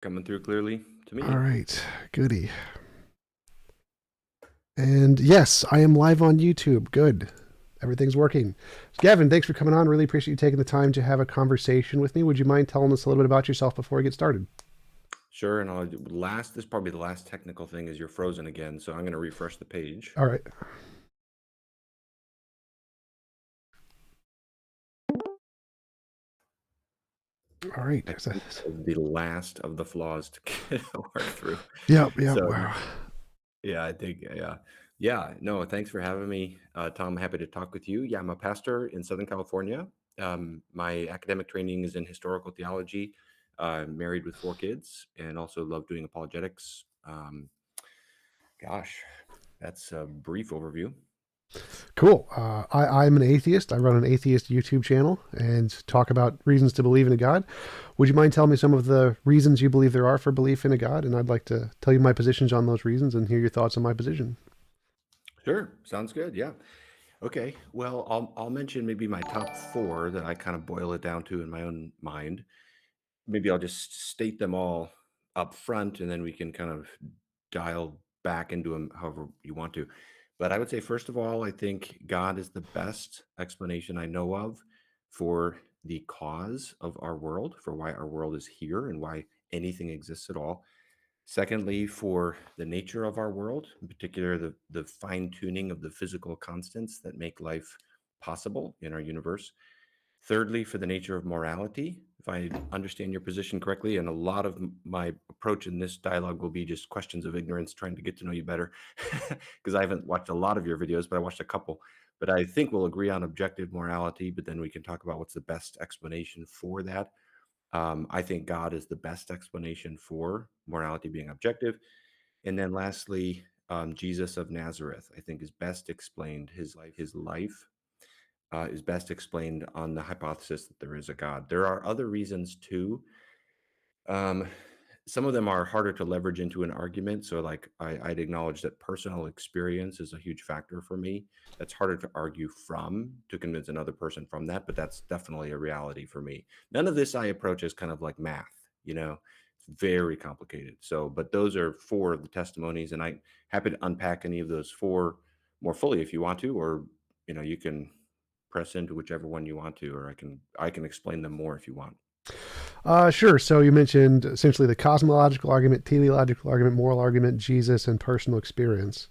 Coming through clearly to All me. right, goody. And yes, I am live on YouTube. Good. Everything's working. Gavin, thanks for coming on. Really appreciate you taking the time to have a conversation with me. Would you mind telling us a little bit about yourself before we get started? Sure, and this is probably the last technical thing is you're frozen again, so I'm going to refresh the page. All right. All right. I think that was the last of the flaws to work through. Yep, yep. So Wow. yeah, I think yeah. No, thanks for having me, Tom. Happy to talk with you. Yeah, I'm a pastor in Southern California. My academic training is in historical theology. Married with 4 kids, and also love doing apologetics. Gosh, that's a brief overview. Cool. I'm an atheist. I run an atheist YouTube channel and talk about reasons to believe in a God. Would you mind telling me some of the reasons you believe there are for belief in a God? And I'd like to tell you my positions on those reasons and hear your thoughts on my position. Sure, sounds good. Yeah. Okay. Well, I'll mention maybe my top four that I kind of boil it down to in my own mind. Maybe I'll just state them all up front, and then we can kind of dial back into them however you want to. But I would say, first of all, I think God is the best explanation I know of for the cause of our world, for why our world is here and why anything exists at all. Secondly, for the nature of our world, in particular, the fine tuning of the physical constants that make life possible in our universe. Thirdly, for the nature of morality, if I understand your position correctly, and a lot of my approach in this dialogue will be just questions of ignorance, trying to get to know you better, because I haven't watched a lot of your videos, but I watched a couple. But I think we'll agree on objective morality, but then we can talk about what's the best explanation for that. I think God is the best explanation for morality being objective. And then lastly, Jesus of Nazareth, I think is best explained. His life is best explained on the hypothesis that there is a God. There are other reasons too. Um, some of them are harder to leverage into an argument. So, like, I'd acknowledge that personal experience is a huge factor for me. That's harder to argue from to convince another person from that, but that's definitely a reality for me. None of this I approach as kind of like math, it's very complicated. So, but those are four of the testimonies, and I'm happy to unpack any of those four more fully if you want to, or you can press into whichever one you want to, or I can explain them more if you want. Sure. So you mentioned essentially the cosmological argument, teleological argument, moral argument, Jesus, and personal experience.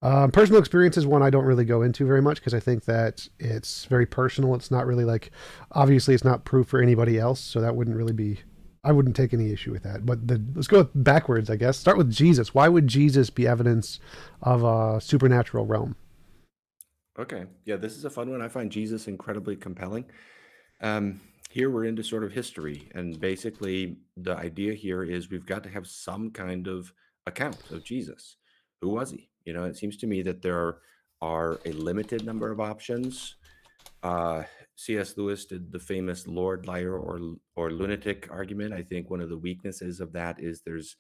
Personal experience is one I don't really go into very much because I think that it's very personal. It's not really like, obviously, it's not proof for anybody else. So that wouldn't really be, I wouldn't take any issue with that. But let's go backwards, I guess. Start with Jesus. Why would Jesus be evidence of a supernatural realm? Okay. Yeah, this is a fun one. I find Jesus incredibly compelling. Um, Here we're into sort of history, and basically the idea here is we've got to have some kind of account of Jesus. Who was he? It seems to me that there are a limited number of options. Uh, C.S. Lewis did the famous Lord, liar, or lunatic argument. I think one of the weaknesses of that is there's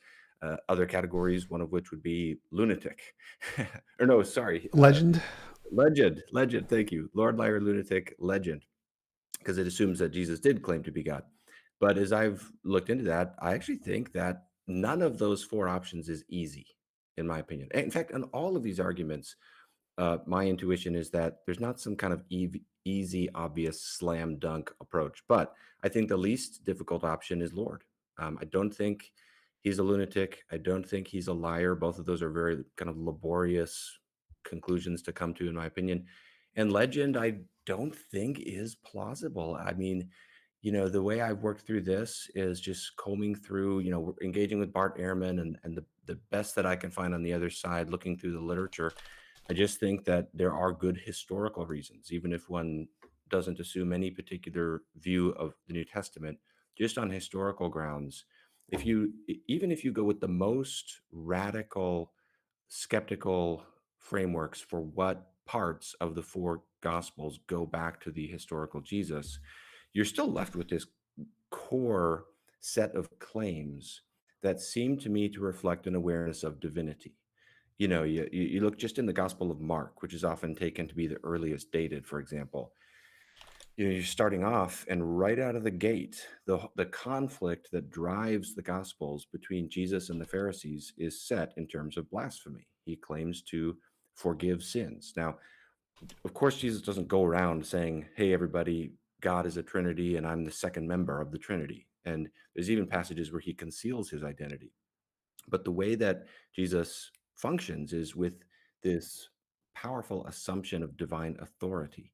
other categories, one of which would be lunatic. Or no, sorry, Legend? legend. Thank you, Lord, liar, lunatic, legend, because it assumes that Jesus did claim to be God. But as I've looked into that, I actually think that none of those four options is easy, in my opinion. In fact, on all of these arguments, my intuition is that there's not some kind of easy, obvious slam dunk approach. But I think the least difficult option is Lord. I don't think he's a lunatic. I don't think he's a liar. Both of those are very kind of laborious conclusions to come to, in my opinion. And legend, I don't think is plausible. I mean, the way I've worked through this is just combing through, engaging with Bart Ehrman and the best that I can find on the other side, looking through the literature. I just think that there are good historical reasons, even if one doesn't assume any particular view of the New Testament, just on historical grounds. Even if you go with the most radical skeptical frameworks for what parts of the four gospels go back to the historical Jesus, you're still left with this core set of claims that seem to me to reflect an awareness of divinity. You look just in the Gospel of Mark, which is often taken to be the earliest dated, for example. You're starting off, and right out of the gate, the conflict that drives the Gospels between Jesus and the Pharisees is set in terms of blasphemy. He claims to forgive sins. Now, of course, Jesus doesn't go around saying, "Hey, everybody, God is a Trinity, and I'm the second member of the Trinity." And there's even passages where he conceals his identity. But the way that Jesus functions is with this powerful assumption of divine authority.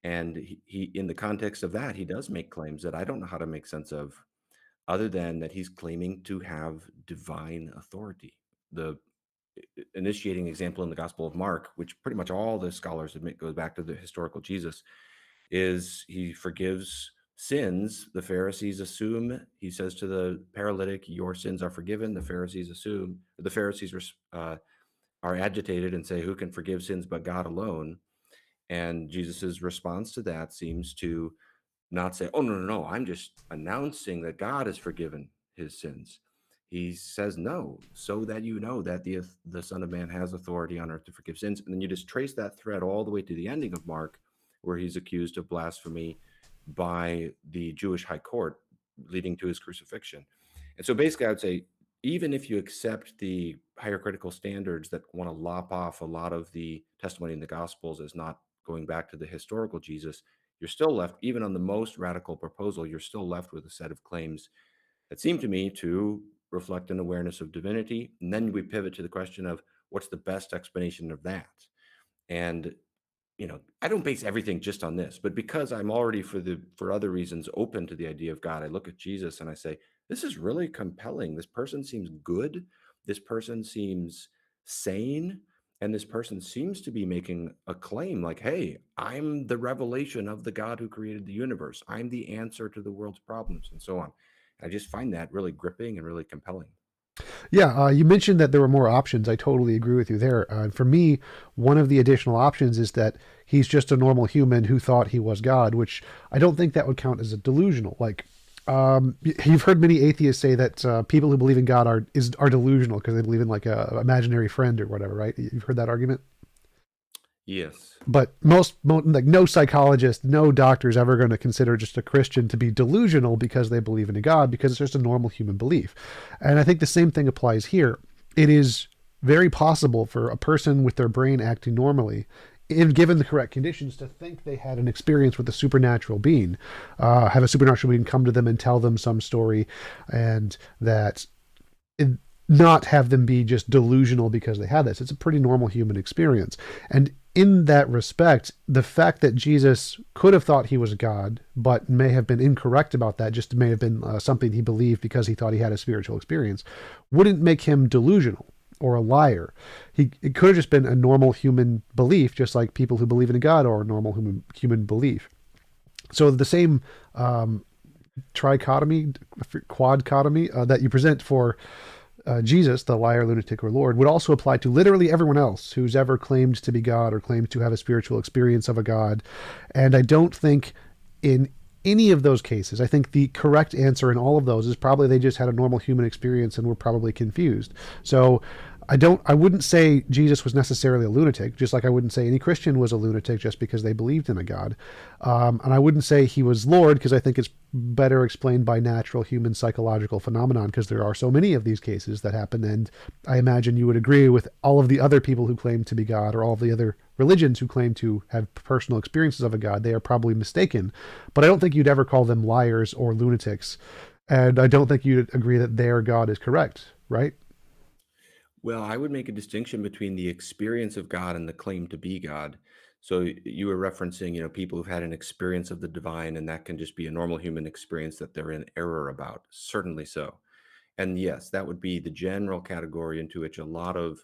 And he in the context of that, he does make claims that I don't know how to make sense of, other than that he's claiming to have divine authority. The initiating example in the Gospel of Mark, which pretty much all the scholars admit goes back to the historical Jesus, is he forgives sins. The Pharisees assume, he says to the paralytic, "Your sins are forgiven." The Pharisees are agitated and say, "Who can forgive sins but God alone?" And Jesus's response to that seems to not say, "Oh, no, no, no, I'm just announcing that God has forgiven his sins." He says, "No, so that you know that the Son of Man has authority on earth to forgive sins." And then you just trace that thread all the way to the ending of Mark, where he's accused of blasphemy by the Jewish high court, leading to his crucifixion. And so basically, I would say, even if you accept the higher critical standards that want to lop off a lot of the testimony in the Gospels as not going back to the historical Jesus, you're still left, even on the most radical proposal, you're still left with a set of claims that seem to me to reflect an awareness of divinity. And then we pivot to the question of what's the best explanation of that? And I don't base everything just on this, but because I'm already for other reasons open to the idea of God, I look at Jesus and I say, this is really compelling. This person seems good. This person seems sane. And this person seems to be making a claim like, hey, I'm the revelation of the God who created the universe. I'm the answer to the world's problems, and so on. I just find that really gripping and really compelling. Yeah, you mentioned that there were more options. I totally agree with you there. For me, one of the additional options is that he's just a normal human who thought he was God, which I don't think that would count as a delusional. Like, you've heard many atheists say that people who believe in God are delusional because they believe in like a imaginary friend or whatever, right? You've heard that argument. Yes. But like no psychologist, no doctor is ever going to consider just a Christian to be delusional because they believe in a God, because it's just a normal human belief. And I think the same thing applies here. It is very possible for a person with their brain acting normally, if given the correct conditions, to think they had an experience with a supernatural being, have a supernatural being come to them and tell them some story, and that it, not have them be just delusional because they had this. It's a pretty normal human experience. And in that respect, the fact that Jesus could have thought he was God, but may have been incorrect about that, just may have been something he believed because he thought he had a spiritual experience, wouldn't make him delusional or a liar. It could have just been a normal human belief, just like people who believe in a God or a normal human belief. So the same trichotomy, quadcotomy that you present for Jesus, the liar, lunatic, or Lord, would also apply to literally everyone else who's ever claimed to be God or claimed to have a spiritual experience of a God. And I don't think in any of those cases, I think the correct answer in all of those is probably they just had a normal human experience and were probably confused. So I wouldn't say Jesus was necessarily a lunatic, just like I wouldn't say any Christian was a lunatic just because they believed in a God. And I wouldn't say he was Lord, because I think it's better explained by natural human psychological phenomenon, because there are so many of these cases that happen. And I imagine you would agree with all of the other people who claim to be God, or all of the other religions who claim to have personal experiences of a God. They are probably mistaken, but I don't think you'd ever call them liars or lunatics. And I don't think you'd agree that their God is correct, right? Well, I would make a distinction between the experience of God and the claim to be God. So you were referencing, people who've had an experience of the divine, and that can just be a normal human experience that they're in error about. Certainly so. And yes, that would be the general category into which a lot of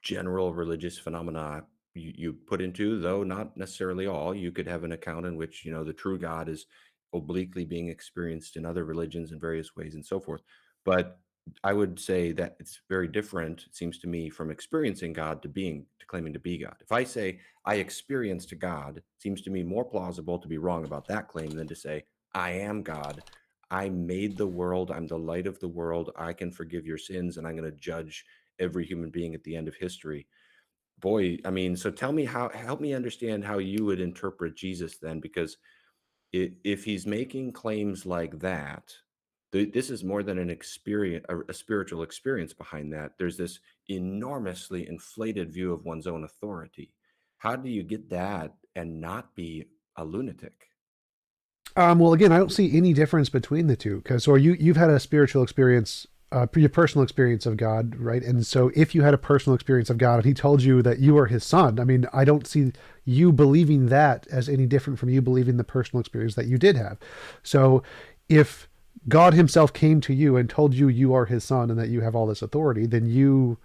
general religious phenomena you put into, though not necessarily all. You could have an account in which, the true God is obliquely being experienced in other religions in various ways and so forth. But I would say that it's very different, it seems to me, from experiencing God to claiming to be God. If I say I experienced God, it seems to me more plausible to be wrong about that claim than to say I am God. I made the world. I'm the light of the world. I can forgive your sins, and I'm going to judge every human being at the end of history. Boy, I mean, so tell me, help me understand how you would interpret Jesus then, because If he's making claims like that, this is more than an experience, a spiritual experience behind that. There's this enormously inflated view of one's own authority. How do you get that and not be a lunatic? Well, again, I don't see any difference between the two because, or you've had a spiritual experience, your personal experience of God, right? And so, if you had a personal experience of God and He told you that you are His son, I mean, I don't see you believing that as any different from you believing the personal experience that you did have. So, if God Himself came to you and told you you are His son and that you have all this authority, then you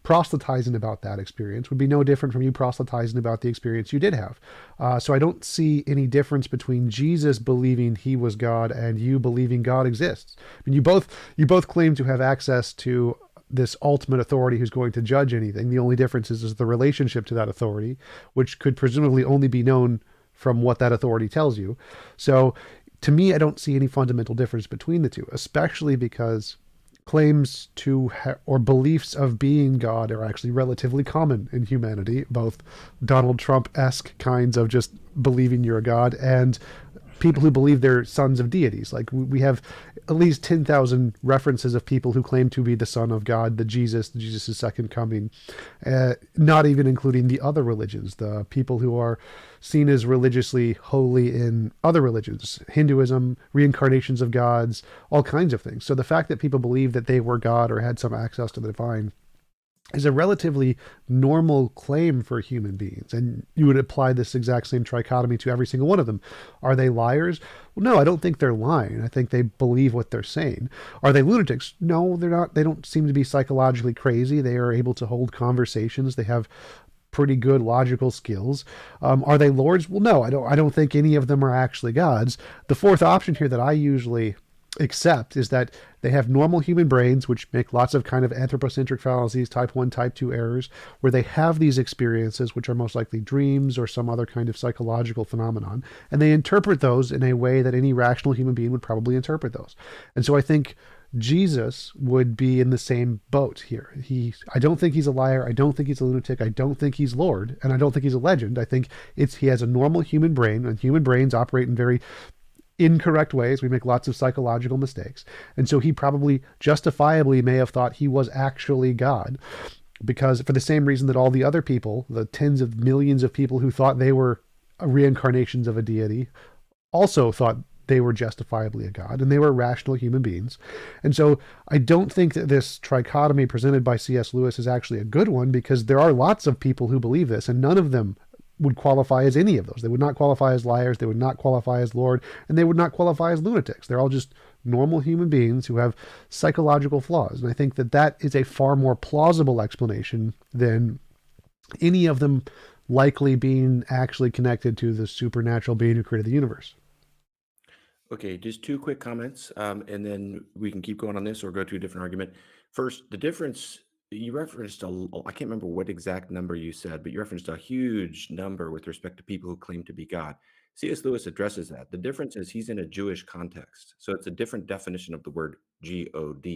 proselytizing about that experience would be no different from you proselytizing about the experience you did have. So I don't see any difference between Jesus believing He was God and you believing God exists. I mean, you both claim to have access to this ultimate authority who's going to judge anything. The only difference is the relationship to that authority, which could presumably only be known from what that authority tells you. So to me, I don't see any fundamental difference between the two, especially because claims to or beliefs of being God are actually relatively common in humanity, both Donald Trump-esque kinds of just believing you're a God and people who believe they're sons of deities. Like we have at least 10,000 references of people who claim to be the son of God, Jesus' second coming, not even including the other religions, the people who are seen as religiously holy in other religions, Hinduism, reincarnations of gods, all kinds of things. So the fact that people believe that they were God or had some access to the divine is a relatively normal claim for human beings. And you would apply this exact same trichotomy to every single one of them. Are they liars? Well, no, I don't think they're lying. I think they believe what they're saying. Are they lunatics? No, they're not. They don't seem to be psychologically crazy. They are able to hold conversations. They have pretty good logical skills. Are they lords? Well, no, I don't think any of them are actually gods. The fourth option here that I usually accept is that they have normal human brains, which make lots of kind of anthropocentric fallacies, type 1, type 2 errors, where they have these experiences, which are most likely dreams or some other kind of psychological phenomenon, and they interpret those in a way that any rational human being would probably interpret those. And so I think Jesus would be in the same boat here. I don't think he's a liar. I don't think he's a lunatic. I don't think he's Lord, and I don't think he's a legend. I think he has a normal human brain, and human brains operate in very incorrect ways. We make lots of psychological mistakes. And so he probably justifiably may have thought he was actually God, because for the same reason that all the other people, the tens of millions of people who thought they were reincarnations of a deity, also thought they were justifiably a god, and they were rational human beings. And so I don't think that this trichotomy presented by C.S. Lewis is actually a good one, because there are lots of people who believe this, and none of them would qualify as any of those. They would not qualify as liars. They would not qualify as Lord, and they would not qualify as lunatics. They're all just normal human beings who have psychological flaws. And I think that that is a far more plausible explanation than any of them likely being actually connected to the supernatural being who created the universe. Okay, just two quick comments, and then we can keep going on this or go to a different argument. First, the difference you referenced I can't remember what exact number you said, but you referenced a huge number with respect to people who claim to be God. C.S. Lewis addresses that. The difference is he's in a Jewish context, so it's a different definition of the word God.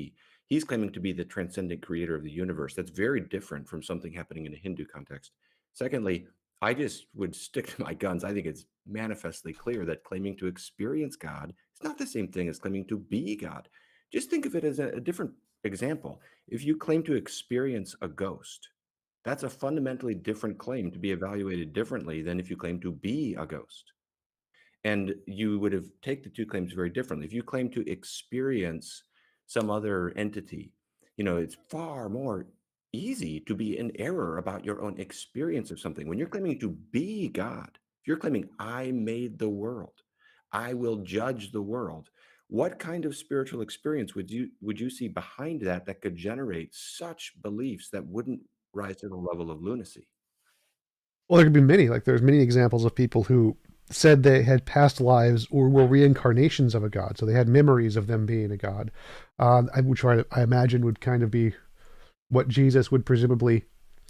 He's claiming to be the transcendent creator of the universe. That's very different from something happening in a Hindu context. Secondly, I just would stick to my guns. I think it's manifestly clear that claiming to experience God is not the same thing as claiming to be God. Just think of it as a different example. If you claim to experience a ghost, that's a fundamentally different claim to be evaluated differently than if you claim to be a ghost. And you would have take the two claims very differently. If you claim to experience some other entity, it's far more easy to be in error about your own experience of something. When you're claiming to be God, if you're claiming, I made the world, I will judge the world, what kind of spiritual experience would you see behind that that could generate such beliefs that wouldn't rise to the level of lunacy? Well, there could be many. Like there's many examples of people who said they had past lives or were reincarnations of a god, so they had memories of them being a god, which I imagine would kind of be what Jesus would presumably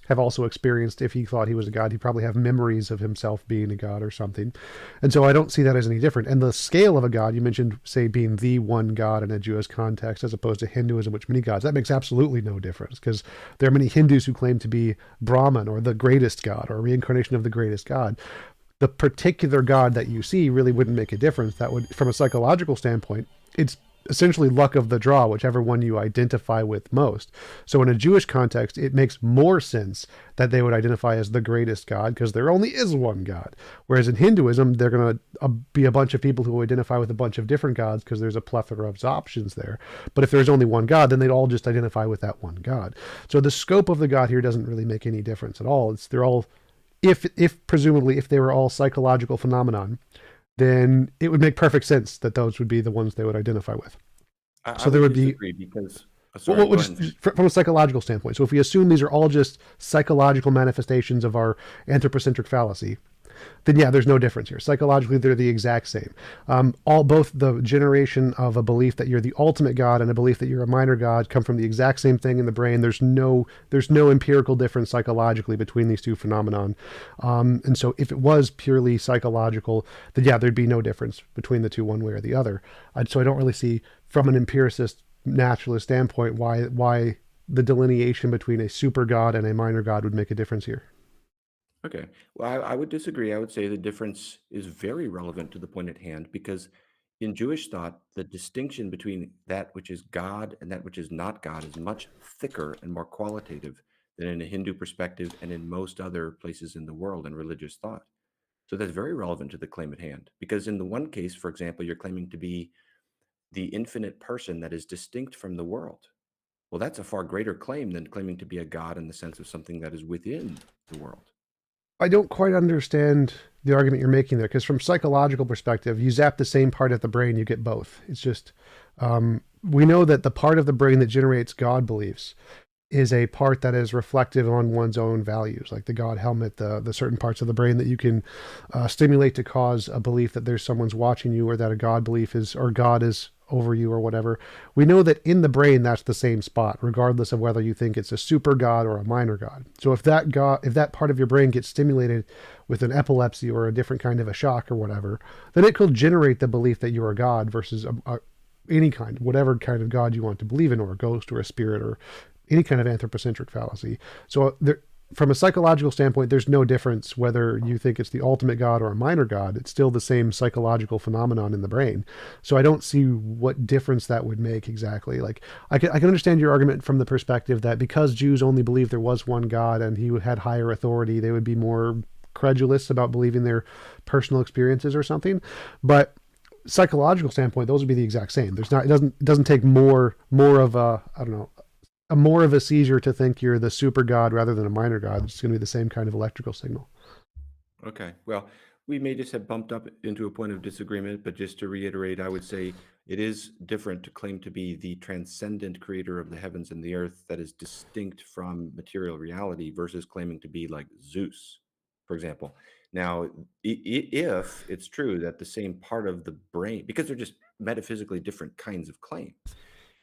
have also experienced if he thought he was a god. He'd probably have memories of himself being a god or something. And so I don't see that as any different. And the scale of a god, you mentioned, say, being the one god in a Jewish context as opposed to Hinduism, which many gods, that makes absolutely no difference, because there are many Hindus who claim to be Brahman or the greatest god or a reincarnation of the greatest god. the particular God that you see really wouldn't make a difference. That would, from a psychological standpoint, it's essentially luck of the draw, whichever one you identify with most. So in a Jewish context, it makes more sense that they would identify as the greatest God because there only is one God. Whereas in Hinduism, they're going to be a bunch of people who identify with a bunch of different gods because there's a plethora of options there. But if there's only one God, then they'd all just identify with that one God. So the scope of the God here doesn't really make any difference at all. They're all, if presumably if they were all psychological phenomenon, then it would make perfect sense that those would be the ones they would identify with. I So there would would be, disagree because well, sorry, go ahead and just from a psychological standpoint. So if we assume these are all just psychological manifestations of our anthropocentric fallacy, then yeah, there's no difference here. Psychologically, they're the exact same. Both the generation of a belief that you're the ultimate God and a belief that you're a minor God come from the exact same thing in the brain. There's no empirical difference psychologically between these two phenomenon. And so if it was purely psychological, then yeah, there'd be no difference between the two one way or the other. So I don't really see from an empiricist naturalist standpoint why the delineation between a super God and a minor God would make a difference here. okay. Well, I would disagree. I would say the difference is very relevant to the point at hand because in Jewish thought, the distinction between that which is God and that which is not God is much thicker and more qualitative than in a Hindu perspective and in most other places in the world in religious thought. So that's very relevant to the claim at hand because in the one case, for example, you're claiming to be the infinite person that is distinct from the world. Well, that's a far greater claim than claiming to be a God in the sense of something that is within the world. I don't quite understand the argument you're making there because from psychological perspective, you zap the same part of the brain, you get both. It's just we know that the part of the brain that generates God beliefs is a part that is reflective on one's own values, like the God helmet, the certain parts of the brain that you can stimulate to cause a belief that there's someone's watching you, or that a God belief is, or God is over you, or whatever. We know that in the brain that's the same spot, regardless of whether you think it's a super God or a minor God. So if that part of your brain gets stimulated with an epilepsy or a different kind of a shock or whatever, then it could generate the belief that you're a God versus any kind, whatever kind of God you want to believe in, or a ghost or a spirit or any kind of anthropocentric fallacy. So from a psychological standpoint, there's no difference whether you think it's the ultimate God or a minor God. It's still the same psychological phenomenon in the brain. So I don't see what difference that would make exactly. Like I can understand your argument from the perspective that because Jews only believed there was one God and he had higher authority, they would be more credulous about believing their personal experiences or something. But psychological standpoint, those would be the exact same. It doesn't take more of a, I don't know, more of a seizure to think you're the super God rather than a minor God. It's going to be the same kind of electrical signal. Okay. Well, we may just have bumped up into a point of disagreement, but just to reiterate, I would say it is different to claim to be the transcendent creator of the heavens and the earth that is distinct from material reality versus claiming to be like Zeus, for example. Now, if it's true that the same part of the brain, because they're just metaphysically different kinds of claim,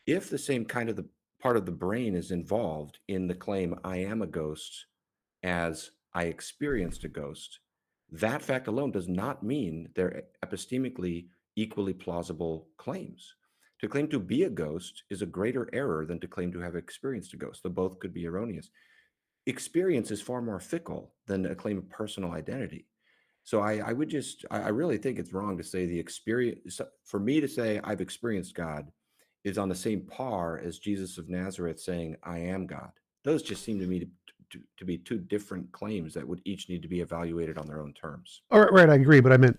if the same kind of the part of the brain is involved in the claim, I am a ghost, as I experienced a ghost, that fact alone does not mean they're epistemically equally plausible claims. To claim to be a ghost is a greater error than to claim to have experienced a ghost, though both could be erroneous. Experience is far more fickle than a claim of personal identity. So I would just, I really think it's wrong to say the experience, for me to say I've experienced God is on the same par as Jesus of Nazareth saying, I am God. Those just seem to me to be two different claims that would each need to be evaluated on their own terms. All right, right, I agree, but I meant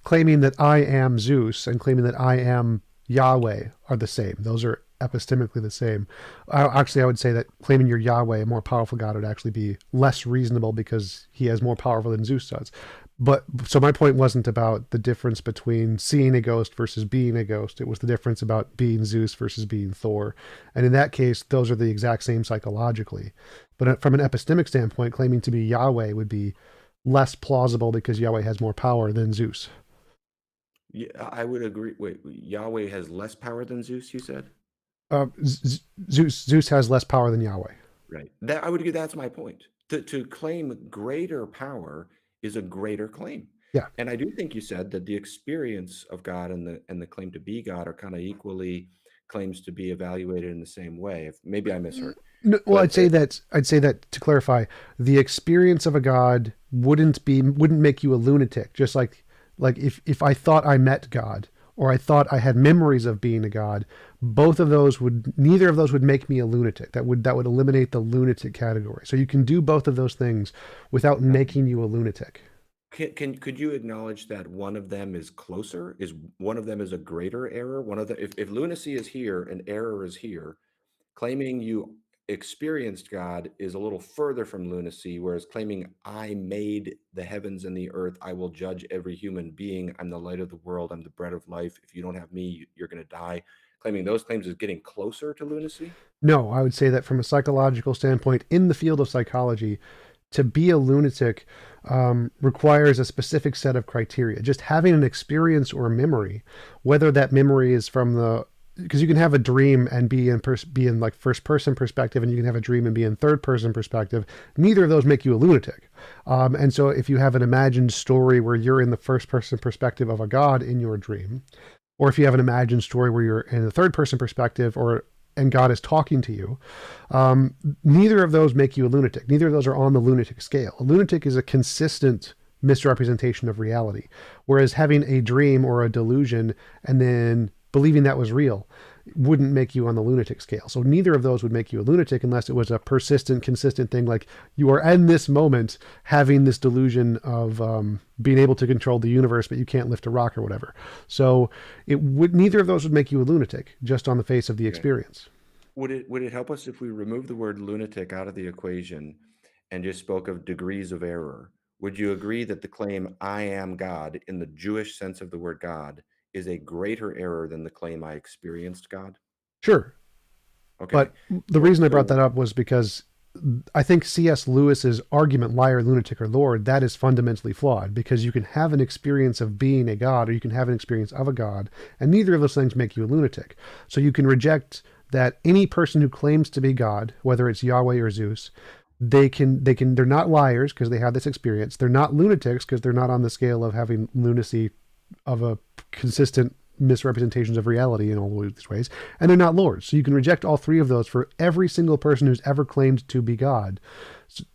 claiming that I am Zeus and claiming that I am Yahweh are the same. Those are epistemically the same. Actually, I would say that claiming you're Yahweh, a more powerful God, would actually be less reasonable because he is more powerful than Zeus does. But so my point wasn't about the difference between seeing a ghost versus being a ghost. It was the difference about being Zeus versus being Thor. And in that case, those are the exact same psychologically. But from an epistemic standpoint, claiming to be Yahweh would be less plausible because Yahweh has more power than Zeus. Yeah, I would agree. Wait, Yahweh has less power than Zeus, you said? Zeus has less power than Yahweh. Right. That I would agree, that's my point. To claim greater power is a greater claim. Yeah. And I do think you said that the experience of God and the claim to be God are kind of equally claims to be evaluated in the same way. If maybe I misheard, No, well, but I'd say that to clarify, the experience of a god wouldn't make you a lunatic. Just like if I thought I met God or I thought I had memories of being a god, both of those would neither of those would make me a lunatic. That would eliminate the lunatic category. So you can do both of those things without making you a lunatic. could you acknowledge that one of them is closer? Is one of them is a greater error? One of the if lunacy is here and error is here, claiming you experienced God is a little further from lunacy, whereas claiming I made the heavens and the earth, I will judge every human being, I'm the light of the world, I'm the bread of life. If you don't have me, you're going to die. Claiming those claims is getting closer to lunacy. No, I would say that from a psychological standpoint, in the field of psychology, to be a lunatic requires a specific set of criteria. Just having an experience or a memory, whether that memory is from the because you can have a dream and be in like first person perspective, and you can have a dream and be in third person perspective. Neither of those make you a lunatic. And so, if you have an imagined story where you're in the first person perspective of a god in your dream, or if you have an imagined story where you're in the third person perspective, or and God is talking to you, neither of those make you a lunatic. Neither of those are on the lunatic scale. A lunatic is a consistent misrepresentation of reality, whereas having a dream or a delusion and then believing that was real wouldn't make you on the lunatic scale. So neither of those would make you a lunatic unless it was a persistent, consistent thing, like you are in this moment having this delusion of being able to control the universe, but you can't lift a rock or whatever. So neither of those would make you a lunatic just on the face of the Okay. experience. Would it help us if we remove the word lunatic out of the equation and just spoke of degrees of error? Would you agree that the claim I am God in the Jewish sense of the word God is a greater error than the claim I experienced God? Sure. Okay. But the So reason I brought so that up was because I think C.S. Lewis's argument, liar, lunatic, or Lord, that is fundamentally flawed because you can have an experience of being a god or you can have an experience of a god, and neither of those things make you a lunatic. So you can reject that any person who claims to be God, whether it's Yahweh or Zeus, they're not liars because they have this experience. They're not lunatics because they're not on the scale of having lunacy of a consistent misrepresentations of reality in all these ways, and they're not lords. So you can reject all three of those for every single person who's ever claimed to be God.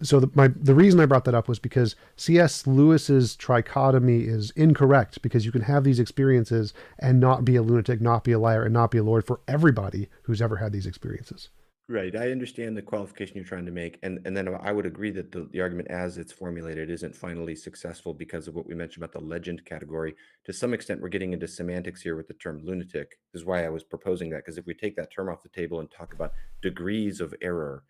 So the reason I brought that up was because C.S. Lewis's trichotomy is incorrect because you can have these experiences and not be a lunatic, not be a liar, and not be a lord for everybody who's ever had these experiences. right, I understand the qualification you're trying to make, and then I would agree that the argument as it's formulated isn't finally successful because of what we mentioned about the legend category. To some extent, we're getting into semantics here with the term lunatic. This is why I was proposing that, because if we take that term off the table and talk about degrees of error,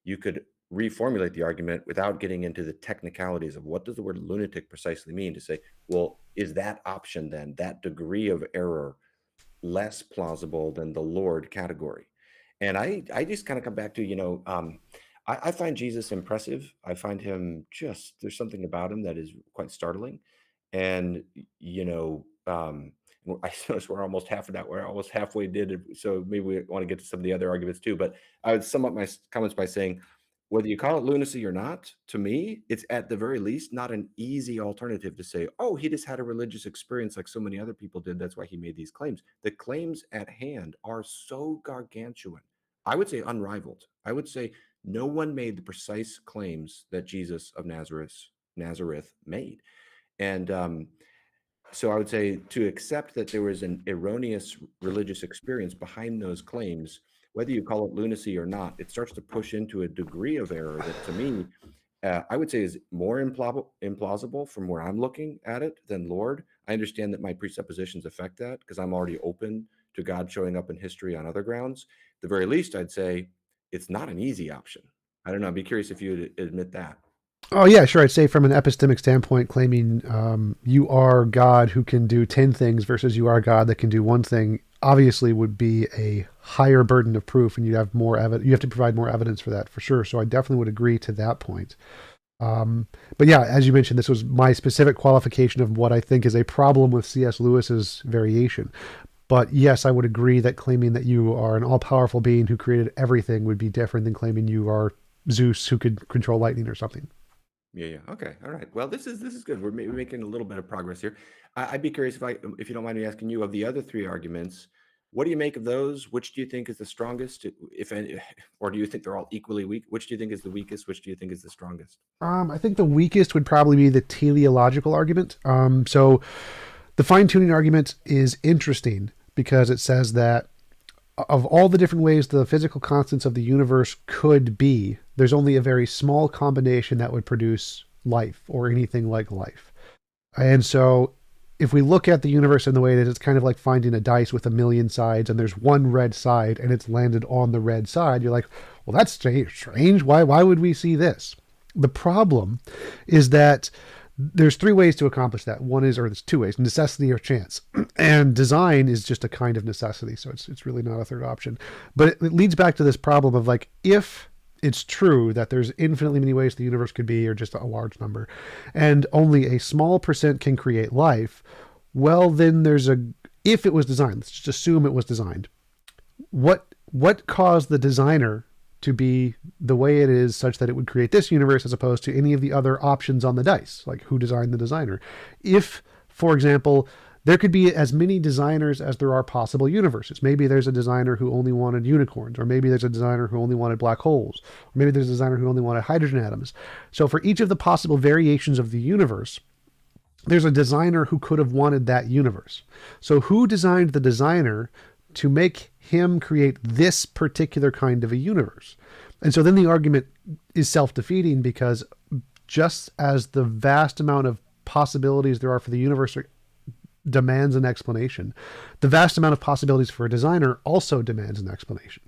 you could reformulate the argument without getting into the technicalities of what does the word lunatic precisely mean to say, well, is that option then, that degree of error, less plausible than the Lord category? And I just kind of come back to, I find Jesus impressive. I find him just, there's something about him that is quite startling. And, I notice we're almost half of that. We're almost halfway did it. So maybe we want to get to some of the other arguments too. But I would sum up my comments by saying, whether you call it lunacy or not, to me, it's at the very least not an easy alternative to say, oh, he just had a religious experience like so many other people did. That's why he made these claims. The claims at hand are so gargantuan. I would say unrivaled. I would say no one made the precise claims that Jesus of Nazareth made. And so I would say to accept that there was an erroneous religious experience behind those claims, whether you call it lunacy or not, it starts to push into a degree of error that to me, I would say is more implausible from where I'm looking at it than Lord. I understand that my presuppositions affect that because I'm already open to God showing up in history on other grounds. At the very least, I'd say it's not an easy option. I don't know. I'd be curious if you would admit that. Oh yeah, sure. I'd say from an epistemic standpoint, claiming you are God who can do 10 things versus you are God that can do one thing obviously would be a higher burden of proof, and you have more evidence. You have to provide more evidence for that for sure. So I definitely would agree to that point. But yeah, as you mentioned, this was my specific qualification of what I think is a problem with C.S. Lewis's variation. But yes, I would agree that claiming that you are an all-powerful being who created everything would be different than claiming you are Zeus who could control lightning or something. Yeah, yeah. Okay. All right. Well, this is good. We're making a little bit of progress here. I'd be curious if you don't mind me asking you of the other three arguments, What do you make of those? Which do you think is the strongest, if any, or do you think they're all equally weak? Which do you think is the weakest? Which do you think is the strongest? I think the weakest would probably be the teleological argument. So the fine tuning argument is interesting because it says that of all the different ways the physical constants of the universe could be, there's only a very small combination that would produce life or anything like life. And so if we look at the universe in the way it is, it's kind of like finding a dice with a million sides and there's one red side and it's landed on the red side. You're like, well, that's strange. Why would we see this? The problem is that there's three ways to accomplish that. One is, or there's two ways: necessity or chance. And design is just a kind of necessity, so it's really not a third option. But it leads back to this problem of like, if it's true that there's infinitely many ways the universe could be, or just a large number, and only a small percent can create life, well, then if it was designed, let's just assume it was designed. What caused the designer to be the way it is such that it would create this universe as opposed to any of the other options on the dice? Like, who designed the designer? If, for example, there could be as many designers as there are possible universes. Maybe there's a designer who only wanted unicorns, or maybe there's a designer who only wanted black holes, or maybe there's a designer who only wanted hydrogen atoms. So for each of the possible variations of the universe, there's a designer who could have wanted that universe. So who designed the designer to make him create this particular kind of a universe? And so then the argument is self-defeating, because just as the vast amount of possibilities there are for the universe demands an explanation, the vast amount of possibilities for a designer also demands an explanation.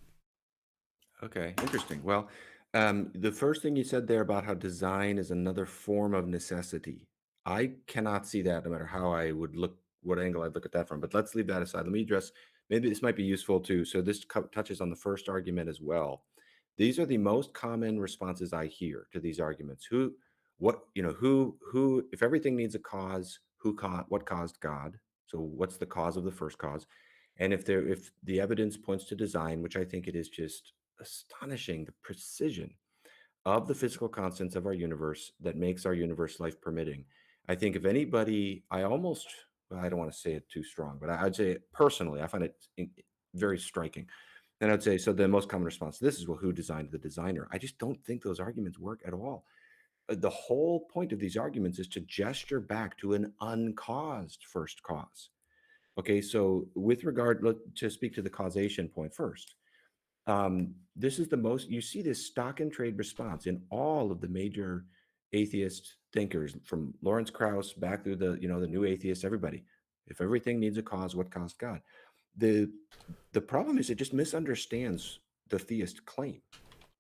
Okay, interesting. Well, the first thing you said there about how design is another form of necessity, I cannot see that no matter how I would look, what angle I'd look at that from. But let's leave that aside. Let me address, maybe this might be useful too. So this touches on the first argument as well. These are the most common responses I hear to these arguments. If everything needs a cause, what caused God? So what's the cause of the first cause? And if the evidence points to design, which I think it is just astonishing, the precision of the physical constants of our universe that makes our universe life permitting. I think if anybody, well, I don't want to say it too strong, but I'd say personally, I find it very striking. And I'd say, so the most common response to this is, well, who designed the designer? I just don't think those arguments work at all. The whole point of these arguments is to gesture back to an uncaused first cause. Okay, so with regard, to speak to the causation point first, this is the most, you see this stock and trade response in all of the major atheist thinkers, from Lawrence Krauss back through the new atheists, everybody. If everything needs a cause, what caused God? The the problem is it just misunderstands the theist claim.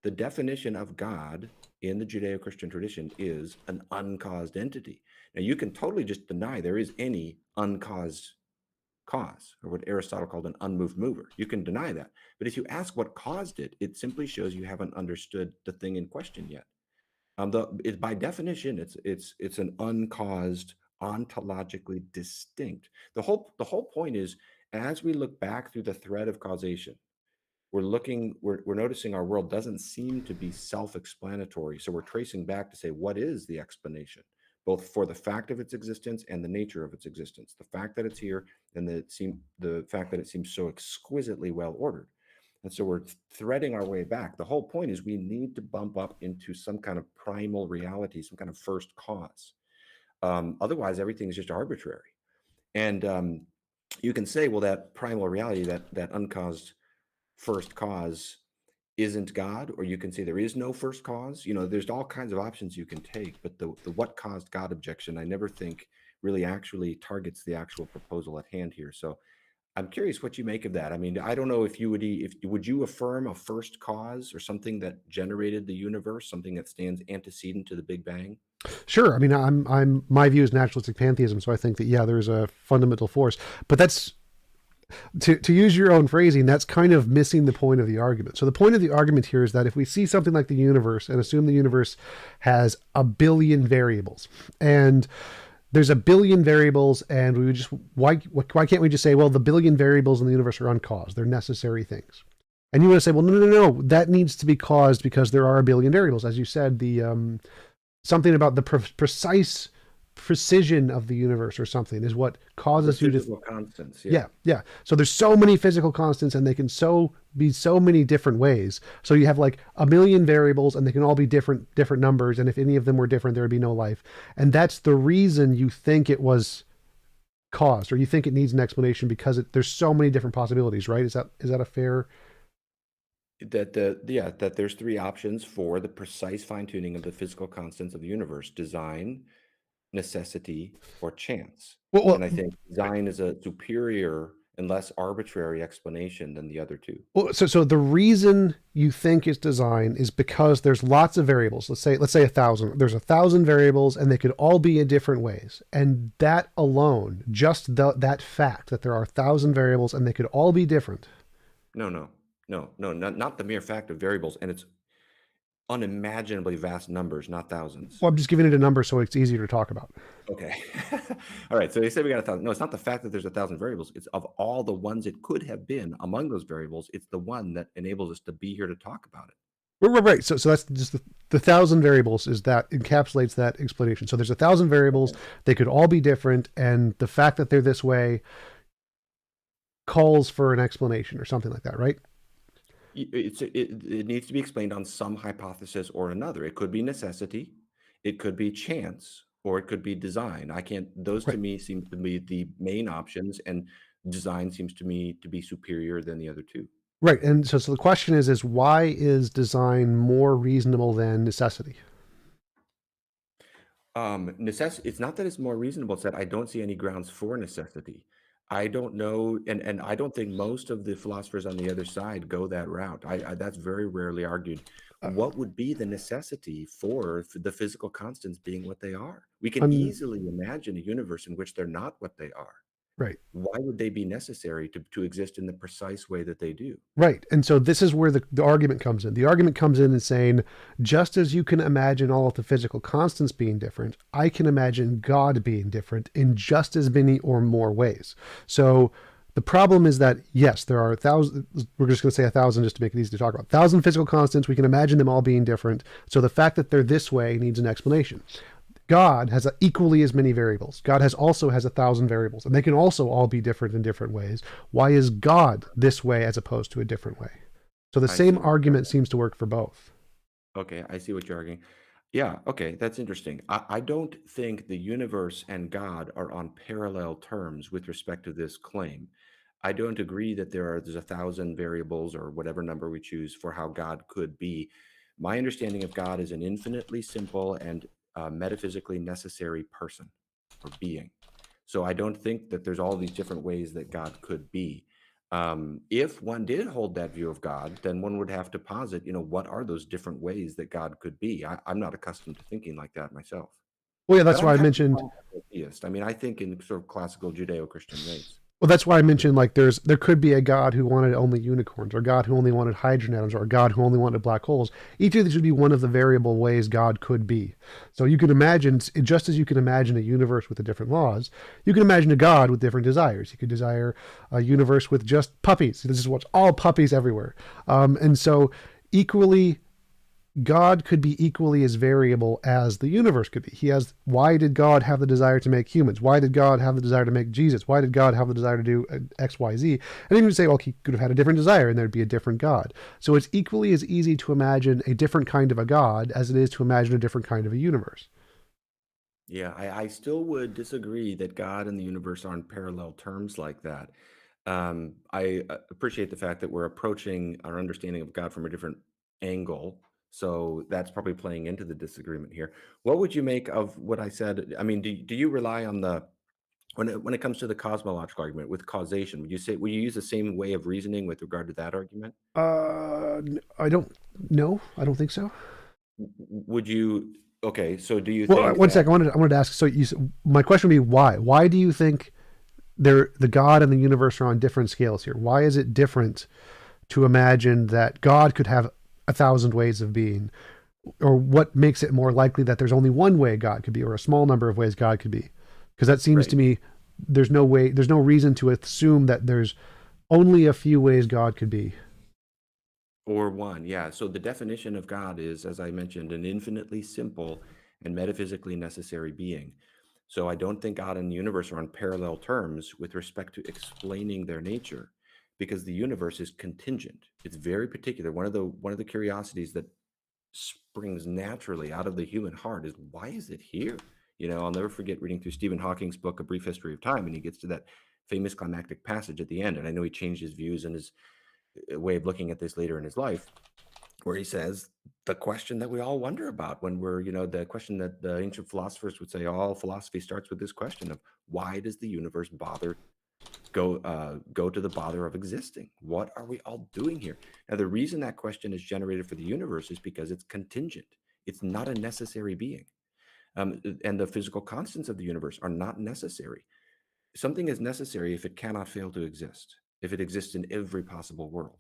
The definition of God in the Judeo-Christian tradition is an uncaused entity. Now you can totally just deny there is any uncaused cause, or what Aristotle called an unmoved mover. You can deny that. But if you ask what caused it, it simply shows you haven't understood the thing in question yet. By definition, it's an uncaused, ontologically distinct. The whole point is, as we look back through the thread of causation, we're noticing our world doesn't seem to be self-explanatory. So we're tracing back to say, what is the explanation, both for the fact of its existence and the nature of its existence, the fact that it's here and the fact that it seems so exquisitely well ordered. And so we're threading our way back. The whole point is we need to bump up into some kind of primal reality, some kind of first cause. Otherwise, everything is just arbitrary. And you can say, well, that primal reality, that uncaused first cause isn't God, or you can say there is no first cause. There's all kinds of options you can take, but the what caused God objection, I never think really actually targets the actual proposal at hand here. So I'm curious what you make of that. I mean, I don't know if would you affirm a first cause or something that generated the universe, something that stands antecedent to the Big Bang? Sure. I mean, my view is naturalistic pantheism, so I think that, yeah, there's a fundamental force, but that's, to use your own phrasing, that's kind of missing the point of the argument. So the point of the argument here is that if we see something like the universe and assume the universe has a billion variables, and there's a billion variables, and we would just, why can't we just say, well, the billion variables in the universe are uncaused, they're necessary things? And you want to say, well, no, that needs to be caused because there are a billion variables. As you said, the something about the precise precision of the universe or something is what The causes you to. physical constants, yeah. Yeah, yeah. So there's so many physical constants, and they can be so many different ways. So you have like a million variables, and they can all be different numbers. And if any of them were different, there would be no life. And that's the reason you think it was caused, or you think it needs an explanation because there's so many different possibilities, right? Is that a fair? That there's three options for the precise fine-tuning of the physical constants of the universe: design, necessity, or chance. And I Well, think design is a superior and less arbitrary explanation than the other two. so the reason you think it's design is because there's lots of variables. Let's say 1,000. There's 1,000 variables, and they could all be in different ways. And that alone, just that fact that there are 1,000 variables and they could all be different. No, no, no, not the mere fact of variables, and it's unimaginably vast numbers, not thousands. Well, I'm just giving it a number so it's easier to talk about. Okay. All right. So they say we got 1,000. No, it's not the fact that there's 1,000 variables. It's of all the ones it could have been among those variables, it's the one that enables us to be here to talk about it. Right. So that's just the 1,000 variables is that encapsulates that explanation. So there's 1,000 variables. Okay. They could all be different, and the fact that they're this way calls for an explanation or something like that, right? It needs to be explained on some hypothesis or another. It could be necessity, it could be chance, or it could be design. I can't, those to Right. me seem to be the main options, and design seems to me to be superior than the other two. Right. And so the question is why is design more reasonable than necessity? It's not that it's more reasonable, it's that I don't see any grounds for necessity. I don't know, and I don't think most of the philosophers on the other side go that route. That's very rarely argued. Uh, What would be the necessity for the physical constants being what they are? We can un, easily imagine a universe in which they're not what they are. right. Why would they be necessary to exist in the precise way that they do? Right. And so this is where the argument comes in. The argument comes in and saying, just as you can imagine all of the physical constants being different, I can imagine God being different in just as many or more ways. So the problem is that, yes, there are 1,000, we're just going to say 1,000 just to make it easy to talk about. 1,000 physical constants, we can imagine them all being different. So the fact that they're this way needs an explanation. God has equally as many variables. God also has 1,000 variables, and they can also all be different in different ways. Why is God this way as opposed to a different way? So the I see same what you're argument arguing. seems to work for both. Okay, I see what you're arguing. Yeah, okay, that's interesting. I don't think the universe and God are on parallel terms with respect to this claim. I don't agree that there's 1,000 variables or whatever number we choose for how God could be. My understanding of God is an infinitely simple and metaphysically necessary person or being. So I don't think that there's all these different ways that God could be. If one did hold that view of God, then one would have to posit, what are those different ways that God could be? I'm not accustomed to thinking like that myself. Well, yeah, But that's I'm why I kind of a mentioned. classical theist. I mean, I think in sort of classical Judeo-Christian ways. Well, that's why I mentioned like there could be a God who wanted only unicorns, or a God who only wanted hydrogen atoms, or a God who only wanted black holes. Each of these would be one of the variable ways God could be. So you can imagine, just as you can imagine a universe with the different laws, you can imagine a God with different desires. You could desire a universe with just puppies. This is what's all puppies everywhere, and so equally God could be equally as variable as the universe could be. Why did God have the desire to make humans? Why did God have the desire to make Jesus? Why did God have the desire to do X, Y, Z? And even say, well, he could have had a different desire and there'd be a different God. So it's equally as easy to imagine a different kind of a God as it is to imagine a different kind of a universe. Yeah, I still would disagree that God and the universe are on parallel terms like that. I appreciate the fact that we're approaching our understanding of God from a different angle. So that's probably playing into the disagreement here. What would you make of what I said? I mean, do you rely on when it comes to the cosmological argument with causation? Would you use the same way of reasoning with regard to that argument? I don't know. I don't think so. Would you? Okay, so do you Well, think one that? second. I wanted to ask. So my question would be why? Why do you think the God and the universe are on different scales here? Why is it different to imagine that God could have 1,000 ways of being, or what makes it more likely that there's only one way God could be, or a small number of ways God could be? Because that seems to Right. me there's no reason to assume that there's only a few ways God could be. Or one, yeah. So the definition of God is, as I mentioned, an infinitely simple and metaphysically necessary being. So I don't think God and the universe are on parallel terms with respect to explaining their nature, because the universe is contingent. It's very particular. One of the curiosities that springs naturally out of the human heart is, why is it here? I'll never forget reading through Stephen Hawking's book, A Brief History of Time, and he gets to that famous climactic passage at the end. And I know he changed his views and his way of looking at this later in his life, where he says the question that we all wonder about when the question that the ancient philosophers would say, all philosophy starts with this question of, why does the universe bother go to the bother of existing? What are we all doing here? Now, the reason that question is generated for the universe is because it's contingent. It's not a necessary being. And the physical constants of the universe are not necessary. Something is necessary if it cannot fail to exist, if it exists in every possible world.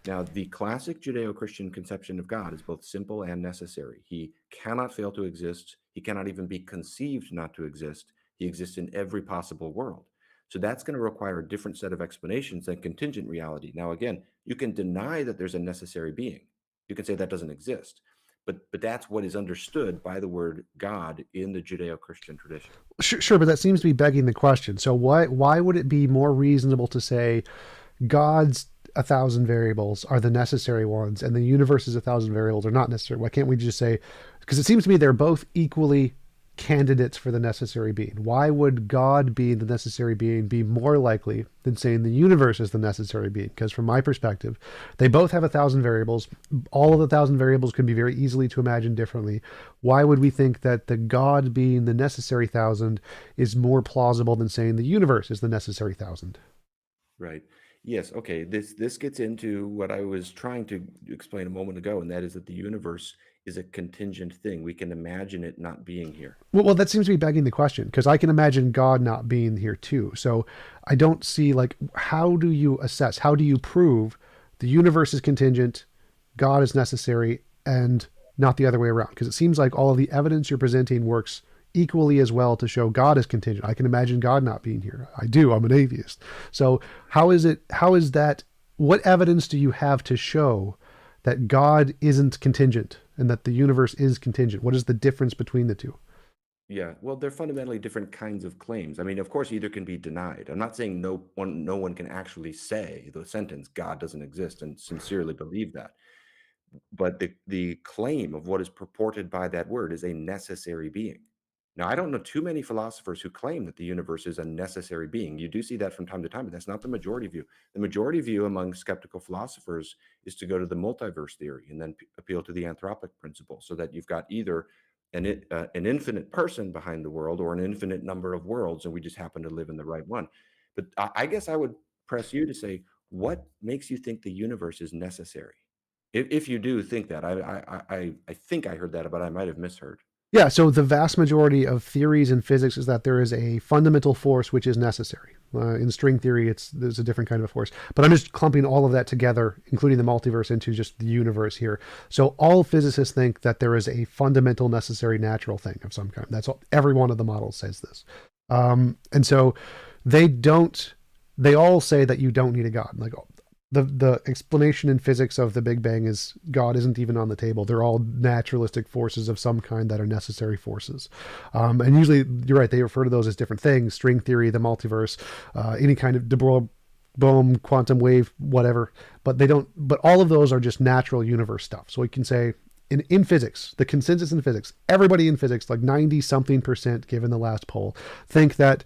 Now, the classic Judeo-Christian conception of God is both simple and necessary. He cannot fail to exist. He cannot even be conceived not to exist. He exists in every possible world. So that's going to require a different set of explanations than contingent reality. Now, again, you can deny that there's a necessary being. You can say that doesn't exist. But that's what is understood by the word God in the Judeo-Christian tradition. Sure, but that seems to be begging the question. So why would it be more reasonable to say God's a thousand variables are the necessary ones, and the universe's a thousand variables are not necessary? Why can't we just say, because it seems to me they're both equally candidates for the necessary being. Why would God being the necessary being be more likely than saying the universe is the necessary being? Because from my perspective, they both have a thousand variables. All of the thousand variables can be very easily to imagine differently. Why would we think that the God being the necessary thousand is more plausible than saying the universe is the necessary thousand? Right. Yes. Okay. This gets into what I was trying to explain a moment ago, and that is that the universe is a contingent thing. We can imagine it not being here. Well, that seems to be begging the question, because I can imagine God not being here too. So I don't see, like, how do you assess, how do you prove the universe is contingent, God is necessary, and not the other way around? Because it seems like all of the evidence you're presenting works equally as well to show God is contingent. I can imagine God not being here. I do. I'm an atheist. So how is that? What evidence do you have to show that God isn't contingent and that the universe is contingent? What is the difference between the two? Yeah. Well, they're fundamentally different kinds of claims. I mean, of course, either can be denied. I'm not saying no one can actually say the sentence "God doesn't exist" and sincerely believe that. But the claim of what is purported by that word is a necessary being. Now, I don't know too many philosophers who claim that the universe is a necessary being. You do see that from time to time, but that's not the majority view. The majority view among skeptical philosophers is to go to the multiverse theory and then appeal to the anthropic principle, so that you've got either an infinite person behind the world or an infinite number of worlds, and we just happen to live in the right one. But I guess I would press you to say, what makes you think the universe is necessary? If you do think that, I think I heard that, but I might have misheard. Yeah, so the vast majority of theories in physics is that there is a fundamental force which is necessary. In string theory, there's a different kind of a force. But I'm just clumping all of that together, including the multiverse, into just the universe here. So all physicists think that there is a fundamental necessary natural thing of some kind. That's all. Every one of the models says this. And so they don't. They all say that you don't need a God. Like the explanation in physics of the Big Bang is God isn't even on the table. They're all naturalistic forces of some kind that are necessary forces. And usually, you're right, they refer to those as different things: string theory, the multiverse, any kind of de Broglie, boom, quantum wave, whatever. But they don't. But all of those are just natural universe stuff. So we can say in physics, the consensus in physics, everybody in physics, like 90 something percent, given the last poll, think that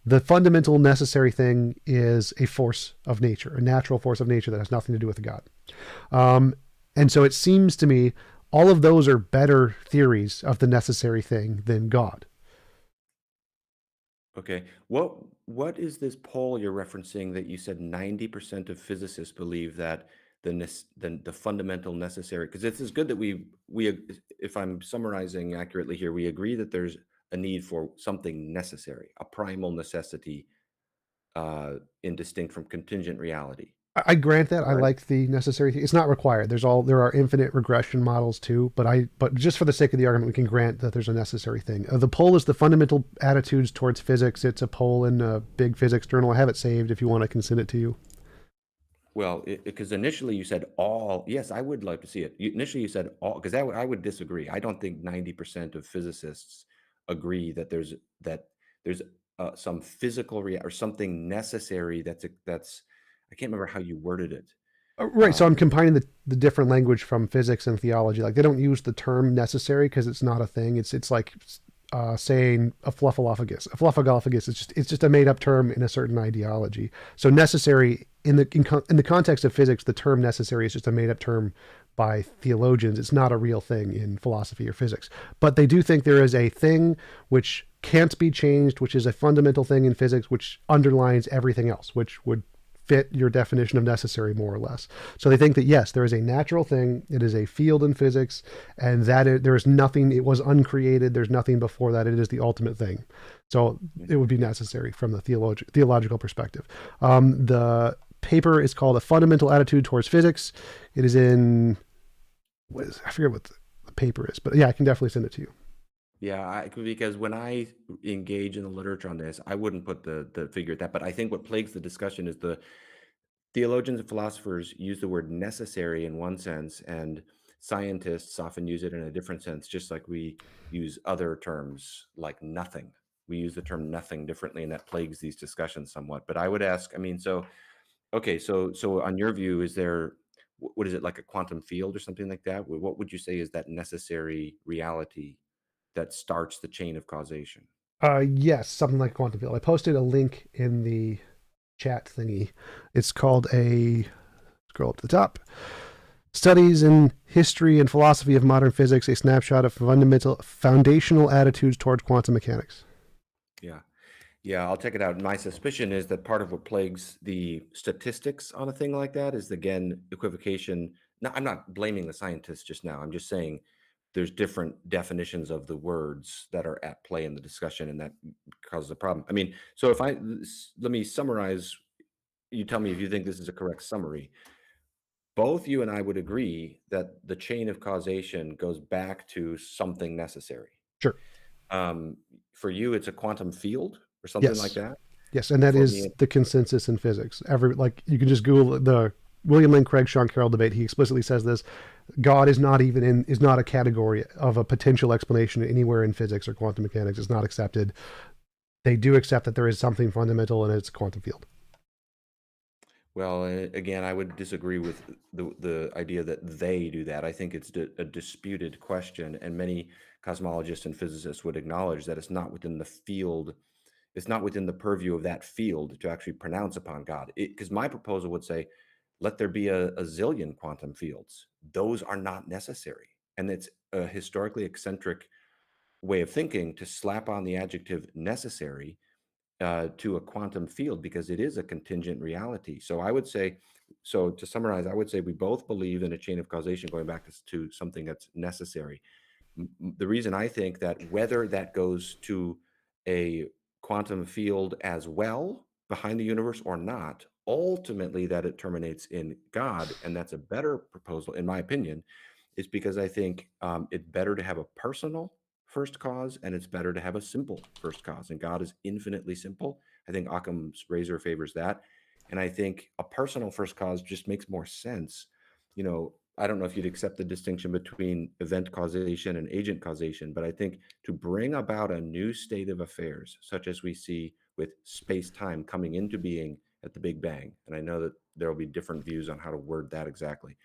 the fundamental necessary thing is a force of nature, a natural force of nature that has nothing to do with God. And so it seems to me all of those are better theories of the necessary thing than God. Okay. What is this poll you're referencing that you said 90% of physicists believe that the fundamental necessary? Because it's good that if I'm summarizing accurately here, we agree that there's a need for something necessary, a primal necessity, in distinct from contingent reality. I grant that I Right. like the necessary thing. It's not required. There are infinite regression models too, but just for the sake of the argument, we can grant that there's a necessary thing. The poll is the fundamental attitudes towards physics. It's a poll in a big physics journal. I have it saved if you want. I can send it to you. Well, because initially you said all. Yes, I would like to see it. Initially you said all, because I would disagree. I don't think 90% of physicists agree that there's some physical or something necessary that's I can't remember how you worded it. Right. So I'm Um, combining the different language from physics and theology. Like they don't use the term necessary because it's not a thing. It's like saying a fluffalophagus. A fluffalophagus is just a made up term in a certain ideology. So necessary in the context of physics, the term necessary is just a made up term by theologians. It's not a real thing in philosophy or physics. But they do think there is a thing which can't be changed, which is a fundamental thing in physics, which underlines everything else, which would fit your definition of necessary more or less. So they think that yes, there is a natural thing. It is a field in physics, and there is nothing. It was uncreated. There's nothing before that. It is the ultimate thing. So it would be necessary from the theological perspective. The paper is called "A Fundamental Attitude Towards Physics." It is in I forget what the paper is, but yeah, I can definitely send it to you. yeah, because when I engage in the literature on this, I wouldn't put the figure at that. But I think what plagues the discussion is the theologians and philosophers use the word necessary in one sense, and scientists often use it in a different sense, just like we use other terms like nothing. We use the term nothing differently, and that plagues these discussions somewhat. But I would ask, I mean, so okay, so on your view, is there what is it, like a quantum field or something like that? What would you say is that necessary reality that starts the chain of causation? Yes, something like quantum field. I posted a link in the chat thingy. It's called a scroll up to the top. Studies in History and Philosophy of Modern Physics, a snapshot of foundational attitudes towards quantum mechanics. Yeah. Yeah, I'll check it out. My suspicion is that part of what plagues the statistics on a thing like that is, again, equivocation. No, I'm not blaming the scientists just now. I'm just saying there's different definitions of the words that are at play in the discussion, and that causes a problem. I mean, so if let me summarize, you tell me if you think this is a correct summary. Both you and I would agree that the chain of causation goes back to something necessary. Sure. Um, for you, it's a quantum field or something like Yes. that. Yes, and that For me, is the consensus in physics. Like you can just Google the William Lane Craig Sean Carroll debate. He explicitly says this: God is not a category of a potential explanation anywhere in physics or quantum mechanics. It's not accepted. They do accept that there is something fundamental, and it's a quantum field. well, again, I would disagree with the idea that they do that. I think it's a disputed question, and many cosmologists and physicists would acknowledge that it's not within the field, it's not within the purview of that field to actually pronounce upon God. Because my proposal would say, let there be a zillion quantum fields. Those are not necessary, and it's a historically eccentric way of thinking to slap on the adjective necessary to a quantum field because it is a contingent reality. So I would say, so to summarize, I would say we both believe in a chain of causation going back to something that's necessary. The reason I think that whether that goes to a quantum field as well behind the universe or not, ultimately that it terminates in God, and that's a better proposal, in my opinion, is because I think it's better to have a personal first cause and it's better to have a simple first cause. And God is infinitely simple. I think Occam's razor favors that. And I think a personal first cause just makes more sense. You know, I don't know if you'd accept the distinction between event causation and agent causation, but I think to bring about a new state of affairs, such as we see with space time coming into being at the Big Bang, and I know that there will be different views on how to word that exactly,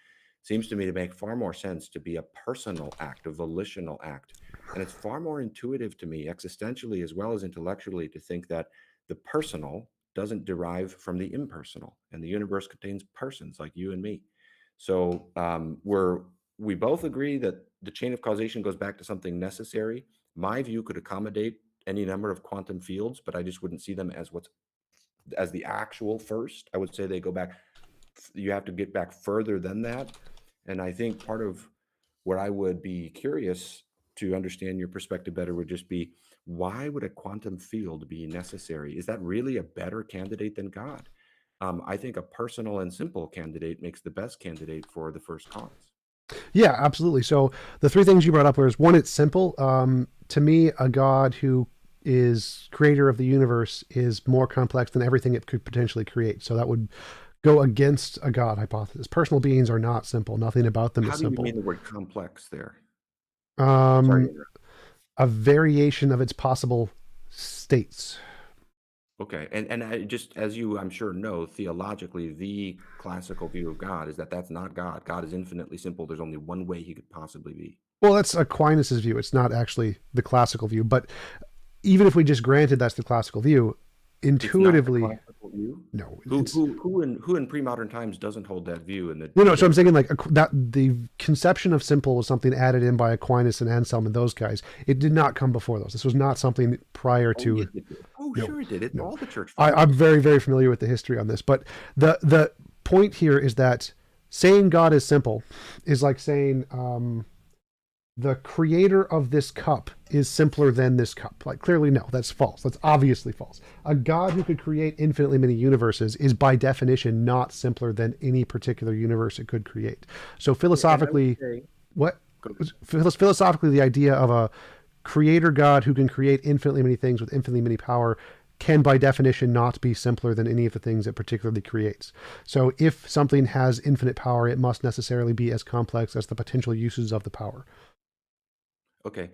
seems to me to make far more sense to be a personal act, a volitional act. And it's far more intuitive to me, existentially as well as intellectually, to think that the personal doesn't derive from the impersonal, and the universe contains persons like you and me. So we both agree that the chain of causation goes back to something necessary. My view could accommodate any number of quantum fields, but I just wouldn't see them as as the actual first. I would say they go back. You have to get back further than that. And I think part of what I would be curious to understand your perspective better would just be, why would a quantum field be necessary? Is that really a better candidate than God? I think a personal and simple candidate makes the best candidate for the first cause. Yeah, absolutely. So the three things you brought up was one, it's simple. To me, a God who is creator of the universe is more complex than everything it could potentially create. So that would go against a God hypothesis. Personal beings are not simple. Nothing about them is How do you simple. mean the word complex there? Sorry to Um, interrupt. a variation of its possible states. Okay, and I just as you, I'm sure, know, theologically, the classical view of God is that that's not God. God is infinitely simple. There's only one way he could possibly be. Well, that's Aquinas's view. It's not actually the classical view, but even if we just granted that's the classical view, It's not the intuitively, classical view? no, Who it's who who in pre-modern times doesn't hold that view in the no, no. So I'm debate? saying like that the conception of simple was something added in by Aquinas and Anselm and those guys. It did not come before those. This was not something prior Oh, to. yes, it did. Oh, No, sure it did. It's no. all the church I'm fathers. very, very familiar with the history on this, but the point here is that saying God is simple is like saying the creator of this cup is simpler than this cup. Like, clearly, no, that's false. That's obviously false. A God who could create infinitely many universes is by definition not simpler than any particular universe it could create. So Yeah, and I would philosophically, say what go philosophically the idea of a creator God who can create infinitely many things with infinitely many power can by definition not be simpler than any of the things it particularly creates. So if something has infinite power, it must necessarily be as complex as the potential uses of the power. okay.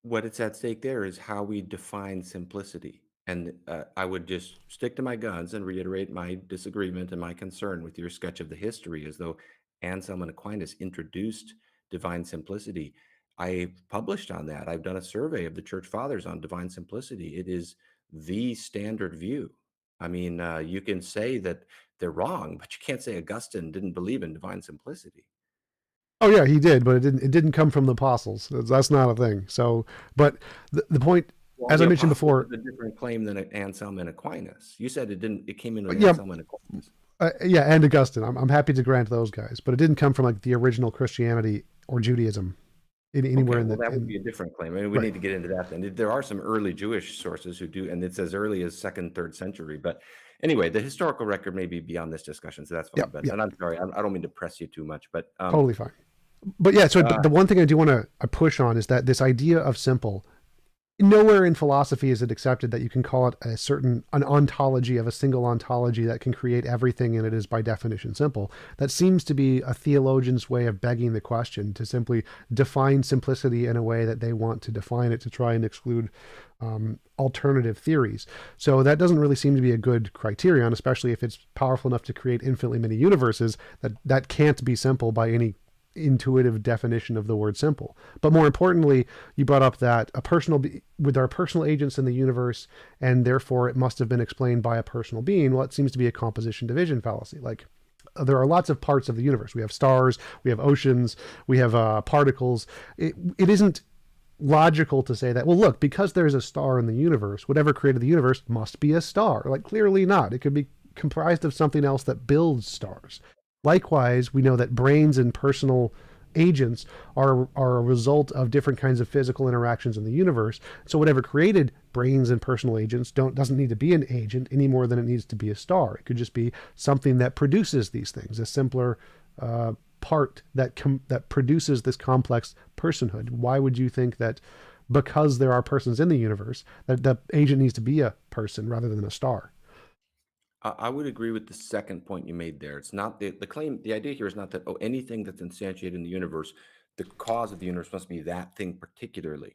What it's at stake there is how we define simplicity. And I would just stick to my guns and reiterate my disagreement and my concern with your sketch of the history, as though Anselm and Aquinas introduced divine simplicity. I published on that. I've done a survey of the church fathers on divine simplicity. It is the standard view. I mean, you can say that they're wrong, but you can't say Augustine didn't believe in divine simplicity. Oh yeah, he did, but it didn't come from the apostles. That's not a thing. So, but the point, Well, as the I mentioned apostles before, is a different claim than Anselm and Aquinas. You said it didn't. It came in with yeah, Anselm and Aquinas. yeah, and Augustine. I'm happy to grant those guys, but it didn't come from like the original Christianity or Judaism anywhere Okay, in well, the that would in be a different claim. I mean, we right. need to get into that then. There are some early Jewish sources who do, and it's as early as second, third century. But anyway, the historical record may be beyond this discussion, so that's Yeah, fine. But yeah, and I'm sorry, I don't mean to press you too much, but totally fine. But yeah, so uh, the one thing I do want to push on is that this idea of simple, nowhere in philosophy is it accepted that you can call it an ontology of a single ontology that can create everything and it is by definition simple. That seems to be a theologian's way of begging the question, to simply define simplicity in a way that they want to define it, to try and exclude alternative theories. So that doesn't really seem to be a good criterion, especially if it's powerful enough to create infinitely many universes. That can't be simple by any intuitive definition of the word simple. But more importantly, you brought up that with our personal agents in the universe, and therefore it must have been explained by a personal being. Well, it seems to be a composition division fallacy. Like, there are lots of parts of the universe. We have stars, we have oceans, we have particles. It isn't logical to say that, well, look, because there's a star in the universe, whatever created the universe must be a star. Like, clearly not. It could be comprised of something else that builds stars. Likewise, we know that brains and personal agents are a result of different kinds of physical interactions in the universe. So whatever created brains and personal agents doesn't need to be an agent any more than it needs to be a star. It could just be something that produces these things, a simpler part that produces this complex personhood. Why would you think that because there are persons in the universe that the agent needs to be a person rather than a star? I would agree with the second point you made there. It's not the claim. The idea here is not that, oh, anything that's instantiated in the universe, the cause of the universe must be that thing particularly.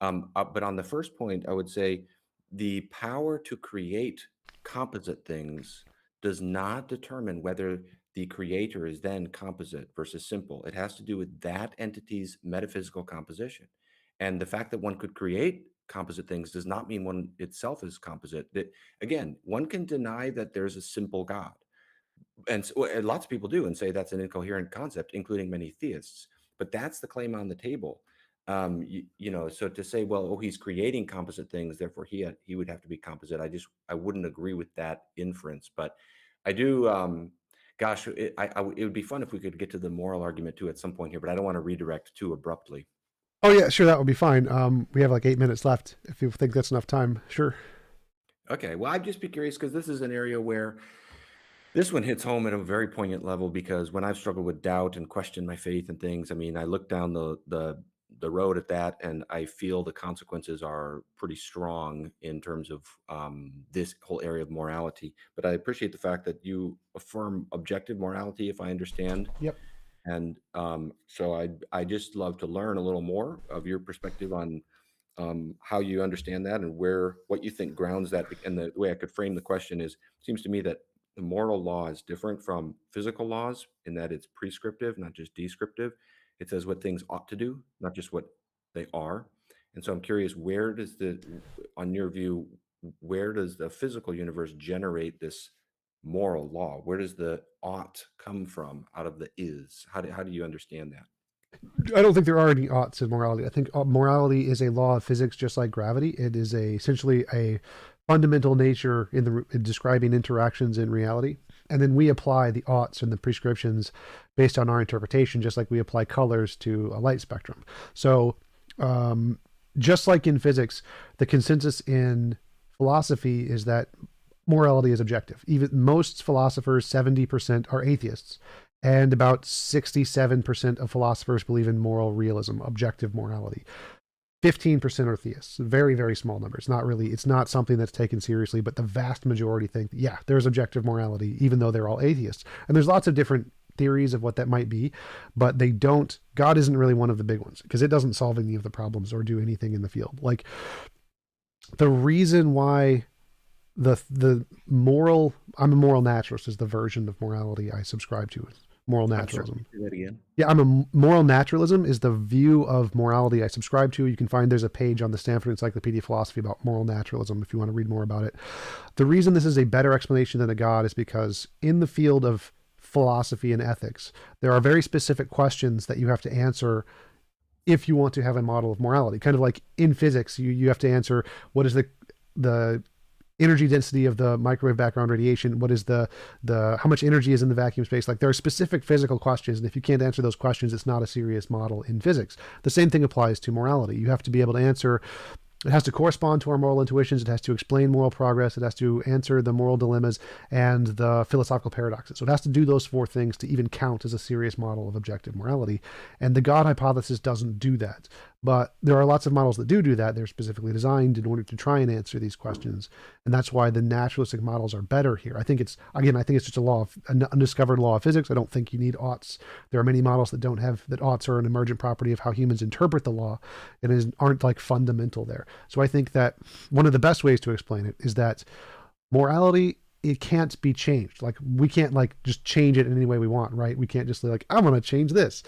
But on the first point, I would say the power to create composite things does not determine whether the creator is then composite versus simple. It has to do with that entity's metaphysical composition. And the fact that one could create composite things does not mean one itself is composite. That again, one can deny that there's a simple God, and, and lots of people do, and say that's an incoherent concept, including many theists. But that's the claim on the table. So to say, well, oh, he's creating composite things, therefore he would have to be composite. I wouldn't agree with that inference, but I do. Gosh, it would be fun if we could get to the moral argument too at some point here, but I don't want to redirect too abruptly. Oh yeah, sure, that would be fine. We have like 8 minutes left. If you think that's enough time, sure. Okay, well, I'd just be curious because this is an area where this one hits home at a very poignant level because when I've struggled with doubt and questioned my faith and things, I mean, I look down the road at that, and I feel the consequences are pretty strong in terms of this whole area of morality. But I appreciate the fact that you affirm objective morality, if I understand. Yep. And so I just love to learn a little more of your perspective on how you understand that and what you think grounds that. And the way I could frame the question is, seems to me that the moral law is different from physical laws in that it's prescriptive, not just descriptive. It says what things ought to do, not just what they are. And so I'm curious, on your view, where does the physical universe generate this moral law? Where does the ought come from out of the is? How do you understand that? I don't think there are any oughts in morality. I think morality is a law of physics, just like gravity. It is essentially a fundamental nature in describing interactions in reality. And then we apply the oughts and the prescriptions based on our interpretation, just like we apply colors to a light spectrum. So, just like in physics, the consensus in philosophy is that morality is objective. Even most philosophers, 70%, are atheists. And about 67% of philosophers believe in moral realism, objective morality. 15% are theists. Very, very small numbers. It's not something that's taken seriously, but the vast majority think, yeah, there's objective morality, even though they're all atheists. And there's lots of different theories of what that might be, but God isn't really one of the big ones because it doesn't solve any of the problems or do anything in the field. Like, the reason why I'm a moral naturalist is the version of morality I subscribe to. Moral I'm sorry, naturalism. say that again. Yeah, moral naturalism is the view of morality I subscribe to. You can find there's a page on the Stanford Encyclopedia of Philosophy about moral naturalism if you want to read more about it. The reason this is a better explanation than a God is because in the field of philosophy and ethics, there are very specific questions that you have to answer if you want to have a model of morality. Kind of like in physics, you have to answer what is the energy density of the microwave background radiation, what is the how much energy is in the vacuum space. Like, there are specific physical questions, and if you can't answer those questions, it's not a serious model in physics. The same thing applies to morality. You have to be able to answer. It has to correspond to our moral intuitions. It has to explain moral progress. It has to answer the moral dilemmas and the philosophical paradoxes. So it has to do those four things to even count as a serious model of objective morality. And the God hypothesis doesn't do that. But there are lots of models that do that. They're specifically designed in order to try and answer these questions. And that's why the naturalistic models are better here. I think it's just an undiscovered law of physics. I don't think you need oughts. There are many models that don't have that. Oughts are an emergent property of how humans interpret the law and aren't like fundamental there. So I think that one of the best ways to explain it is that morality, it can't be changed. Like, we can't like just change it in any way we want, right? We can't just like, I'm going to change this.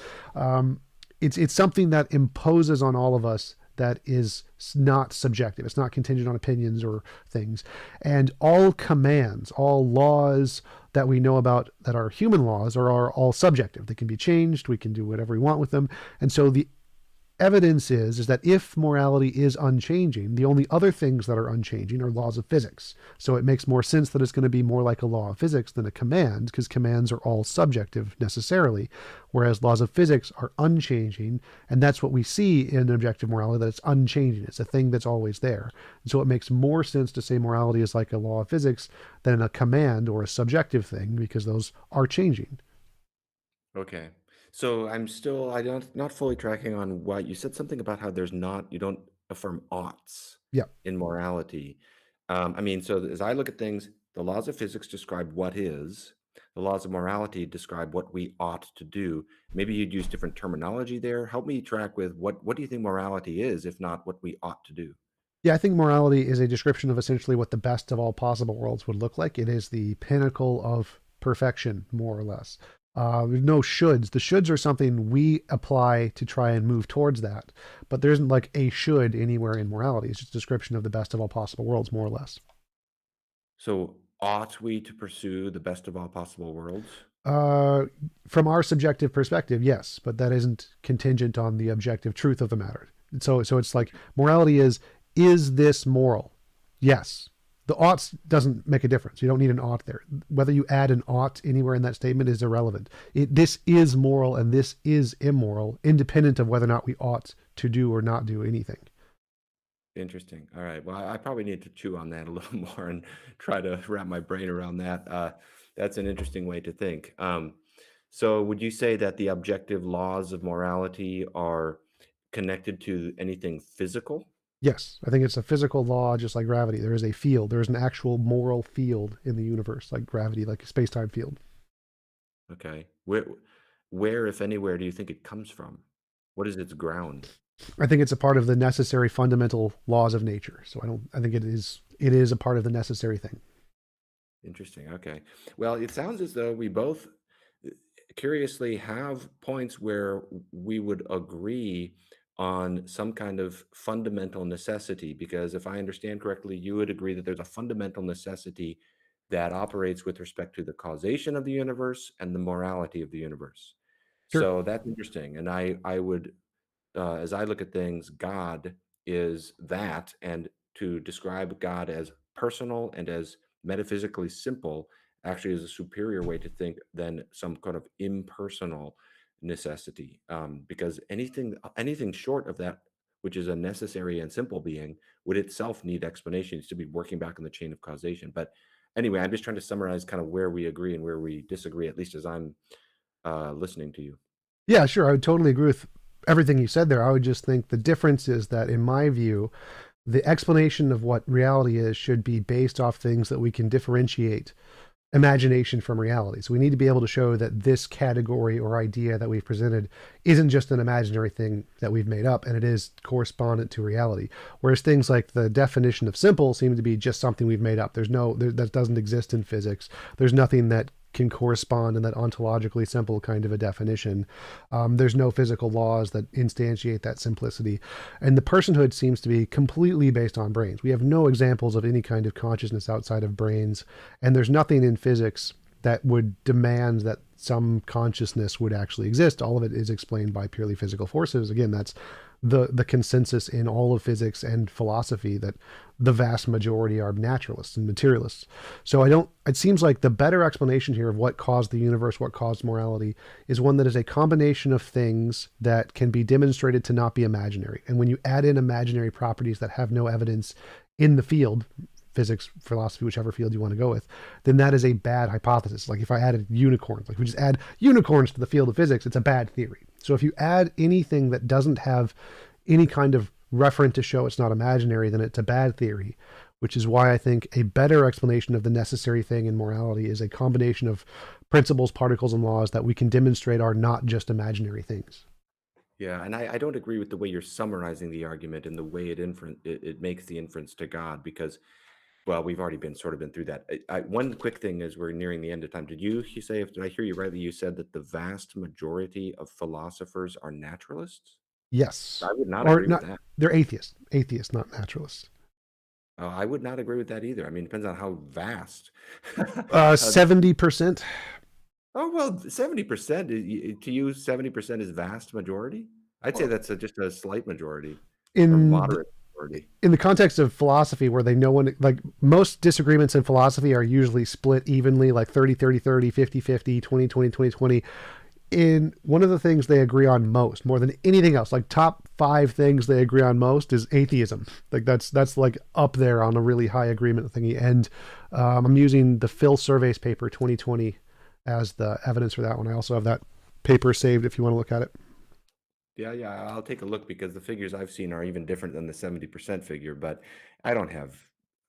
It's something that imposes on all of us that is not subjective. It's not contingent on opinions or things. And all commands, all laws that we know about that are human laws are all subjective. They can be changed. We can do whatever we want with them. And so the evidence is that if morality is unchanging, the only other things that are unchanging are laws of physics. So it makes more sense that it's going to be more like a law of physics than a command, because commands are all subjective necessarily, whereas laws of physics are unchanging. And that's what we see in objective morality, that it's unchanging. It's a thing that's always there. And so it makes more sense to say morality is like a law of physics than a command or a subjective thing, because those are changing. Okay. So I don't not fully tracking on why you said something about how you don't affirm oughts Yeah. in morality. I mean, so as I look at things, the laws of physics describe what is, the laws of morality describe what we ought to do. Maybe you'd use different terminology there. Help me track with what do you think morality is, if not what we ought to do? Yeah, I think morality is a description of essentially what the best of all possible worlds would look like. It is the pinnacle of perfection, more or less. There's no shoulds. The shoulds are something we apply to try and move towards that, but there isn't like a should anywhere in morality. It's just a description of the best of all possible worlds, more or less. So ought we to pursue the best of all possible worlds? Uh, from our subjective perspective, yes, but that isn't contingent on the objective truth of the matter. So it's like morality is this moral? Yes. The oughts doesn't make a difference. You don't need an ought there. Whether you add an ought anywhere in that statement is irrelevant. This is moral and this is immoral, independent of whether or not we ought to do or not do anything. Interesting. All right. Well, I probably need to chew on that a little more and try to wrap my brain around that. That's an interesting way to think. So, would you say that the objective laws of morality are connected to anything physical? Yes, I think it's a physical law, just like gravity. There is a field. There is an actual moral field in the universe, like gravity, like a space-time field. Okay. Where, if anywhere, do you think it comes from? What is its ground? I think it's a part of the necessary fundamental laws of nature. So I think it is a part of the necessary thing. Interesting. Okay. Well, it sounds as though we both curiously have points where we would agree on some kind of fundamental necessity, because if I understand correctly, you would agree that there's a fundamental necessity that operates with respect to the causation of the universe and the morality of the universe. Sure. So that's interesting. And I would as I look at things, God is that. And to describe God as personal and as metaphysically simple actually is a superior way to think than some kind of impersonal necessity. Because anything short of that, which is a necessary and simple being, would itself need explanations to be working back in the chain of causation. But anyway, I'm just trying to summarize kind of where we agree and where we disagree, at least as I'm listening to you. Yeah, sure. I would totally agree with everything you said there. I would just think the difference is that, in my view, the explanation of what reality is should be based off things that we can differentiate imagination from reality. So we need to be able to show that this category or idea that we've presented isn't just an imaginary thing that we've made up, and it is correspondent to reality. Whereas things like the definition of simple seem to be just something we've made up. That doesn't exist in physics. There's nothing that can correspond in that ontologically simple kind of a definition. There's no physical laws that instantiate that simplicity. And the personhood seems to be completely based on brains. We have no examples of any kind of consciousness outside of brains. And there's nothing in physics that would demand that some consciousness would actually exist. All of it is explained by purely physical forces. Again, that's the consensus in all of physics and philosophy, that the vast majority are naturalists and materialists. So it seems like the better explanation here of what caused the universe, what caused morality, is one that is a combination of things that can be demonstrated to not be imaginary. And when you add in imaginary properties that have no evidence in the field, physics, philosophy, whichever field you want to go with, then that is a bad hypothesis. Like if I added unicorns, like we just add unicorns to the field of physics, it's a bad theory. So if you add anything that doesn't have any kind of referent to show it's not imaginary, then it's a bad theory, which is why I think a better explanation of the necessary thing in morality is a combination of principles, particles, and laws that we can demonstrate are not just imaginary things. Yeah, and I don't agree with the way you're summarizing the argument and the way it makes the inference to God, because, well, we've already been through that. One quick thing is we're nearing the end of time. Did you say, if did I hear you rightly, you said that the vast majority of philosophers are naturalists? Yes. I would not Or agree with not, that. they're atheists, not naturalists. I would not agree with that either. I mean, it depends on how vast. 70%. Oh, well, 70%, to you, 70% is vast majority? I'd say that's just a slight majority or in moderate majority. in the context of philosophy, where they know when, like, most disagreements in philosophy are usually split evenly, like 30-30-30, 50-50, 20-20-20-20. In one of the things they agree on most, more than anything else, like top 5 things they agree on most, is atheism. Like that's like up there on a really high agreement thingy. And I'm using the Phil Surveys paper 2020 as the evidence for that one. I also have that paper saved if you want to look at it. Yeah, I'll take a look, because the figures I've seen are even different than the 70% figure, but I don't have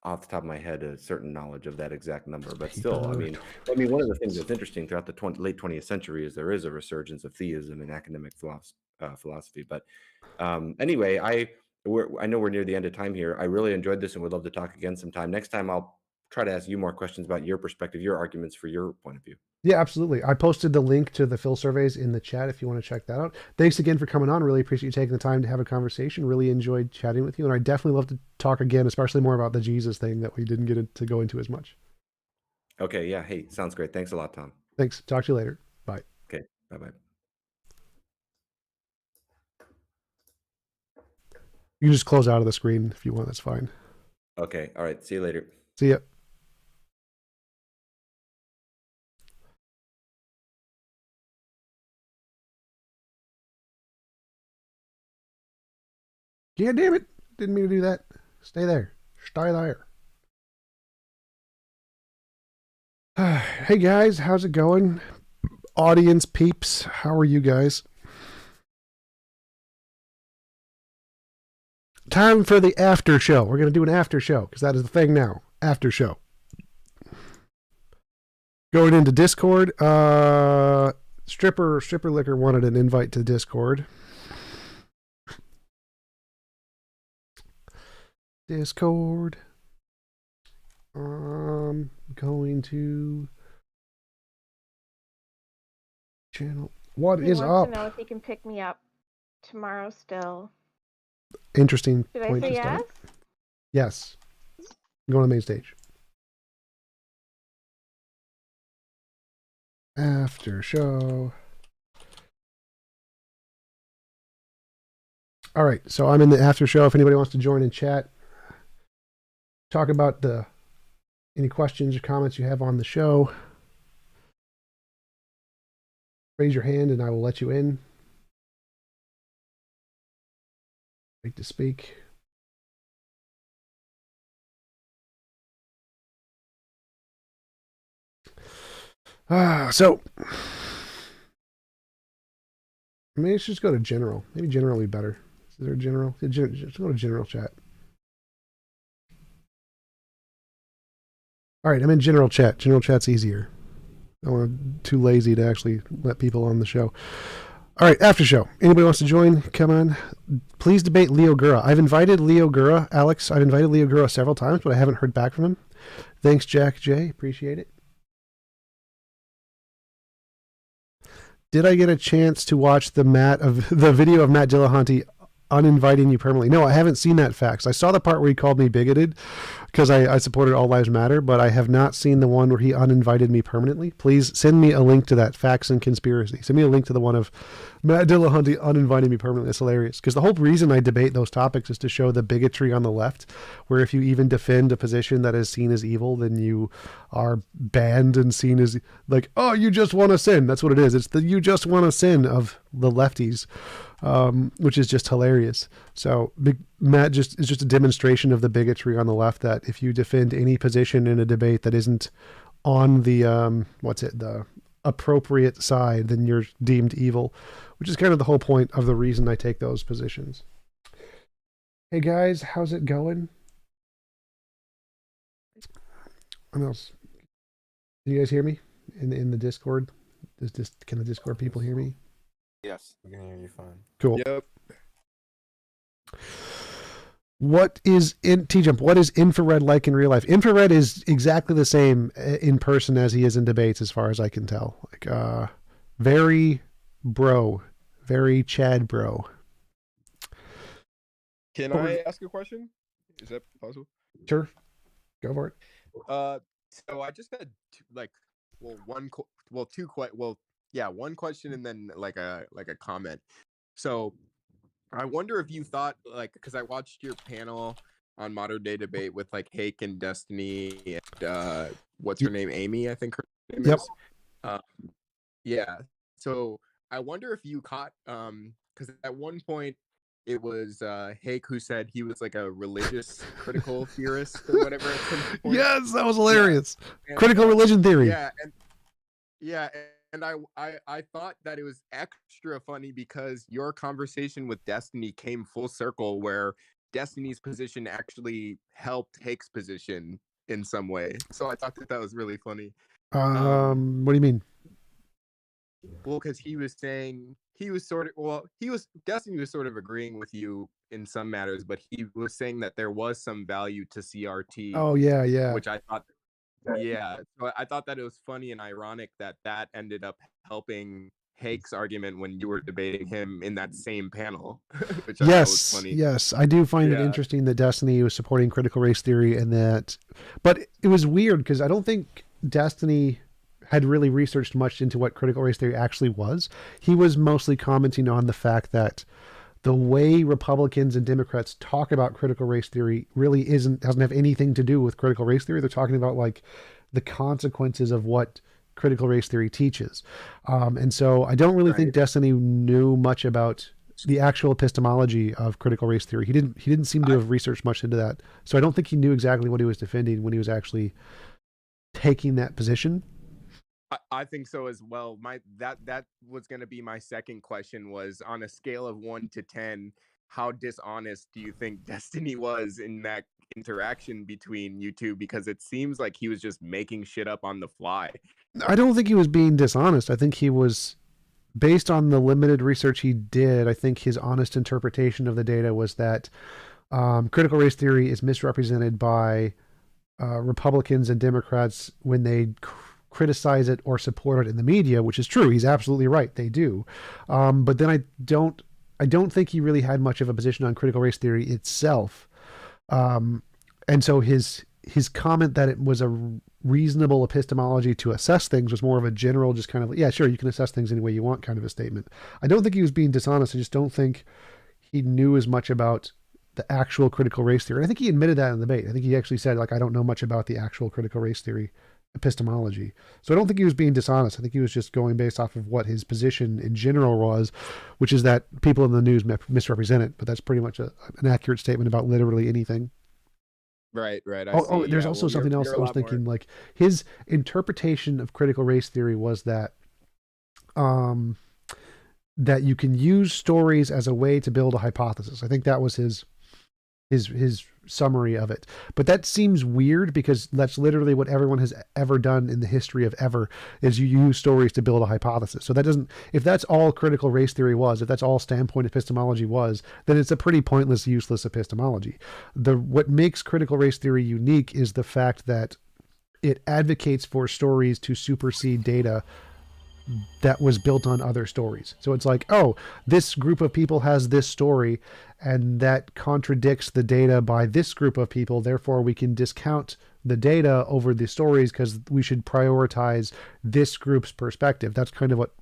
off the top of my head a certain knowledge of that exact number. But still, Paper. one of the things that's interesting throughout the late 20th century is there is a resurgence of theism in academic philosophy. But anyway, I know we're near the end of time here. I really enjoyed this and would love to talk again sometime. Next time, I'll try to ask you more questions about your perspective, your arguments for your point of view. Yeah, absolutely. I posted the link to the Phil surveys in the chat if you want to check that out. Thanks again for coming on. Really appreciate you taking the time to have a conversation. Really enjoyed chatting with you. And I definitely love to talk again, especially more about the Jesus thing that we didn't get to go into as much. Okay, yeah. Hey, sounds great. Thanks a lot, Tom. Thanks. Talk to you later. Bye. Okay, bye-bye. You can just close out of the screen if you want. That's fine. Okay, all right. See you later. See ya. Yeah, damn it. Didn't mean to do that. Stay there. Stay there. Hey guys, how's it going? Audience peeps, how are you guys? Time for the after show. We're going to do an after show because that is the thing now. After show. Going into Discord. Stripper Liquor wanted an invite to Discord. Discord. Going to channel. What He is wants up? to know if he can pick me up tomorrow still. Interesting Did I point say to yes? start. Yes. Go on the main stage. After show. All right, so I'm in the after show. If anybody wants to join in chat, talk about any questions or comments you have on the show, raise your hand and I will let you in. Like to speak. So maybe let's just go to general. Maybe general will be better. Is there a general? Just go to general chat. All right, I'm in general chat. General chat's easier. I'm too lazy to actually let people on the show. All right, after show. Anybody wants to join? Come on. Please debate Leo Gura. I've invited Leo Gura, Alex. I've invited Leo Gura several times, but I haven't heard back from him. Thanks, Jack J. Appreciate it. Did I get a chance to watch the video of Matt Dillahunty uninviting you permanently? No, I haven't seen that fax. I saw the part where he called me bigoted because I supported All Lives Matter, but I have not seen the one where he uninvited me permanently. Please send me a link to that fax and conspiracy. Send me a link to the one of Matt Dillahunty uninviting me permanently. It's hilarious because the whole reason I debate those topics is to show the bigotry on the left, where if you even defend a position that is seen as evil, then you are banned and seen as like, oh, you just want to sin. That's what it is. It's the you just want to sin of the lefties. Which is just hilarious. So Matt is just a demonstration of the bigotry on the left, that if you defend any position in a debate that isn't on the the appropriate side, then you're deemed evil, which is kind of the whole point of the reason I take those positions. Hey guys, how's it going? What else? Can you guys hear me in the Discord? Can the Discord people hear me? Yes, we can hear you fine. Cool. Yep. What is TJump? What is infrared like in real life? Infrared is exactly the same in person as he is in debates, as far as I can tell. Like, very Chad bro. Can I ask a question? Is that possible? Sure, go for it. So I just had one question and then like a comment. So I wonder if you thought, like, because I watched your panel on Modern Day Debate with like Hake and Destiny and what's her name, Amy, I think her name Yep. is. Yeah. So I wonder if you caught because at one point it was Hake who said he was like a religious critical theorist or whatever. At some point. Yes, that was hilarious. Yeah. Critical religion theory. Yeah, and I thought that it was extra funny because your conversation with Destiny came full circle, where Destiny's position actually helped Hake's position in some way. So I thought that was really funny. What do you mean? Well, because he was saying Destiny was sort of agreeing with you in some matters, but he was saying that there was some value to CRT. Oh yeah. Which I thought. Yeah, so I thought that it was funny and ironic that ended up helping Hake's argument when you were debating him in that same panel, which I thought was funny. Yes, I do find it interesting that Destiny was supporting critical race theory, but it was weird because I don't think Destiny had really researched much into what critical race theory actually was. He was mostly commenting on the fact that the way Republicans and Democrats talk about critical race theory really doesn't have anything to do with critical race theory. They're talking about like the consequences of what critical race theory teaches. And so I don't really think Destiny knew much about the actual epistemology of critical race theory. He didn't seem to have researched much into that. So I don't think he knew exactly what he was defending when he was actually taking that position. I think so as well. That was going to be my second question, was on a scale of 1 to 10, how dishonest do you think Destiny was in that interaction between you two? Because it seems like he was just making shit up on the fly. I don't think he was being dishonest. I think he was, based on the limited research he did, I think his honest interpretation of the data was that Critical race theory is misrepresented by Republicans and Democrats when they criticize it or support it in the media, which is true. He's absolutely right. They do. But then I don't think he really had much of a position on critical race theory itself. And so his comment that it was a reasonable epistemology to assess things was more of a general, just kind of, yeah, sure, you can assess things any way you want kind of a statement. I don't think he was being dishonest. I just don't think he knew as much about the actual critical race theory. And I think he admitted that in the debate. I think he actually said, like, I don't know much about the actual critical race theory epistemology. So I don't think he was being dishonest. I think he was just going based off of what his position in general was, which is that people in the news misrepresent it. But that's pretty much an accurate statement about literally anything. Right. There's also something else I was thinking. Like, his interpretation of critical race theory was that that you can use stories as a way to build a hypothesis. I think that was his summary of it. But that seems weird because that's literally what everyone has ever done in the history of ever, is you use stories to build a hypothesis. So that doesn't, if that's all critical race theory was, if that's all standpoint epistemology was, then it's a pretty pointless, useless epistemology. What makes critical race theory unique is the fact that it advocates for stories to supersede data that was built on other stories. So it's like, oh, this group of people has this story and that contradicts the data by this group of people. Therefore, we can discount the data over the stories because we should prioritize this group's perspective. That's kind of what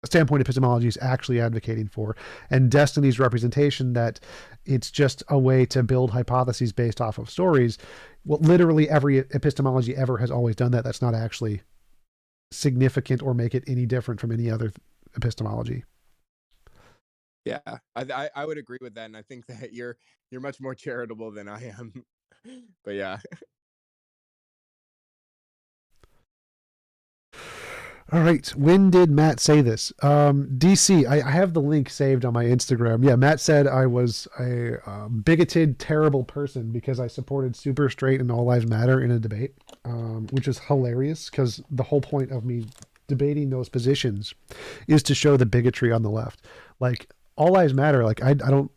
standpoint epistemology is actually advocating for. And Destiny's representation that it's just a way to build hypotheses based off of stories. Well, literally every epistemology ever has always done that. That's not actually significant or make it any different from any other epistemology. Yeah, I would agree with that, and I think that you're much more charitable than I am. But yeah. All right. When did Matt say this? DC, I have the link saved on my Instagram. Yeah, Matt said I was a bigoted, terrible person because I supported super straight and all lives matter in a debate, which is hilarious because the whole point of me debating those positions is to show the bigotry on the left. Like, all lives matter. Like, I don't.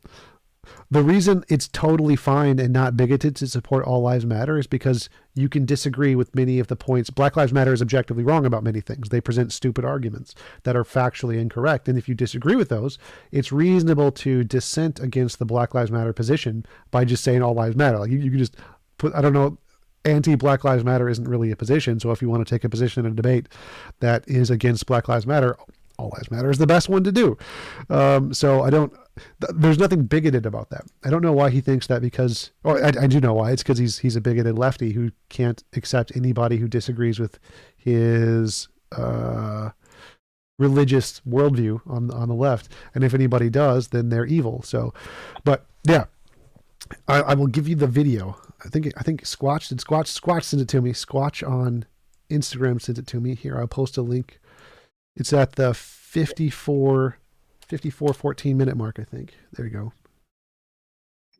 The reason it's totally fine and not bigoted to support all lives matter is because you can disagree with many of the points. Black Lives Matter is objectively wrong about many things. They present stupid arguments that are factually incorrect. And if you disagree with those, it's reasonable to dissent against the Black Lives Matter position by just saying all lives matter. Like, you can just put, I don't know, anti-Black Lives Matter isn't really a position. So if you want to take a position in a debate that is against Black Lives Matter, all lives matter is the best one to do. So there's nothing bigoted about that. I don't know why he thinks that because, or I do know why. It's because he's a bigoted lefty who can't accept anybody who disagrees with his religious worldview on the left. And if anybody does, then they're evil. So, but yeah, I will give you the video. I think Squatch sent it to me. Squatch on Instagram sent it to me. Here, I'll post a link. It's at the 14 minute mark, I think. There you go.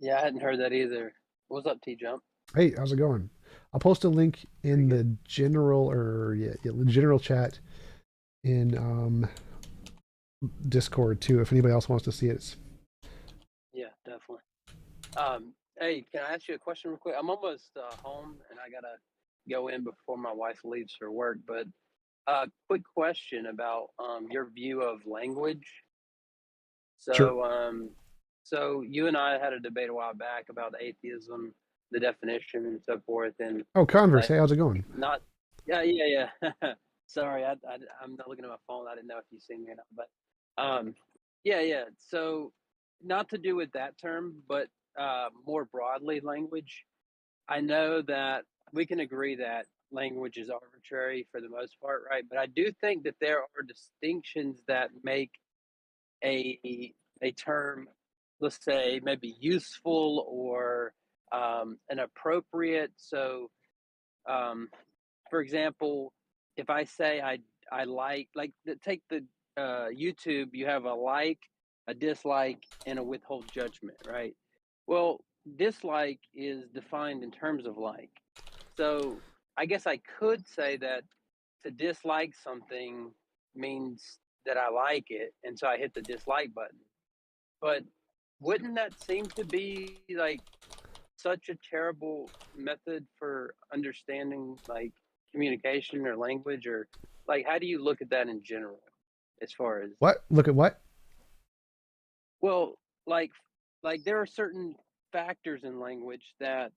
Yeah, I hadn't heard that either. What's up, T-Jump? Hey, how's it going? I'll post a link in the general general chat in Discord too, if anybody else wants to see it. Yeah, definitely. Hey, can I ask you a question real quick? I'm almost home, and I gotta go in before my wife leaves for work. But quick question about your view of language. So, Sure. So you and I had a debate a while back about atheism, the definition, and so forth. And Oh, Converse. Hey, how's it going? not, yeah. Sorry, I'm not looking at my phone. I didn't know if you seen me or not. But yeah. So, not to do with that term, but more broadly, language. I know that we can agree that language is arbitrary for the most part, right? But I do think that there are distinctions that make a term, let's say, maybe useful or an appropriate. So, for example, if I say I like take the YouTube, you have a like, a dislike, and a withhold judgment, right? Well, dislike is defined in terms of like. So I guess I could say that to dislike something means that I like it, and so I hit the dislike button. But wouldn't that seem to be like such a terrible method for understanding like communication or language, or like how do you look at that in general as far as What? Look at what? well, like there are certain factors in language that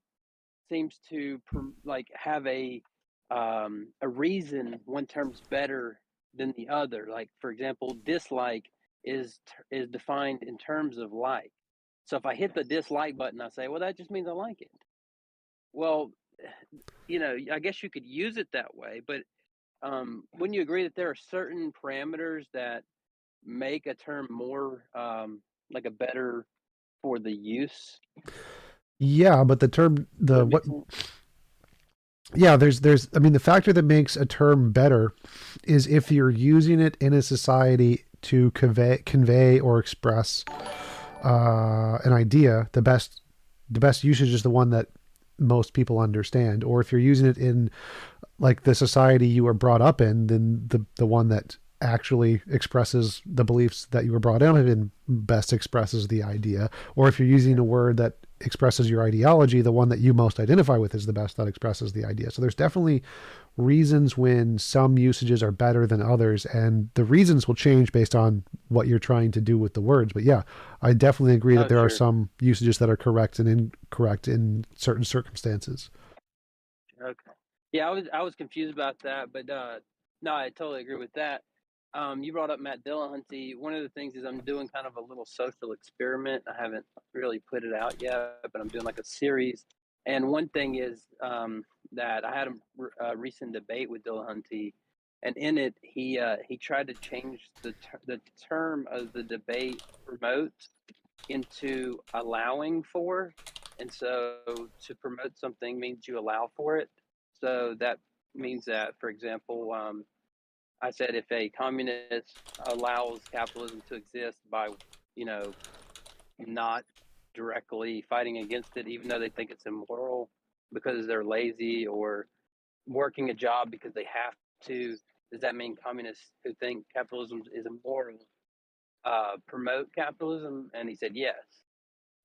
seems to like have a reason one term's better than the other. Like for example, dislike is defined in terms of like. So if I hit the dislike button, I say, well, that just means I like it. Well, I guess you could use it that way, but wouldn't you agree that there are certain parameters that make a term more like a better for the use? Yeah, but the term Does the that make what? sense? Yeah, there's. I mean, the factor that makes a term better is if you're using it in a society to convey or express an idea. The best usage is the one that most people understand. Or if you're using it in like the society you were brought up in, then the one that actually expresses the beliefs that you were brought up in best expresses the idea. Or if you're using a word that expresses your ideology, the one that you most identify with is the best that expresses the idea. So there's definitely reasons when some usages are better than others, and the reasons will change based on what you're trying to do with the words. But yeah, I definitely agree that Oh, there are sure. some usages that are correct and incorrect in certain circumstances. Okay. Yeah, I was confused about that, but no, I totally agree with that. You brought up Matt Dillahunty. One of the things is I'm doing kind of a little social experiment. I haven't really put it out yet, but I'm doing like a series. And one thing is that I had a recent debate with Dillahunty, and in it he tried to change the term of the debate promote into allowing for. And so to promote something means you allow for it. So that means that, for example, I said if a communist allows capitalism to exist by, you know, not directly fighting against it, even though they think it's immoral because they're lazy or working a job because they have to, does that mean communists who think capitalism is immoral promote capitalism? And he said yes.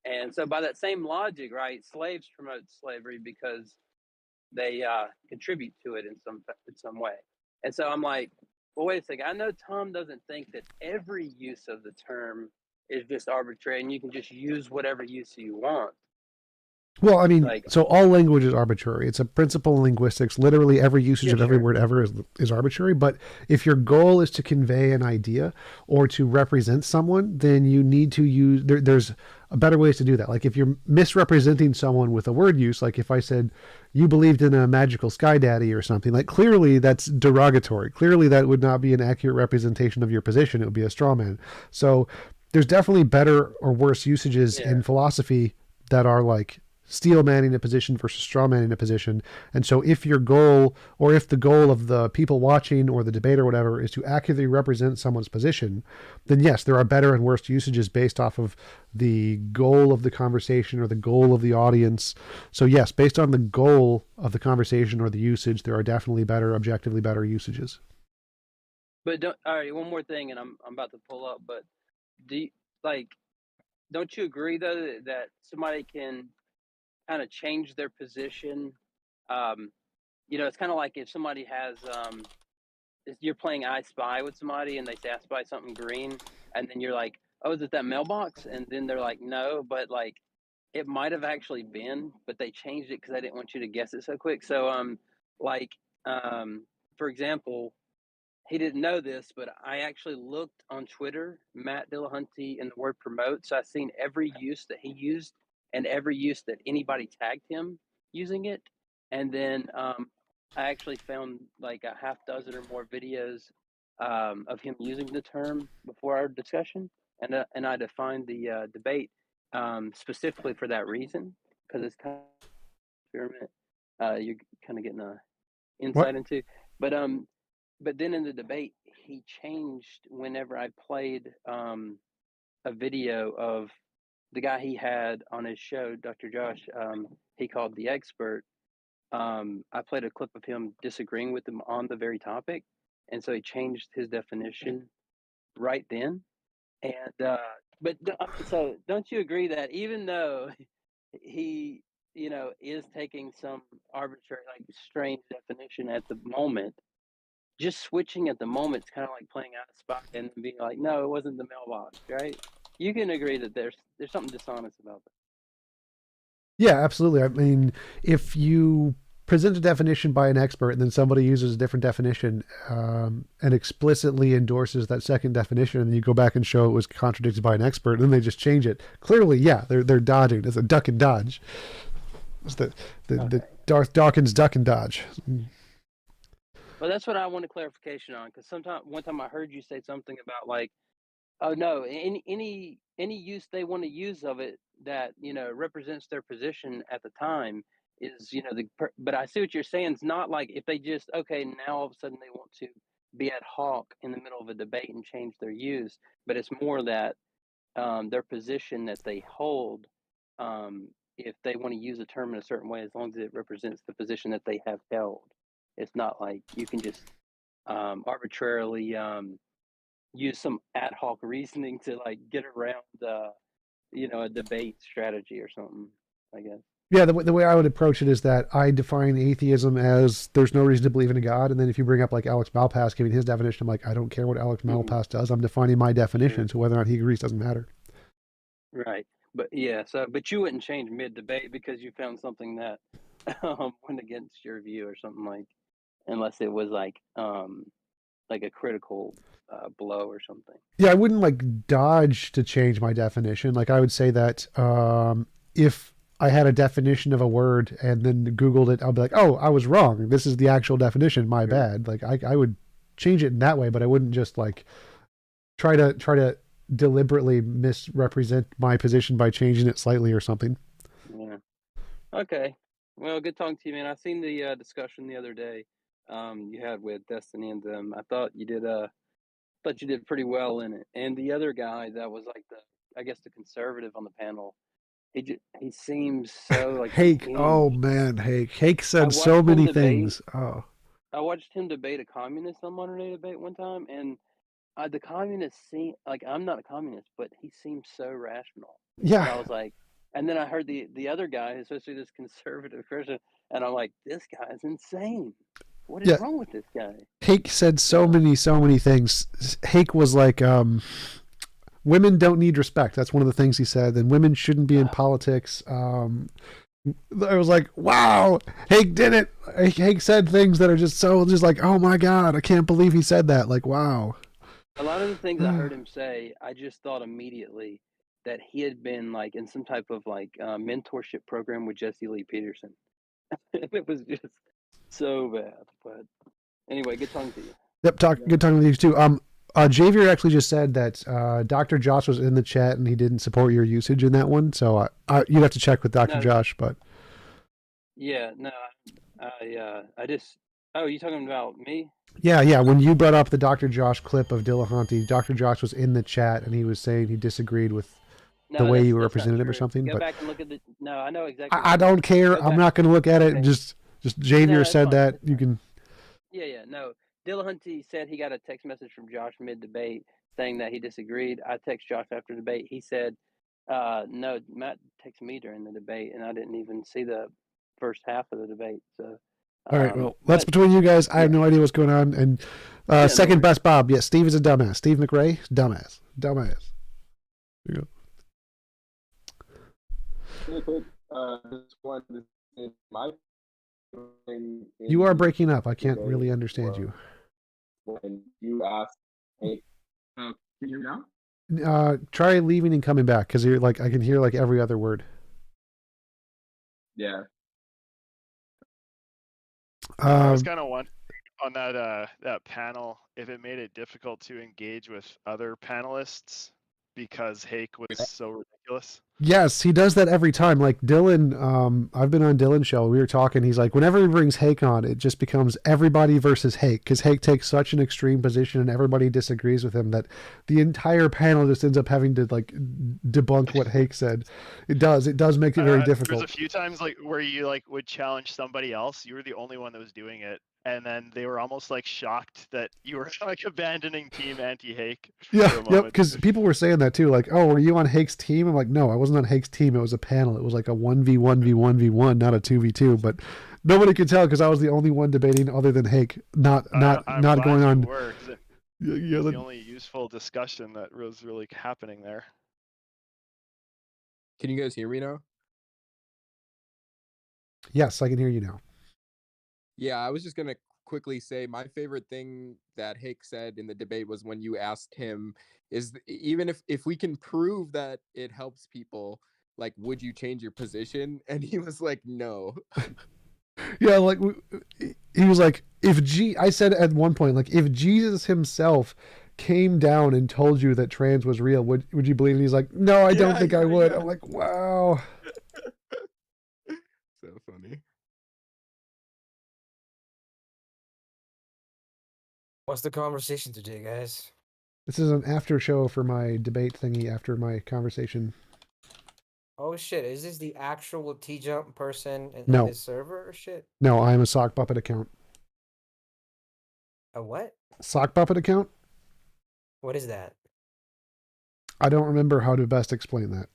And so, by that same logic, right, slaves promote slavery because they contribute to it in some way. And so I'm like, well, wait a second. I know Tom doesn't think that every use of the term is just arbitrary, and you can just use whatever use you want. Well, I mean, Like, so all language is arbitrary. It's a principle in linguistics. Literally every usage yeah, of every sure, word ever is arbitrary. But if your goal is to convey an idea or to represent someone, then you need to use, there's a better ways to do that. Like if you're misrepresenting someone with a word use, like if I said, you believed in a magical sky daddy or something, like clearly that's derogatory. Clearly that would not be an accurate representation of your position. It would be a straw man. So there's definitely better or worse usages yeah. in philosophy that are like steel manning a position versus straw manning a position. And so if your goal, or if the goal of the people watching or the debate or whatever is to accurately represent someone's position, then yes, there are better and worse usages based off of the goal of the conversation or the goal of the audience. So yes, based on the goal of the conversation or the usage, there are definitely better, objectively better usages. But all right, one more thing, and I'm about to pull up. But do you, like, don't you agree though that somebody can kind of change their position? Um, it's kind of like if somebody has you're playing I Spy with somebody and they say I spy something green, and then you're like, oh, is it that mailbox? And then they're like, no, but like it might have actually been, but they changed it because I didn't want you to guess it so quick. So like for example, he didn't know this, but I actually looked on Twitter, Matt Dillahunty and the word promote. So I've seen every use that he used and every use that anybody tagged him using it. And then I actually found like a half dozen or more videos of him using the term before our discussion. And I defined the debate specifically for that reason, because it's kind of experiment you're kind of getting a What? insight into. But then in the debate, he changed whenever I played a video of the guy he had on his show, Dr. Josh. He called the expert. I played a clip of him disagreeing with him on the very topic, and so he changed his definition right then. And But so don't you agree that even though he, is taking some arbitrary, like strange definition at the moment, just switching at the moment is kind of like playing out of spot and being like, no, it wasn't the mailbox, right? You can agree that there's something dishonest about that. Yeah, absolutely. I mean, if you present a definition by an expert and then somebody uses a different definition and explicitly endorses that second definition, and you go back and show it was contradicted by an expert, and then they just change it. Clearly, yeah, they're dodging. It's a duck and dodge. It's the Darth Dawkins duck and dodge. Well, that's what I want a clarification on, because one time I heard you say something about like, oh no, any use they want to use of it that represents their position at the time is but I see what you're saying. It's not like if they just okay now all of a sudden they want to be ad hoc in the middle of a debate and change their use, but it's more that their position that they hold. If they want to use a term in a certain way, as long as it represents the position that they have held, it's not like you can just arbitrarily use some ad hoc reasoning to like get around a debate strategy or something, I guess. Yeah, the way I would approach it is that I define atheism as there's no reason to believe in a God, and then if you bring up like Alex Malpass giving his definition, I'm like, I don't care what Alex Malpass does. I'm defining my definition, so whether or not he agrees doesn't matter. Right, but yeah, but you wouldn't change mid debate because you found something that went against your view or something, like, unless it was like a critical blow or something. Yeah, I wouldn't like dodge to change my definition. Like I would say that if I had a definition of a word and then Googled it, I'll be like, oh, I was wrong. This is the actual definition. My bad. Like I would change it in that way, but I wouldn't just like try to deliberately misrepresent my position by changing it slightly or something. Yeah. Okay. Well, good talking to you, man. I seen the discussion the other day you had with Destiny and them. I thought you did pretty well in it. And the other guy that was like I guess the conservative on the panel, he seems so like Hake. unhinged. Oh man, Hake. Hake said so many things. Oh. I watched him debate a communist on Modern Day Debate one time, and the communist seemed like, I'm not a communist, but he seemed so rational. Yeah. And I was like, and then I heard the other guy, especially this conservative Christian, and I'm like, this guy is insane. What is wrong with this guy? Hake said so many things. Hake was like, women don't need respect. That's one of the things he said. And women shouldn't be in politics. I was like, wow, Hake did it. Hake said things that are just like, oh my God, I can't believe he said that. Like, wow. A lot of the things I heard him say, I just thought immediately that he had been like in some type of like mentorship program with Jesse Lee Peterson. It was just so bad. But anyway, good talking to you. Yep, good talking with you too. Javier actually just said that Dr. Josh was in the chat and he didn't support your usage in that one. So you'd have to check with Dr. Josh, but yeah, no, I just. Oh, you talking about me? Yeah. When you brought up the Dr. Josh clip of Dillahunt, Dr. Josh was in the chat and he was saying he disagreed with the way you represented him or something. Go but back and look at the. No, I know exactly. I don't care. I'm not going to look at it. Just Javier said that you can. Yeah. No, Dillahunt said he got a text message from Josh mid debate saying that he disagreed. I text Josh after the debate. He said, "No, Matt texted me during the debate, and I didn't even see the first half of the debate." So. All right, well, that's between you guys. I have no idea what's going on. And second best Bob. Yeah, Steve is a dumbass. Steve McRae, dumbass. There you go. You are breaking up. I can't really understand you. When you asked, hey, can you hear me now? Try leaving and coming back because you're like I can hear like every other word. Yeah. I was kind of wondering on that panel if it made it difficult to engage with other panelists because Hake was so ridiculous. Yes, he does that every time. Like Dylan, I've been on Dylan's show. We were talking. He's like, whenever he brings Hake on, it just becomes everybody versus Hake because Hake takes such an extreme position and everybody disagrees with him that the entire panel just ends up having to like debunk what Hake said. It does make it very difficult. There's a few times like where you like would challenge somebody else. You were the only one that was doing it, and then they were almost like shocked that you were like abandoning team anti-Hake Yeah, for a yep. moment. Because people were saying that too, like, "Oh, were you on Hake's team?" I'm like, "No, I wasn't on Hake's team. It was a panel. It was like a 1v1v1v1, not a 2v2." But nobody could tell because I was the only one debating other than Hake, not I'm not glad going you on. were, 'cause it Yeah, was the only useful discussion that was really happening there. Can you guys hear me now? yes, I can hear you now. Yeah, I was just gonna quickly say my favorite thing that Hake said in the debate was when you asked him, even if we can prove that it helps people, like, would you change your position? And he was like, no. Yeah, like he was like, I said at one point, like, if Jesus himself came down and told you that trans was real, would you believe it? He's like, no, I don't think I would. I'm like, wow. So funny. What's the conversation today, guys? This is an after show for my debate thingy after my conversation. Oh shit, is this the actual T-Jump person in No. this server or shit? No, I'm a sock puppet account. A what? Sock puppet account? What is that? I don't remember how to best explain that.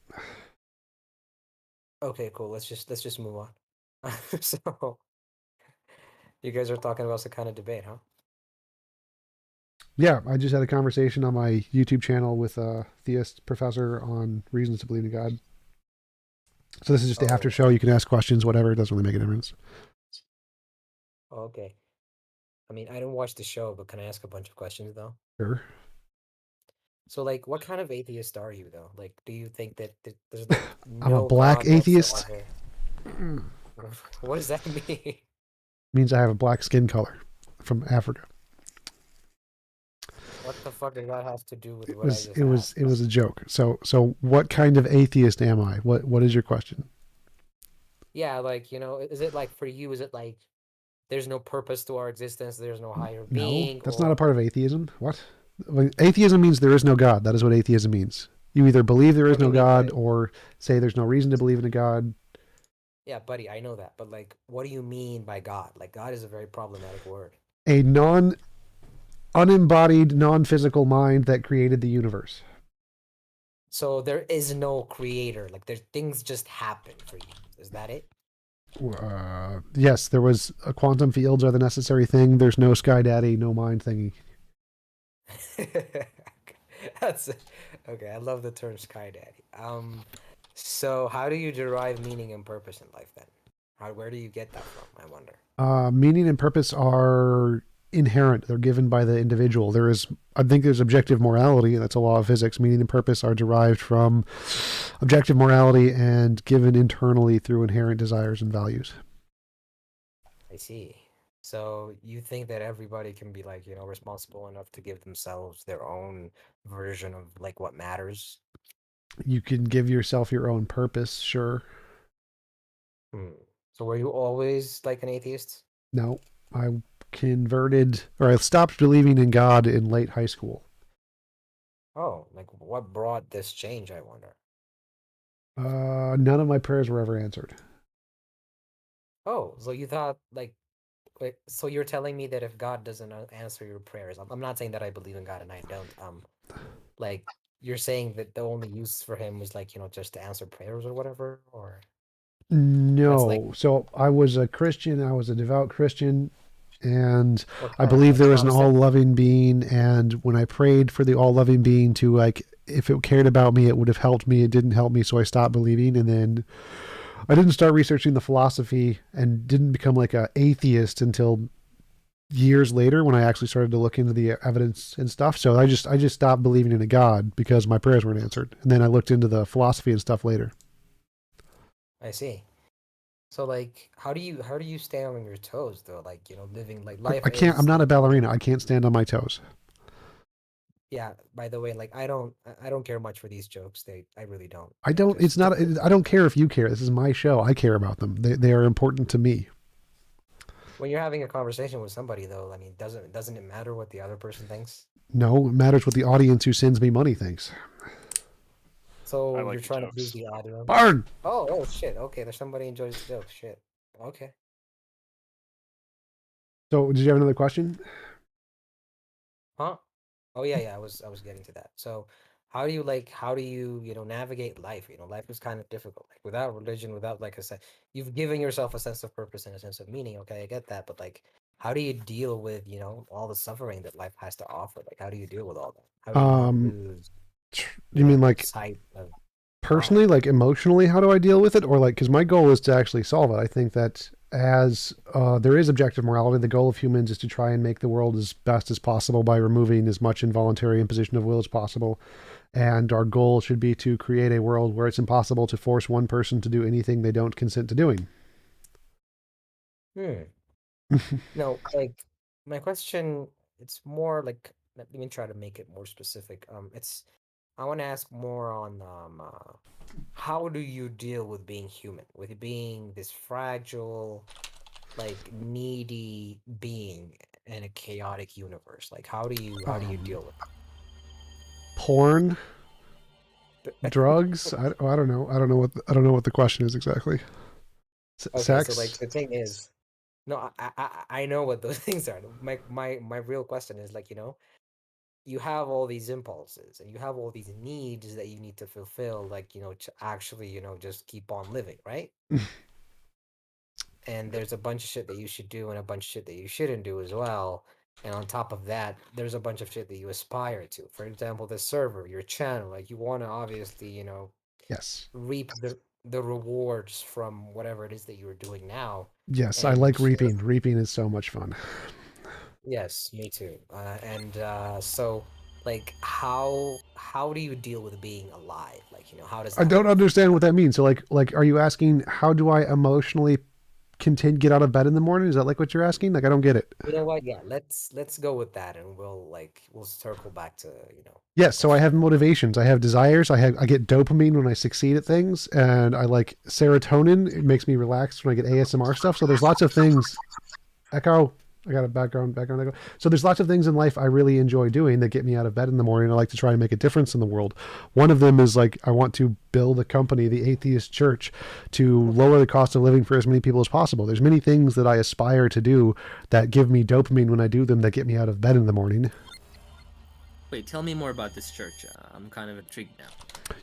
Okay, cool. Let's just move on. So, you guys are talking about some kind of debate, huh? Yeah, I just had a conversation on my YouTube channel with a theist professor on reasons to believe in God. So this is just the after show. You can ask questions, whatever. It doesn't really make a difference. Okay. I mean, I don't watch the show, but can I ask a bunch of questions though? Sure. So, like, what kind of atheist are you though? Like, do you think that there's like I'm a no black God atheist. whatsoever? What does that mean? Means I have a black skin color from Africa. What the fuck does that have to do with It what was I just it was asked? it was a joke. So what kind of atheist am I? What is your question? Yeah, like, is it like for you, is it like there's no purpose to our existence, there's no higher No, being? that's or... not a part of atheism. What? Atheism means there is no God. That is what atheism means. You either believe there is What do no you mean God by- or say there's no reason to believe in a God. Yeah, buddy, I know that. But like, what do you mean by God? Like, God is a very problematic word. A unembodied, non-physical mind that created the universe. So there is no creator. Like, things just happen for you. Is that it? Yes, there was quantum fields are the necessary thing. There's no sky daddy, no mind thingy. That's okay. I love the term sky daddy. So how do you derive meaning and purpose in life then? Where do you get that from? I wonder. Meaning and purpose are inherent. They're given by the individual. I think there's objective morality. That's a law of physics. Meaning and purpose are derived from objective morality and given internally through inherent desires and values. I see. So you think that everybody can be like, responsible enough to give themselves their own version of like what matters? You can give yourself your own purpose, sure. So were you always like an atheist? No, I I stopped believing in God in late high school. Oh, like what brought this change, I wonder? None of my prayers were ever answered. Oh, so you thought like, wait, so you're telling me that if God doesn't answer your prayers, I'm not saying that I believe in God and I don't. Like you're saying that the only use for him was like, just to answer prayers or whatever, or No. So I was a Christian. I was a devout Christian, and what I kind believe of there was an concept? all-loving being. And when I prayed for the all-loving being to, like, if it cared about me, it would have helped me. It didn't help me, so I stopped believing. And then I didn't start researching the philosophy and didn't become like a atheist until years later when I actually started to look into the evidence and stuff. So I just stopped believing in a God because my prayers weren't answered. And then I looked into the philosophy and stuff later. I see. So like, how do you stay on your toes though? Like, living like life. I can't. I'm not a ballerina. I can't stand on my toes. Yeah. By the way, like I don't care much for these jokes. I really don't. I don't. It's not. I don't care if you care. This is my show. I care about them. They are important to me. When you're having a conversation with somebody though, I mean, doesn't it matter what the other person thinks? No, it matters what the audience who sends me money thinks. So I like you're the trying to jokes. please the audience. Barn. Oh shit. Okay, there's somebody enjoys the joke. Shit. Okay. So, did you have another question? Huh? Oh yeah, I was getting to that. So how do you, navigate life? Life is kind of difficult. Like without religion, without like I said, you've given yourself a sense of purpose and a sense of meaning. Okay, I get that, but like how do you deal with, all the suffering that life has to offer? Like how do you deal with all that? How do you not Um, lose, you mean like sight of God? personally, like emotionally, how do I deal with it? Or like, because my goal is to actually solve it. I think that as there is objective morality, the goal of humans is to try and make the world as best as possible by removing as much involuntary imposition of will as possible. And our goal should be to create a world where it's impossible to force one person to do anything they don't consent to doing. Hmm. No, like my question, it's more like let me try to make it more specific. It's I want to ask more on how do you deal with being human, with being this fragile, like needy being in a chaotic universe? Like how do you deal with Porn, it? drugs. I don't know. I don't know what the question is exactly. Okay, so like Sex. the thing is, no, I know what those things are. My real question is like, you have all these impulses and you have all these needs that you need to fulfill, like, to actually, just keep on living, right? And there's a bunch of shit that you should do and a bunch of shit that you shouldn't do as well. And on top of that, there's a bunch of shit that you aspire to. For example, the server, your channel, like you want to obviously, Yes. reap the rewards from whatever it is that you're doing now. Yes, I like And reaping. Reaping is so much fun. yes, me too. So like how do you deal with being alive? Like, how does I that don't work for you? understand what that means. So like are you asking how do I emotionally continue get out of bed in the morning? Is that like what you're asking? Like I don't get it. You know what? Yeah, let's go with that and we'll circle back to, my Yes, so I question. have motivations. I have desires. I get dopamine when I succeed at things, and I like serotonin. It makes me relax when I get ASMR stuff. So there's lots of things. Echo. I got a background echo. So there's lots of things in life I really enjoy doing that get me out of bed in the morning. I like to try and make a difference in the world. One of them is like I want to build a company, the Atheist Church, to lower the cost of living for as many people as possible. There's many things that I aspire to do that give me dopamine when I do them that get me out of bed in the morning. Wait, tell me more about this church. I'm kind of intrigued now.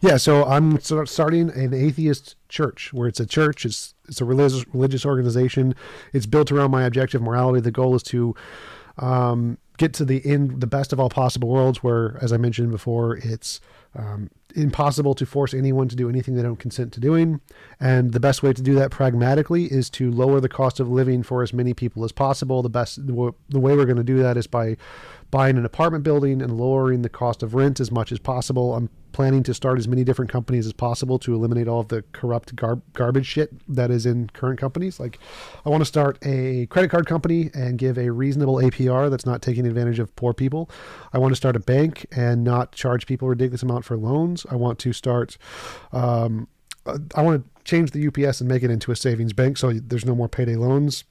Yeah, so I'm starting an atheist church where it's a church. It's a religious organization. It's built around my objective morality. The goal is to get to the best of all possible worlds, where, as I mentioned before, it's impossible to force anyone to do anything they don't consent to doing. And the best way to do that pragmatically is to lower the cost of living for as many people as possible. The way we're going to do that is by buying an apartment building and lowering the cost of rent as much as possible. I'm planning to start as many different companies as possible to eliminate all of the corrupt garbage shit that is in current companies. Like, I want to start a credit card company and give a reasonable APR that's not taking advantage of poor people. I want to start a bank and not charge people a ridiculous amount for loans. I want to start, I want to change the UPS and make it into a savings bank so there's no more payday loans.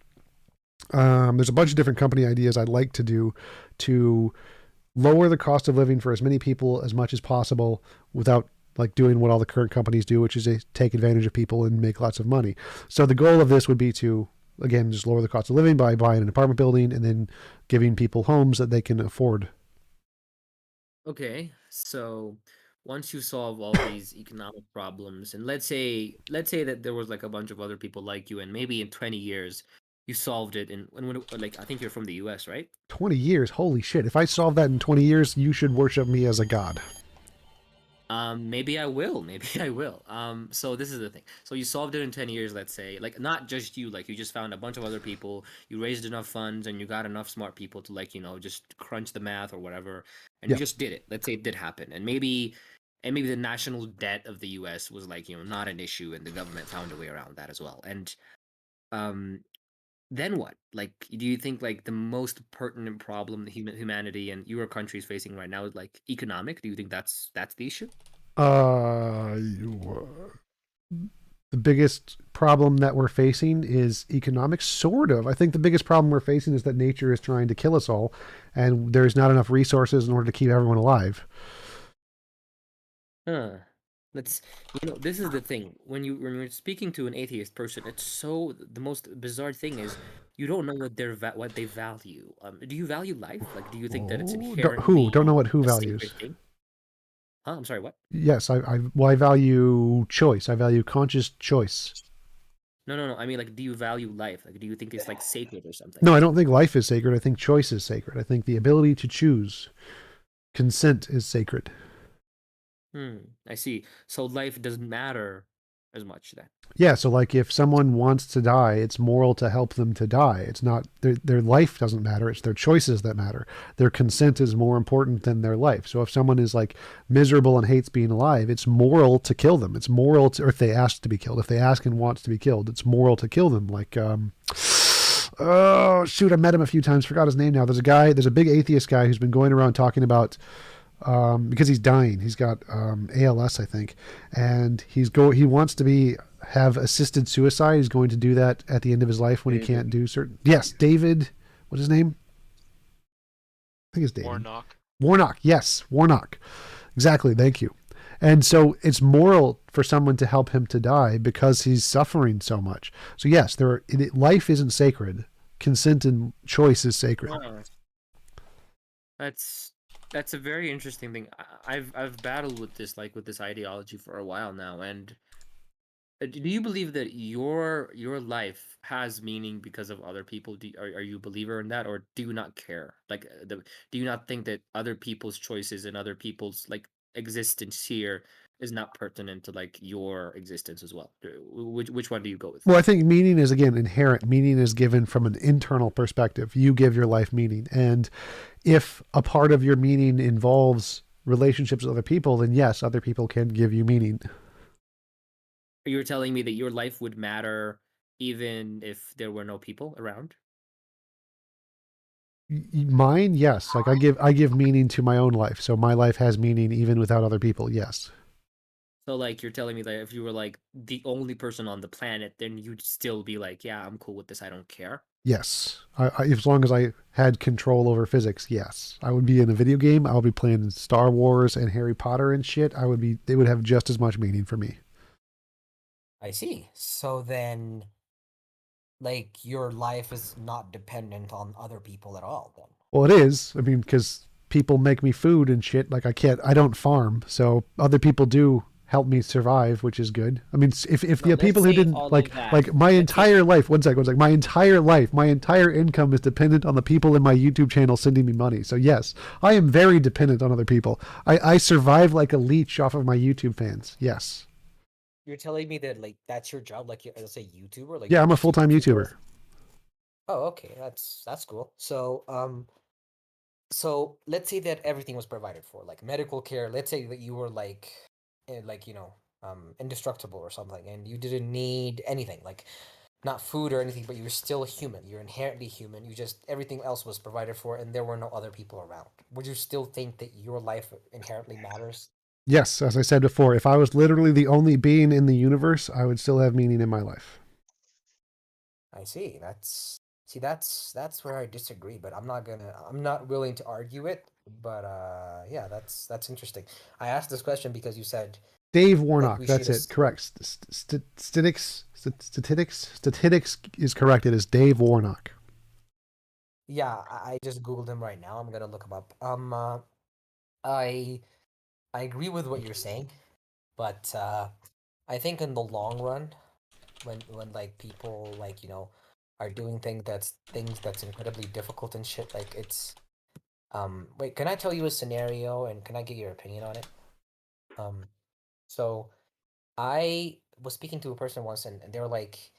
There's a bunch of different company ideas I'd like to do to lower the cost of living for as many people as much as possible without like doing what all the current companies do, which is they take advantage of people and make lots of money. So the goal of this would be to, again, just lower the cost of living by buying an apartment building and then giving people homes that they can afford. Okay, so once you solve all these economic problems, and let's say that there was like a bunch of other people like you, and maybe in 20 years you solved it, and like I think you're from the U.S., right? 20 years, holy shit. If I solve that in 20 years, you should worship me as a god. Maybe I will. Maybe I will. So this is the thing. So you solved it in 10 years, let's say. Like not just you, like you just found a bunch of other people, you raised enough funds and you got enough smart people to like, just crunch the math or whatever, and Yeah. you just did it. Let's say it did happen. And maybe the national debt of the US was like, not an issue and the government found a way around that as well. And um then what? Like, do you think like the most pertinent problem that humanity and your country is facing right now is like economic? Do you think that's the issue? Uh, the biggest problem that we're facing is economic, sort of. I think the biggest problem we're facing is that nature is trying to kill us all, and there's not enough resources in order to keep everyone alive. Huh. Let's, this is the thing. When you're speaking to an atheist person, it's so the most bizarre thing is you don't know what they value. Do you value life? Like, do you think that it's Don't inherently know what who a sacred values. thing? Huh? I'm sorry. What? Yes, I value choice. I value conscious choice. No. I mean, like, do you value life? Like, do you think it's like sacred or something? No, I don't think life is sacred. I think choice is sacred. I think the ability to choose, consent is sacred. I see. So life doesn't matter as much then. Yeah, so like if someone wants to die, it's moral to help them to die. It's not their life doesn't matter, it's their choices that matter. Their consent is more important than their life. So if someone is like miserable and hates being alive, it's moral to kill them. It's moral to, or if they ask to be killed, if they ask and wants to be killed, it's moral to kill them. Like oh shoot, I met him a few times, forgot his name now. There's a big atheist guy who's been going around talking about because he's dying. He's got ALS, I think, and he wants to have assisted suicide. He's going to do that at the end of his life when he can't do certain. Yes, David. What's his name? I think it's David. Warnock. Yes, Warnock. Exactly. Thank you. And so it's moral for someone to help him to die because he's suffering so much. So yes, life isn't sacred. Consent and choice is sacred. Oh, that's a very interesting thing. I've battled with this ideology for a while now. And do you believe that your life has meaning because of other people? Are you a believer in that, or do you not care? Like, do you not think that other people's choices and other people's like existence here is not pertinent to like your existence as well? Which one do you go with? Well, I think meaning is, again, inherent. Meaning is given from an internal perspective. You give your life meaning. And if a part of your meaning involves relationships with other people, then yes, other people can give you meaning. You're telling me that your life would matter even if there were no people around? Mine, yes. Like I give meaning to my own life. So my life has meaning even without other people. Yes. So like you're telling me that if you were like the only person on the planet, then you'd still be like, yeah, I'm cool with this. I don't care. Yes. As long as I had control over physics, yes. I would be in a video game. I would be playing Star Wars and Harry Potter and shit. They would have just as much meaning for me. I see. So then, like, your life is not dependent on other people at all, then? Well, it is. I mean, because people make me food and shit. Like I don't farm. So other people do help me survive, which is good. I mean, if the people who didn't like my entire life, one sec, my entire life, my entire income is dependent on the people in my YouTube channel sending me money. So yes, I am very dependent on other people. I survive like a leech off of my YouTube fans. Yes. You're telling me that like that's your job, like as a YouTuber, like yeah, I'm a full-time YouTuber. Oh, okay, that's cool. So so let's say that everything was provided for, like medical care. Let's say that you were like indestructible or something, and you didn't need anything, like not food or anything, but you were still human. You're inherently human. You just everything else was provided for, and there were no other people around. Would you still think that your life inherently matters? Yes, as I said before, if I was literally the only being in the universe, I would still have meaning in my life. I see. That's where I disagree, but I'm not willing to argue it. But yeah, that's interesting. I asked this question because you said Dave Warnock. That's it. Correct. Statistics is correct. It is Dave Warnock. Yeah, I just googled him right now. I'm gonna look him up. I agree with what you're saying, but I think in the long run, when like people like are doing things that's incredibly difficult and shit, like it's wait, can I tell you a scenario and can I get your opinion on it? So I was speaking to a person once and they were like,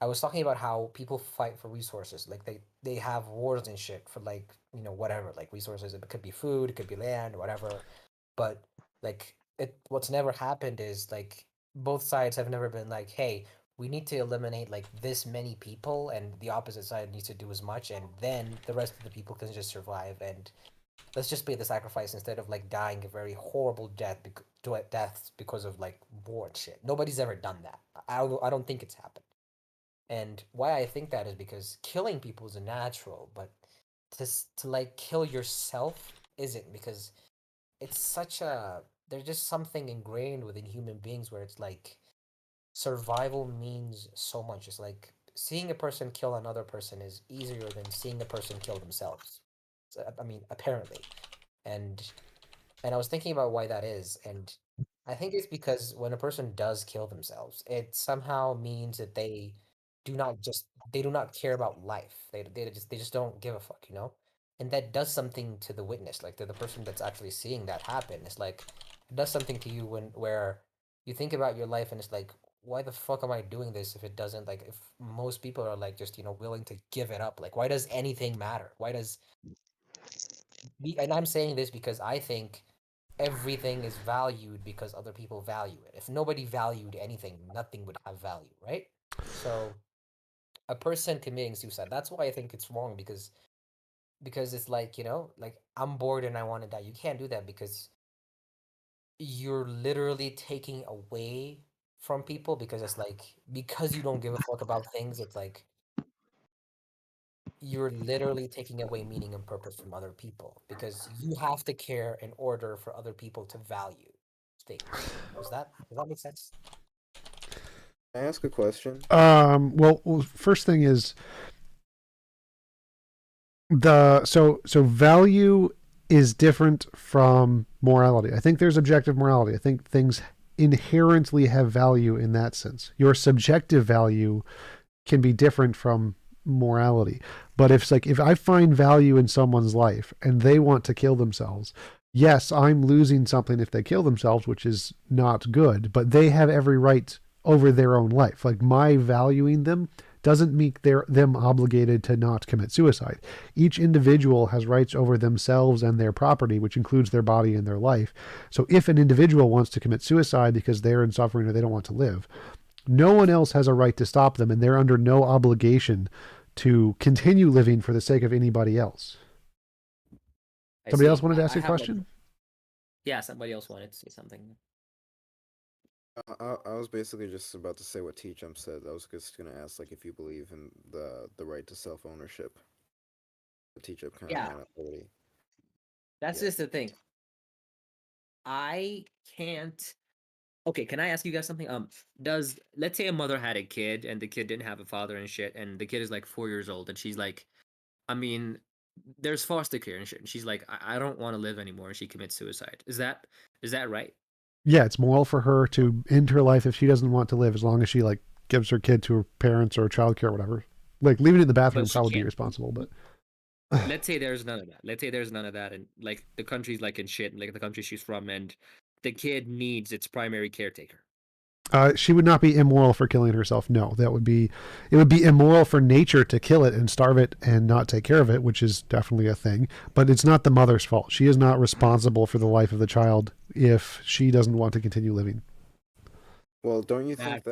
I was talking about how people fight for resources. Like they have wars and shit for like, whatever, like resources. It could be food, it could be land, whatever. But like what's never happened is like both sides have never been like, hey, we need to eliminate like this many people and the opposite side needs to do as much and then the rest of the people can just survive and let's just pay the sacrifice instead of like dying a very horrible deaths because of like war and shit. Nobody's ever done that. I don't think it's happened. And why I think that is because killing people is a natural, but to like kill yourself isn't, because it's there's just something ingrained within human beings where it's like survival means so much. It's like seeing a person kill another person is easier than seeing a person kill themselves. I mean, apparently, and I was thinking about why that is, and I think it's because when a person does kill themselves, it somehow means that they do not care about life. They just don't give a fuck, you know? And that does something to the witness, like to the person that's actually seeing that happen. It's like it does something to you where you think about your life and it's like, why the fuck am I doing this if it doesn't, like, if most people are like just, willing to give it up? Like, why does anything matter? And I'm saying this because I think everything is valued because other people value it. If nobody valued anything, nothing would have value, right? So a person committing suicide, that's why I think it's wrong, because it's like, like, I'm bored and I want to die. You can't do that because you're literally taking away from people, because it's like, because you don't give a fuck about things, it's like you're literally taking away meaning and purpose from other people, because you have to care in order for other people to value things. Does that make sense? Can I ask a question? Well, first thing is so value is different from morality. I think there's objective morality. I think things inherently have value in that sense. Your subjective value can be different from morality. But if I find value in someone's life and they want to kill themselves, yes, I'm losing something if they kill themselves, which is not good, but they have every right over their own life. Like, my valuing them doesn't make them obligated to not commit suicide. Each individual has rights over themselves and their property, which includes their body and their life. So if an individual wants to commit suicide because they're in suffering or they don't want to live, no one else has a right to stop them, and they're under no obligation to continue living for the sake of anybody else. Somebody else wanted to ask you a question? Yeah, somebody else wanted to say something. I was basically just about to say what T-Jump said. I was just gonna ask, like, if you believe in the right to self-ownership. T-Jump kind of Yeah. already. That's Yeah. just the thing. I can't. Okay, can I ask you guys something? Let's say a mother had a kid and the kid didn't have a father and shit, and the kid is like 4 years old, and she's like, I mean, there's foster care and shit, and she's like, I don't want to live anymore, and she commits suicide. Is that right? Yeah, it's moral for her to end her life if she doesn't want to live, as long as she like gives her kid to her parents or childcare or whatever. Like, leaving it in the bathroom But she probably be can't. irresponsible, but Let's say there's none of that. Let's say there's none of that, and like the country's like in shit, like the country she's from, and the kid needs its primary caretaker. She would not be immoral for killing herself. No, it would be immoral for nature to kill it and starve it and not take care of it, which is definitely a thing. But it's not the mother's fault. She is not responsible for the life of the child if she doesn't want to continue living. Well, don't you think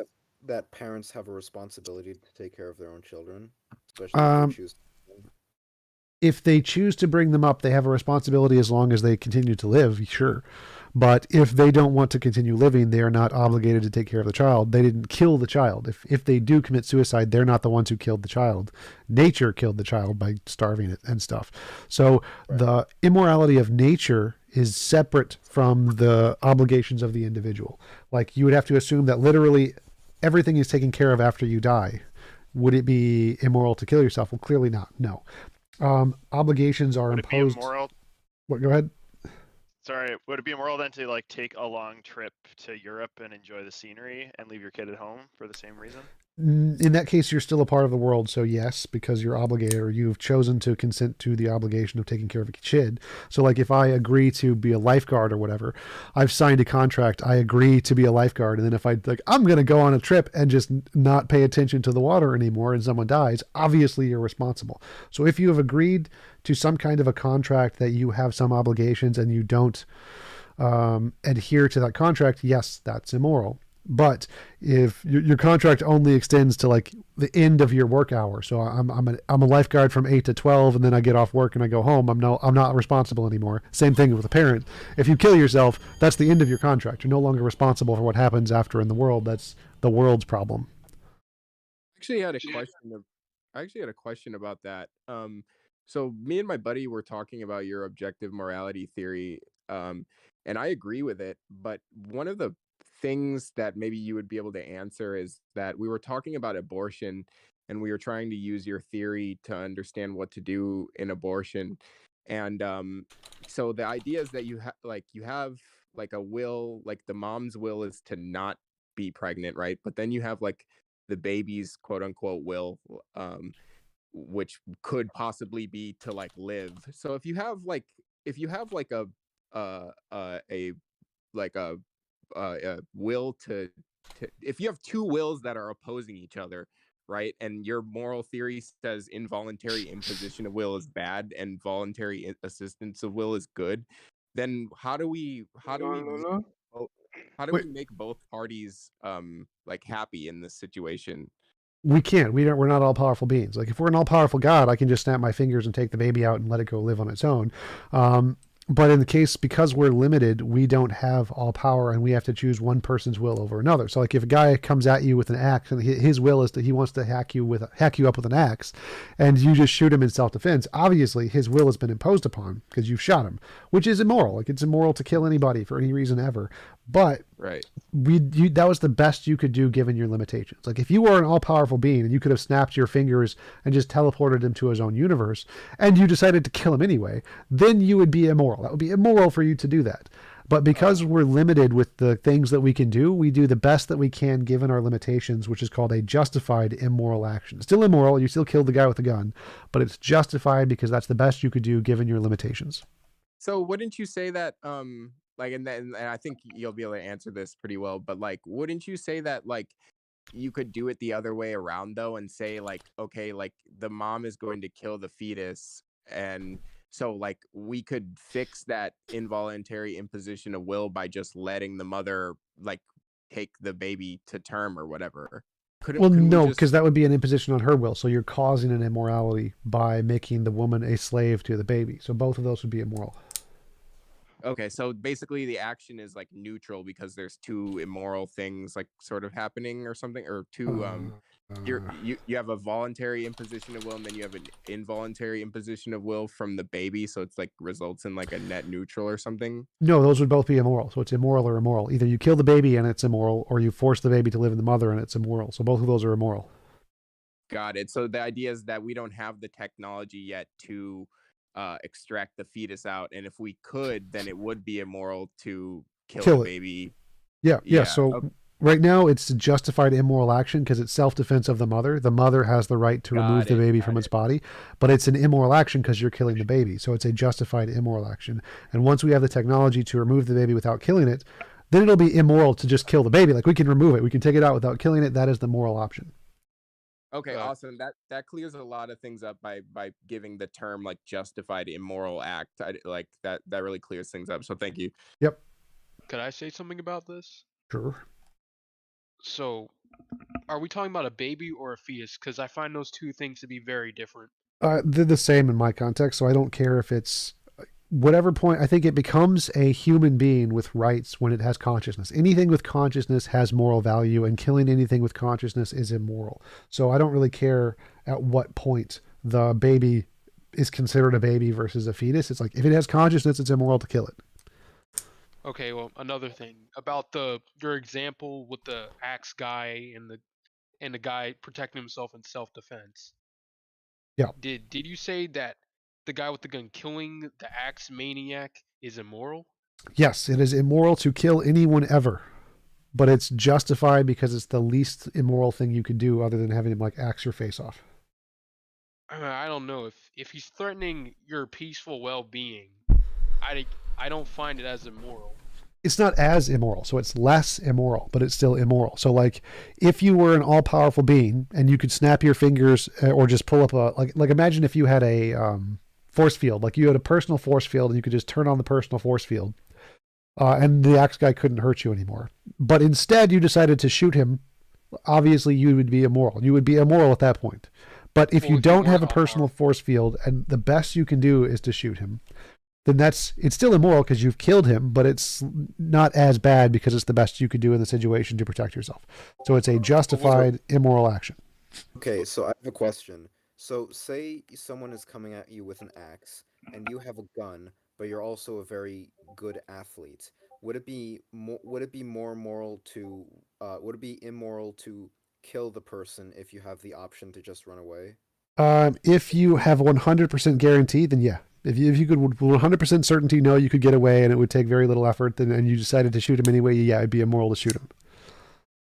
that parents have a responsibility to take care of their own children, especially if they choose? If they choose to bring them up, they have a responsibility as long as they continue to live, sure. But if they don't want to continue living, they are not obligated to take care of the child. They didn't kill the child. If they do commit suicide, they're not the ones who killed the child. Nature killed the child by starving it and stuff. So the immorality of nature is separate from the obligations of the individual. Like, you would have to assume that literally everything is taken care of after you die. Would it be immoral to kill yourself? Well, clearly not. No. Obligations are Would imposed. It be immoral? What? Go ahead. Sorry, would it be immoral then to like take a long trip to Europe and enjoy the scenery and leave your kid at home for the same reason? In that case, you're still a part of the world, so yes, because you're obligated, or you've chosen to consent to the obligation of taking care of a kid. So, like, if I agree to be a lifeguard or whatever, I've signed a contract. I agree to be a lifeguard, and then if I'm going to go on a trip and just not pay attention to the water anymore, and someone dies, obviously you're responsible. So, if you have agreed to some kind of a contract that you have some obligations and you don't adhere to that contract, yes, that's immoral. But if your contract only extends to like the end of your work hour, so I'm a lifeguard from 8 to 12, and then I get off work and I go home, I'm not responsible anymore. Same thing with a parent. If you kill yourself, that's the end of your contract. You're no longer responsible for what happens after in the world. That's the world's problem. I actually had a question about that. So me and my buddy were talking about your objective morality theory, and I agree with it. But one of the things that maybe you would be able to answer is that we were talking about abortion, and we were trying to use your theory to understand what to do in abortion. And so the idea is that you have like a will, like the mom's will is to not be pregnant, right? But then you have like the baby's quote unquote will, which could possibly be to like live. So if you have like a like a will to if you have two wills that are opposing each other, right? And your moral theory says involuntary imposition of will is bad and voluntary assistance of will is good, then No. how do Wait, we make both parties like happy in this situation? we can't. We're not all powerful beings. Like if we're an all powerful God, I can just snap my fingers and take the baby out and let it go live on its own. But in the case, because we're limited, we don't have all power and we have to choose one person's will over another. So like if a guy comes at you with an axe and his will is that he wants to hack you up with an axe and you just shoot him in self-defense, obviously his will has been imposed upon because you've shot him, which is immoral. Like it's immoral to kill anybody for any reason ever. But Right. that was the best you could do given your limitations. Like if you were an all-powerful being and you could have snapped your fingers and just teleported him to his own universe and you decided to kill him anyway, then you would be immoral. That would be immoral for you to do that. But because we're limited with the things that we can do, we do the best that we can given our limitations, which is called a justified immoral action. It's still immoral, you still killed the guy with a gun, but it's justified because that's the best you could do given your limitations. So wouldn't you say that like and I think you'll be able to answer this pretty well, but like wouldn't you say that like you could do it the other way around though and say like okay, like the mom is going to kill the fetus, and so like we could fix that involuntary imposition of will by just letting the mother like take the baby to term or whatever. Well, Couldn't we no, just because that would be an imposition on her will. So you're causing an immorality by making the woman a slave to the baby. So both of those would be immoral. Okay, so basically the action is like neutral because there's two immoral things like sort of happening or something, or two you have a voluntary imposition of will and then you have an involuntary imposition of will from the baby, so it's like results in like a net neutral or something. No, those would both be immoral. So it's immoral or immoral. Either you kill the baby and it's immoral, or you force the baby to live in the mother and it's immoral. So both of those are immoral. Got it. So the idea is that we don't have the technology yet to extract the fetus out, and if we could, then it would be immoral to kill the Kill it. baby. Yeah. So right now it's a justified immoral action because it's self-defense of the mother. The mother has the right to remove the baby from its body, but it's an immoral action because you're killing the baby. So it's a justified immoral action. And once we have the technology to remove the baby without killing it, then it'll be immoral to just kill the baby. Like we can remove it. We can take it out without killing it. That is the moral option. Okay, awesome. That clears a lot of things up by giving the term like justified immoral act. Like that really clears things up. So thank you. Yep. Could I say something about this? Sure. So, are we talking about a baby or a fetus? Because I find those two things to be very different. They're the same in my context, so I don't care if it's whatever point. I think it becomes a human being with rights when it has consciousness. Anything with consciousness has moral value, and killing anything with consciousness is immoral. So I don't really care at what point the baby is considered a baby versus a fetus. It's like if it has consciousness, it's immoral to kill it. Okay, well, another thing about your example with the axe guy and the guy protecting himself in self-defense. Yeah. Did you say that the guy with the gun killing the axe maniac is immoral? Yes, it is immoral to kill anyone ever, but it's justified because it's the least immoral thing you could do other than having him like axe your face off. I don't know if he's threatening your peaceful well-being. I don't find it as immoral. It's not as immoral, so it's less immoral, but it's still immoral. So like if you were an all-powerful being and you could snap your fingers or just pull up a like imagine if you had a force field, like you had a personal force field and you could just turn on the personal force field and the axe guy couldn't hurt you anymore. But instead you decided to shoot him, obviously you would be immoral. You would be immoral at that point. But if you don't have a personal force field and the best you can do is to shoot him, then it's still immoral because you've killed him, but it's not as bad because it's the best you could do in the situation to protect yourself. So it's a justified immoral action. Okay, so I have a question. So say someone is coming at you with an axe and you have a gun, but you're also a very good athlete. Would it be more immoral to kill the person if you have the option to just run away? If you have 100% guarantee, then yeah. If you could 100% certainty know you could get away and it would take very little effort, then and you decided to shoot him anyway, yeah, it'd be immoral to shoot him.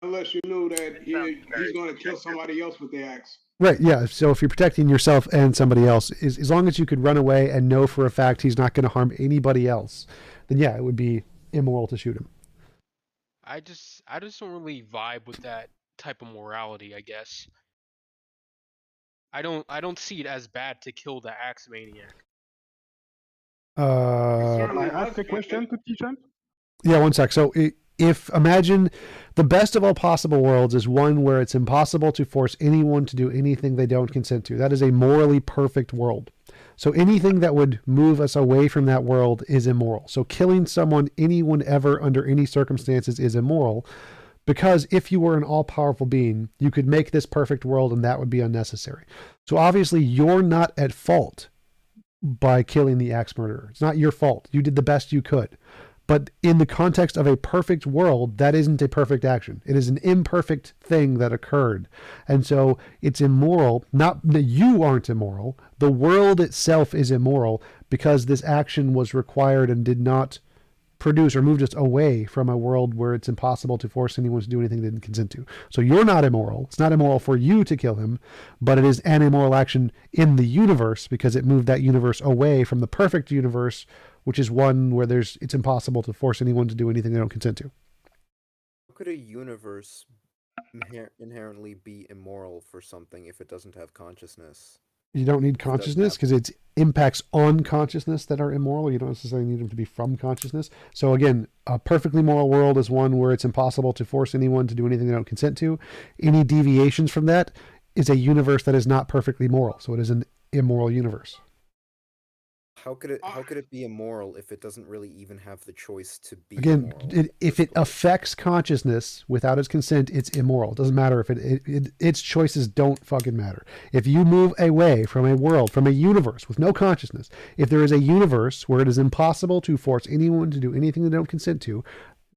Unless you knew that he's going to kill somebody else with the axe. Right, yeah. So if you're protecting yourself and somebody else, as long as you could run away and know for a fact he's not going to harm anybody else, then yeah, it would be immoral to shoot him. I just don't really vibe with that type of morality, I guess. I don't see it as bad to kill the axe maniac. Can Uh, I ask a question to teacher? yeah, one sec. So if imagine the best of all possible worlds is one where it's impossible to force anyone to do anything they don't consent to. That is a morally perfect world. So anything that would move us away from that world is immoral. So killing someone, anyone ever, under any circumstances is immoral, because if you were an all-powerful being, you could make this perfect world and that would be unnecessary. So obviously you're not at fault by killing the axe murderer. It's not your fault. You did the best you could. But in the context of a perfect world, that isn't a perfect action. It is an imperfect thing that occurred. And so it's immoral. Not that you aren't immoral. The world itself is immoral because this action was required and did not produce or moved us away from a world where it's impossible to force anyone to do anything they didn't consent to. So you're not immoral. It's not immoral for you to kill him, but it is an immoral action in the universe because it moved that universe away from the perfect universe, which is one where it's impossible to force anyone to do anything they don't consent to. How could a universe inherently be immoral for something if it doesn't have consciousness? You don't need consciousness because it's impacts on consciousness that are immoral. You don't necessarily need them to be from consciousness. So again, a perfectly moral world is one where it's impossible to force anyone to do anything they don't consent to. Any deviations from that is a universe that is not perfectly moral. So it is an immoral universe. How could it be immoral if it doesn't really even have the choice to be Again, immoral? if it affects consciousness without its consent, it's immoral. It doesn't matter if its choices don't fucking matter. If you move away from a world, from a universe with no consciousness, if there is a universe where it is impossible to force anyone to do anything they don't consent to,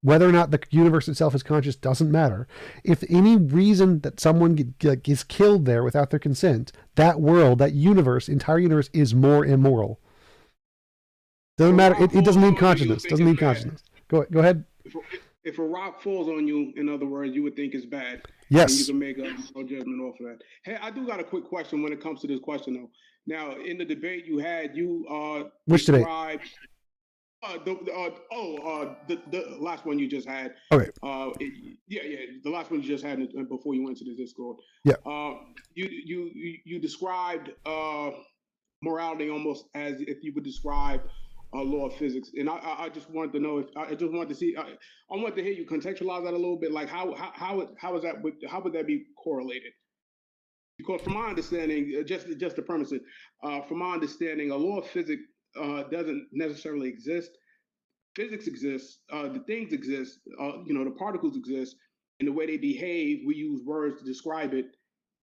whether or not the universe itself is conscious doesn't matter. If any reason that someone gets killed there without their consent, that world, that universe, entire universe is more immoral. Doesn't matter. It doesn't need consciousness. Doesn't need consciousness. Go ahead. If a rock falls on you, in other words, you would think it's bad. Yes. And you can make a judgment off of that. Hey, I do got a quick question when it comes to this question, though. Now, in the debate you had, Which debate? The last one you just had. Okay. The last one you just had before you went to the Discord. Yeah. You described morality almost as if you would describe a law of physics, and I just wanted to know if I just wanted to see. I wanted to hear you contextualize that a little bit. Like how would that be correlated? Because from my understanding, just to premise it, from my understanding, a law of physics doesn't necessarily exist. Physics exists, the things exist, the particles exist, and the way they behave, we use words to describe it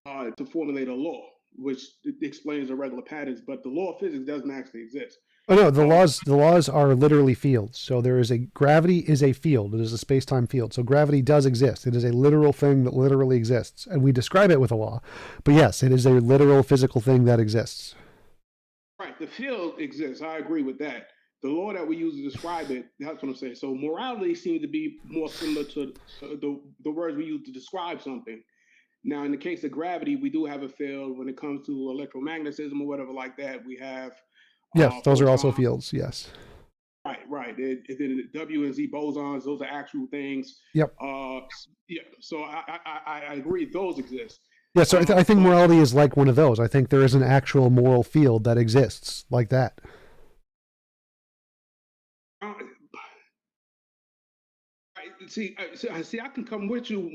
to formulate a law, which explains the regular patterns. But the law of physics doesn't actually exist. Oh no, the laws are literally fields. So gravity is a field. It is a space-time field. So gravity does exist. It is a literal thing that literally exists, and we describe it with a law. But yes, it is a literal physical thing that exists. Right, the field exists. I agree with that. The law that we use to describe it, that's what I'm saying. So morality seems to be more similar to the words we use to describe something. Now, in the case of gravity, we do have a field. When it comes to electromagnetism or whatever like that, we have. Yes, those are also fields. Yes. Right. The W and Z bosons; those are actual things. Yep. So I agree. Those exist. Yeah. So I think morality is like one of those. I think there is an actual moral field that exists like that. See, I can come with you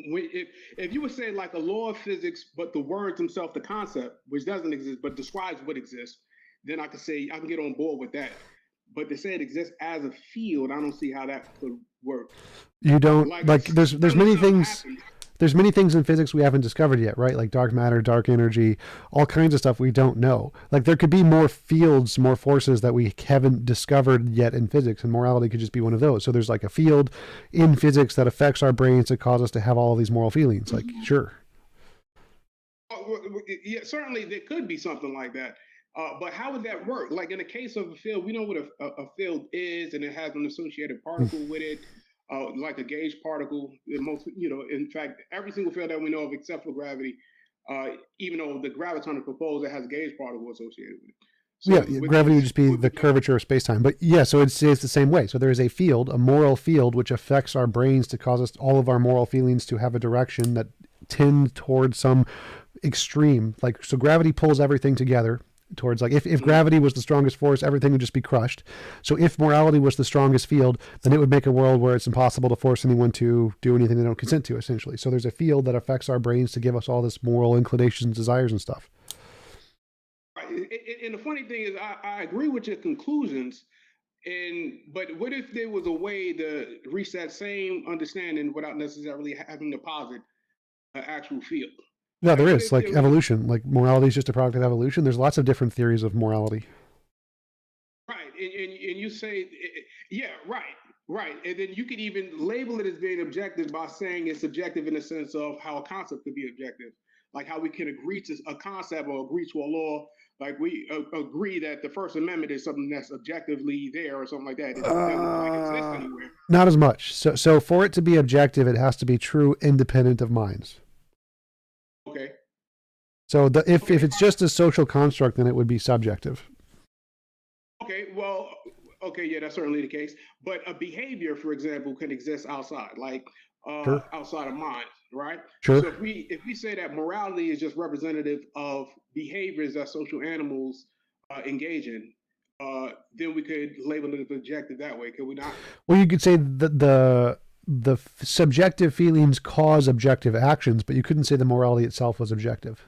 if you were saying like a law of physics, but the words themselves, the concept, which doesn't exist but describes what exists, then I can get on board with that. But to say it exists as a field, I don't see how that could work. You don't like there's many things. Happens. There's many things in physics we haven't discovered yet, right? Like dark matter, dark energy, all kinds of stuff we don't know. Like there could be more fields, more forces that we haven't discovered yet in physics, and morality could just be one of those. So there's like a field in physics that affects our brains that cause us to have all of these moral feelings. Like, sure. yeah, certainly there could be something like that. But how would that work? Like in the case of a field, we know what a field is, and it has an associated particle with it, like a gauge particle. Most, in fact, every single field that we know of, except for gravity, even though the graviton is proposed, it has a gauge particle associated with it. So Yeah, gravity would just be the curvature of space-time. But yeah, so it's the same way. So there is a field, a moral field, which affects our brains to cause us all of our moral feelings to have a direction that tend towards some extreme. Like, so gravity pulls everything together towards, like, if gravity was the strongest force, everything would just be crushed. So if morality was the strongest field, then it would make a world where it's impossible to force anyone to do anything they don't consent to, essentially. So there's a field that affects our brains to give us all this moral inclinations, desires, and stuff. And the funny thing is, I agree with your conclusions. But what if there was a way to reach that same understanding without necessarily having to posit an actual field? Yeah, there is, like evolution. Like morality is just a product of evolution. There's lots of different theories of morality. Right, and you say, yeah, right, and then you could even label it as being objective by saying it's subjective in the sense of how a concept could be objective, like how we can agree to a concept or agree to a law. Like we agree that the First Amendment is something that's objectively there or something like that. It doesn't exist anywhere. Not as much. So for it to be objective, it has to be true, independent of minds. Okay. So if it's just a social construct, then it would be subjective. Okay. Well. Okay. Yeah, that's certainly the case. But a behavior, for example, can exist outside, like Sure. outside of mind, right? Sure. So if we say that morality is just representative of behaviors that social animals engage in, then we could label it as objective that way, could we not? Well, you could say that the subjective feelings cause objective actions, but you couldn't say the morality itself was objective.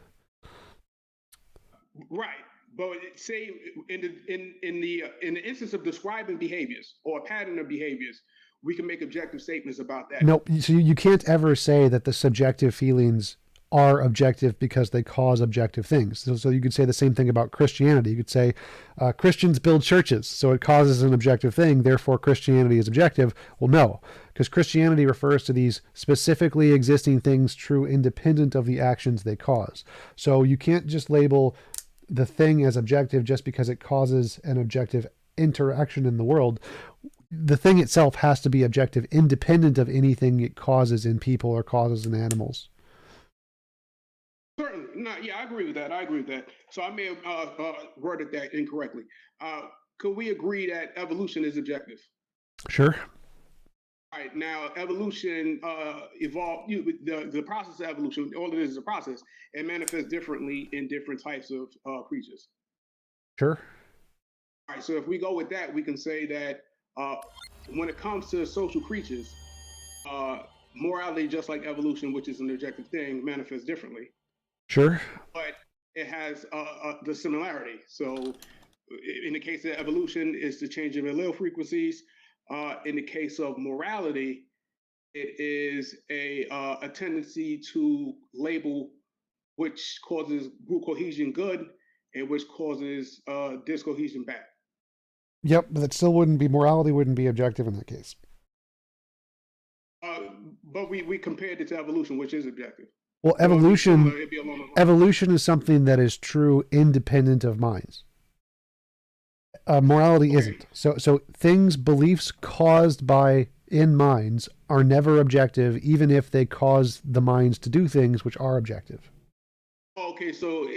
Right. But say in the instance of describing behaviors or a pattern of behaviors, we can make objective statements about that. Nope. So you can't ever say that the subjective feelings are objective because they cause objective things. So you could say the same thing about Christianity. You could say Christians build churches, so it causes an objective thing, therefore Christianity is objective. Well, no, because Christianity refers to these specifically existing things true independent of the actions they cause. So you can't just label the thing as objective just because it causes an objective interaction in the world. The thing itself has to be objective, independent of anything it causes in people or causes in animals. Certainly. No, yeah, I agree with that. So I may have worded that incorrectly. Could we agree that evolution is objective? Sure. All right. Now, evolution evolved. The process of evolution, all it is a process. It manifests differently in different types of creatures. Sure. All right. So if we go with that, we can say that when it comes to social creatures, morality, just like evolution, which is an objective thing, manifests differently. Sure. But it has the similarity. So in the case of evolution, it's the change of allele frequencies. In the case of morality, it is a tendency to label which causes group cohesion good and which causes discohesion bad. Yep, but that still wouldn't be, morality wouldn't be objective in that case. But we compared it to evolution, which is objective. Well, evolution is something that is true independent of minds. Morality isn't. So things, beliefs caused by in minds are never objective, even if they cause the minds to do things which are objective. Okay, so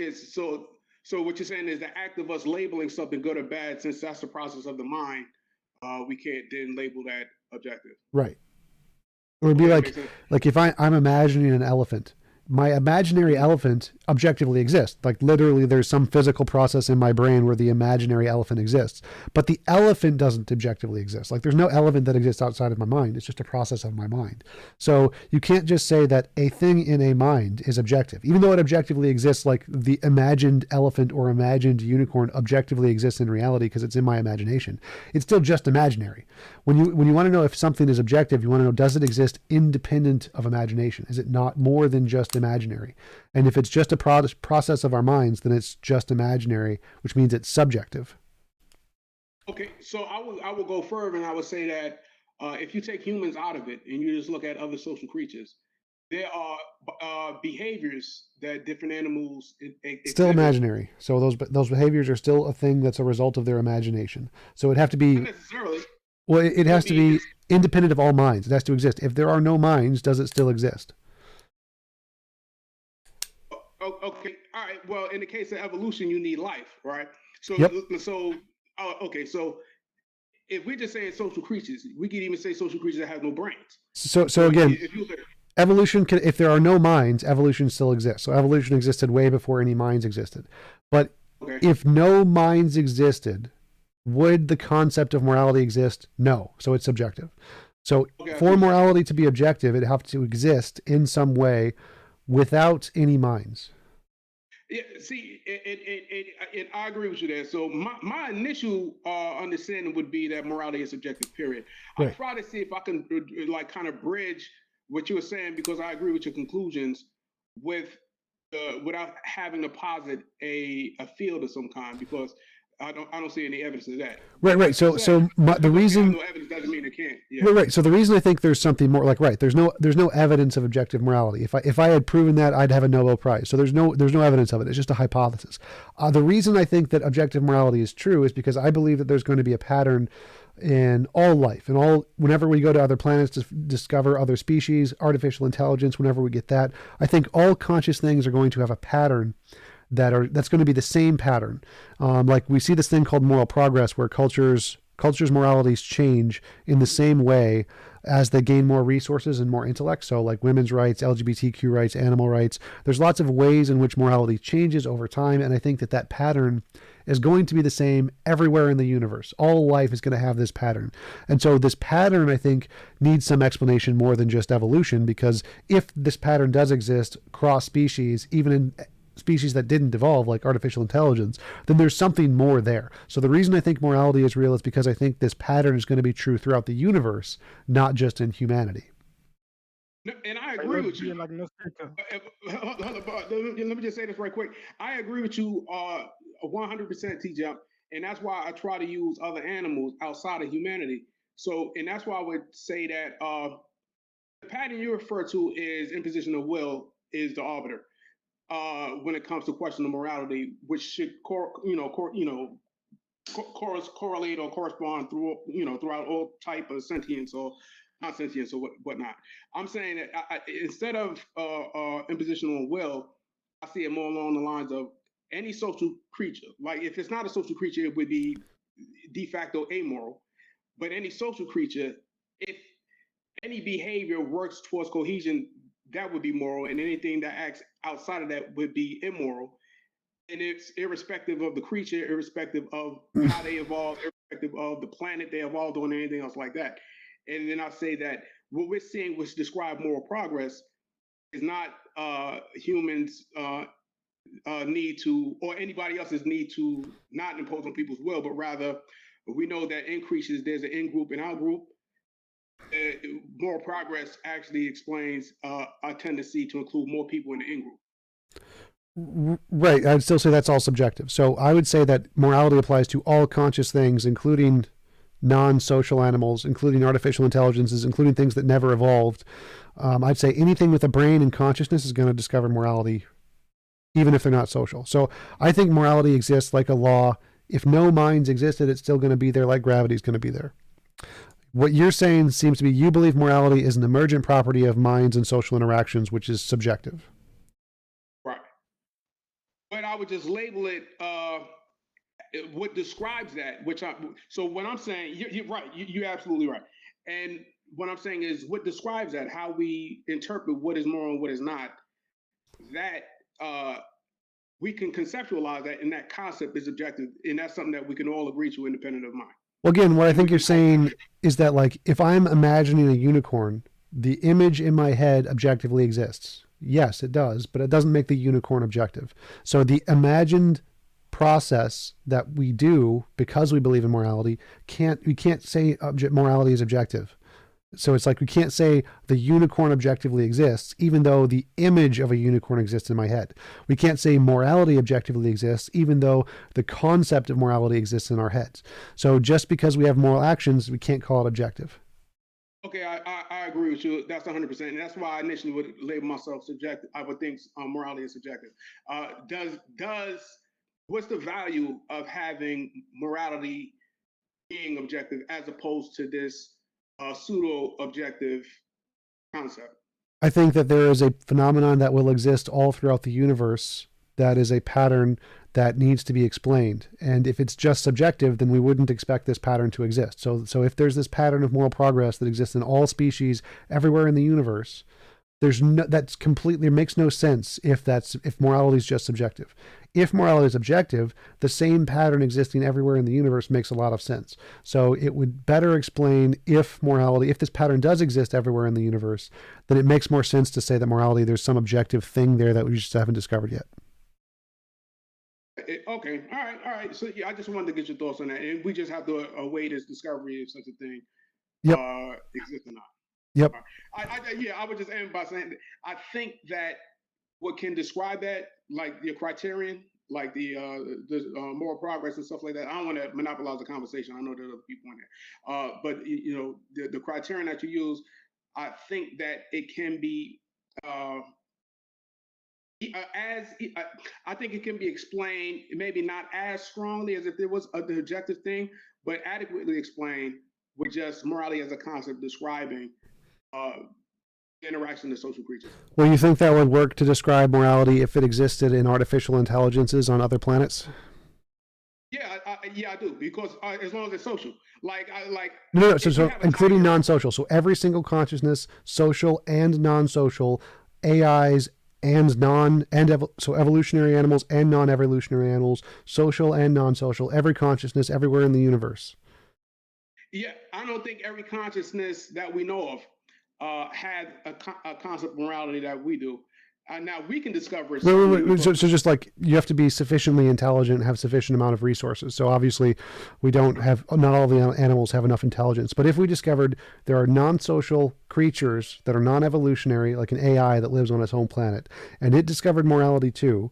what you're saying is the act of us labeling something good or bad, since that's the process of the mind, we can't then label that objective. Right. It would be like if I'm imagining an elephant. My imaginary elephant objectively exists. Like literally there's some physical process in my brain where the imaginary elephant exists. But the elephant doesn't objectively exist. Like there's no elephant that exists outside of my mind. It's just a process of my mind. So you can't just say that a thing in a mind is objective. Even though it objectively exists, like the imagined elephant or imagined unicorn objectively exists in reality because it's in my imagination. It's still just imaginary. When you want to know if something is objective, you want to know, does it exist independent of imagination? Is it not more than just imaginary? And if it's just a process of our minds, then it's just imaginary, which means it's subjective. Okay, so I will go further and I would say that if you take humans out of it and you just look at other social creatures, there are behaviors that different animals Still exhibit. imaginary. So those behaviors are still a thing that's a result of their imagination. So it'd have to be, Not necessarily. well, it has to be It's- independent of all minds. It has to exist. If there are no minds, does it still exist? Okay, all right. Well, in the case of evolution, you need life, right? So, Yep. okay. So, if we're just saying social creatures, we could even say social creatures that have no brains. So again, if you look at evolution can, if there are no minds, evolution still exists. So evolution existed way before any minds existed. But okay, if no minds existed, would the concept of morality exist? No. So it's subjective. So Okay, I for see. morality to be objective, it'd have to exist in some way without any minds. yeah. See, and I agree with you there. So, my initial understanding would be that morality is subjective. Period. I Right. try to see if I can like kind of bridge what you were saying because I agree with your conclusions with without having to posit a field of some kind because I don't see any evidence of that. Right. So the reason, no evidence doesn't mean it can't. Yeah. right. So the reason I think there's something more like, right, there's no evidence of objective morality. If I had proven that, I'd have a Nobel Prize. So there's no evidence of it. It's just a hypothesis. The reason I think that objective morality is true is because I believe that there's going to be a pattern in all life and whenever we go to other planets to discover other species, artificial intelligence, whenever we get that, I think all conscious things are going to have a pattern that's going to be the same pattern. Like we see this thing called moral progress where cultures' moralities change in the same way as they gain more resources and more intellect. So like women's rights, LGBTQ rights, animal rights, there's lots of ways in which morality changes over time. And I think that pattern is going to be the same everywhere in the universe. All life is going to have this pattern. And so this pattern, I think, needs some explanation more than just evolution, because if this pattern does exist cross species, even in species that didn't evolve, like artificial intelligence, then there's something more there. So the reason I think morality is real is because I think this pattern is going to be true throughout the universe, not just in humanity. No, and I agree with you. Hold on, let me just say this right quick. I agree with you 100%, T-Jump, and that's why I try to use other animals outside of humanity. So, and that's why I would say that the pattern you refer to is imposition of will is the arbiter when it comes to question of morality, which should correlate or correspond throughout all type of sentience or not sentience or whatnot. I'm saying that instead of imposition of will, I see it more along the lines of any social creature. Like if it's not a social creature, it would be de facto amoral. But any social creature, if any behavior works towards cohesion, that would be moral, and anything that acts outside of that would be immoral. And it's irrespective of the creature, irrespective of how they evolved, irrespective of the planet they evolved on, anything else like that. And then I say that what we're seeing, which describe moral progress, is not humans' need to, or anybody else's need to not impose on people's will, but rather we know that in creatures there's an in-group and out-group. Moral progress actually explains our tendency to include more people in the in-group. Right. I'd still say that's all subjective. So I would say that morality applies to all conscious things, including non-social animals, including artificial intelligences, including things that never evolved. I'd say anything with a brain and consciousness is going to discover morality, even if they're not social. So I think morality exists like a law. If no minds existed, it's still going to be there, like gravity is going to be there. What you're saying seems to be you believe morality is an emergent property of minds and social interactions, which is subjective. Right. But I would just label it what describes that, so when I'm saying, you're right, you're absolutely right. And what I'm saying is what describes that, how we interpret what is moral and what is not, that we can conceptualize that, and that concept is objective, and that's something that we can all agree to independent of mind. Well, again, what I think you're saying is that, like, if I'm imagining a unicorn, the image in my head objectively exists. Yes, it does, but it doesn't make the unicorn objective. So the imagined process that we do because we believe in morality we can't say morality is objective. So it's like we can't say the unicorn objectively exists, even though the image of a unicorn exists in my head. We can't say morality objectively exists, even though the concept of morality exists in our heads. So just because we have moral actions, we can't call it objective. Okay, I I agree with you. That's 100%, and that's why I initially would label myself subjective. I would think morality is subjective. Does what's the value of having morality being objective as opposed to this pseudo objective concept? I think that there is a phenomenon that will exist all throughout the universe that is a pattern that needs to be explained. And if it's just subjective, then we wouldn't expect this pattern to exist. So if there's this pattern of moral progress that exists in all species everywhere in the universe, that's completely makes no sense if morality is just subjective. If morality is objective, the same pattern existing everywhere in the universe makes a lot of sense. So it would better explain if this pattern does exist everywhere in the universe, then it makes more sense to say that morality, there's some objective thing there that we just haven't discovered yet. Okay, all right. So yeah, I just wanted to get your thoughts on that, and we just have to await this discovery if such a thing exists or not. Yep. I would just end by saying that I think that what can describe that, like the criterion, like the moral progress and stuff like that. I don't want to monopolize the conversation. I know there are other people in there, but the criterion that you use, I think that it can be I think it can be explained maybe not as strongly as if there was the objective thing, but adequately explained with just morality as a concept describing interaction of social creatures. Well, you think that would work to describe morality if it existed in artificial intelligences on other planets? Yeah, I do, because as long as it's social, no. So including non-social. So every single consciousness, social and non-social, AIs and so evolutionary animals and non-evolutionary animals, social and non-social, every consciousness everywhere in the universe. Yeah, I don't think every consciousness that we know of had a concept of morality that we do. Now we can discover it. So just like you have to be sufficiently intelligent and have sufficient amount of resources. So obviously not all the animals have enough intelligence. But if we discovered there are non-social creatures that are non-evolutionary, like an AI that lives on its own planet, and it discovered morality too,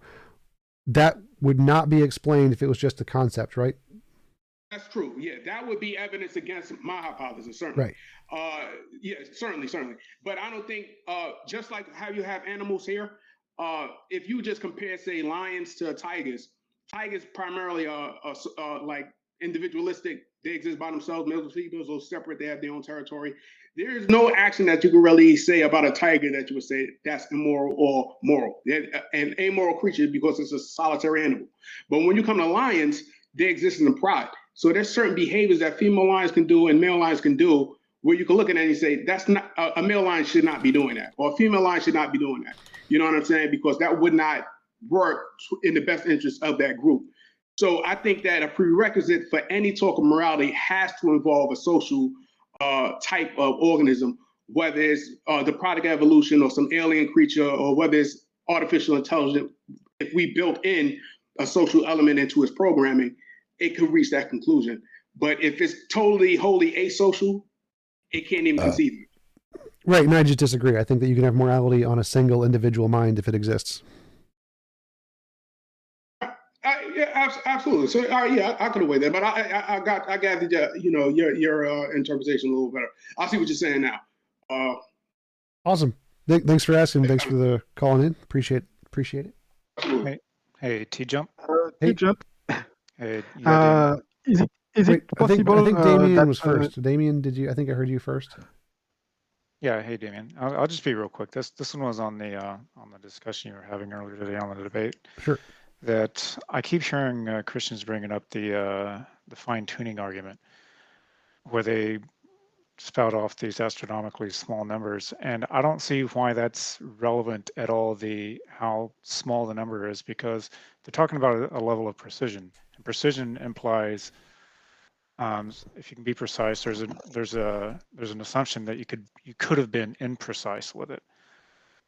that would not be explained if it was just a concept, right? That's true. Yeah, that would be evidence against my hypothesis, certainly. Right. Yeah, certainly. But I don't think, just like how you have animals here, if you just compare, say, lions to tigers primarily are like individualistic. They exist by themselves, males and females are separate. They have their own territory. There is no action that you can really say about a tiger that you would say that's immoral or moral. They're an amoral creature because it's a solitary animal. But when you come to lions, they exist in the pride. So there's certain behaviors that female lions can do and male lions can do where you can look at it and say, that's not, a male lion should not be doing that, or a female lion should not be doing that. You know what I'm saying? Because that would not work in the best interest of that group. So I think that a prerequisite for any talk of morality has to involve a social type of organism, whether it's the product of evolution or some alien creature, or whether it's artificial intelligence. If we built in a social element into its programming, it could reach that conclusion. But if it's totally, wholly asocial, it can't even conceive it. Right, and I just disagree. I think that you can have morality on a single individual mind if it exists. Yeah, absolutely. So, I could avoid that, but I got your interpretation a little better. I see what you're saying now. Awesome. Thanks for asking. Thanks for the calling in. Appreciate it. Hey, T-Jump. T-Jump. Hey, is it possible? I think Damien was first. Damien, I think I heard you first. Yeah. Hey, Damien. I'll just be real quick. This one was on the discussion you were having earlier today on the debate. Sure. That I keep hearing Christians bringing up the fine-tuning argument, where they spout off these astronomically small numbers, and I don't see why that's relevant at all. How small the number is, because they're talking about a level of precision. And precision implies, if you can be precise, there's an assumption that you could have been imprecise with it.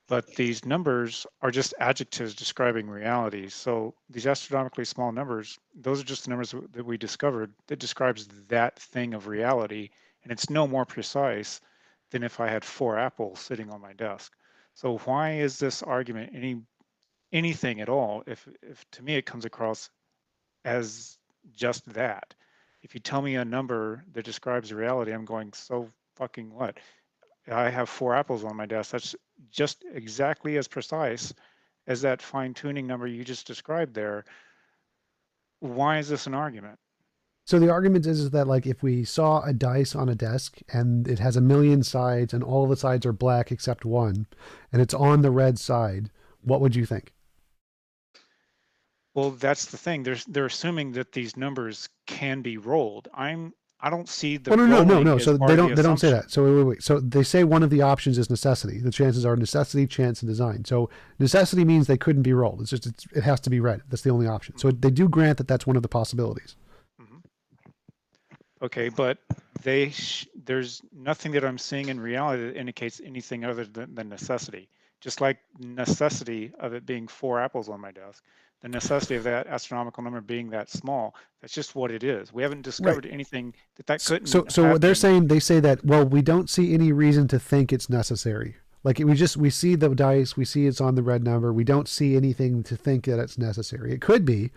But these numbers are just adjectives describing reality. So these astronomically small numbers, those are just the numbers that we discovered that describes that thing of reality. And it's no more precise than if I had 4 apples sitting on my desk. So why is this argument anything at all if to me it comes across as just that? If you tell me a number that describes reality, I'm going, so fucking what? I have 4 apples on my desk. That's just exactly as precise as that fine tuning number you just described there. Why is this an argument? So the argument is that like if we saw a dice on a desk and it has a million sides and all the sides are black except one, and it's on the red side, what would you think? Well, that's the thing. They're assuming that these numbers can be rolled. I don't see the rolling as So part of the they don't say assumption. that. So wait. So they say one of the options is necessity. The chances are necessity, chance, and design. So necessity means they couldn't be rolled. It has to be read. That's the only option. So they do grant that that's one of the possibilities. Okay, but there's nothing that I'm seeing in reality that indicates anything other than necessity. Just like necessity of it being 4 apples on my desk, the necessity of that astronomical number being that small, that's just what it is. We haven't discovered anything that couldn't So what they're happen. saying, they say that, well, we don't see any reason to think it's necessary. Like we see the dice, we see it's on the red number. We don't see anything to think that it's necessary. It could be,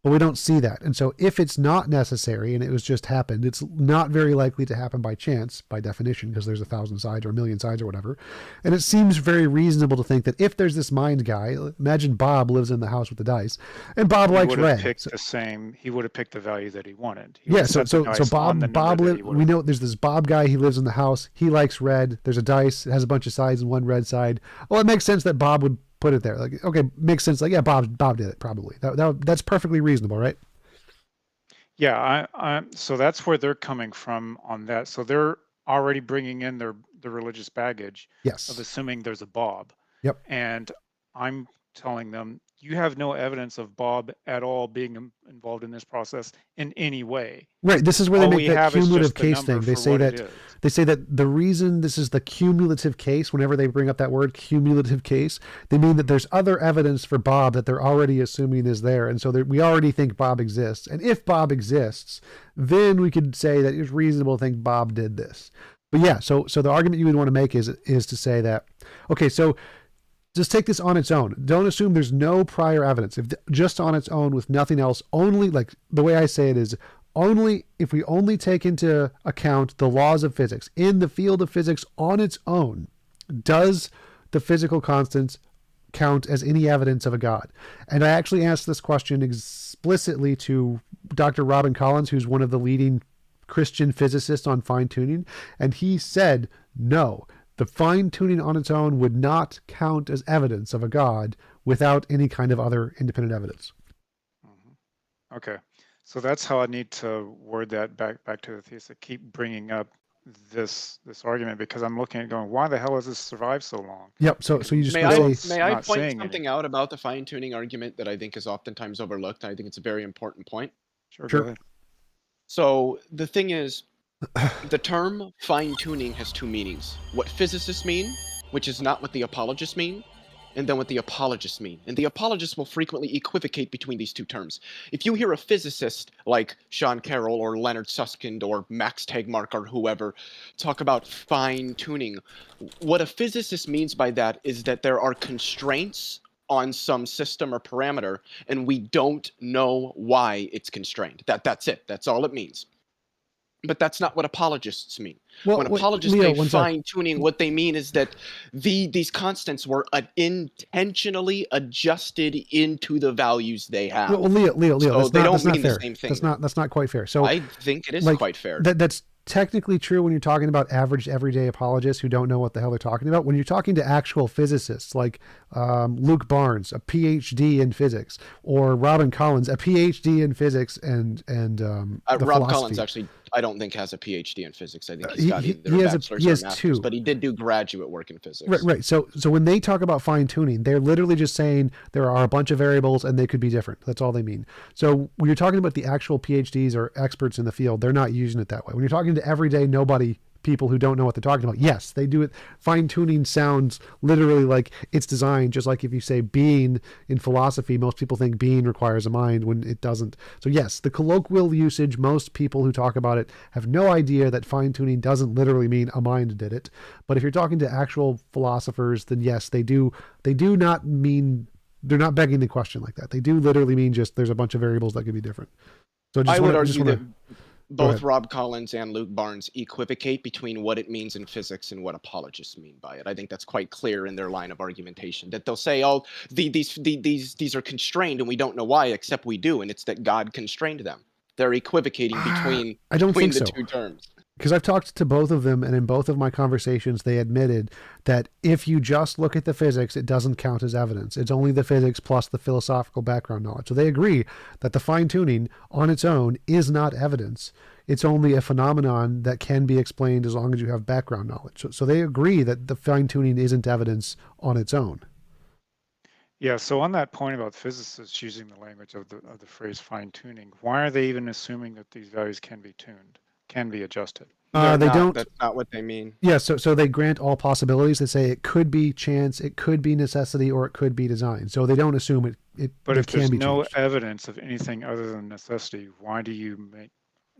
but we don't see that. And so if it's not necessary and it was just happened, it's not very likely to happen by chance, by definition, because there's 1,000 sides or a million sides or whatever. And it seems very reasonable to think that if there's this mind guy, imagine Bob lives in the house with the dice, and Bob likes red. He would have picked the value that he wanted. So Bob we know there's this Bob guy, he lives in the house, he likes red, there's a dice, it has a bunch of sides and one red side. Well, it makes sense that Bob would put it there. Like, okay, makes sense. Like, yeah, Bob did it probably. That's perfectly reasonable, right? Yeah, so that's where they're coming from on that. So they're already bringing in the religious baggage of assuming there's a Bob. Yep. And I'm telling them, you have no evidence of Bob at all being involved in this process in any way. Right. This is where they make that cumulative case the thing. They say that the reason this is the cumulative case, whenever they bring up that word cumulative case, they mean that there's other evidence for Bob that they're already assuming is there. And so we already think Bob exists. And if Bob exists, then we could say that it's reasonable to think Bob did this. But yeah, so the argument you would want to make is to say that, okay, so just take this on its own. Don't assume there's no prior evidence. If just on its own with nothing else, only, like the way I say it is, only if we only take into account the laws of physics in the field of physics on its own, does the physical constants count as any evidence of a God? And I actually asked this question explicitly to Dr. Robin Collins, who's one of the leading Christian physicists on fine tuning, and he said no. The fine tuning on its own would not count as evidence of a God without any kind of other independent evidence. Okay, so that's how I need to word that back to the thesis. I keep bringing up this argument because I'm looking at going, why the hell has this survived so long? Yep. So you just may I point something out about the fine tuning argument that I think is oftentimes overlooked? I think it's a very important point. Sure. Go ahead. So the thing is, the term fine-tuning has 2 meanings. What physicists mean, which is not what the apologists mean, and then what the apologists mean. And the apologists will frequently equivocate between these 2 terms. If you hear a physicist like Sean Carroll or Leonard Susskind or Max Tegmark or whoever talk about fine-tuning, what a physicist means by that is that there are constraints on some system or parameter, and we don't know why it's constrained. That's it. That's all it means. But that's not what apologists mean. When apologists say fine-tuning, what they mean is that these constants were intentionally adjusted into the values they have. Well, Leo, so they don't mean mean fair. the same thing. That's not quite fair. So I think it is quite fair. That's technically true when you're talking about average everyday apologists who don't know what the hell they're talking about. When you're talking to actual physicists like Luke Barnes, a PhD in physics, or Robin Collins, a PhD in physics and Rob Collins actually, I don't think has a PhD in physics. I think he's got either a bachelor's or a master's, but he did do graduate work in physics. Right. So when they talk about fine tuning, they're literally just saying there are a bunch of variables and they could be different. That's all they mean. So when you're talking about the actual PhDs or experts in the field, they're not using it that way. When you're talking to everyday nobody, people who don't know what they're talking about, yes, they do it. Fine tuning sounds literally like it's designed, just like if you say being in philosophy, most people think being requires a mind when it doesn't. So yes, the colloquial usage, most people who talk about it have no idea that fine tuning doesn't literally mean a mind did it. But if you're talking to actual philosophers, then yes, they do not mean, they're not begging the question like that. They do literally mean just there's a bunch of variables that could be different. So I would argue that both ahead. Rob Collins and Luke Barnes equivocate between what it means in physics and what apologists mean by it. I think that's quite clear in their line of argumentation, that they'll say, oh, these are constrained and we don't know why, except we do, and it's that God constrained them. They're equivocating between, I don't between think the so. two terms. Because I've talked to both of them, and in both of my conversations, they admitted that if you just look at the physics, it doesn't count as evidence. It's only the physics plus the philosophical background knowledge. So they agree that the fine-tuning on its own is not evidence. It's only a phenomenon that can be explained as long as you have background knowledge. So they agree that the fine-tuning isn't evidence on its own. Yeah, so on that point about physicists using the language of the phrase fine-tuning, why are they even assuming that these values can be tuned, can be adjusted? They don't. That's not what they mean. Yeah, so they grant all possibilities. They say it could be chance, it could be necessity, or it could be design. So they don't assume it But if can there's be no changed. evidence of anything other than necessity, why do you make?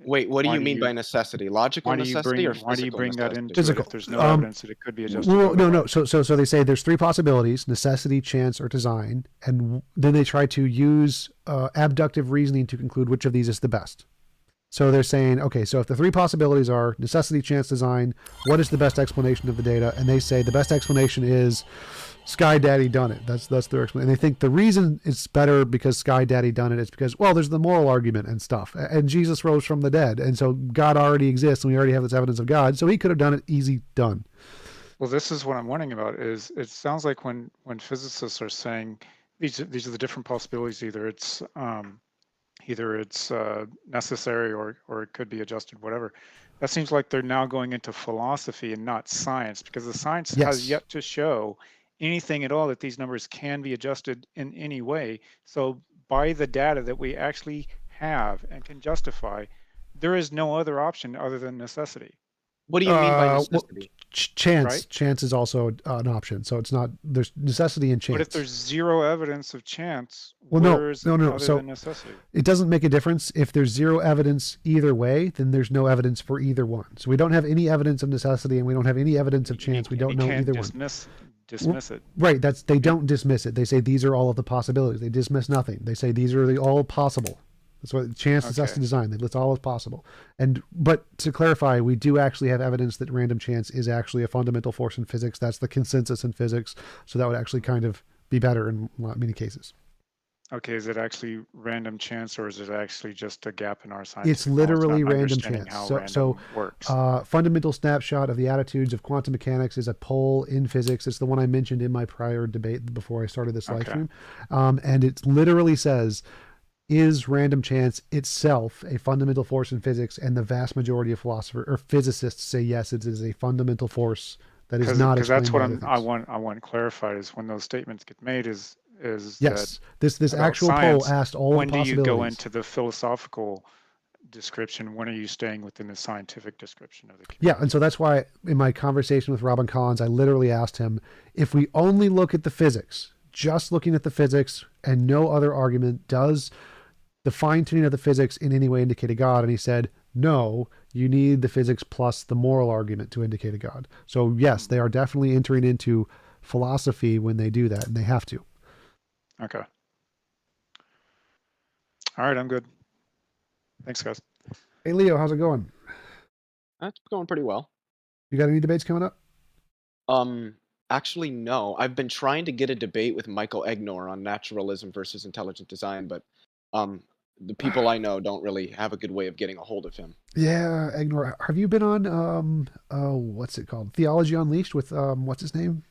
Wait, what do why you mean by necessity? Logical necessity or why do you physical bring that necessity? into Physical. it if there's no evidence that it could be adjusted? Well, no. otherwise? So they say there's three possibilities: necessity, chance, or design. And then they try to use abductive reasoning to conclude which of these is the best. So they're saying, okay, so if the three possibilities are necessity, chance, design, what is the best explanation of the data? And they say the best explanation is Sky Daddy done it. That's their explanation. And they think the reason it's better because Sky Daddy done it is because, well, there's the moral argument and stuff. And Jesus rose from the dead. And so God already exists and we already have this evidence of God. So he could have done it, easy done. Well, this is what I'm wondering about. Is it sounds like when physicists are saying these are the different possibilities, either it's necessary or it could be adjusted, whatever. That seems like they're now going into philosophy and not science, because the science has yet to show anything at all that these numbers can be adjusted in any way. So by the data that we actually have and can justify, there is no other option other than necessity. What do you mean by necessity? Chance. Right? Chance is also an option. So it's not, there's necessity and chance. But if there's zero evidence of chance, well, where is it no. other So than necessity? it doesn't make a difference. If there's zero evidence either way, then there's no evidence for either one. So we don't have any evidence of necessity and we don't have any evidence of chance. We don't know either one. Dismiss it. Right. They don't dismiss it. They say these are all of the possibilities. They dismiss nothing. They say these are all possible. That's what chance, necessity, design. They list all as possible. But to clarify, we do actually have evidence that random chance is actually a fundamental force in physics. That's the consensus in physics. So that would actually kind of be better in many cases. Okay, is it actually random chance or is it actually just a gap in our science? It's literally random chance. So works. Fundamental snapshot of the attitudes of quantum mechanics is a poll in physics. It's the one I mentioned in my prior debate before I started this live stream. And it literally says, is random chance itself a fundamental force in physics? And the vast majority of philosophers or physicists say yes, it is a fundamental force that is not explained. Because that's what I want clarified is when those statements get made is yes, that this actual science, poll asked all when the possibilities. When do you go into the philosophical description? When are you staying within the scientific description of the community? Yeah, and so that's why in my conversation with Robin Collins, I literally asked him, if we only look at the physics, just looking at the physics and no other argument, does the fine-tuning of the physics in any way indicate a God? And he said, no, you need the physics plus the moral argument to indicate a God. So yes, they are definitely entering into philosophy when they do that, and they have to. Okay. All right, I'm good. Thanks, guys. Hey, Leo, how's it going? That's going pretty well. You got any debates coming up? Actually, no. I've been trying to get a debate with Michael Egnor on naturalism versus intelligent design, but the people I know don't really have a good way of getting a hold of him. Yeah, Egnor. Have you been on what's it called? Theology Unleashed with what's his name?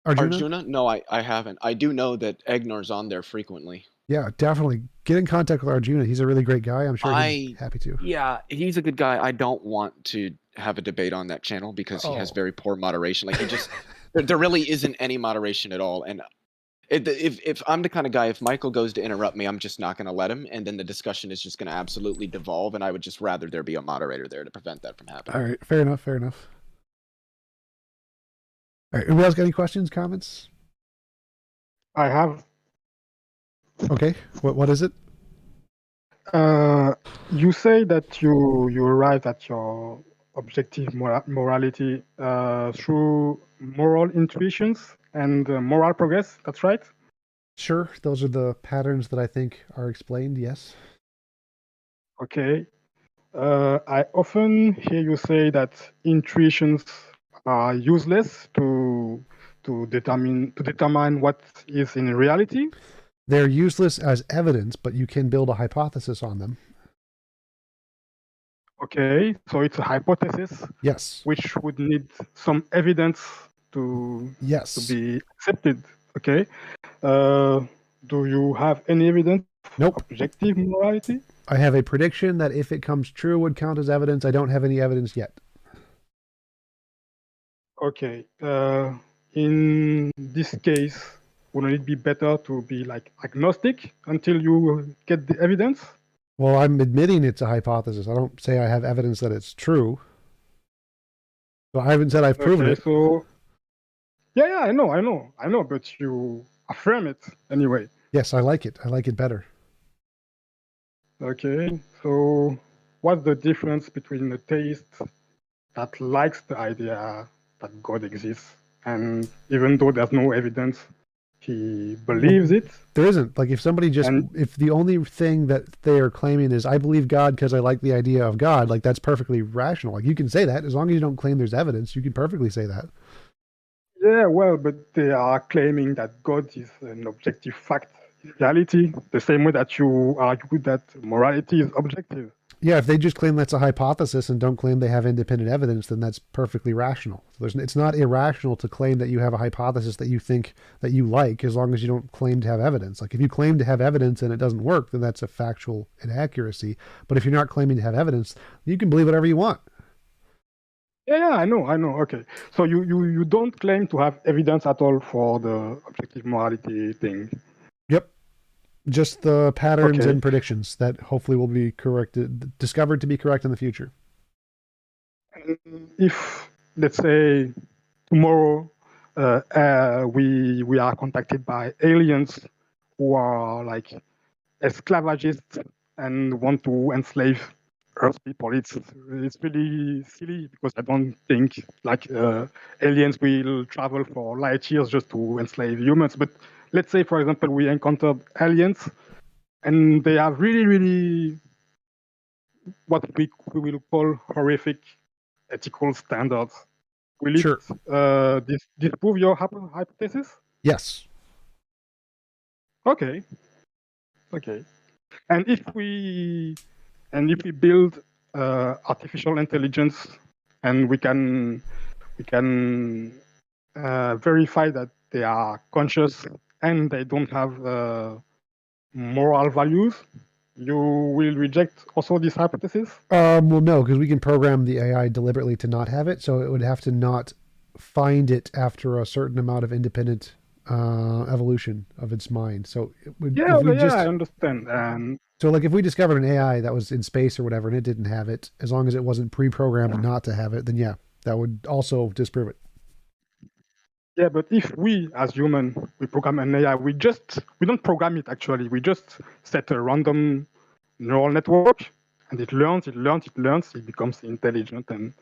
Arjuna? No, I haven't. I do know that Egnor's on there frequently. Yeah, definitely. Get in contact with Arjuna. He's a really great guy. I'm sure he's happy to. Yeah, he's a good guy. I don't want to have a debate on that channel because he has very poor moderation. Like, he just there really isn't any moderation at all. And if I'm the kind of guy, if Michael goes to interrupt me, I'm just not going to let him, and then the discussion is just going to absolutely devolve. And I would just rather there be a moderator there to prevent that from happening. All right, fair enough. All right, anybody else got any questions, comments? I have. Okay, what is it? You say that you arrive at your objective morality through moral intuitions and moral progress. That's right? Sure, those are the patterns that I think are explained, yes. Okay. I often hear you say that intuitions are useless to determine what is in reality. They're useless as evidence, but you can build a hypothesis on them. Okay, so it's a hypothesis. Yes. Which would need some evidence to be accepted. Okay. Do you have any evidence? Nope. Objective morality? I have a prediction that if it comes true would count as evidence. I don't have any evidence yet. Okay. In this case, wouldn't it be better to be like agnostic until you get the evidence? Well, I'm admitting it's a hypothesis. I don't say I have evidence that it's true. So I haven't said I've proven it. So yeah, I know, but you affirm it anyway. Yes, I like it. I like it better. Okay, so what's the difference between a theist that likes the idea that God exists, and even though there's no evidence, he believes it? There isn't. Like if somebody just, if the only thing that they are claiming is, I believe God because I like the idea of God, like that's perfectly rational. Like you can say that as long as you don't claim there's evidence, you can perfectly say that. Yeah, well, but they are claiming that God is an objective fact, reality, the same way that you argue that morality is objective. Yeah, if they just claim that's a hypothesis and don't claim they have independent evidence, then that's perfectly rational. It's not irrational to claim that you have a hypothesis that you think that you like, as long as you don't claim to have evidence. Like if you claim to have evidence and it doesn't work, then that's a factual inaccuracy. But if you're not claiming to have evidence, you can believe whatever you want. Yeah, I know. Okay, so you don't claim to have evidence at all for the objective morality thing. Yep. Just the patterns and predictions that hopefully will be discovered to be correct in the future. If, let's say, tomorrow we are contacted by aliens who are like esclavagists and want to enslave Earth people, it's really silly because I don't think like aliens will travel for light years just to enslave humans. But let's say, for example, we encountered aliens and they have really what we will call horrific ethical standards. Will it disprove your hypothesis? Yes. Okay. And if we build artificial intelligence and we can verify that they are conscious and they don't have moral values, you will reject also this hypothesis? Well, no, because we can program the AI deliberately to not have it, so it would have to not find it after a certain amount of independent evolution of its mind. So it would. Yeah, I understand. So, like, if we discovered an AI that was in space or whatever, and it didn't have it, as long as it wasn't pre-programmed not to have it, then yeah, that would also disprove it. Yeah, but if we, as human, we program an AI, we don't program it actually. We just set a random neural network, and it learns, it becomes intelligent and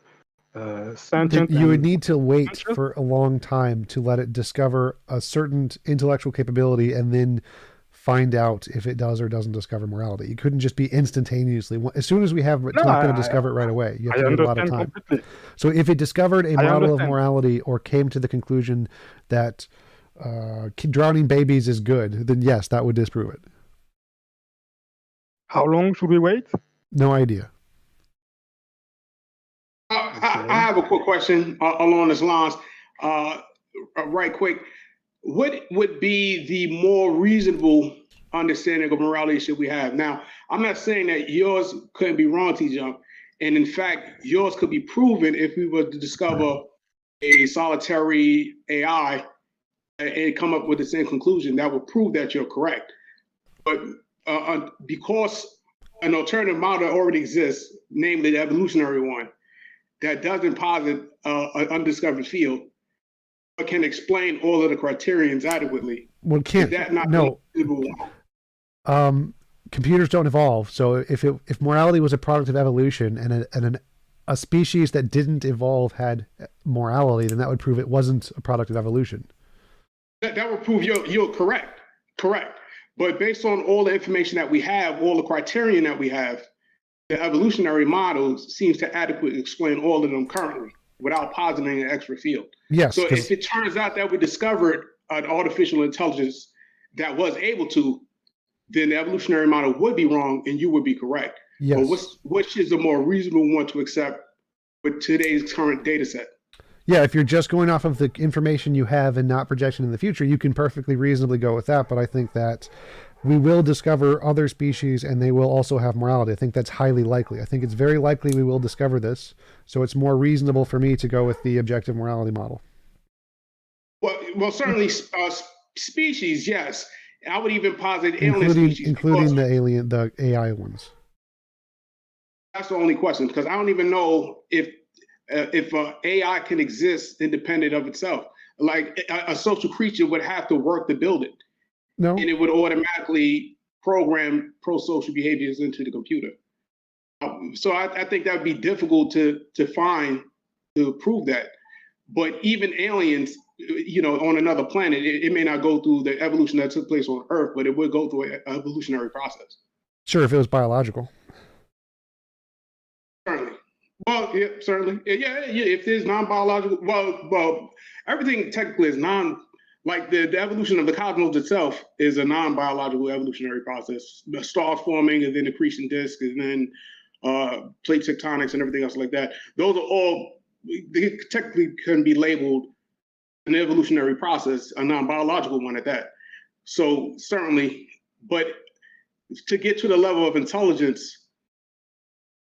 sentient. You would need to wait for a long time to let it discover a certain intellectual capability and then find out if it does or doesn't discover morality. You couldn't just be instantaneously. As soon as we have it, it's not going to discover it right away. You have to give it a lot of time. Completely. So if it discovered a model of morality or came to the conclusion that drowning babies is good, then yes, that would disprove it. How long should we wait? No idea. I have a quick question along this lines. Right quick. What would be the more reasonable understanding of morality should we have? Now, I'm not saying that yours couldn't be wrong, TJump. And in fact, yours could be proven if we were to discover a solitary AI and come up with the same conclusion. That would prove that you're correct. But because an alternative model already exists, namely the evolutionary one, that doesn't posit an undiscovered field, but can explain all of the criterions adequately. Well, can't. Is that not No. Computers don't evolve. So if morality was a product of evolution and a species that didn't evolve had morality, then that would prove it wasn't a product of evolution. That would prove you're correct. Correct. But based on all the information that we have, all the criterion that we have, the evolutionary model seems to adequately explain all of them currently without positing an extra field. Yes. So if it turns out that we discovered an artificial intelligence that was able to, then the evolutionary model would be wrong and you would be correct. Yes. But which is a more reasonable one to accept with today's current data set? Yeah, if you're just going off of the information you have and not projection in the future, you can perfectly reasonably go with that. But I think that we will discover other species and they will also have morality. I think that's highly likely. I think it's very likely we will discover this. So it's more reasonable for me to go with the objective morality model. Well, certainly species, yes. I would even posit alien species. Including the AI ones. That's the only question, because I don't even know if AI can exist independent of itself. Like a social creature would have to work to build it. No. And it would automatically program pro-social behaviors into the computer. So I think that would be difficult to find, to prove that. But even aliens, on another planet, it may not go through the evolution that took place on Earth, but it would go through an evolutionary process. Sure, if it was biological. Certainly. Well, yeah, certainly. Yeah. If there's non-biological, well, everything technically is like the evolution of the cosmos itself is a non-biological evolutionary process. The stars forming and then accretion disk and then plate tectonics and everything else like that. Those are all, they technically can be labeled an evolutionary process, a non-biological one at that. So certainly, but to get to the level of intelligence,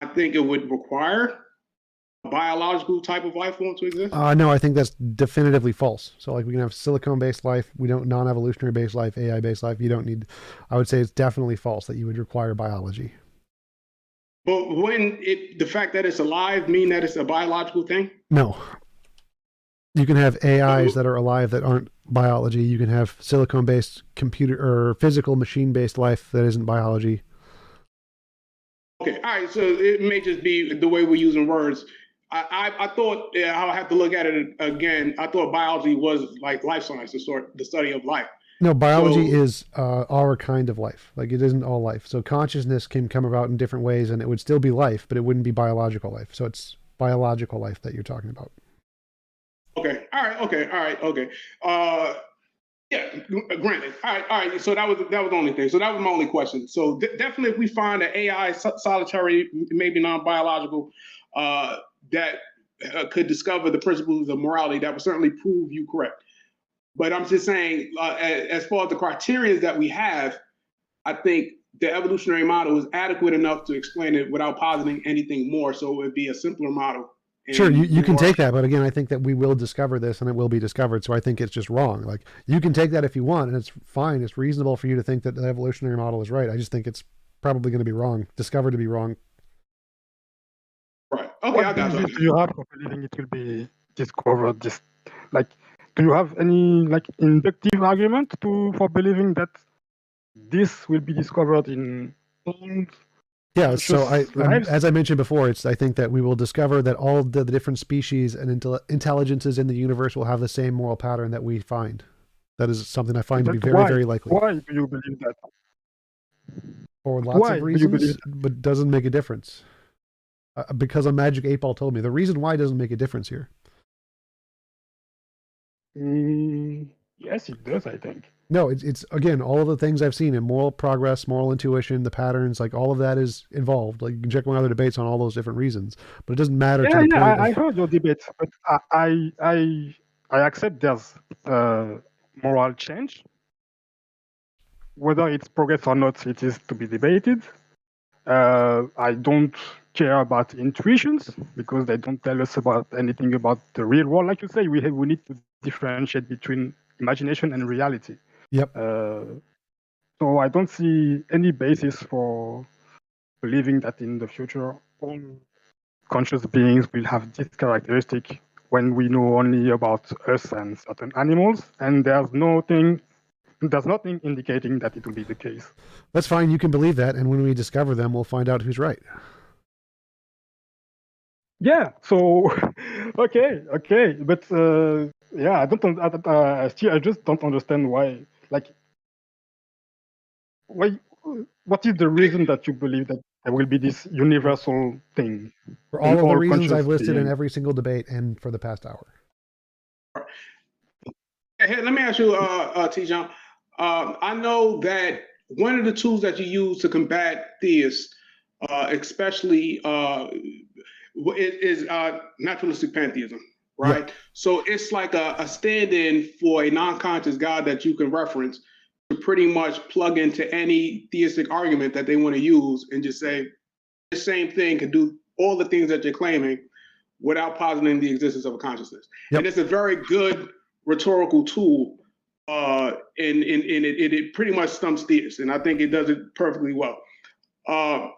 I think it would require a biological type of life form to exist. No, I think that's definitively false. So like we can have silicone-based life, we don't non-evolutionary based life, AI-based life. You don't need, I would say it's definitely false that you would require biology. But the fact that it's alive mean that it's a biological thing? No. You can have AIs that are alive that aren't biology. You can have silicone-based computer or physical machine-based life that isn't biology. Okay, all right. So it may just be the way we're using words. I thought, I'll have to look at it again. I thought biology was like life science, the study of life. No, biology is our kind of life. Like it isn't all life. So consciousness can come about in different ways and it would still be life, but it wouldn't be biological life. So it's biological life that you're talking about. Okay. All right. Okay. Yeah, granted. All right. So that was the only thing. So that was my only question. So definitely, if we find an AI solitary, maybe non-biological, that could discover the principles of morality, that would certainly prove you correct. But I'm just saying, as far as the criteria that we have, I think the evolutionary model is adequate enough to explain it without positing anything more. So it would be a simpler model. Sure, you can take that, but again, I think that we will discover this and it will be discovered. So I think it's just wrong. Like you can take that if you want, and it's fine. It's reasonable for you to think that the evolutionary model is right. I just think it's probably going to be wrong, discovered to be wrong. Right. Okay, I got you. Do you have for believing it will be discovered? Just like, do you have any like inductive argument for believing that this will be discovered in? Yeah, so as I mentioned before, I think that we will discover that all the different species and intelligences in the universe will have the same moral pattern that we find. That is something I find to be very, very likely. Why do you believe that? For lots of reasons, but doesn't make a difference. Because a magic 8-ball told me. The reason why doesn't make a difference here. Yes, it does, I think. No, it's again, all of the things I've seen in moral progress, moral intuition, the patterns, like all of that is involved. Like you can check my other debates on all those different reasons, but it doesn't matter. I heard your debates, but I accept there's moral change. Whether it's progress or not, it is to be debated. I don't care about intuitions because they don't tell us about anything about the real world. Like you say, we need to differentiate between imagination and reality. Yep. So I don't see any basis for believing that in the future all conscious beings will have this characteristic when we know only about us and certain animals, and there's nothing indicating that it will be the case. That's fine. You can believe that, and when we discover them, we'll find out who's right. Yeah. So, okay, but yeah, I just don't understand why. Like, why? What is the reason that you believe that there will be this universal thing. For in all of the reasons I've conscious listed in being. every single debate and for the past hour. Hey, let me ask you, T-John. I know that one of the tools that you use to combat theists, especially, is naturalistic pantheism, right? Yeah. So it's like a stand-in for a non-conscious God that you can reference to pretty much plug into any theistic argument that they want to use and just say the same thing can do all the things that you're claiming without positing the existence of a consciousness. Yep. And it's a very good rhetorical tool, and it pretty much stumps theists, and I think it does it perfectly well. I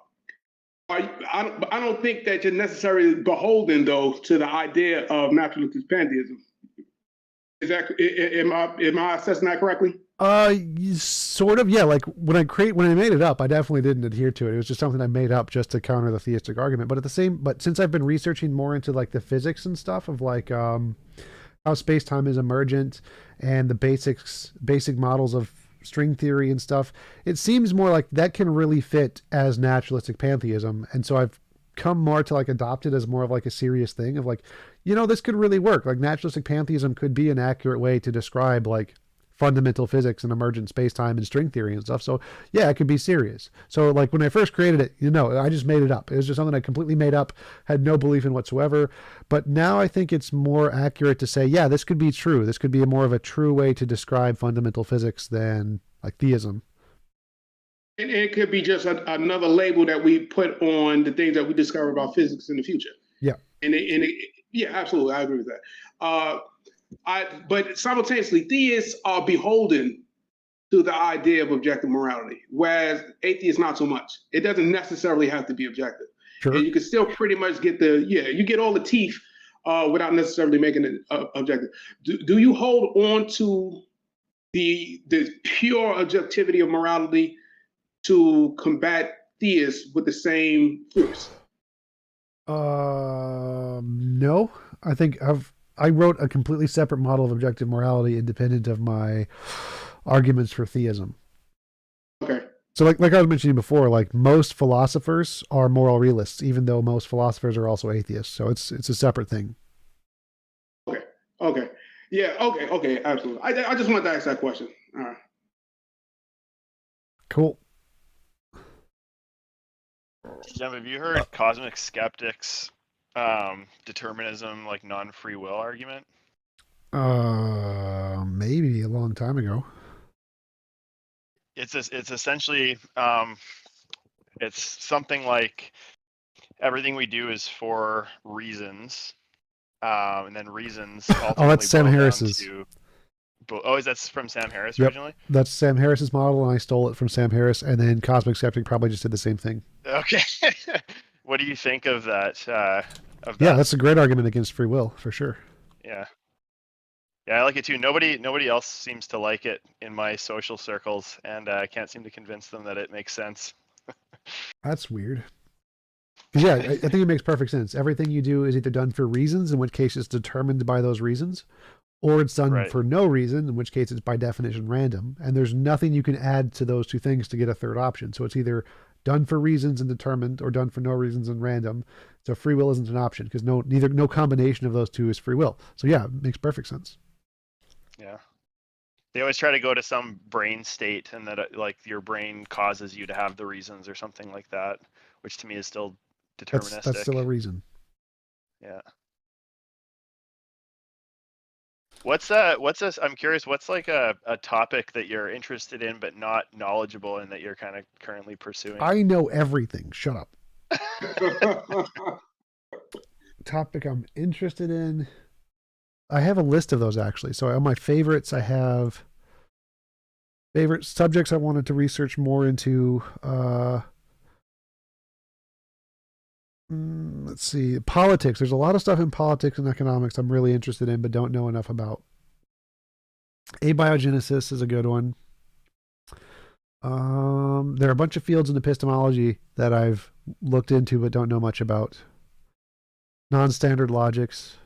don't think that you're necessarily beholden, though, to the idea of naturalistic pantheism. Is that am I assessing that correctly? Sort of, yeah. Like when I made it up, I definitely didn't adhere to it. It was just something I made up just to counter the theistic argument. But since I've been researching more into like the physics and stuff of like how space-time is emergent and the basic models of string theory and stuff, it seems more like that can really fit as naturalistic pantheism. And so I've come more to like adopt it as more of like a serious thing of like, this could really work. Like naturalistic pantheism could be an accurate way to describe like fundamental physics and emergent space-time and string theory and stuff. So yeah, it could be serious. So like when I first created it, I just made it up. It was just something I completely made up, had no belief in whatsoever. But now I think it's more accurate to say, yeah, this could be true. This could be more of a true way to describe fundamental physics than like theism. And it could be just another label that we put on the things that we discover about physics in the future. Yeah. Yeah, absolutely. I agree with that. But simultaneously, theists are beholden to the idea of objective morality, whereas atheists not so much. It doesn't necessarily have to be objective. Sure. And you can still pretty much you get all the teeth without necessarily making it objective. Do you hold on to the pure objectivity of morality to combat theists with the same force? No. I think I wrote a completely separate model of objective morality independent of my arguments for theism. Okay. So like I was mentioning before, like most philosophers are moral realists, even though most philosophers are also atheists. So it's a separate thing. Okay. Yeah, okay, absolutely. I just wanted to ask that question. All right. Cool. Jim, have you heard cosmic skeptics determinism, like non-free will argument? Maybe a long time ago. It's essentially it's something like everything we do is for reasons, and then reasons ultimately that's Sam boil down Harris's. Is that from Sam Harris Yep. originally? That's Sam Harris's model, and I stole it from Sam Harris, and then Cosmic Skeptic probably just did the same thing. Okay. What do you think of that? Yeah, that's a great argument against free will, for sure. Yeah, I like it too. Nobody else seems to like it in my social circles, and I can't seem to convince them that it makes sense. That's weird. Yeah, I think it makes perfect sense. Everything you do is either done for reasons, in which case it's determined by those reasons, or it's done for no reason, in which case it's by definition random. And there's nothing you can add to those two things to get a third option. So it's either done for reasons and determined, or done for no reasons and random. So free will isn't an option because no combination of those two is free will. So yeah, it makes perfect sense. Yeah. They always try to go to some brain state, and that like your brain causes you to have the reasons or something like that, which to me is still deterministic. That's still a reason. Yeah. What's this? I'm curious. What's like a topic that you're interested in but not knowledgeable in that you're kind of currently pursuing? I know everything. Shut up. Topic I'm interested in. I have a list of those actually. So on my favorites, I have favorite subjects I wanted to research more into. Let's see, politics. There's a lot of stuff in politics and economics I'm really interested in, but don't know enough about. Abiogenesis is a good one. There are a bunch of fields in epistemology that I've looked into but don't know much about. Non-standard logics.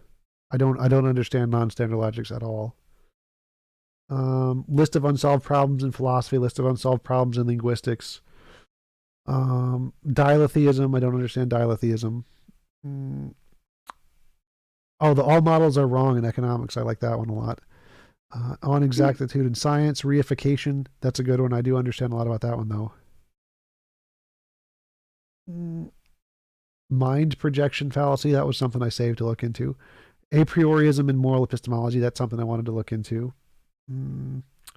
I don't understand non-standard logics at all. List of unsolved problems in philosophy, list of unsolved problems in linguistics. Dialetheism. I don't understand dialetheism. Oh, the all models are wrong in economics. I like that one a lot. On exactitude in science, reification. That's a good one. I do understand a lot about that one, though. Mind projection fallacy. That was something I saved to look into. A priorism in moral epistemology. That's something I wanted to look into.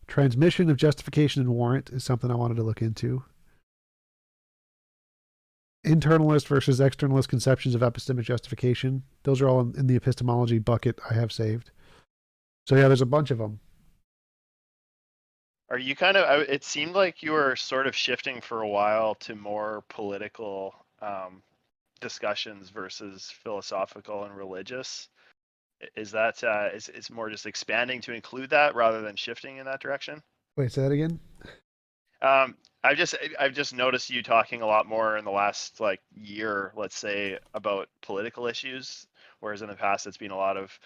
Transmission of justification and warrant is something I wanted to look into. Internalist versus externalist conceptions of epistemic justification. Those are all in the epistemology bucket I have saved. So yeah, there's a bunch of them. Are you kind of? It seemed like you were sort of shifting for a while to more political discussions versus philosophical and religious. Is that is more just expanding to include that rather than shifting in that direction? Wait, say that again. I've just noticed you talking a lot more in the last like year, let's say, about political issues, whereas in the past it's been a lot of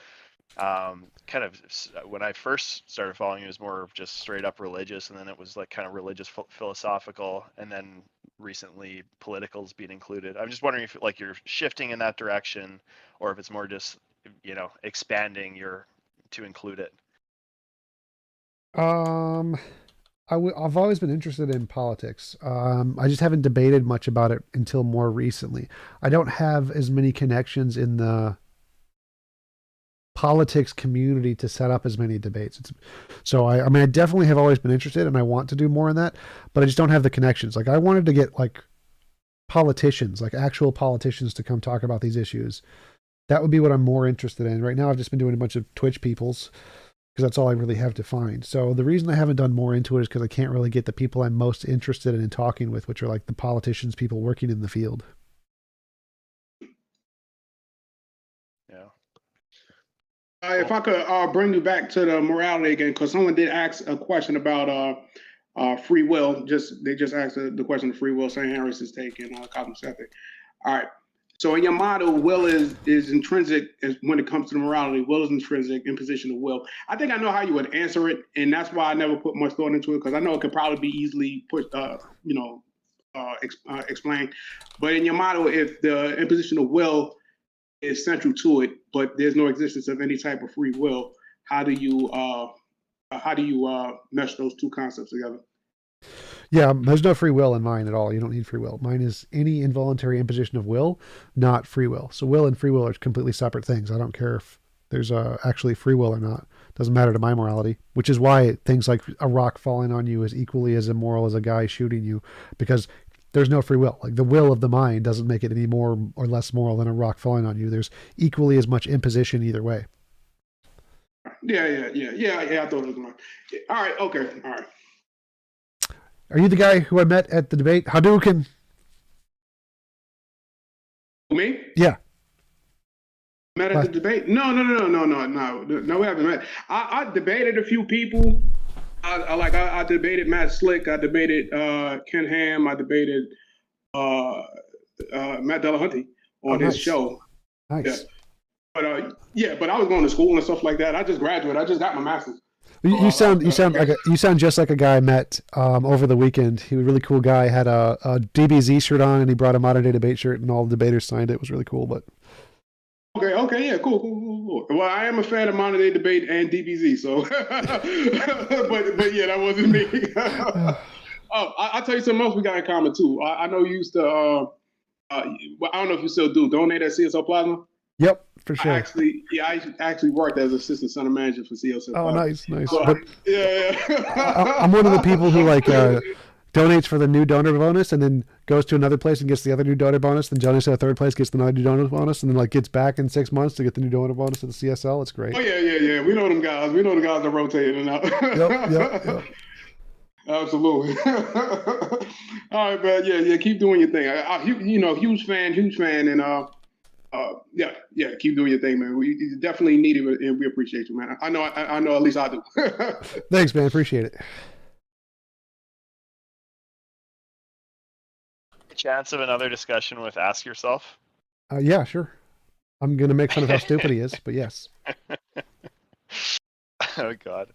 kind of, when I first started following you, it was more of just straight up religious, and then it was like kind of religious philosophical, and then recently political's been included. I'm just wondering if like you're shifting in that direction, or if it's more just, you know, expanding your to include it. I've always been interested in politics. I just haven't debated much about it until more recently. I don't have as many connections in the politics community to set up as many debates. So I mean, I definitely have always been interested, and I want to do more in that, but I just don't have the connections. Like I wanted to get like politicians, like actual politicians, to come talk about these issues. That would be what I'm more interested in. Right now, I've just been doing a bunch of Twitch peoples, because that's all I really have to find. So the reason I haven't done more into it is because I can't really get the people I'm most interested in talking with, which are like the politicians, people working in the field. Yeah. If I could bring you back to the morality again, because someone did ask a question about free will. They just asked the question of free will. St. Harris's take in cosmic ethic. All right. So in your model, will is intrinsic when it comes to the morality. Will is intrinsic, imposition of will. I think I know how you would answer it, and that's why I never put much thought into it, because I know it could probably be easily explained. But in your model, if the imposition of will is central to it, but there's no existence of any type of free will, how do you mesh those two concepts together? Yeah, there's no free will in mine at all. You don't need free will. Mine is any involuntary imposition of will, not free will. So will and free will are completely separate things. I don't care if there's actually free will or not. It doesn't matter to my morality, which is why things like a rock falling on you is equally as immoral as a guy shooting you, because there's no free will. Like the will of the mind doesn't make it any more or less moral than a rock falling on you. There's equally as much imposition either way. Yeah. I thought it was mine. All right. Okay. All right. Are you the guy who I met at the debate? Hadouken. Me? Yeah. Met at the debate? No, we haven't met. I debated a few people. I debated Matt Slick. I debated Ken Ham. I debated Matt Delahunty on his show. Nice. Yeah. But I was going to school and stuff like that. I just graduated. I just got my master's. You sound just like a guy I met over the weekend. He was a really cool guy. Had a DBZ shirt on, and he brought a modern day debate shirt, and all the debaters signed it. It was really cool. But okay, yeah, cool. Well, I am a fan of modern day debate and DBZ, so but yeah, that wasn't me. I'll tell you something else we got in common too. I know you used to. I don't know if you still do donate at CSL Plasma. Yep, for sure. I actually worked as assistant center manager for CSL. Oh, nice. So, but yeah. I'm one of the people who like donates for the new donor bonus, and then goes to another place and gets the other new donor bonus. Then donates to a third place, gets the new donor bonus, and then like gets back in 6 months to get the new donor bonus at the CSL. It's great. Oh yeah. We know them guys. We know the guys that rotate in and out. Yep. Absolutely. All right, man. Yeah. Keep doing your thing. Huge fan, and yeah. Keep doing your thing, man. We definitely need it, and we appreciate you, man. I know. At least I do. Thanks, man. Appreciate it. Chance of another discussion with Ask Yourself? Yeah, sure. I'm gonna make fun of how stupid he is, but yes. Oh God.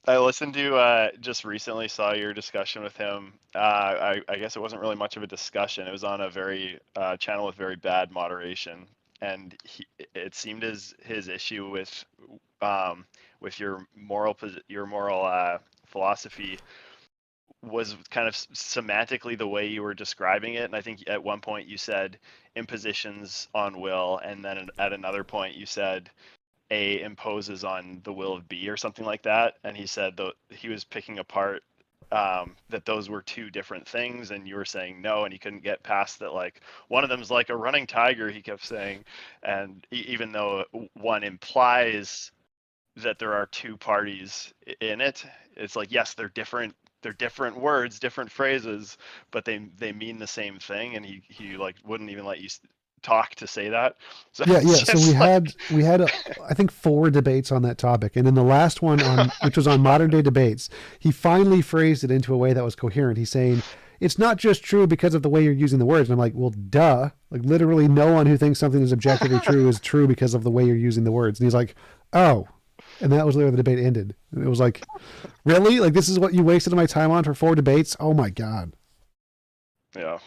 I listened to just recently saw your discussion with him. I guess it wasn't really much of a discussion. It was on a very channel with very bad moderation, and it seemed as his issue with your moral philosophy was kind of semantically the way you were describing it. And I think at one point you said impositions on will, and then at another point you said A imposes on the will of B or something like that. And he said he was picking apart that those were two different things, and you were saying no, and he couldn't get past that. Like one of them's like a running tiger, he kept saying, and even though one implies that there are two parties in it, it's like yes, they're different. They're different words, different phrases, but they mean the same thing. And he like wouldn't even let you talk to say that. So Yeah. it's So just we had I think 4 debates on that topic, and in the last one which was on modern day debates, he finally phrased it into a way that was coherent. He's saying it's not just true because of the way you're using the words. And I'm like, well, duh. Like literally, no one who thinks something is objectively true is true because of the way you're using the words. And he's like, oh. And that was where the debate ended. And it was like, really? Like, this is what you wasted my time on for 4 debates? Oh my God. Yeah.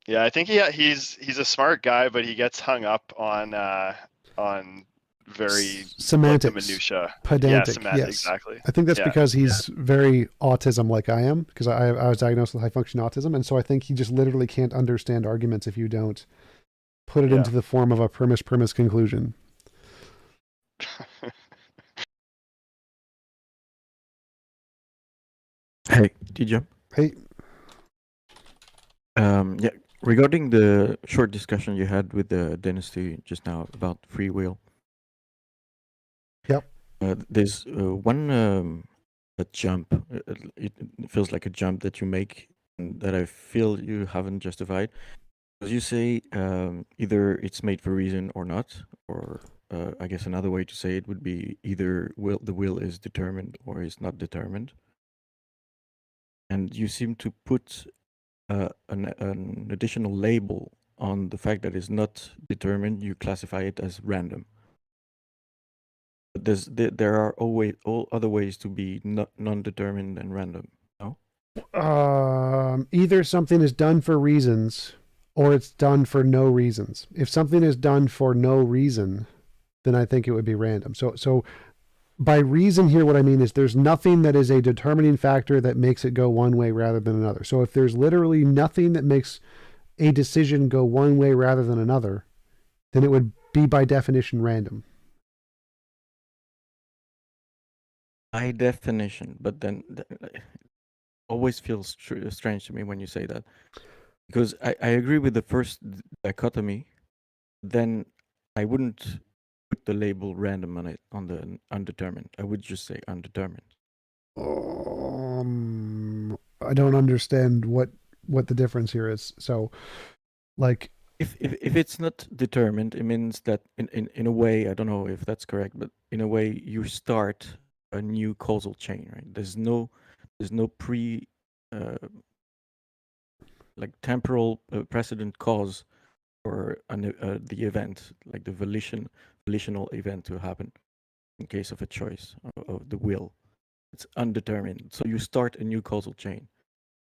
Yeah, I think he's a smart guy, but he gets hung up on very semantics, like, the minutia. pedantic. Yeah, semantic, Yes, exactly. I think that's Yeah. because he's very autism like I am, because I was diagnosed with high function autism, and so I think he just literally can't understand arguments if you don't put it into the form of a premise conclusion. Hey, TJump. Hey. Yeah, regarding the short discussion you had with the dynasty just now about free will. Yep. There's one a jump. It feels like a jump that you make that I feel you haven't justified. As you say, either it's made for reason or not, or I guess another way to say it would be either the will is determined or is not determined. And you seem to put an additional label on the fact that it's not determined. You classify it as random. But there are always all other ways to be non-determined and random. No. Either something is done for reasons or it's done for no reasons. If something is done for no reason, then I think it would be random. So by reason here, what I mean is there's nothing that is a determining factor that makes it go one way rather than another. So if there's literally nothing that makes a decision go one way rather than another, then it would be by definition random. By definition, but then always feels strange to me when you say that. Because I agree with the first dichotomy, then I wouldn't put the label random on it, on the undetermined. I would just say undetermined. I don't understand what the difference here is. So, like, if it's not determined, it means that in a way, I don't know if that's correct, but in a way you start a new causal chain, right? There's no pre like temporal precedent cause for the event, like the volitional event to happen in case of a choice of the will. It's undetermined. So you start a new causal chain.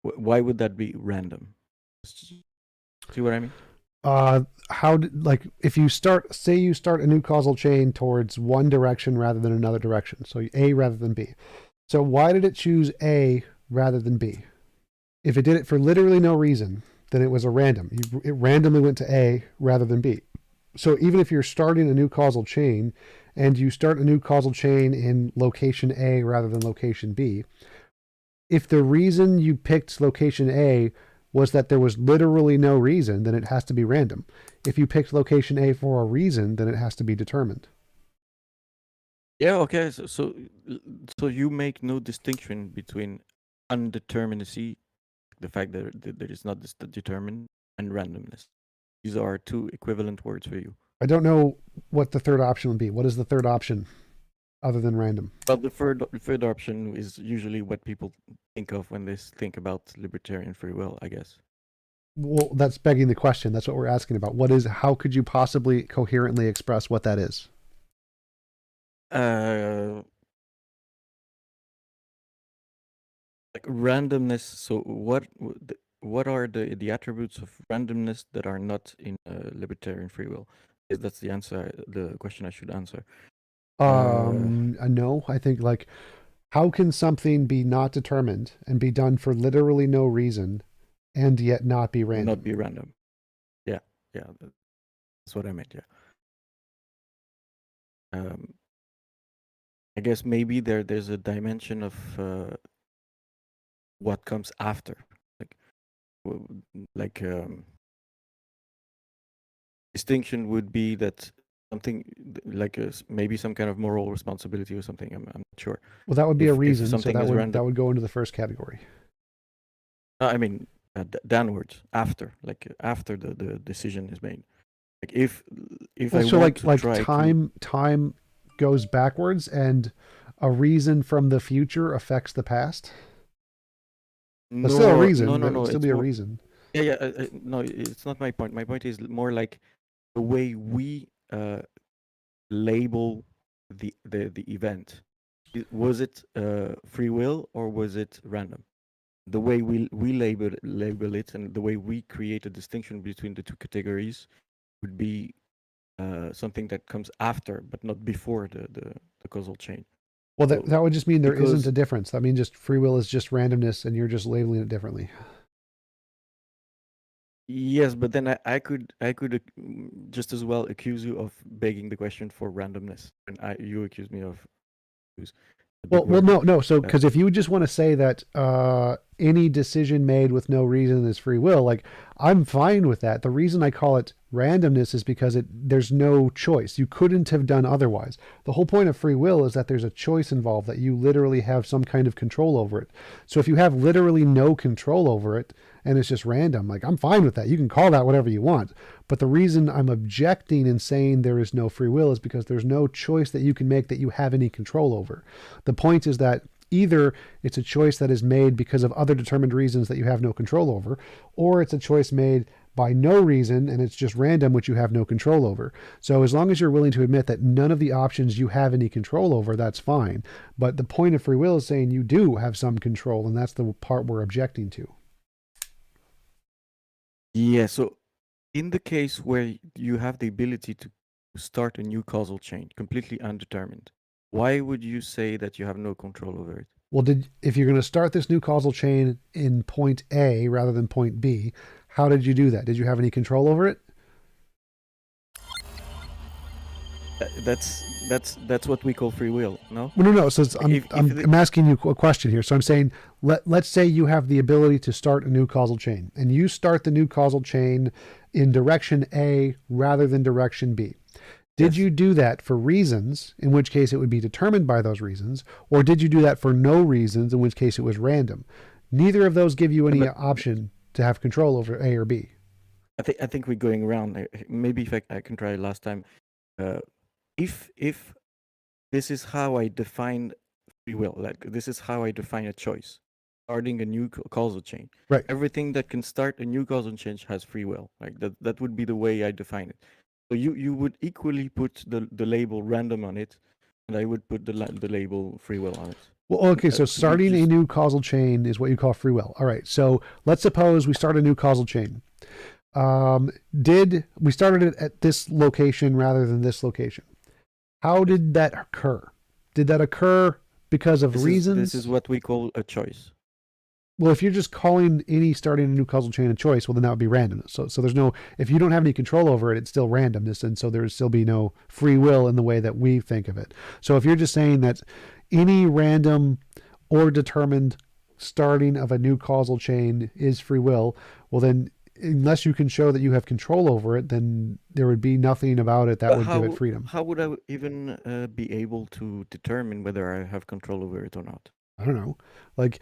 Why would that be random? See what I mean? If you start a new causal chain towards one direction rather than another direction, so A rather than B. So why did it choose A rather than B? If it did it for literally no reason, then it was a random. It randomly went to A rather than B. So even if you're starting a new causal chain and you start a new causal chain in location A rather than location B, if the reason you picked location A was that there was literally no reason, then it has to be random. If you picked location A for a reason, then it has to be determined. Yeah, okay. So you make no distinction between undeterminacy, the fact that there is not this determined, and randomness. These are two equivalent words for you. I don't know what the third option would be. What is the third option other than random? Well, the third option is usually what people think of when they think about libertarian free will, I guess. Well, that's begging the question. That's what we're asking about. How could you possibly coherently express what that is? like randomness. So what are the attributes of randomness that are not in libertarian free will? Is that's the answer, the question I should answer. No, I think like, how can something be not determined and be done for literally no reason and yet not be random? Not be random. Yeah, that's what I meant. Yeah. I guess maybe there's a dimension of what comes after, like distinction would be that something like maybe some kind of moral responsibility or something. I'm not sure. Well, that would be a If reason, so something that is would random. go into the first category. I mean, downwards after, like after the decision is made. Like if Well, I so want to like try time goes backwards, and a reason from the future affects the past. That's still a reason. No, but it would still it's be a more- reason. Yeah. No, it's not my point. My point is more like the way we label the event. Was it free will or was it random? The way we label it and the way we create a distinction between the two categories would be something that comes after, but not before the causal chain. Well, that would just mean there because- isn't a difference. That means just free will is just randomness, and you're just labeling it differently. Yes, but then I could just as well accuse you of begging the question for randomness, and you accuse me of use a big Well, word. no. So, because if you just want to say that any decision made with no reason is free will, like, I'm fine with that. The reason I call it randomness is because there's no choice. You couldn't have done otherwise. The whole point of free will is that there's a choice involved, that you literally have some kind of control over it. So if you have literally no control over it and it's just random, like, I'm fine with that. You can call that whatever you want. But the reason I'm objecting and saying there is no free will is because there's no choice that you can make that you have any control over. The point is that either it's a choice that is made because of other determined reasons that you have no control over, or it's a choice made by no reason and it's just random, which you have no control over. So as long as you're willing to admit that none of the options you have any control over, that's fine. But the point of free will is saying you do have some control, and that's the part we're objecting to. Yeah, so in the case where you have the ability to start a new causal chain, completely undetermined, why would you say that you have no control over it? Well, if you're going to start this new causal chain in point A rather than point B, how did you do that? Did you have any control over it? That's what we call free will, no? No. So I'm asking you a question here. So I'm saying, let's say you have the ability to start a new causal chain, and you start the new causal chain in direction A rather than direction B. Did you do that for reasons, in which case it would be determined by those reasons, or did you do that for no reasons, in which case it was random? Neither of those give you any option to have control over A or B. I think we're going around. Maybe if I can try last time. If this is how I define free will, like this is how I define a choice, starting a new causal chain. Right. Everything that can start a new causal chain has free will. Like that would be the way I define it. So you would equally put the label random on it, and I would put the label free will on it. Well, okay, so starting a new causal chain is what you call free will. All right, so let's suppose we start a new causal chain. We started it at this location rather than this location? How did that occur? Did that occur because of reasons? This is what we call a choice. Well, if you're just calling any starting a new causal chain a choice, well, then that would be randomness. So there's no, if you don't have any control over it, it's still randomness. And so there would still be no free will in the way that we think of it. So if you're just saying that any random or determined starting of a new causal chain is free will, well, then unless you can show that you have control over it, then there would be nothing about it that would give it freedom. How would I even be able to determine whether I have control over it or not? I don't know. Like,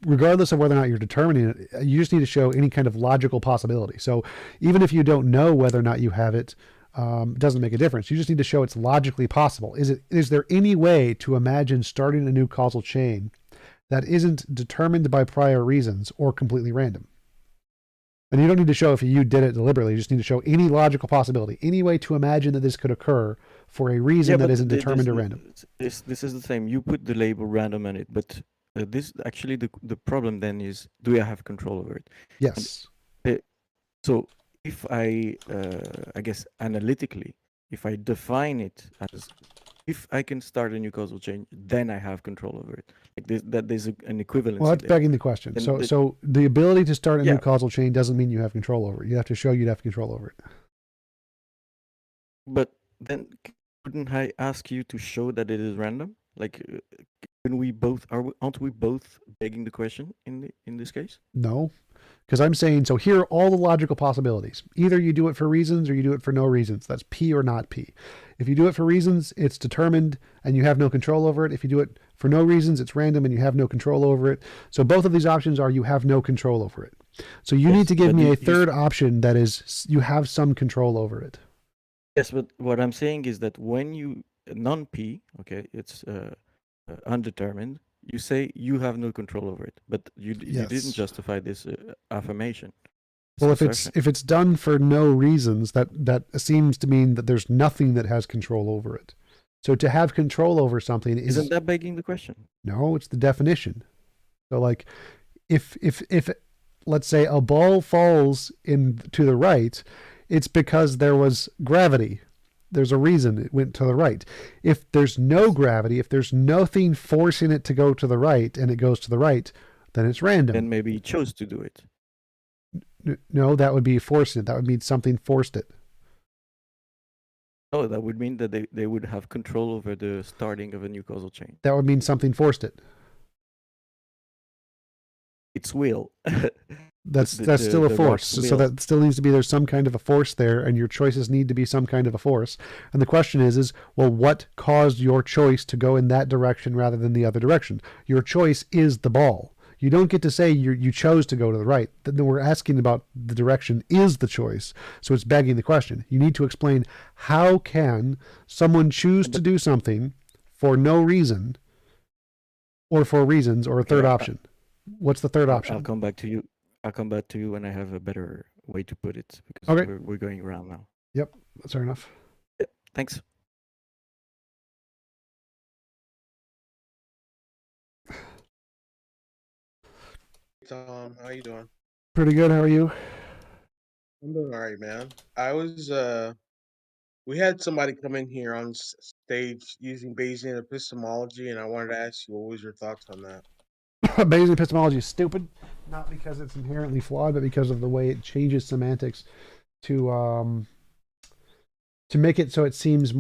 regardless of whether or not you're determining it, you just need to show any kind of logical possibility. So even if you don't know whether or not you have it, it doesn't make a difference. You just need to show it's logically possible. Is there any way to imagine starting a new causal chain that isn't determined by prior reasons or completely random? And you don't need to show if you did it deliberately. You just need to show any logical possibility, any way to imagine that this could occur for a reason Yeah, that but isn't determined or random. this is the same. You put the label random on it, but this actually the problem then is, do I have control over it? Yes. And, so if I guess analytically, if I define it as, if I can start a new causal chain, then I have control over it. Like there's an equivalency. Well, that's there. begging the question. Then So the ability to start a new Yeah. causal chain doesn't mean you have control over it. You have to show you'd have control over it. But then couldn't I ask you to show that it is random? Like, can we both aren't we both begging the question in this case? No, because I'm saying, so here are all the logical possibilities. Either you do it for reasons or you do it for no reasons. That's P or not P. If you do it for reasons, it's determined and you have no control over it. If you do it for no reasons, it's random and you have no control over it. So both of these options are you have no control over it. So you need to give me a third option that is you have some control over it. Yes, but what I'm saying is that when you non-P, okay, it's undetermined, you say you have no control over it, but you Yes. didn't justify this affirmation. Well, this assertion. if it's done for no reasons, that seems to mean that there's nothing that has control over it. So to have control over something Isn't that begging the question? No, it's the definition. So like, if let's say a ball falls to the right, it's because there was gravity. There's a reason it went to the right. If there's no gravity, if there's nothing forcing it to go to the right and it goes to the right, then it's random. Then maybe he chose to do it. No, that would be forcing it. That would mean something forced it. Oh, that would mean that they would have control over the starting of a new causal chain. That would mean something forced it. It's will. That's still a force. So that still needs to be, there's some kind of a force there, and your choices need to be some kind of a force. And the question is well, what caused your choice to go in that direction rather than the other direction? Your choice is the ball. You don't get to say you chose to go to the right. Then we're asking about the direction is the choice. So it's begging the question. You need to explain, how can someone choose to do something for no reason or for reasons, or a third option? What's the third option? I'll come back to you. I'll come back to you when I have a better way to put it, because Okay. we're going around now. Yep, that's fair enough. Yeah, thanks. Tom, how you doing? Pretty good. How are you? I'm doing all right, man. I was we had somebody come in here on stage using Bayesian epistemology, and I wanted to ask you, what was your thoughts on that? Bayesian epistemology is stupid, not because it's inherently flawed, but because of the way it changes semantics to make it so it seems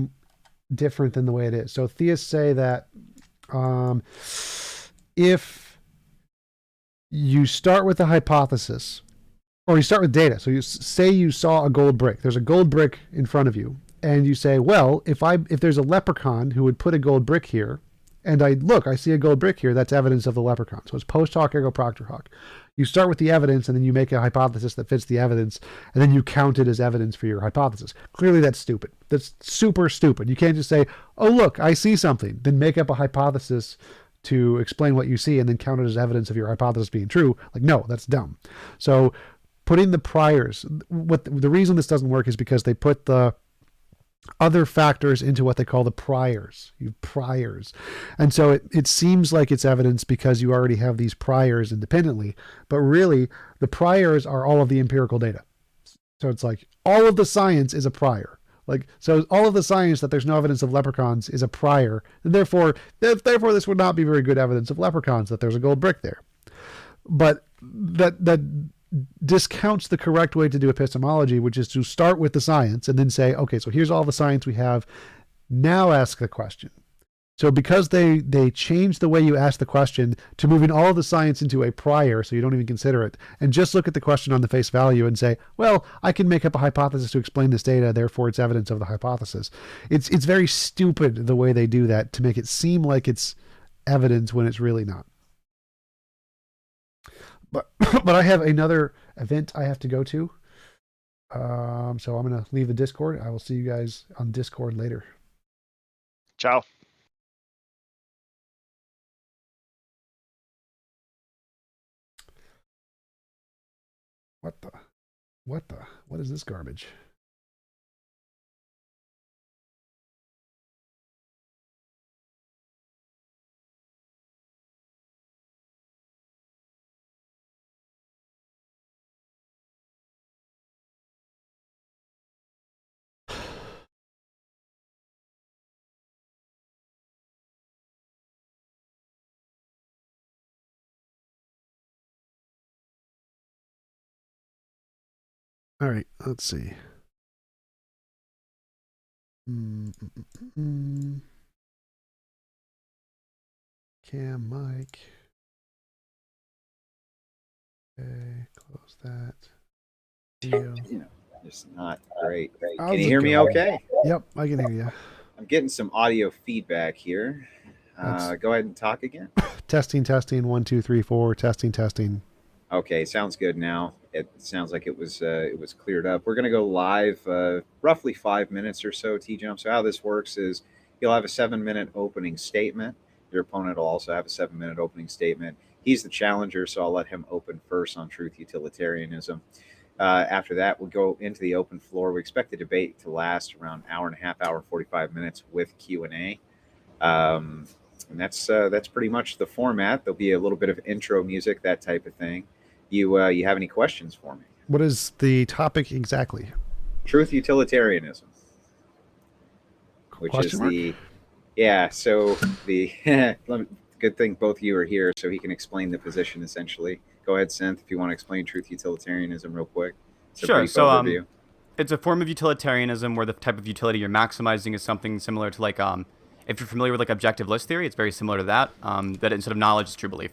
different than the way it is. So theists say that if you start with a hypothesis, or you start with data, so you say you saw a gold brick. There's a gold brick in front of you, and you say, well, if there's a leprechaun who would put a gold brick here, and I see a gold brick here, that's evidence of the leprechaun. So it's post hoc ergo propter hoc. You start with the evidence, and then you make a hypothesis that fits the evidence, and then you count it as evidence for your hypothesis. Clearly that's stupid. That's super stupid. You can't just say, oh, look, I see something, then make up a hypothesis to explain what you see and then count it as evidence of your hypothesis being true. Like, no, that's dumb. So putting the priors, the reason this doesn't work is because they put the other factors into what they call the priors. Priors. And so it seems like it's evidence because you already have these priors independently, but really the priors are all of the empirical data. So it's like all of the science is a prior. Like, so all of the science that there's no evidence of leprechauns is a prior, and therefore this would not be very good evidence of leprechauns, that there's a gold brick there. But that discounts the correct way to do epistemology, which is to start with the science and then say, okay, so here's all the science we have. Now ask the question. So because they changed the way you ask the question to moving all the science into a prior, so you don't even consider it, and just look at the question on the face value and say, well, I can make up a hypothesis to explain this data, therefore it's evidence of the hypothesis. It's very stupid the way they do that to make it seem like it's evidence when it's really not. But I have another event I have to go to. So I'm going to leave the Discord. I will see you guys on Discord later. Ciao. What is this garbage? All right, let's see. Cam, mic. Okay, close that. Video. It's not great. How's Can you it hear me going? okay? Yep, I can hear you. I'm getting some audio feedback here. Go ahead and talk again. Testing, 1, 2, 3, 4. Testing. Okay, sounds good now. It sounds like it was cleared up. We're going to go live roughly 5 minutes or so, T-Jump. So how this works is you'll have a 7-minute opening statement. Your opponent will also have a 7-minute opening statement. He's the challenger, so I'll let him open first on truth utilitarianism. After that, we'll go into the open floor. We expect the debate to last around an hour and a half, 45 minutes with Q&A. And that's pretty much the format. There'll be a little bit of intro music, that type of thing. You have any questions for me? What is the topic exactly? Truth utilitarianism, which Question mark? So the good thing both of you are here, so he can explain the position essentially. Go ahead, Synth, if you want to explain truth utilitarianism real quick. Sure. So it's a form of utilitarianism where the type of utility you're maximizing is something similar to like if you're familiar with like objective list theory, it's very similar to that. That instead of knowledge is true belief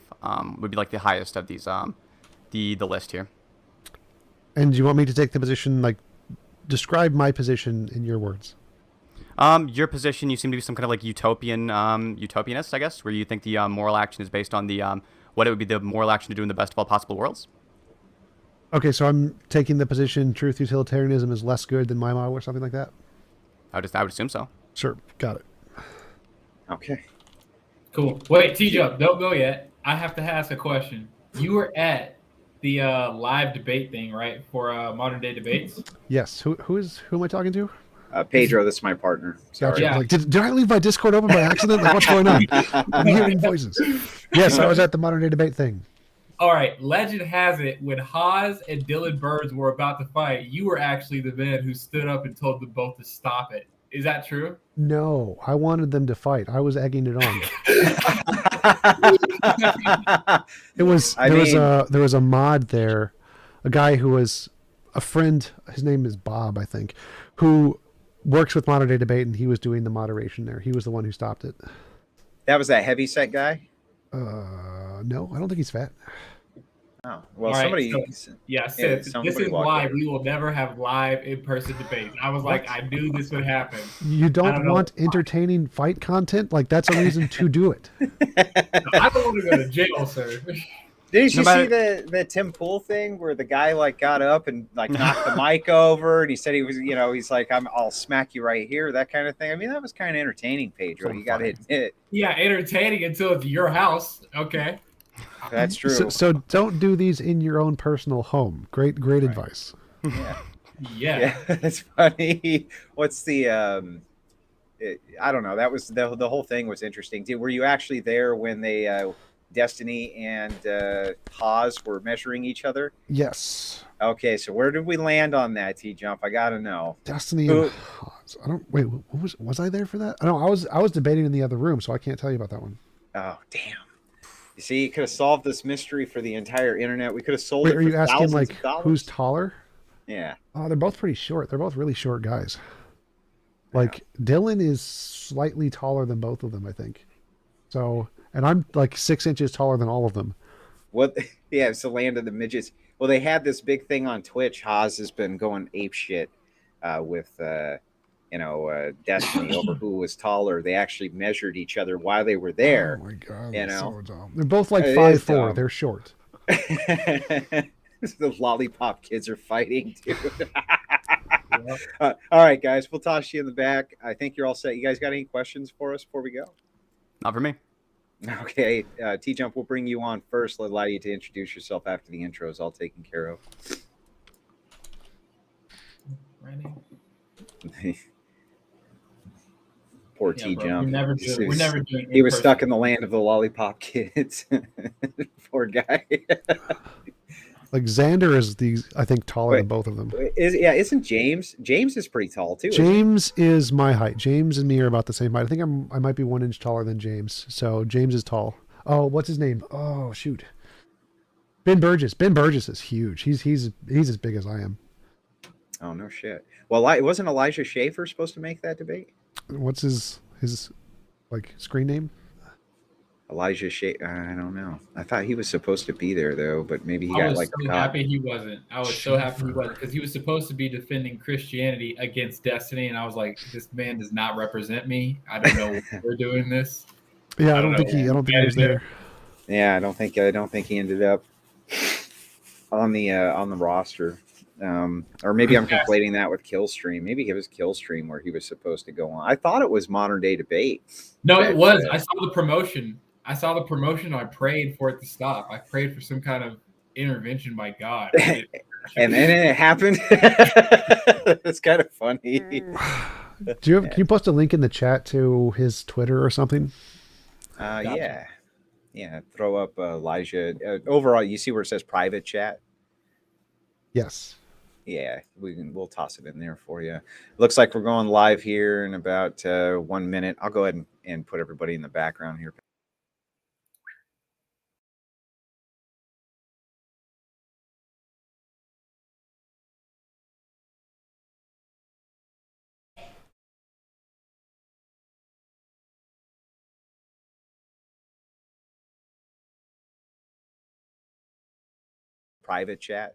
would be like the highest of these the list here. And do you want me to take the position, like, describe my position in your words? Your position, you seem to be some kind of like utopianist, I guess, where you think the moral action is based on the what it would be the moral action to do in the best of all possible worlds. Okay, so I'm taking the position truth utilitarianism is less good than my model or something like that? I would assume so. Sure, got it. Okay. Cool. Wait, T-Jump, don't go yet. I have to ask a question. You were at the live debate thing, right, for modern day debates? Yes. Who am I talking to? Pedro, this is my partner. Sorry. Gotcha. Like, did I leave my Discord open by accident? Like, what's going on? I'm hearing voices. Yes, I was at the modern day debate thing. All right. Legend has it, when Haas and Dylan Burns were about to fight, you were actually the man who stood up and told them both to stop it. Is that true? No, I wanted them to fight. I was egging it on. There was a mod there, a guy who was a friend. His name is Bob, I think, who works with Modern Day Debate, and he was doing the moderation there. He was the one who stopped it. That was that heavyset guy? No, I don't think he's fat. Oh, well, All somebody. right, so, this is why we will never have live in-person debates. I was like, I knew this would happen. You don't want entertaining fight content? Like, that's a reason to do it. I don't want to go to jail, sir. Did you see the Tim Pool thing where the guy like got up and like knocked the mic over and he said he was, he's like, I'll smack you right here, that kind of thing. I mean, that was kind of entertaining, Pedro. You got to admit. Yeah, entertaining until it's your house. Okay. That's true. So don't do these in your own personal home. Great advice. Yeah. That's funny. What's the I don't know. That was the whole thing was interesting. Were you actually there when they Destiny and Haas were measuring each other? Yes. Okay, so where did we land on that, T-Jump? I gotta know. Destiny and Haas. I don't wait. Was I there for that? I was debating in the other room, so I can't tell you about that one. Oh damn. You see, you could have solved this mystery for the entire internet. We could have sold it for Are you asking thousands like of dollars. who's taller? Yeah. Oh, they're both pretty short. They're both really short guys. Like Dylan is slightly taller than both of them, I think. So, and I'm like 6 inches taller than all of them. What? Yeah, it's the land of the midgets. Well, they had this big thing on Twitch. Haas has been going ape shit with Destiny over who was taller. They actually measured each other while they were there. Oh my god! So dumb. They're both like It 5'4". is They're short. The lollipop kids are fighting, dude. All right, guys, we'll toss you in the back. I think you're all set. You guys got any questions for us before we go? Not for me. Okay, T-Jump, we'll bring you on first. We'll allow you to introduce yourself after the intro is all taken care of. Poor T-Jump. We're never doing He was stuck in the land of the lollipop kids. Poor guy. Like Xander is I think taller than both of them. Isn't James? James is pretty tall too. James is my height. James and me are about the same height. I think I might be 1 inch taller than James. So James is tall. Oh, what's his name? Oh shoot. Ben Burgess. Ben Burgess is huge. He's as big as I am. Oh, no shit. Well, wasn't Elijah Schaefer supposed to make that debate? What's his like screen name? Elijah Schaefer. I don't know. I thought he was supposed to be there though, but maybe he I got was like so caught. happy he wasn't. I was so happy he wasn't, because he was supposed to be defending Christianity against Destiny, and I was like, this man does not represent me. I don't know why we're doing this. Yeah, I don't think he was there. Yeah, I don't think he ended up on the roster. Or maybe I'm conflating that with Killstream. Maybe it was Killstream where he was supposed to go on. I thought it was Modern Day Debate. No, it was. I saw the promotion. I prayed for it to stop. I prayed for some kind of intervention by God. And then it happened. It's kind of funny. Can you post a link in the chat to his Twitter or something? Yeah. Throw up Elijah. Overall, you see where it says private chat? Yes. Yeah, we'll toss it in there for you. Looks like we're going live here in about 1 minute. I'll go ahead and put everybody in the background here. Private chat.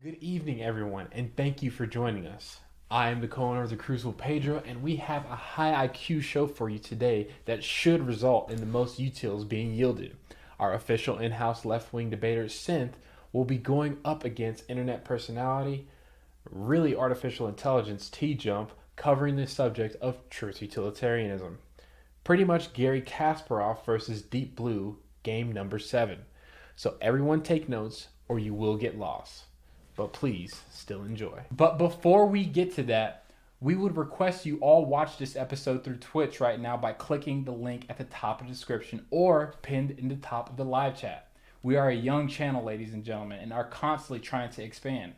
Good evening, everyone, and thank you for joining us. I am the co-owner of the Crucible Pedro, and we have a high IQ show for you today that should result in the most utils being yielded. Our official in-house left-wing debater, Synth, will be going up against internet personality, really artificial intelligence, T-Jump, covering the subject of truth utilitarianism. Pretty much Gary Kasparov versus Deep Blue, game number 7. So everyone take notes or you will get lost. But please still enjoy. But before we get to that, we would request you all watch this episode through Twitch right now by clicking the link at the top of the description or pinned in the top of the live chat. We are a young channel, ladies and gentlemen, and are constantly trying to expand.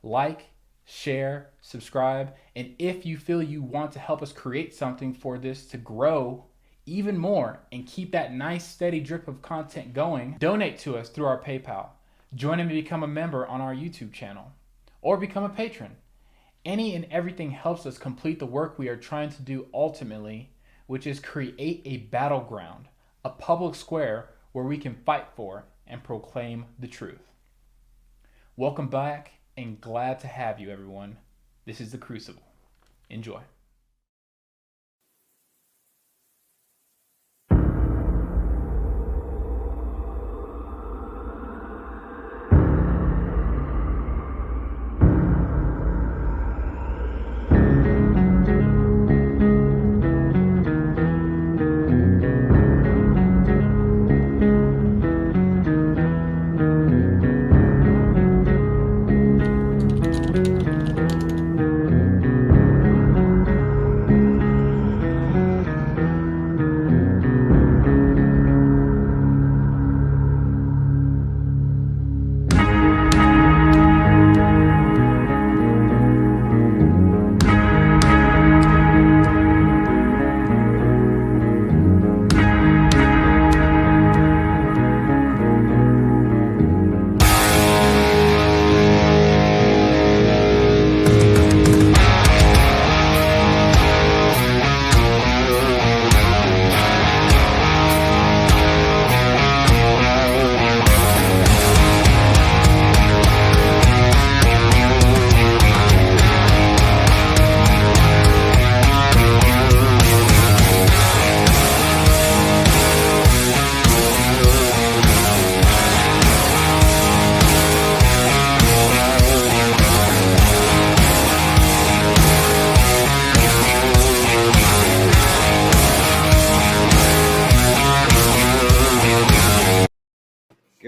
Like, share, subscribe, and if you feel you want to help us create something for this to grow even more and keep that nice steady drip of content going, donate to us through our PayPal. Join and become a member on our YouTube channel, or become a patron. Any and everything helps us complete the work we are trying to do ultimately, which is create a battleground, a public square where we can fight for and proclaim the truth. Welcome back, and glad to have you, everyone. This is The Crucible. Enjoy.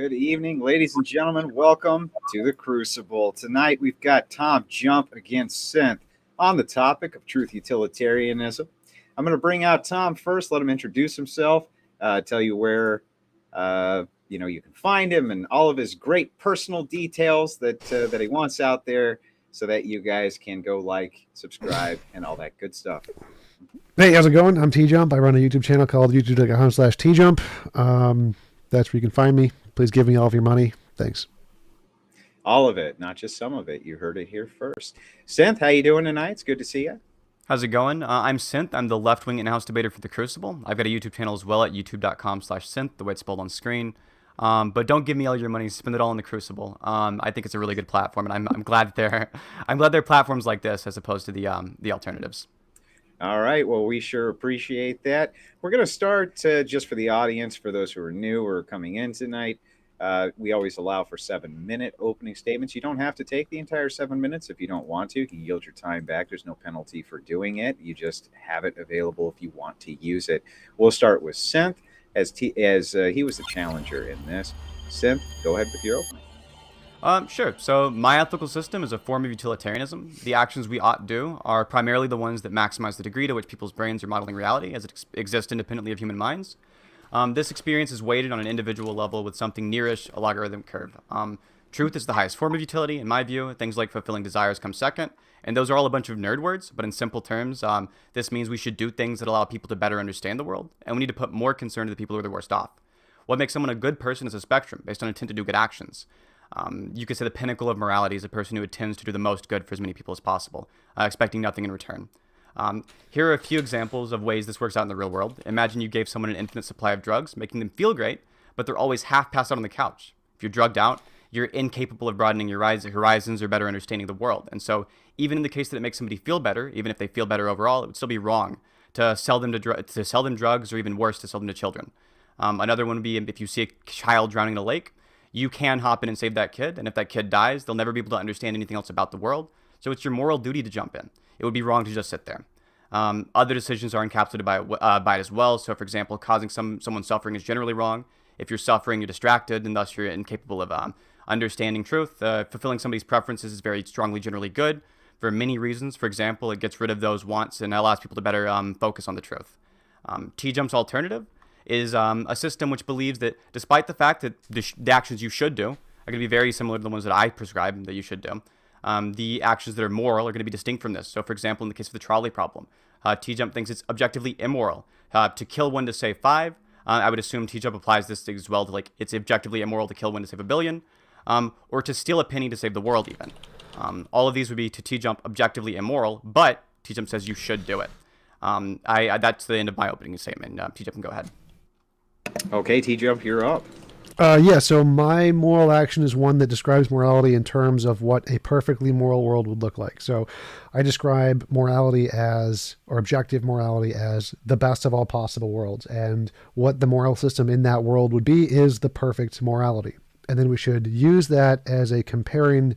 Good evening, ladies and gentlemen. Welcome to the Crucible. Tonight we've got Tom Jump against Synth on the topic of truth utilitarianism. I'm going to bring out Tom first, let him introduce himself, tell you where you can find him and all of his great personal details that he wants out there, so that you guys can go like, subscribe, and all that good stuff. Hey, how's it going? I'm TJump. I run a YouTube channel called youtube.com/TJump. That's where you can find me. Please give me all of your money. Thanks. All of it, not just some of it. You heard it here first. Synth, how you doing tonight? It's good to see you. How's it going? I'm Synth. I'm the left-wing in-house debater for The Crucible. I've got a YouTube channel as well at youtube.com/synth, the way it's spelled on screen. But don't give me all your money. Spend it all in The Crucible. I think it's a really good platform, and I'm glad there are platforms like this as opposed to the alternatives. All right. Well, we sure appreciate that. We're going to start just for the audience, for those who are new or coming in tonight. We always allow for 7-minute opening statements. You don't have to take the entire 7 minutes if you don't want to. You can yield your time back. There's no penalty for doing it. You just have it available if you want to use it. We'll start with Synth, as he was the challenger in this. Synth, go ahead with your opening. Sure. So my ethical system is a form of utilitarianism. The actions we ought do are primarily the ones that maximize the degree to which people's brains are modeling reality as it exists independently of human minds. This experience is weighted on an individual level with something nearish a logarithmic curve. Truth is the highest form of utility, in my view. Things like fulfilling desires come second. And those are all a bunch of nerd words, but in simple terms, this means we should do things that allow people to better understand the world, and we need to put more concern to the people who are the worst off. What makes someone a good person is a spectrum based on intent to do good actions. You could say the pinnacle of morality is a person who intends to do the most good for as many people as possible, expecting nothing in return. Here are a few examples of ways this works out in the real world. Imagine you gave someone an infinite supply of drugs, making them feel great, but they're always half passed out on the couch. If you're drugged out, you're incapable of broadening your horizons or better understanding the world. And so even in the case that it makes somebody feel better, even if they feel better overall, it would still be wrong to sell them drugs, or even worse, to sell them to children. Another one would be if you see a child drowning in a lake, you can hop in and save that kid, and if that kid dies, they'll never be able to understand anything else about the world. So it's your moral duty to jump in. It would be wrong to just sit there. Other decisions are encapsulated by it as well. So, for example, causing someone suffering is generally wrong. If you're suffering, you're distracted, and thus you're incapable of understanding truth. Fulfilling somebody's preferences is very strongly generally good for many reasons. For example, it gets rid of those wants and allows people to better focus on the truth. T-Jump's alternative is a system which believes that despite the fact that the actions you should do are going to be very similar to the ones that I prescribe that you should do, the actions that are moral are going to be distinct from this. So, for example, in the case of the trolley problem, T-Jump thinks it's objectively immoral to kill one to save 5. I would assume T-Jump applies this as well to, like, it's objectively immoral to kill one to save 1 billion, or to steal a penny to save the world even. All of these would be to T-Jump objectively immoral, but T-Jump says you should do it. That's the end of my opening statement. T-Jump can go ahead. Okay, T-Jump, you're up. So my moral action is one that describes morality in terms of what a perfectly moral world would look like. So I describe morality as, or objective morality as, the best of all possible worlds. And what the moral system in that world would be is the perfect morality. And then we should use that as a comparing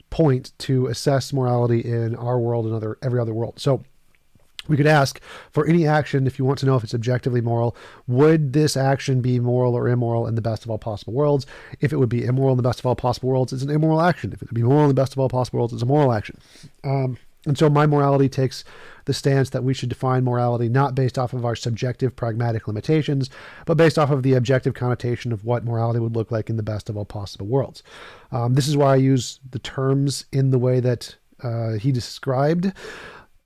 point to assess morality in our world and every other world. So we could ask, for any action, if you want to know if it's objectively moral, would this action be moral or immoral in the best of all possible worlds? If it would be immoral in the best of all possible worlds, it's an immoral action. If it would be moral in the best of all possible worlds, it's a moral action. And so my morality takes the stance that we should define morality not based off of our subjective pragmatic limitations, but based off of the objective connotation of what morality would look like in the best of all possible worlds. This is why I use the terms in the way that he described.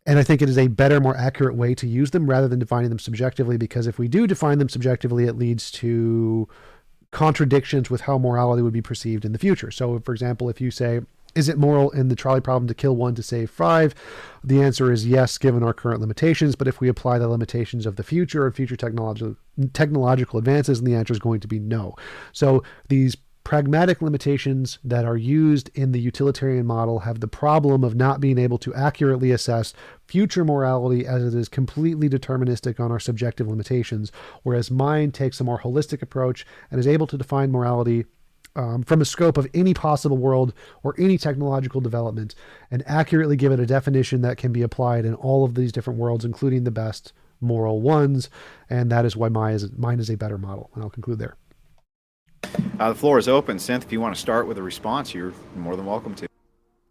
And I think it is a better, more accurate way to use them rather than defining them subjectively, because if we do define them subjectively, it leads to contradictions with how morality would be perceived in the future. So, for example, if you say, is it moral in the trolley problem to kill 1 to save 5? The answer is yes, given our current limitations. But if we apply the limitations of the future and future technological advances, then the answer is going to be no. So these pragmatic limitations that are used in the utilitarian model have the problem of not being able to accurately assess future morality, as it is completely deterministic on our subjective limitations, whereas mine takes a more holistic approach and is able to define morality from a scope of any possible world or any technological development, and accurately give it a definition that can be applied in all of these different worlds, including the best moral ones. And that is why mine is a better model. And I'll conclude there. The floor is open. Synth, if you want to start with a response, you're more than welcome to.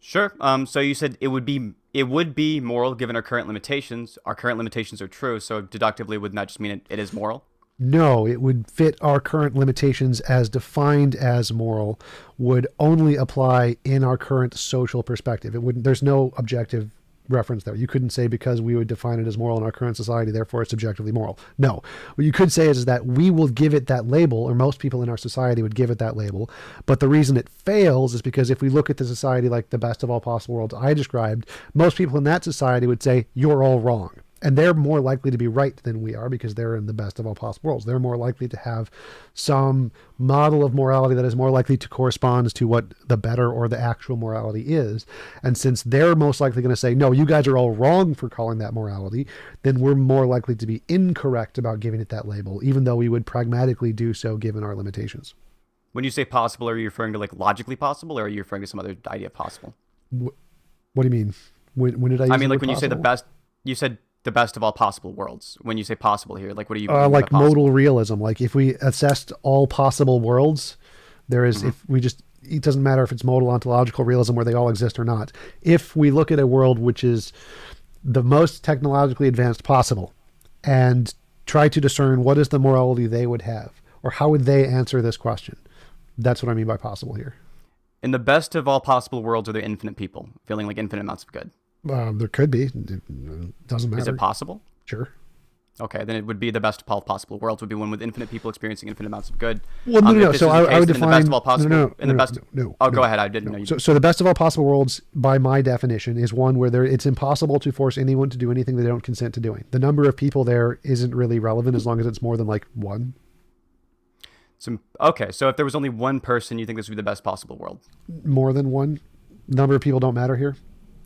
Sure. So you said it would be moral given our current limitations. Our current limitations are true, so deductively wouldn't that just mean it is moral? No, it would fit our current limitations as defined as moral, would only apply in our current social perspective. It wouldn't. There's no objective reference there. You couldn't say because we would define it as moral in our current society, therefore it's objectively moral. No. What you could say is that we will give it that label, or most people in our society would give it that label. But the reason it fails is because if we look at the society like the best of all possible worlds I described, most people in that society would say, you're all wrong. And they're more likely to be right than we are because they're in the best of all possible worlds. They're more likely to have some model of morality that is more likely to correspond to what the better or the actual morality is. And since they're most likely going to say, no, you guys are all wrong for calling that morality, then we're more likely to be incorrect about giving it that label, even though we would pragmatically do so given our limitations. When you say possible, are you referring to like logically possible, or are you referring to some other idea of possible? What do you mean? When did I use I mean, the like word when you say the possible? best, you said the best of all possible worlds. When you say possible here, like what are you Like modal realism. Like if we assessed all possible worlds, there is, if we just, it doesn't matter if it's modal ontological realism where they all exist or not. If we look at a world which is the most technologically advanced possible and try to discern what is the morality they would have, or how would they answer this question? That's what I mean by possible here. In the best of all possible worlds, are there infinite people feeling like infinite amounts of good? There could be. It doesn't matter. Is it possible? Sure. Okay, then it would be the best of all possible worlds would be one with infinite people experiencing infinite amounts of good. Well, no. So I would define the best of all possible. No. Go ahead. I didn't know you. So the best of all possible worlds, by my definition, is one where it's impossible to force anyone to do anything they don't consent to doing. The number of people there isn't really relevant as long as it's more than like one. Okay, so if there was only one person, you think this would be the best possible world? More than one. Number of people don't matter here.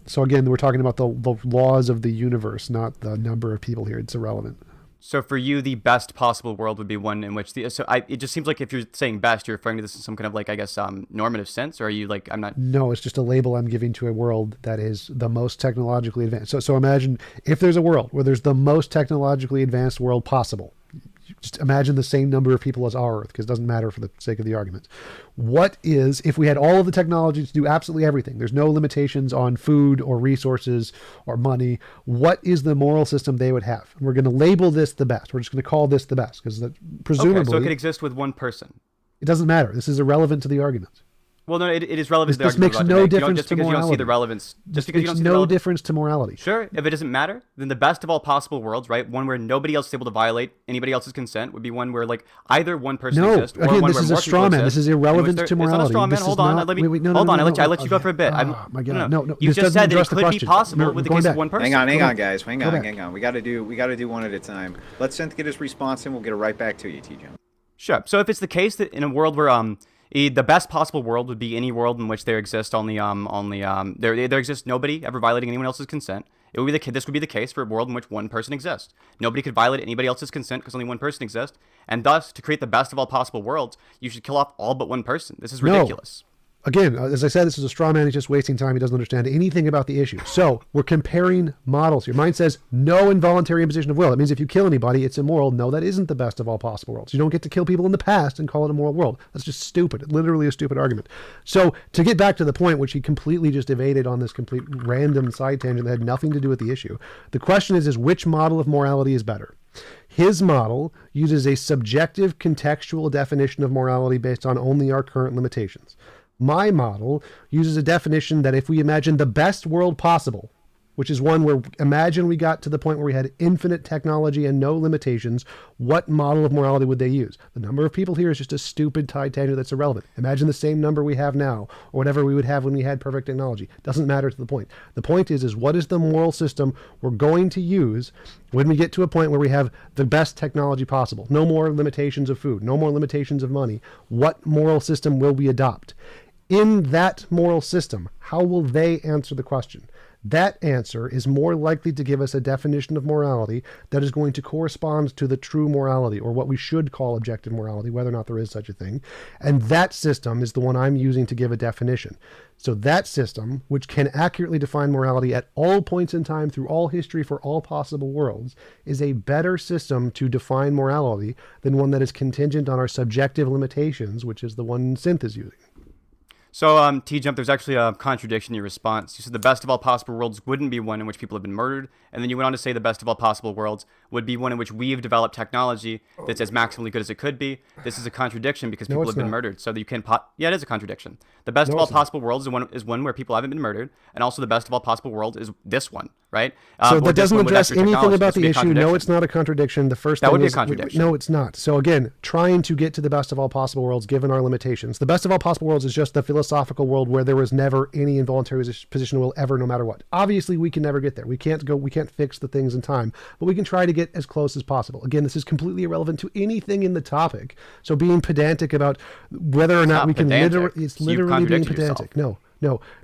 So again, we're talking about the laws of the universe, not the number of people here. It's irrelevant. So for you, the best possible world would be one in which it just seems like if you're saying best, you're referring to this in some kind of like, I guess, normative sense, or are you like, I'm not. No, it's just a label I'm giving to a world that is the most technologically advanced. So imagine if there's a world where there's the most technologically advanced world possible. Just imagine the same number of people as our Earth, because it doesn't matter for the sake of the argument. What is, if we had all of the technology to do absolutely everything, there's no limitations on food or resources or money, what is the moral system they would have? And we're going to label this the best. We're just going to call this the best, because presumably... Okay, so it could exist with one person. It doesn't matter. This is irrelevant to the argument. Well, no, it is relevant to the This argument. makes no difference just to because you don't see morality. the relevance. Just This because you makes don't see the no relevance. difference to morality. Sure, if it doesn't matter, then the best of all possible worlds, right? One where nobody else is able to violate anybody else's consent would be one where like either one person No, exists or again, one this where is a more straw people man. exist, This is in which irrelevant there- to It's not a morality. straw man. This Hold is on. not- Let me wait, no, hold no, on. no, I let you go okay. for a bit. Oh, my God. No. You This just doesn't said that it address the could be question. possible No, with the going case back. of one person. Hang on, guys. Hang Go back. on. We got to do one at a time. Let Synth get his response, and we'll get it right back to you, TJ. Sure. So if it's the case that in a world where the best possible world would be any world in which there exists there exists nobody ever violating anyone else's consent. It would be this would be the case for a world in which one person exists. Nobody could violate anybody else's consent because only one person exists, and thus to create the best of all possible worlds, you should kill off all but one person. This is ridiculous. Again, as I said, this is a straw man. He's just wasting time. He doesn't understand anything about the issue. So we're comparing models here. Mine says no involuntary imposition of will. It means if you kill anybody, it's immoral. No, that isn't the best of all possible worlds. You don't get to kill people in the past and call it a moral world. That's just stupid. Literally a stupid argument. So to get back to the point, which he completely just evaded on this complete random side tangent that had nothing to do with the issue, the question is which model of morality is better? His model uses a subjective contextual definition of morality based on only our current limitations. My model uses a definition that if we imagine the best world possible, which is one where imagine we got to the point where we had infinite technology and no limitations, what model of morality would they use? The number of people here is just a stupid side tangent that's irrelevant. Imagine the same number we have now, or whatever we would have when we had perfect technology. Doesn't matter to the point. The point is what is the moral system we're going to use when we get to a point where we have the best technology possible? No more limitations of food, no more limitations of money. What moral system will we adopt? In that moral system, how will they answer the question? That answer is more likely to give us a definition of morality that is going to correspond to the true morality, or what we should call objective morality, whether or not there is such a thing. And that system is the one I'm using to give a definition. So that system, which can accurately define morality at all points in time through all history for all possible worlds, is a better system to define morality than one that is contingent on our subjective limitations, which is the one Synth is using. So, T-Jump, there's actually a contradiction in your response. You said the best of all possible worlds wouldn't be one in which people have been murdered, and then you went on to say the best of all possible worlds would be one in which we've developed technology that's as maximally good as it could be. This is a contradiction because people have been murdered, so that you can... Yeah, it is a contradiction. The best of all possible worlds is one where people haven't been murdered, and also the best of all possible world is this one, right? So that doesn't address anything about the issue. No, it's not a contradiction. The first that thing would be a is, contradiction. no, it's not. So again, trying to get to the best of all possible worlds, given our limitations. The best of all possible worlds is just the philosophical world where there was never any involuntary position of will ever, no matter what. Obviously, we can never get there. We can't fix the things in time, but we can try to get as close as possible. Again, this is completely irrelevant to anything in the topic. So being pedantic about whether or not we can literally, it's literally being pedantic. No.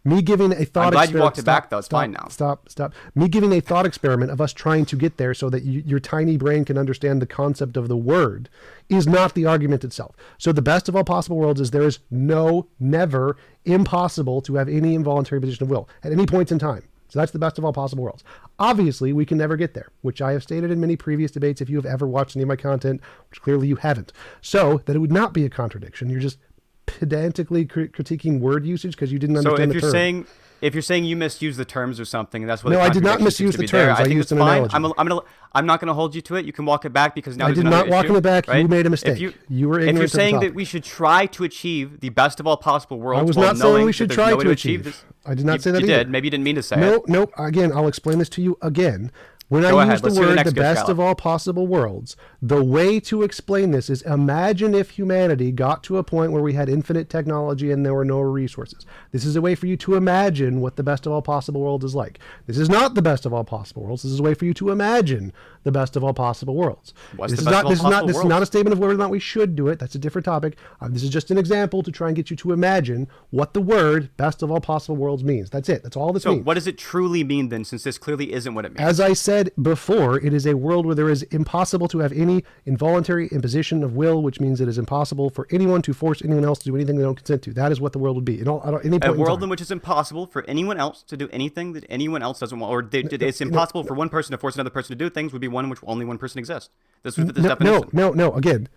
Me giving a thought. I'm glad you walked it back, though. It's fine now. Stop. Me giving a thought experiment of us trying to get there so that your tiny brain can understand the concept of the word is not the argument itself. So the best of all possible worlds is there is never impossible to have any involuntary position of will at any point in time. So that's the best of all possible worlds. Obviously, we can never get there, which I have stated in many previous debates if you have ever watched any of my content, which clearly you haven't. So that it would not be a contradiction. You're just pedantically critiquing word usage because you didn't understand the term. If you're saying you misused the terms or something, that's what. No, I did not misuse the terms. I think used it's an fine. analogy. I'm not going to hold you to it. You can walk it back because now I did not walk it back. Right? You made a mistake. You were ignorant. If you're of the saying that topic. we should try to achieve the best of all possible worlds, I was while not saying knowing we should that there's try no way to achieve achieve. this. I did not say that you either. did. Maybe you didn't mean to say it. Nope. Again, I'll explain this to you again. When Go I ahead. use the Let's hear the word next the good best scallop. of all possible worlds, the way to explain this is imagine if humanity got to a point where we had infinite technology and there were no resources. This is a way for you to imagine what the best of all possible worlds is like. This is not the best of all possible worlds. This is a way for you to imagine the best of all possible worlds. What's This the is best not. of all possible This is worlds? not a statement of whether or not we should do it. That's a different topic. This is just an example to try and get you to imagine what the word best of all possible worlds means. That's it. That's all this So means. what does it truly mean then, since this clearly isn't what it means? As I said before, it is a world where there is impossible to have any involuntary imposition of will, which means it is impossible for anyone to force anyone else to do anything they don't consent to. That is what the world would be. At any point A in world time. in which it's impossible for anyone else to do anything that anyone else doesn't want, or it's impossible for one person to force another person to do things, would be one in which only one person exists. This would fit this definition. No. Again,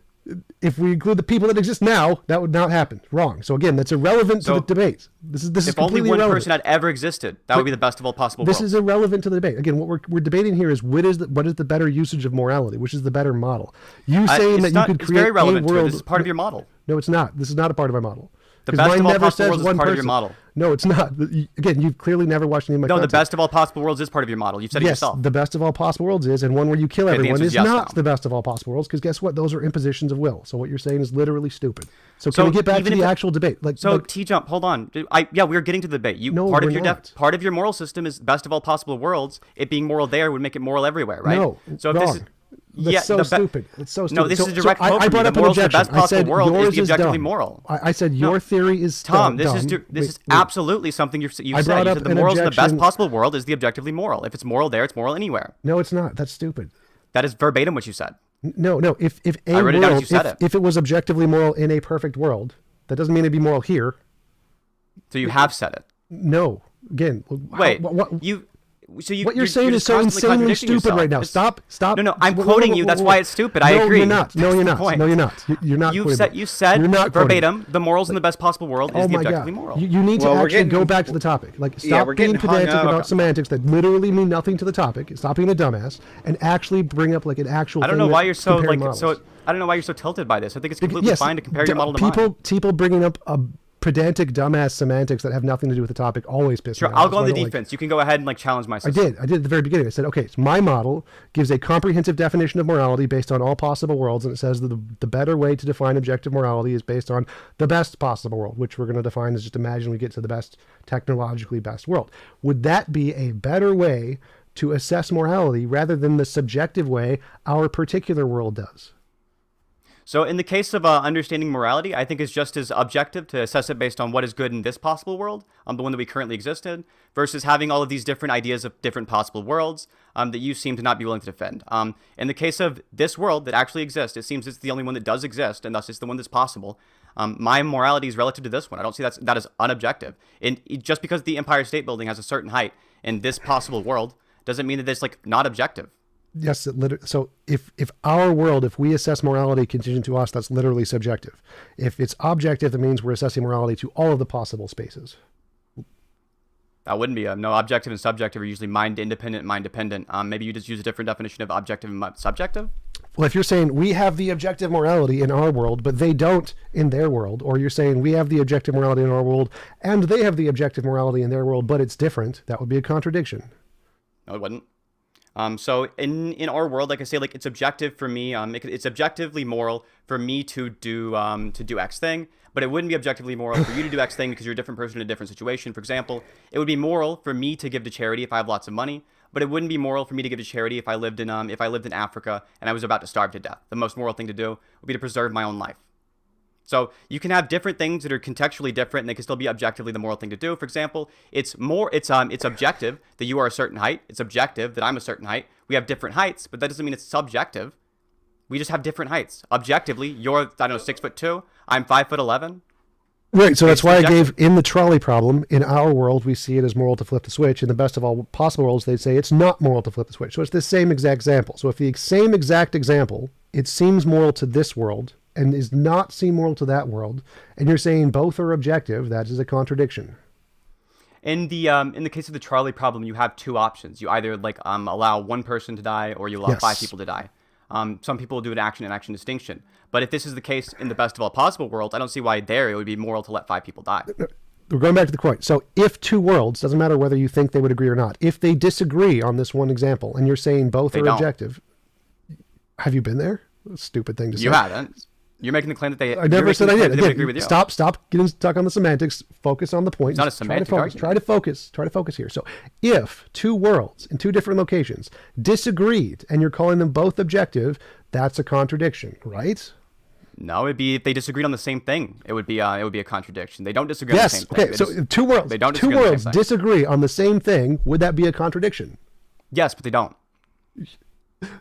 if we include the people that exist now, that would not happen. Wrong. So again, that's irrelevant to the debate. This is If only completely one irrelevant. person had ever existed, that would be the best of all possible This worlds. is irrelevant to the debate. Again, what we're debating here is what is the better usage of morality, which is the better model. You saying that you could It's create very relevant a to it. world. This is part of your model. No, it's not. This is not a part of my model. The 'Cause best mine of all never possible says worlds is one part of your person. model. No, it's not. Again, you've clearly never watched any of my No, the content. best of all possible worlds is part of your model. You said it Yes, yourself. the best of all possible worlds is, and one where you kill Okay, the everyone answer is is yes not now. the best of all possible worlds, because guess what? Those are impositions of will. So what you're saying is literally stupid. So So can we get back to even the if- actual debate? T-Jump, hold on. We're getting to the debate. No, part of we're your not. part of your moral system is best of all possible worlds. It being moral there would make it moral everywhere, right? No, so if this wrong. is, That's so stupid. It's so stupid. No, this So- is a direct so quote I from brought you. up The an morals of the objection. best I said possible world is yours the is objectively dumb. moral. I said your theory is Tom, dumb. this is Wait. absolutely something you I said. You brought said up the an morals of the best objection. possible world is the objectively moral. If it's moral there, it's moral anywhere. No, it's not. That's stupid. That is verbatim what you said. No. If a I wrote it down as world, you said it. if it was objectively moral in a perfect world, that doesn't mean it'd be moral here. So you have said it. No. Again, Wait, what you're saying is so insanely stupid right now. Stop. No, I'm quoting you. That's why it's stupid. I agree. You're not. No, That's you're the not. point. No, you're not. You're not. You quoting said me. you said You're not quoting me. verbatim. The morals in the best possible world is Oh the my objectively God. moral. You need to Well, we're actually go getting- back to the topic. Like, Yeah, stop we're being getting hung pedantic up. about semantics that literally mean nothing to the topic. Stop being a dumbass and actually bring up like an actual. I don't thing know that why you're so comparing like models. so. I don't know why you're so tilted by this. I think it's completely Yes, fine to compare your model to mine. people bringing up pedantic dumbass semantics that have nothing to do with the topic always piss me Sure, off. I'll That's go on why the I don't like- defense. You can go ahead and challenge my I system. did at the very beginning. I said, okay, so my model gives a comprehensive definition of morality based on all possible worlds, and it says that the better way to define objective morality is based on the best possible world, which we're going to define as just imagine we get to the best, technologically best world. Would that be a better way to assess morality rather than the subjective way our particular world does? So in the case of understanding morality, I think it's just as objective to assess it based on what is good in this possible world, the one that we currently exist in, versus having all of these different ideas of different possible worlds that you seem to not be willing to defend. In the case of this world that actually exists, it seems it's the only one that does exist, and thus it's the one that's possible. My morality is relative to this one. I don't see that as unobjective. And just because the Empire State Building has a certain height in this possible world doesn't mean that it's like not objective. Yes, so if our world, if we assess morality contingent to us, that's literally subjective. If it's objective, that means we're assessing morality to all of the possible spaces. That wouldn't be no, objective and subjective are usually mind independent, mind dependent. Maybe you just use a different definition of objective and subjective. Well, if you're saying we have the objective morality in our world, but they don't in their world, or you're saying we have the objective morality in our world and they have the objective morality in their world, but it's different, that would be a contradiction. No, it wouldn't. So in our world, like I say, like it's objective for me. It's objectively moral for me to do X thing, but it wouldn't be objectively moral for you to do X thing because you're a different person in a different situation. For example, it would be moral for me to give to charity if I have lots of money, but it wouldn't be moral for me to give to charity if I lived in Africa and I was about to starve to death. The most moral thing to do would be to preserve my own life. So you can have different things that are contextually different and they can still be objectively the moral thing to do. For example, it's objective that you are a certain height. It's objective that I'm a certain height. We have different heights, but that doesn't mean it's subjective. We just have different heights. Objectively, you're, 6'2". I'm 5'11". Right, so that's why I gave in the trolley problem, in our world, we see it as moral to flip the switch. In the best of all possible worlds, they'd say it's not moral to flip the switch. So it's the same exact example. So if the same exact example, it seems moral to this world and is not seem moral to that world, and you're saying both are objective, that is a contradiction. In the case of the trolley problem, you have two options. You either allow one person to die, or you allow 5 people to die. Some people do an action and action distinction. But if this is the case in the best of all possible worlds, I don't see why it would be moral to let 5 people die. We're going back to the point. So if two worlds, doesn't matter whether you think they would agree or not, if they disagree on this one example, and you're saying both are objective, have you been there? Stupid thing to say. You haven't. You're making the claim that they. I never said I did. They would agree with you. Stop getting stuck on the semantics. Focus on the point. It's not a semantic argument. Try to focus here. So if two worlds in two different locations disagreed and you're calling them both objective, that's a contradiction, right? No, it'd be if they disagreed on the same thing. It would be a contradiction. They don't disagree on the same thing. Okay, so two worlds. They don't two worlds disagree on the same thing. Would that be a contradiction? Yes, but they don't.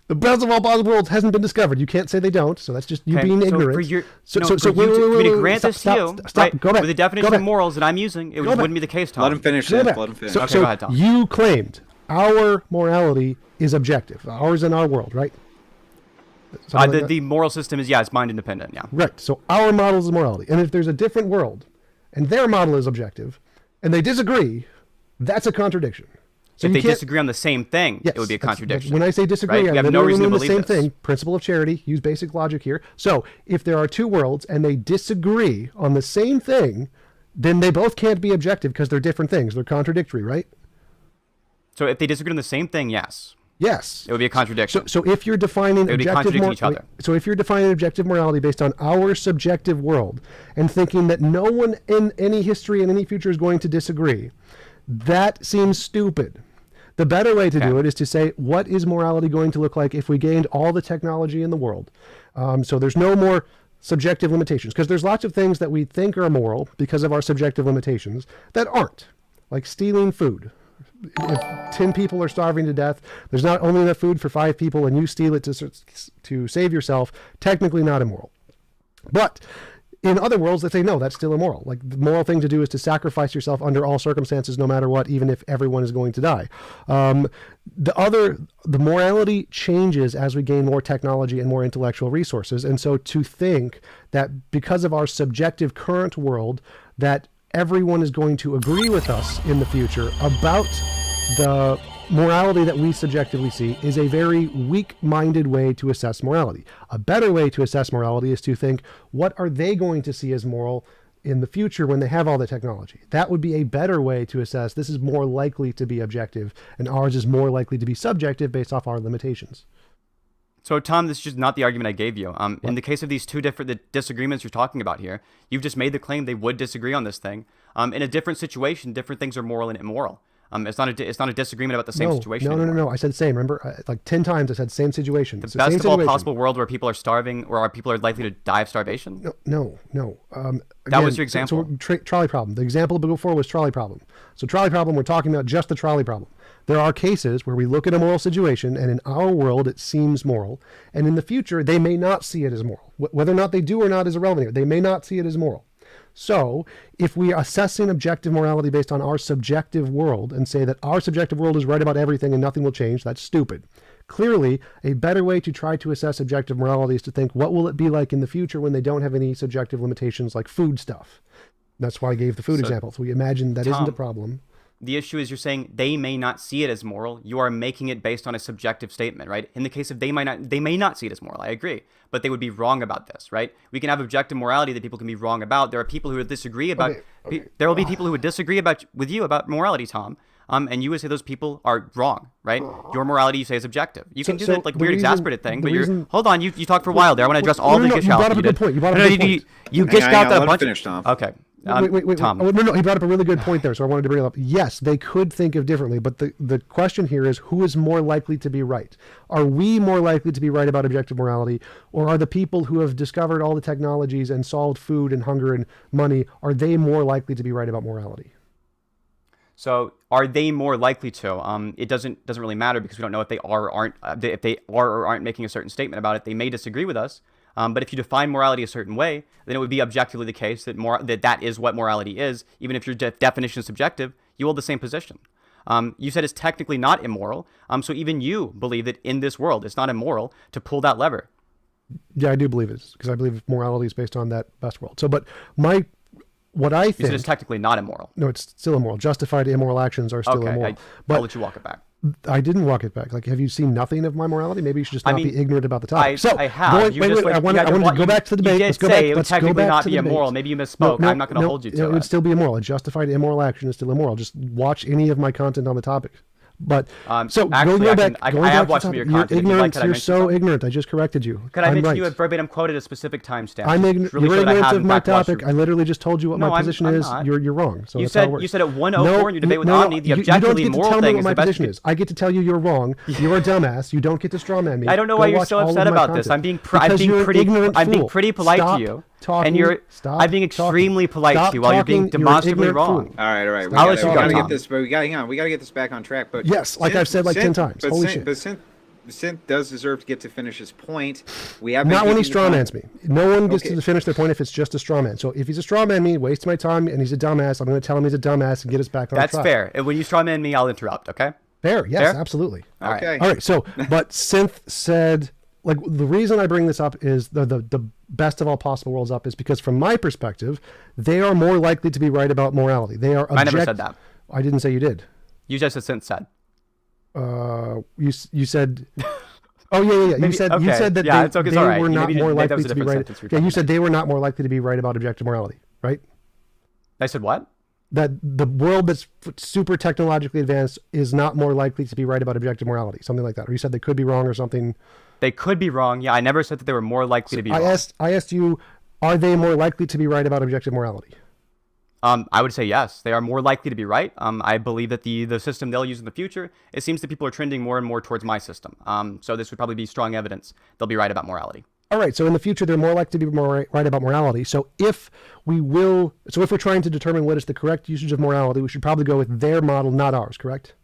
The best of all possible worlds hasn't been discovered. You can't say they don't, so that's just you being ignorant. To grant this to you, right, go back. With the definition of morals that I'm using, it wouldn't be the case, Tom. Let him finish this. Let him finish. So go ahead, Tom. You claimed our morality is objective. Ours in our world, right? The moral system is, it's mind independent, yeah. Right, so our model is morality. And if there's a different world, and their model is objective, and they disagree, that's a contradiction. So if they disagree on the same thing, it would be a contradiction. When I say disagree, right? I have no reason to the believe same this. thing. Principle of charity. Use basic logic here. So if there are two worlds and they disagree on the same thing, then they both can't be objective because they're different things. They're contradictory, right? So if they disagree on the same thing, yes. Yes. It would be a contradiction. So if you're defining so if you're defining objective morality based on our subjective world and thinking that no one in any history and any future is going to disagree, that seems stupid. The better way to do it is to say, what is morality going to look like if we gained all the technology in the world? So there's no more subjective limitations, because there's lots of things that we think are moral because of our subjective limitations that aren't, like stealing food. If 10 people are starving to death, there's not only enough food for 5 people and you steal it to save yourself, technically not immoral. But in other worlds, they say, no, that's still immoral. Like, the moral thing to do is to sacrifice yourself under all circumstances, no matter what, even if everyone is going to die. The morality changes as we gain more technology and more intellectual resources. And so to think that because of our subjective current world, that everyone is going to agree with us in the future about the morality that we subjectively see is a very weak-minded way to assess morality. A better way to assess morality is to think, what are they going to see as moral in the future when they have all the technology? That would be a better way to assess, this is more likely to be objective, and ours is more likely to be subjective based off our limitations. So, Tom, this is just not the argument I gave you. In the case of these two different disagreements you're talking about here, you've just made the claim they would disagree on this thing. In a different situation, different things are moral and immoral. It's not a disagreement about the same situation. No. I said same. Remember, like 10 times I said same situation. The best of all possible world where people are starving, or people are likely to die of starvation? No. That was your example. So trolley problem. The example before was trolley problem. So trolley problem, we're talking about just the trolley problem. there are cases where we look at a moral situation, and in our world it seems moral, and in the future they may not see it as moral. Whether or not they do or not is irrelevant here. They may not see it as moral. So if we are assessing objective morality based on our subjective world and say that our subjective world is right about everything and nothing will change, that's stupid. Clearly, a better way to try to assess objective morality is to think, what will it be like in the future when they don't have any subjective limitations like food stuff? That's why I gave the food example. So we imagine that isn't a problem. The issue is you're saying they may not see it as moral. You are making it based on a subjective statement, right? In the case of they may not see it as moral. I agree, but they would be wrong about this, right? We can have objective morality that people can be wrong about. There are people who would disagree about. There will be people who would disagree with you about morality, Tom. And you would say those people are wrong, right? Your morality, you say, is objective. You can do that like weird exasperated thing, but you're hold on. You talked for a while there. I want to address all the You brought up a good point. You brought up a good point. You just got a bunch. Finish, Tom. Okay. Wait, Tom. No, he brought up a really good point there, so I wanted to bring it up. Yes, they could think of differently, but the question here is, who is more likely to be right? Are we more likely to be right about objective morality, or are the people who have discovered all the technologies and solved food and hunger and money, are they more likely to be right about morality? So are they more likely to? It doesn't really matter because we don't know if they are or aren't making a certain statement about it. They may disagree with us. But if you define morality a certain way, then it would be objectively the case that that is what morality is. Even if your definition is subjective, you hold the same position. You said it's technically not immoral. So even you believe that in this world, it's not immoral to pull that lever. Yeah, I do believe it is, because I believe morality is based on that best world. So, but what I think... You said it's technically not immoral. No, it's still immoral. Justified immoral actions are still immoral. I'll let you walk it back. I didn't walk it back. Like, have you seen nothing of my morality? Maybe you should just not be ignorant about the topic. I have. I want to go back to the debate. You did say it would technically not be immoral. Maybe you misspoke. I'm not going to hold you to it. It would still be immoral. A justified immoral action is still immoral. Just watch any of my content on the topic. But so actually, going back, I have watched some of your content. You're so ignorant. I just corrected you. Could I mention you have verbatim quoted a specific timestamp? I'm ignorant. You're ignorant of my topic. I literally just told you what my position is. You're wrong. So you said at 104 in your debate with Omni, the objectively moral thing is the best. You don't get to tell me what my position is. I get to tell you you're wrong. You're a dumbass. You don't get to strawman me. I don't know why you're so upset about this. I'm being pretty polite to you. I'm being extremely polite to you while you're being demonstrably wrong. All right. We gotta get this, but we gotta get this back on track. But yes, like I've said like 10 times. Holy shit. But Synth does deserve to get to finish his point. We have not when he strawmans me. No one gets to finish their point if it's just a strawman. So if he's a strawman me, wastes my time, and he's a dumbass, I'm going to tell him he's a dumbass and get us back on track. That's fair. And when you strawman me, I'll interrupt. Okay. Fair. Yes, absolutely. All right. All right. So, but Synth said, like, the reason I bring this up is the best of all possible worlds up is because from my perspective, they are more likely to be right about morality. They are. I never said that. I didn't say you did. You just said Synth said. You said. Oh yeah. Maybe, you said that they were not more likely to be right. Yeah, you said they were not more likely to be right about objective morality, right? I said what? That the world that's super technologically advanced is not more likely to be right about objective morality, something like that. Or you said they could be wrong or something. They could be wrong. Yeah, I never said that they were more likely to be wrong. I asked you, are they more likely to be right about objective morality? I would say yes. They are more likely to be right. I believe that the system they'll use in the future, it seems that people are trending more and more towards my system. So this would probably be strong evidence they'll be right about morality. All right. So in the future, they're more likely to be more right about morality. So if we're trying to determine what is the correct usage of morality, we should probably go with their model, not ours, correct?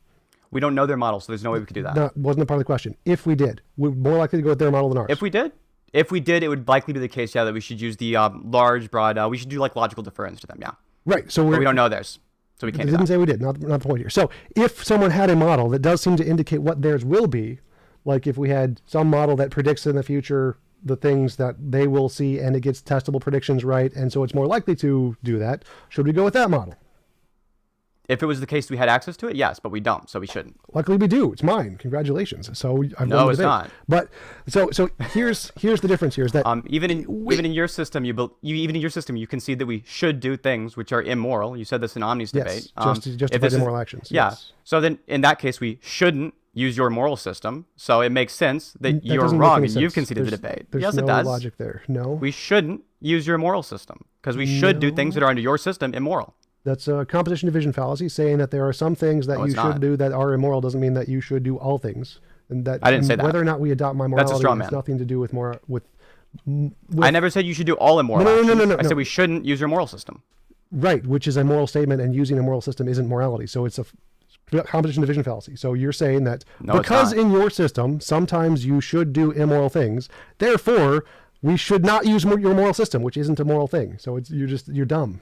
We don't know their model, so there's no way we could do that. No, wasn't a part of the question. If we did, we're more likely to go with their model than ours. If we did, it would likely be the case, yeah, that we should use the large, broad, we should do like logical deference to them, yeah. Right. So we don't know theirs, so we can't. They didn't say we did. Not the point here. So if someone had a model that does seem to indicate what theirs will be, like if we had some model that predicts in the future the things that they will see and it gets testable predictions right, and so it's more likely to do that, should we go with that model? If it was the case we had access to it, yes, but we don't, so we shouldn't. Luckily we do. It's mine. Congratulations. So I've no, it's not. But so here's the difference here is that even in your system you concede that we should do things which are immoral. You said this in Omni's debate. Justified immoral actions. Yeah. Yes. So then in that case we shouldn't use your moral system. So it makes sense that you're wrong and you've conceded the debate. Yes, it does. Logic there. No. We shouldn't use your moral system because we should do things that are under your system immoral. That's a composition division fallacy, saying that there are some things that you should do that are immoral doesn't mean that you should do all things. And that I didn't say that. Whether or not we adopt my morality has nothing to do with I never said you should do all immoral actions. No. I said we shouldn't use your moral system. Right, which is a moral statement, and using a moral system isn't morality. So it's a composition division fallacy. So you're saying that No, it's because not. in your system sometimes you should do immoral things, therefore we should not use your moral system, which isn't a moral thing. So you're dumb.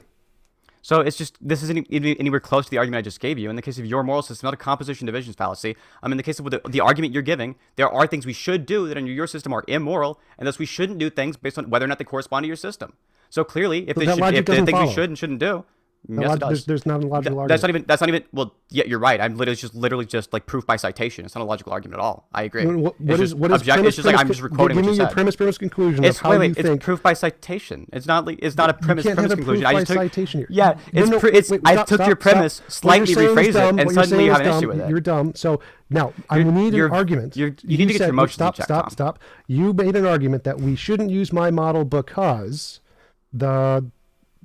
So it's just, this isn't anywhere close to the argument I just gave you. In the case of your moral system, not a composition division fallacy. In the case of the argument you're giving, there are things we should do that in your system are immoral, and thus we shouldn't do things based on whether or not they correspond to your system. So clearly, if But they that should, logic if the doesn't things we follow. should and shouldn't do, yes, it does. There's not a logical argument. That's not even, well, yeah, you're right. I'm literally just like proof by citation. It's not a logical argument at all. I agree. What It's is just premise? It's just like I'm just quoting Give what me you your said. premise conclusion It's, of how wait, you think. it's proof by citation. It's not a premise You can't have a conclusion. proof I by just took, citation here. yeah, No, it's wait, I stop, took stop, your premise, stop. What slightly you're saying is rephrase dumb. it, and What you're suddenly you saying have an is issue dumb. with it. You're dumb. So now I need an argument. You need to get said- your emotions in Stop. check, Tom. Stop. You made an argument that we shouldn't use my model because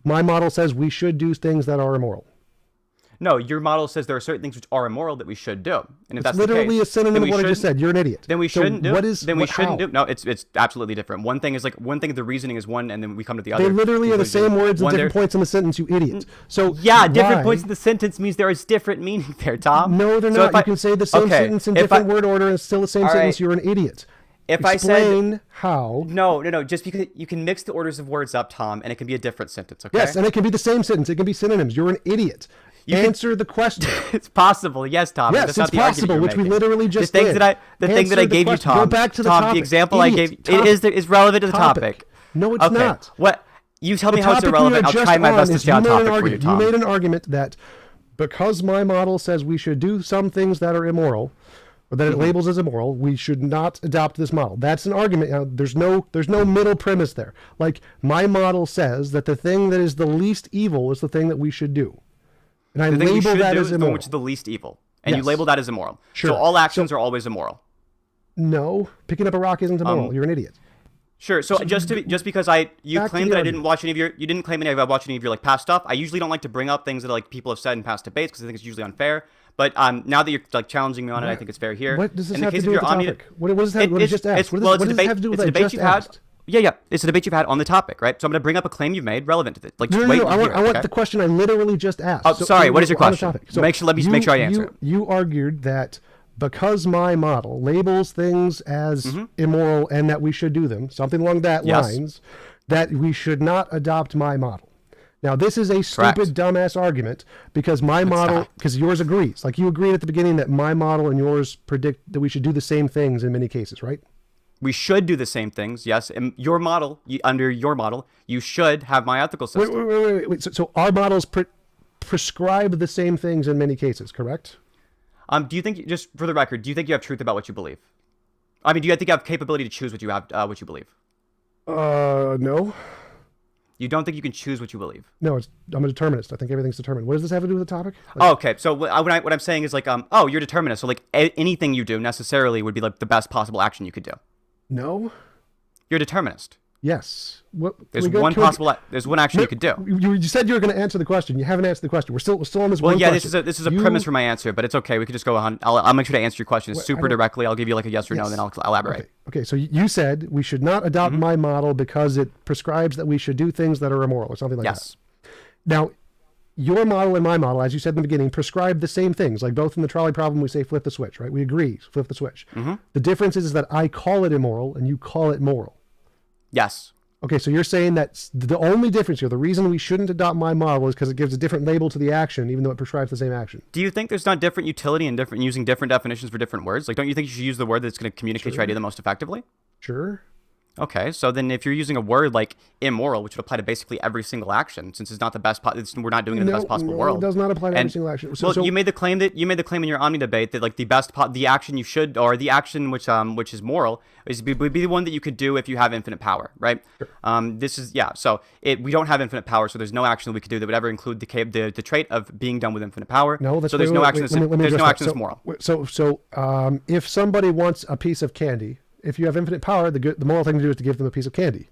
my model says we should do things that are immoral. No, your model says there are certain things which are immoral that we should do, and if It's that's literally the a case, synonym then of we what I just shouldn't- said. You're an idiot. Then we So shouldn't do. what is- Then we what- shouldn't how? do. No, it's absolutely different. One thing is like one thing. The reasoning is one, and then we come to the other. They literally are the conclusion. same words at One different there- points in the sentence, you idiot. So Yeah, different why- points in the sentence means there is different meaning there, Tom. No, they're So not. if You can say the same okay, sentence in if different word order and it's still the same All sentence. right. You're an idiot. If I Explain said how. No. Just because you can mix the orders of words up, Tom, and it can be a different sentence. Okay. Yes, and it can be the same sentence. It can be synonyms. You're an idiot. Answer the question. It's possible, yes, Tom. Yes, That's not it's the argument possible, you're which we making. literally just the things did. that the thing that I Answer the gave you, question. Tom. Go back to the Tom, topic. the example I Idiot. gave is relevant to the topic. No, it's okay. not. What? You tell The me how it's topic we irrelevant. are I'll just try my on best to is stay on you made an topic for you, argument. Tom. You made an argument that because my model says we should do some things that are immoral, or that it labels as immoral, we should not adopt this model. That's an argument. Now, there's no middle premise there. Like my model says that the thing that is the least evil is the thing that we should do, and I The thing we label should that do as is the one immoral. which is the least evil, and you Yes. label that as immoral. Sure. So all actions are always immoral. No, picking up a rock isn't immoral. You're an idiot. Sure. So just because you back to claimed the that I argument. didn't watch any of your, you didn't claim any of I watched any of your like past stuff. I usually don't like to bring up things that like people have said in past debates because I think it's usually unfair. But now that you're like challenging me on it, I think it's fair here. What does this In the have to case do of with your the omni- topic? What does that? What I just asked? What well, does it's a this debate. have to do with It's what a I debate just you've had. asked? Yeah. It's a debate you've had on the topic, right? So I'm going to bring up a claim you've made relevant to it. Like, just wait. I and hear it, want okay? the question I literally just asked. Oh, sorry. What is your we're on the question? topic. Let me make sure I answer it. You argued that because my model labels things as immoral and that we should do them, something along that Yes. lines, that we should not adopt my model. Now, this is a stupid, dumbass argument because my model, because yours agrees. Like you agreed at the beginning that my model and yours predict that we should do the same things in many cases, right? We should do the same things, yes. And your model, under your model, you should have my ethical system. Wait. So our models prescribe the same things in many cases, correct? Do you think, just for the record, do you think you have truth about what you believe? I mean, do you think you have capability to choose what you believe? No. You don't think you can choose what you believe? No, I'm a determinist. I think everything's determined. What does this have to do with the topic? Oh, okay. So what I'm saying is like, oh, you're a determinist. So like anything you do necessarily would be like the best possible action you could do. No. You're a determinist. Yes. There's one action you could do. You said you were going to answer the question. You haven't answered the question. We're still on this Well, one yeah, question. this is a premise for my answer, but it's okay. We could just go on. I'll make sure to answer your question super directly. I'll give you like a yes or no, and then I'll elaborate. Okay. So you said we should not adopt my model because it prescribes that we should do things that are immoral or something like that. Now, your model and my model, as you said in the beginning, prescribe the same things. Like both in the trolley problem, we say flip the switch, right? We agree, flip the switch. The difference is that I call it immoral and you call it moral. Yes. Okay, so you're saying that the only difference here, the reason we shouldn't adopt my model is because it gives a different label to the action, even though it prescribes the same action. Do you think there's not different utility and using different definitions for different words? Like, don't you think you should use the word that's going to communicate your idea the most effectively? Sure. Okay, so then if you're using a word like immoral, which would apply to basically every single action, since it's not the best, we're not doing it in the best possible world. It does not apply to every single action. You made the claim in your Omni debate that like the action you should, or the action which is moral, would be the one that you could do if you have infinite power, right? Sure. So we don't have infinite power, so there's no action that we could do that would ever include the trait of being done with infinite power. No, that's so there's no action. There's no action that's moral. So if somebody wants a piece of candy. If you have infinite power, the moral thing to do is to give them a piece of candy.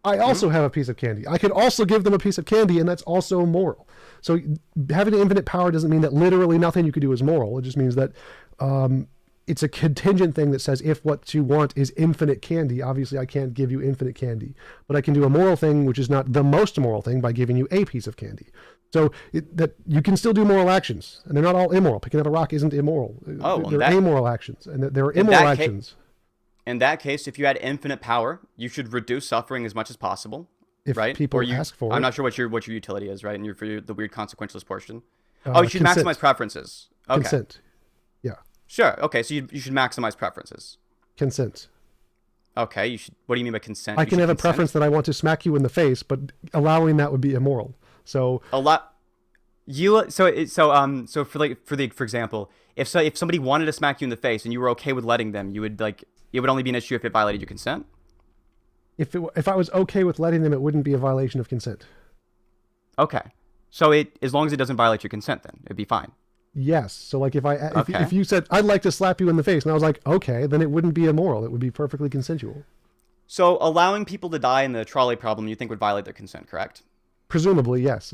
I also have a piece of candy. I could also give them a piece of candy, and that's also moral. So having infinite power doesn't mean that literally nothing you could do is moral. It just means that it's a contingent thing that says if what you want is infinite candy, obviously I can't give you infinite candy. But I can do a moral thing, which is not the most moral thing, by giving you a piece of candy. So that you can still do moral actions, and they're not all immoral. Picking up a rock isn't immoral. Oh, they're amoral actions, and there are immoral actions. In that case, if you had infinite power, you should reduce suffering as much as possible, If right? people Or you, ask for I'm it. not sure what your utility is, right? And for the weird consequentialist portion. Uh, Oh, you should consent. maximize preferences. Okay. Consent. Yeah. Sure. Okay, so you should maximize preferences. Consent. Okay, you should. What do you mean by consent? I You can should have a consent? preference that I want to smack you in the face, but allowing that would be immoral. So A lot. So for example, if somebody wanted to smack you in the face and you were okay with letting them, you would like it would only be an issue if it violated your consent. if I was okay with letting them, it wouldn't be a violation of consent. Okay, so as long as it doesn't violate your consent, then it'd be fine. Yes. So like Okay. if you said I'd like to slap you in the face, and I was like, okay, then it wouldn't be immoral. It would be perfectly consensual. So allowing people to die in the trolley problem, you think would violate their consent, correct? Presumably, yes.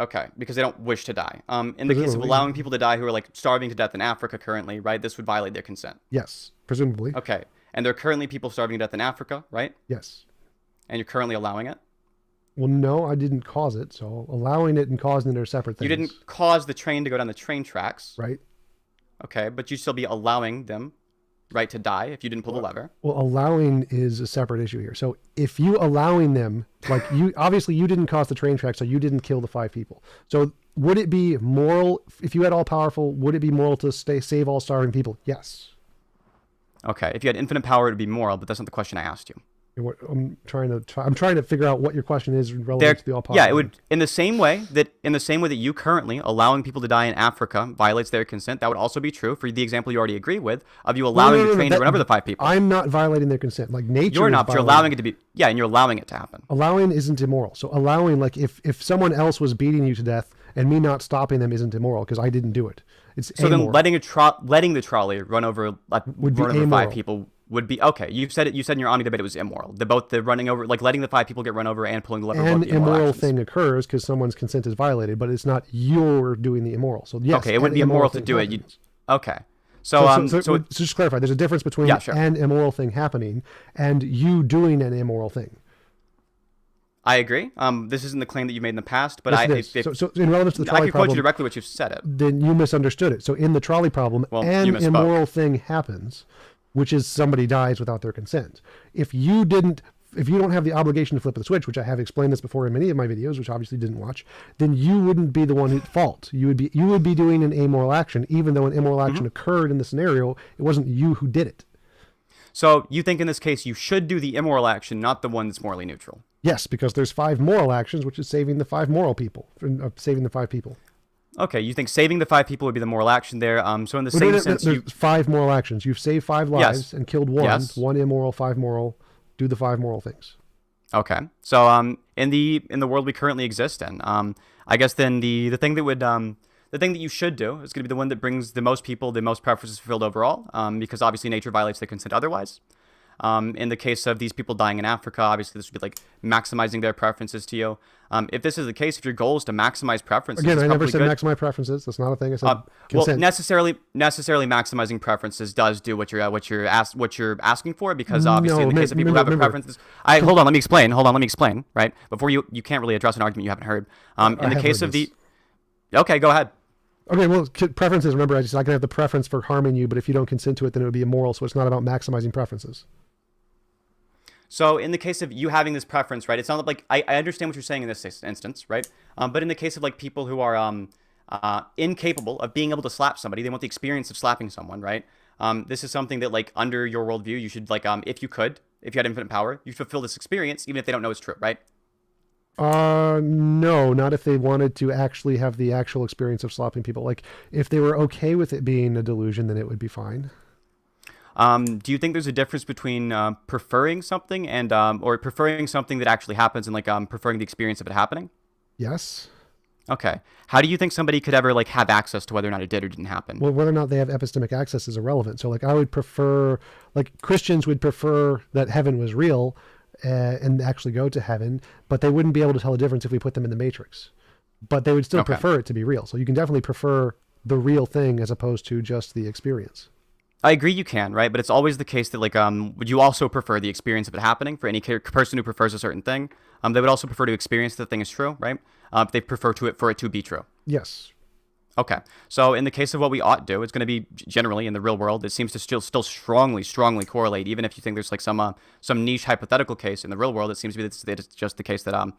Okay, because they don't wish to die. In the case of Presumably. allowing people to die who are like starving to death in Africa currently, right? This would violate their consent. Yes. Presumably. Okay, and there are currently people starving to death in Africa, right? Yes. And you're currently allowing it. Well, no, I didn't cause it. So allowing it and causing it are separate things. You didn't cause the train to go down the train tracks. Right. Okay, but you'd still be allowing them, right, to die if you didn't pull the lever. Well, allowing is a separate issue here. So if you allowing them, like you, obviously you didn't cause the train track, so you didn't kill the 5 people. So would it be moral, if you had all powerful, would it be moral to save all starving people? Yes. Okay, if you had infinite power, it would be moral, but that's not the question I asked you. I'm trying to figure out what your question is relative to the all powerful. Yeah, it would in the same way that you currently allowing people to die in Africa violates their consent. That would also be true for the example you already agree with of you allowing the train to run over the 5 people. I'm not violating their consent. Like nature. You're is not. But you're violating allowing it to be. Yeah, and you're allowing it to happen. Allowing isn't immoral. So allowing, like if someone else was beating you to death and me not stopping them isn't immoral because I didn't do it. It's So amoral. then letting the trolley run over Would be run over 5 amoral. people would be okay. You said in your Omni debate it was immoral. The running over, like letting the 5 people get run over and pulling the lever. An both the immoral immoral actions. thing occurs because someone's consent is violated, but it's not you're doing the immoral. So yes, Okay, it an wouldn't be immoral to thing do it. happens. Okay. So So just to clarify, there's a difference between Yeah, sure. an immoral thing happening and you doing an immoral thing. I agree. This isn't the claim that you made in the past, but Yes, it is. So in relevance to the I trolley can quote problem, you directly what you've said it. then you misunderstood it. So in the trolley problem, Well, an you misspoke. immoral thing happens, which is somebody dies without their consent. If you don't have the obligation to flip the switch, which I have explained this before in many of my videos, which obviously didn't watch, then you wouldn't be the one at fault. You would be doing an amoral action, even though an immoral action occurred in the scenario. It wasn't you who did it. So you think in this case you should do the immoral action, not the one that's morally neutral. Yes, because there's 5 moral actions, which is saving the 5 moral people, saving the 5 people. Okay, you think saving the 5 people would be the moral action there. So in the Well, same no, sense, there's you 5 moral actions. You've saved 5 lives Yes. and killed 1. Yes. 1 immoral, 5 moral. Do the 5 moral things. Okay. So in the world we currently exist in, I guess then the thing that you should do is going to be the one that brings the most people, the most preferences fulfilled overall, because obviously nature violates the consent otherwise. In the case of these people dying in Africa, obviously this would be like maximizing their preferences to you. If this is the case, if your goal is to maximize preferences, Again, it's I never probably said good. maximize preferences. That's not a thing. I said Well, consent. necessarily maximizing preferences does do what you're asking for, because obviously in the case of people who have preferences. Hold on, let me explain. Right before you can't really address an argument you haven't heard. In the case of the, okay, go ahead. Okay, well, preferences. Remember, I can have the preference for harming you, but if you don't consent to it, then it would be immoral. So it's not about maximizing preferences. So in the case of you having this preference, right? It's not like I understand what you're saying in this instance, right? But in the case of like people who are incapable of being able to slap somebody, they want the experience of slapping someone, right? This is something that like under your worldview, you should like if you had infinite power, you fulfill this experience even if they don't know it's true, right? No, not if they wanted to actually have the actual experience of slapping people. Like if they were okay with it being a delusion, then it would be fine. Do you think there's a difference between preferring something and or preferring something that actually happens and like preferring the experience of it happening? Yes. Okay. How do you think somebody could ever like have access to whether or not it did or didn't happen? Well, whether or not they have epistemic access is irrelevant. So like I would prefer, like Christians would prefer that heaven was real and actually go to heaven, but they wouldn't be able to tell the difference if we put them in the matrix. But they would still prefer it to be real. So you can definitely prefer the real thing as opposed to just the experience. I agree you can, right? But it's always the case that, like, would you also prefer the experience of it happening? For any person who prefers a certain thing, they would also prefer to experience the thing is true, right? If they prefer for it to be true. Yes. Okay. So in the case of what we ought do, it's going to be generally in the real world. It seems to still strongly correlate. Even if you think there's like some niche hypothetical case in the real world, it seems to be that it's just the case that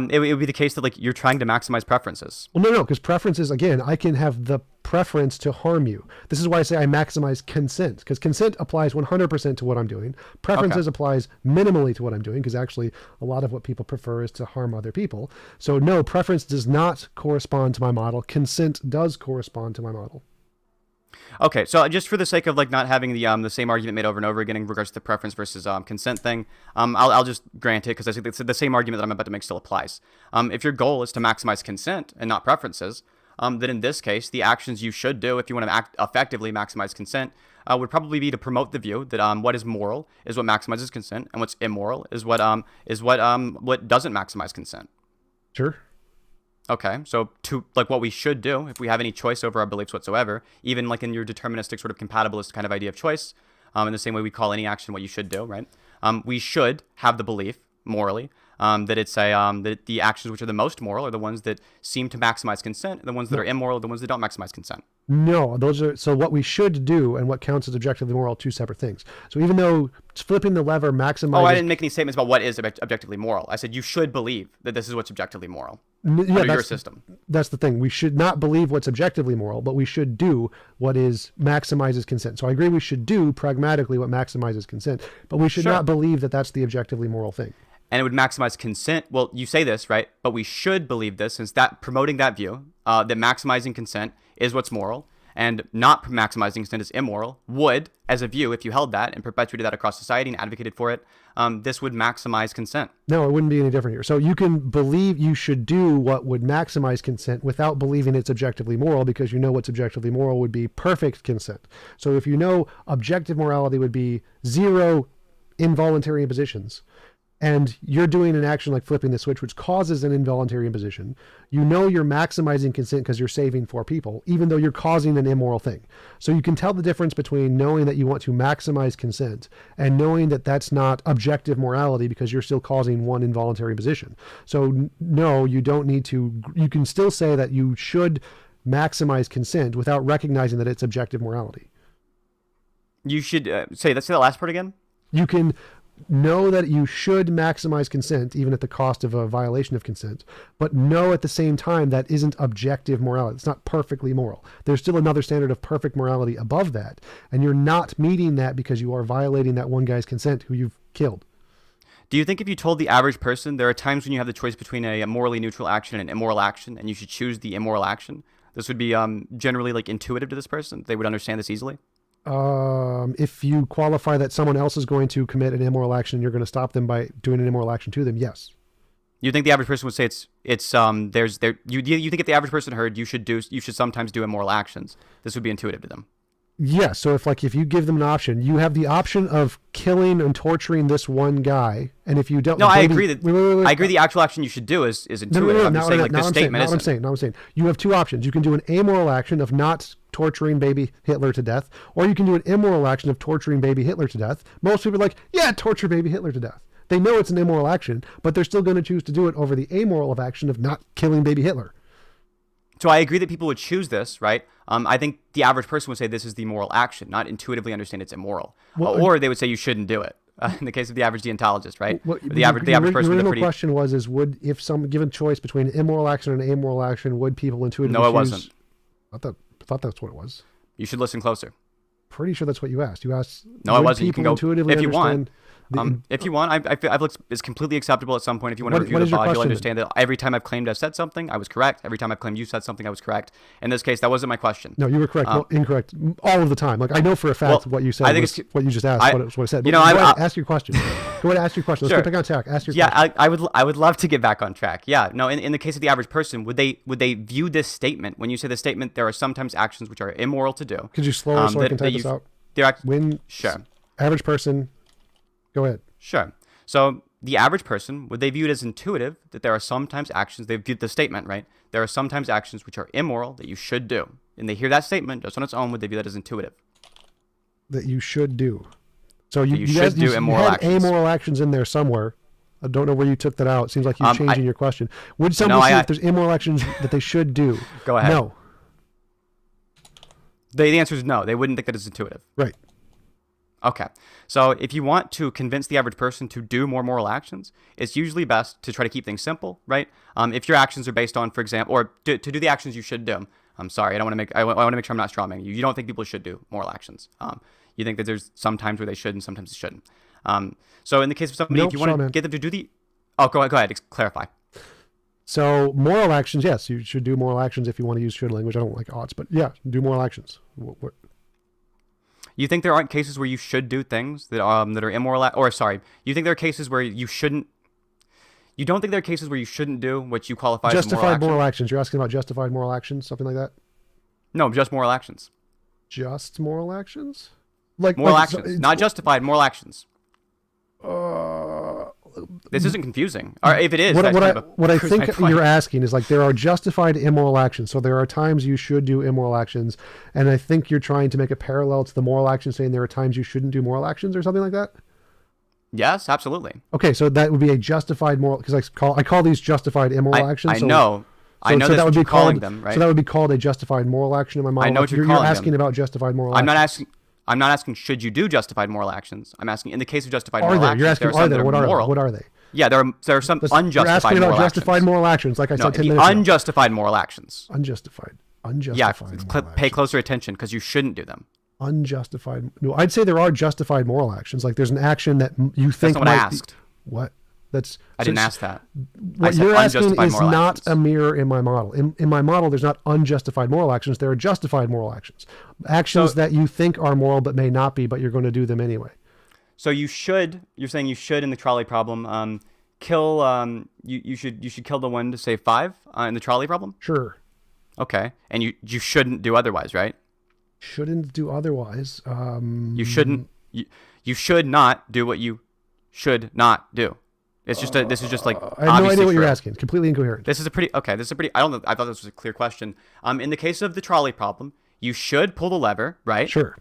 it would be the case that, like, you're trying to maximize preferences. Well, no, because preferences, again, I can have the preference to harm you. This is why I say I maximize consent, because consent applies 100% to what I'm doing. Preferences applies minimally to what I'm doing, because actually a lot of what people prefer is to harm other people. So no, preference does not correspond to my model. Consent does correspond to my model. Okay, so just for the sake of, like, not having the same argument made over and over again in regards to the preference versus consent thing, I'll just grant it, because I think it's the same argument that I'm about to make still applies. If your goal is to maximize consent and not preferences, then in this case, the actions you should do if you want to effectively maximize consent would probably be to promote the view that what is moral is what maximizes consent, and what's immoral is what doesn't maximize consent. Sure. Okay, so like what we should do if we have any choice over our beliefs whatsoever, even like in your deterministic sort of compatibilist kind of idea of choice, in the same way we call any action what you should do, right? We should have the belief morally that it's that the actions which are the most moral are the ones that seem to maximize consent, and the ones that are immoral are the ones that don't maximize consent. No, so what we should do and what counts as objectively moral are two separate things. So even though flipping the lever maximizes... Oh, I didn't make any statements about what is objectively moral. I said you should believe that this is what's objectively moral under your system. That's the thing. We should not believe what's objectively moral, but we should do what maximizes consent. So I agree we should do pragmatically what maximizes consent, but we should not believe that that's the objectively moral thing. And it would maximize consent. Well, you say this, right? But we should believe this, since that promoting that view, that maximizing consent is what's moral, and not maximizing consent is immoral, would, as a view, if you held that and perpetuated that across society and advocated for it, this would maximize consent. No, it wouldn't be any different here. So you can believe you should do what would maximize consent without believing it's objectively moral, because you know what's objectively moral would be perfect consent. So if you know objective morality would be 0 involuntary impositions, and you're doing an action like flipping the switch, which causes an involuntary imposition, you know you're maximizing consent because you're saving 4 people, even though you're causing an immoral thing. So you can tell the difference between knowing that you want to maximize consent and knowing that that's not objective morality because you're still causing 1 involuntary imposition. So no, you don't need to, you can still say that you should maximize consent without recognizing that it's objective morality. You should say that last part again. You can know that you should maximize consent, even at the cost of a violation of consent, but know at the same time that isn't objective morality. It's not perfectly moral. There's still another standard of perfect morality above that, and you're not meeting that because you are violating that one guy's consent who you've killed. Do you think if you told the average person there are times when you have the choice between a morally neutral action and an immoral action, and you should choose the immoral action, this would be generally like intuitive to this person? They would understand this easily? If you qualify that someone else is going to commit an immoral action, you're going to stop them by doing an immoral action to them. Yes. You think the average person would say you think if the average person heard you should sometimes do immoral actions, this would be intuitive to them? Yes. So if you give them an option, you have the option of killing and torturing this one guy, and if you don't, I agree that I agree the actual action you should do is intuitive. I'm just saying, like, this statement isn't. I'm saying you have 2 options. You can do an amoral action of not torturing baby Hitler to death, or you can do an immoral action of torturing baby Hitler to death. Most people are like, yeah, torture baby Hitler to death. They know it's an immoral action, but they're still going to choose to do it over the amoral action of not killing baby Hitler. So I agree that people would choose this, right? I think the average person would say this is the moral action, not intuitively understand it's immoral. Well, or they would say you shouldn't do it. In the case of the average deontologist, right? The average person. The original question was would, if some given choice between an immoral action and an amoral action, would people intuitively choose? No, it wasn't. I thought that's what it was. You should listen closer. Pretty sure that's what you asked. You asked. No, it wasn't. You can go intuitively if you want. The, if you want, I feel it's completely acceptable at some point. If you want to review the pod, you'll understand that every time I've claimed I've said something, I was correct. Every time I've claimed you said something, I was correct. In this case, that wasn't my question. No, you were correct. Well, incorrect all of the time. Like I know for a fact what you said. I think it's what you just asked. What I said. But ask your question. Go ahead, ask your question. Let's sure. get back on track. Ask your question. Yeah, I would love to get back on track. Yeah, no. In the case of the average person, would they view this statement when you say the statement? There are sometimes actions which are immoral to do. Could you slower so I can type this out? Sure. Average person. Go ahead. Sure. So the average person, would they view it as intuitive that there are sometimes actions, they viewed the statement, right? There are sometimes actions which are immoral that you should do. and they hear that statement just on its own, would they view that as intuitive? That you should do. So That you you guys should do you immoral had actions. amoral actions in there somewhere. I don't know where you took that out. It seems like you're I- changing your question. Would No, someone see I- if there's immoral actions that they should do? Go ahead. No. The answer is no. They wouldn't think that it's intuitive. Right. Okay. So if you want to convince the average person to do more moral actions, it's usually best to try to keep things simple, right? If your actions are based on, for example, or to do the actions you should do. I'm sorry. I want to make sure I'm not strawmanning you. You don't think people should do moral actions. You think that there's some times where they should and sometimes they shouldn't. So in the case of somebody, Nope, if you want to strawman. get them to do the, oh, go ahead, clarify. So moral actions, yes, you should do moral actions if you want to use should language. I don't like odds, but yeah, do moral actions. You think there aren't cases where you should do things that are immoral, or sorry, you think there are cases where you shouldn't? You don't think there are cases where you shouldn't do what you qualify as a Justified moral moral action? actions. You're asking about justified moral actions, something like that? No, just moral actions. Just moral actions? Like Moral like, actions, not justified moral actions. This isn't confusing. Or if it is, that's kind of a what I proves my think point. you're asking is like there are justified immoral actions. So there are times you should do immoral actions, and I think you're trying to make a parallel to the moral action, saying there are times you shouldn't do moral actions or something like that. Yes, absolutely. Okay, so that would be a justified moral because I call these justified immoral actions. I so- know. I know so that's that would what be you're calling called, them, right? So that would be called a justified moral action in my mind. I know what you're You're calling asking them. about justified moral I'm actions. not asking should you do justified moral actions. I'm asking in the case of justified Are moral there? actions. You're asking there are are some there? that are What are moral. they? What are they? Yeah, there are some You're unjustified asking moral about actions. justified moral actions, like I No, said 10 the minutes ago. unjustified moral actions. Unjustified. Yeah, Unjustified. pay closer attention because you shouldn't do them. Unjustified. No, I'd say there are justified moral actions. Like there's an action that you think not what I might be- asked. What? That's I didn't ask that. I What said you're asking unjustified is moral not actions. a mirror in my model. In my model, there's not unjustified moral actions. There are justified moral actions. Actions So- that you think are moral but may not be, but you're going to do them anyway. So you're saying you should in the trolley problem kill you should kill the one to save 5 in the trolley problem? Sure. Okay. And you shouldn't do otherwise, right? Shouldn't do otherwise. You shouldn't you should not do what you should not do. It's just this is just like I have no obviously idea what you're true. asking. Completely incoherent. This is a pretty I thought this was a clear question. In the case of the trolley problem, you should pull the lever, right? Sure.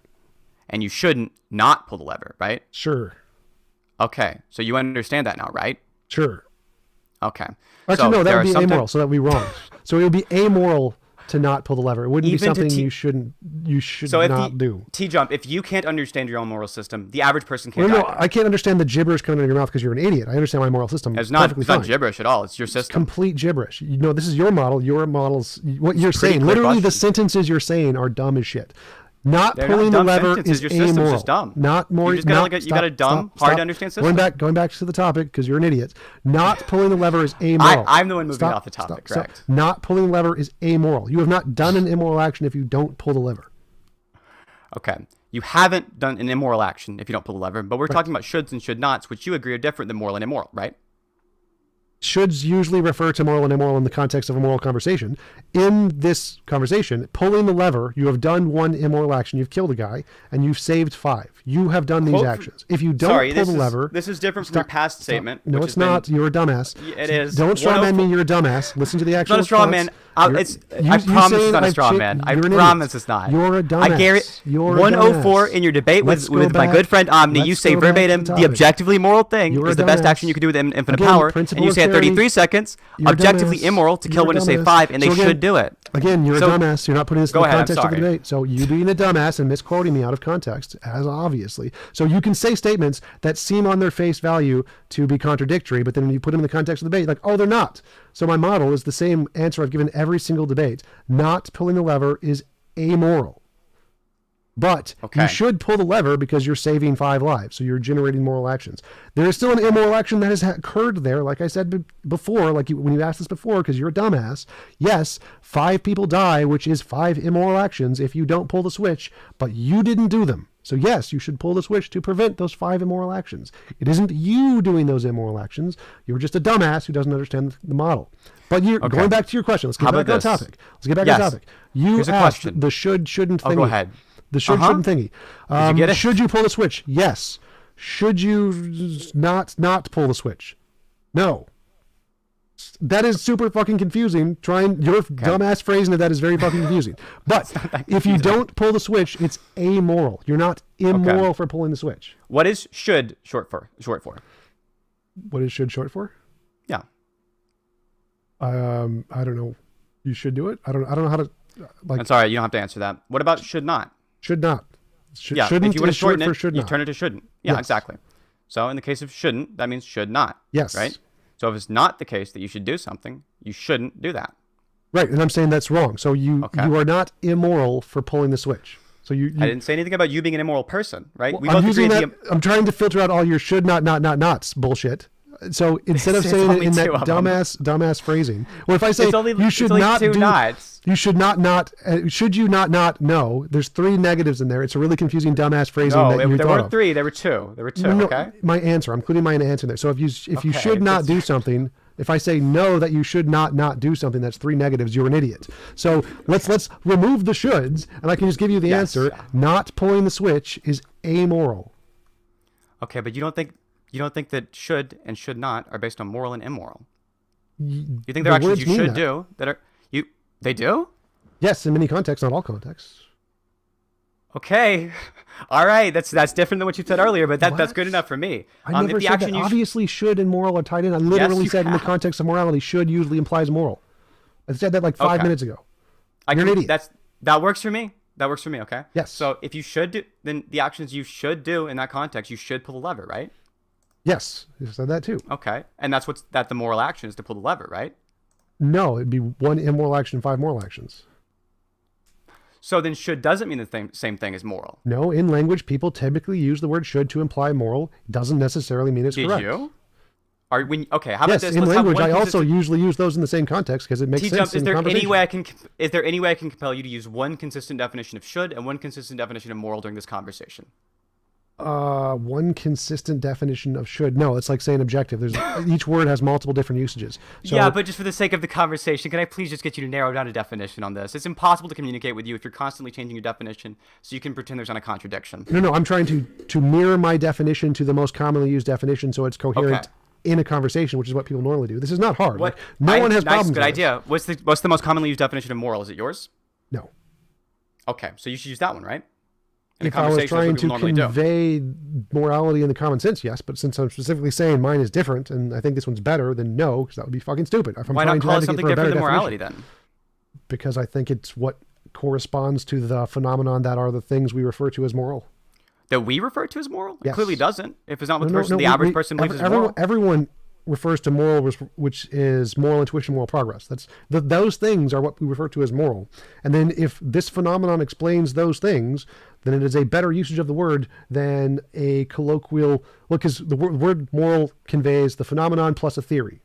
And you shouldn't not pull the lever, right? Sure. Okay. So you understand that now, right? Sure. Okay. Actually, So no, that there would are be some amoral. So that would be wrong. So it would be amoral to not pull the lever. It wouldn't be Even to something te- you should So if not do. T-Jump, if you can't understand your own moral system, the average person No, can't no, either. I can't understand the gibberish coming out of your mouth because you're an idiot. I understand my moral system. It's not, perfectly it's not fine. gibberish at all. It's your It's system. complete gibberish. You know, this is your model. Your models. What you're a pretty saying. clear Literally, the question. sentences you're saying are dumb as shit. Not They're not pulling the dumb lever sentences. is Your system's amoral. just dumb. Not more. You just got not, like you stop, got a dumb, stop, hard stop. to understand system. Going back to the topic because you're an idiot. Not pulling the lever is amoral. I'm the one moving Stop, off the topic, stop. correct? Not pulling the lever is amoral. You have not done an immoral action if you don't pull the lever. Okay. You haven't done an immoral action if you don't pull the lever, but we're talking about shoulds and should nots, which you agree are different than moral and immoral, right? Shoulds usually refer to moral and immoral in the context of a moral conversation. In this conversation, pulling the lever, you have done one immoral action. You've killed a guy, and you've saved 5. You have done these Quote from- actions. If you don't Sorry, pull this the is- lever... this is different from your past statement, No, which it's has been- not. You're a dumbass. It is. Don't straw man 104 me. You're a dumbass. Listen to the It's actual not a straw thoughts. man. You're- I you promise it's saying not a I've straw cha- man. I you're an promise idiot. it's not. You're a dumbass. I guarantee. You're a 104 dumbass. in your debate Let's with go my good back- friend Omni, you let's say go back to verbatim, the the topic. objectively moral thing You're a is the best dumbass. action you could do with infinite Again, power, and principle you of say at charity. 33 seconds, You're a objectively dumbass. immoral to kill You're a one to save dumbass. 5, and they So again- should do it. Again, you're So- a dumbass. You're not putting this in Go the ahead, I'm context of the sorry. debate. So you being a dumbass and misquoting me out of context, as obviously. So you can say statements that seem on their face value to be contradictory, but then when you put them in the context of the debate, like, oh, they're not. So my model is the same answer I've given every single debate. Not pulling the lever is amoral. But Okay. you should pull the lever because you're saving 5 lives. So you're generating moral actions. There is still an immoral action that has occurred there. Like I said before, when you asked this before, because you're a dumbass. Yes, 5 people die, which is 5 immoral actions if you don't pull the switch, but you didn't do them. So yes, you should pull the switch to prevent those 5 immoral actions. It isn't you doing those immoral actions. You're just a dumbass who doesn't understand the model. But you're Okay. going back to your question. Let's get How back on about this? topic. Let's get back Yes. on topic. You Here's a asked question. the shouldn't Oh, thingy. go ahead. The should Uh-huh. shouldn't thingy. Did you get it? Should you pull the switch? Yes. Should you not pull the switch? No. That is super fucking confusing. Your dumbass phrasing of that is very fucking confusing. But if you don't pull the switch, it's amoral. You're not immoral for pulling the switch. What is should short for? What is should short for? Yeah. I don't know. You should do it. I don't know how to. Like, I'm sorry, you don't have to answer that. What about should not? Should not. Yeah, shouldn't if you want to is short shorten for it, should you not. turn it to shouldn't. Yeah, Yes. exactly. So in the case of shouldn't, that means should not. Yes. Right? So if it's not the case that you should do something, you shouldn't do that. Right, and I'm saying that's wrong. So you are not immoral for pulling the switch. So you I didn't say anything about you being an immoral person, right? Well, We both agree I'm trying to filter out all your should nots bullshit. So instead of It's saying it only in that two of them. dumbass phrasing, or if I say you should only not two do, nots. you should not should you not know? There's 3 negatives in there. It's a really confusing dumbass phrasing No, that you there thought weren't of. 3. There were 2. There were 2. No, Okay. my answer. I'm including my answer in there. So if you Okay, should not do something, if I say no that you should not do something, that's 3 negatives. You're an idiot. So let's remove the shoulds, and I can just give you the answer. Not pulling the switch is amoral. Okay, but you don't think that should and should not are based on moral and immoral? You think they're The actions words you mean should that. do that are you? They do? Yes, in many contexts, not all contexts. Okay, all right. That's different than what you said earlier, but that's good enough for me. I never if the said action that. you Obviously, should and moral are tied in. I literally you said in the have. context of morality, should usually implies moral. I said that like 5 minutes ago. You're an idiot. That works for me. That works for me. Okay. Yes. So if you should do, then the actions you should do in that context, you should pull the lever, right? Yes, you said that too. Okay, and that's the moral action is to pull the lever, right? No, it'd be 1 immoral action, 5 moral actions. So then should doesn't mean the same thing as moral. No, in language, people typically use the word should to imply moral. Doesn't necessarily mean it's Did correct. you? How about yes, this? in Let's have language, one I also consistent- usually use those in the same context because it makes sense Is in there conversation. is there any way I can compel you to use one consistent definition of should and one consistent definition of moral during this conversation? One consistent definition of should. No, it's like saying objective. There's each word has multiple different usages. So, Yeah, but just for the sake of the conversation, can I please just get you to narrow down a definition on this? It's impossible to communicate with you if you're constantly changing your definition, so you can pretend there's not a contradiction. No, I'm trying to mirror my definition to the most commonly used definition so it's coherent in a conversation, which is what people normally do. This is not hard. What? Like, no one has problems Good with idea. What's the most commonly used definition of moral? Is it yours? No. Okay, so you should use that one, right? In a If I was conversation, that's what trying people to normally do. convey morality in the common sense, yes. But since I'm specifically saying mine is different and I think this one's better, then no, because that would be fucking stupid. If I'm Why trying not to call it advocate something for a better different than morality definition, then? because I think it's what corresponds to the phenomenon that are the things we refer to as moral. That we refer to as moral? It Yes. clearly doesn't. If it's not what No, the average person believes is moral. Everyone refers to moral, which is moral intuition, moral progress. Those things are what we refer to as moral. And then if this phenomenon explains those things, then it is a better usage of the word than a colloquial. Well, because the word moral conveys the phenomenon plus a theory.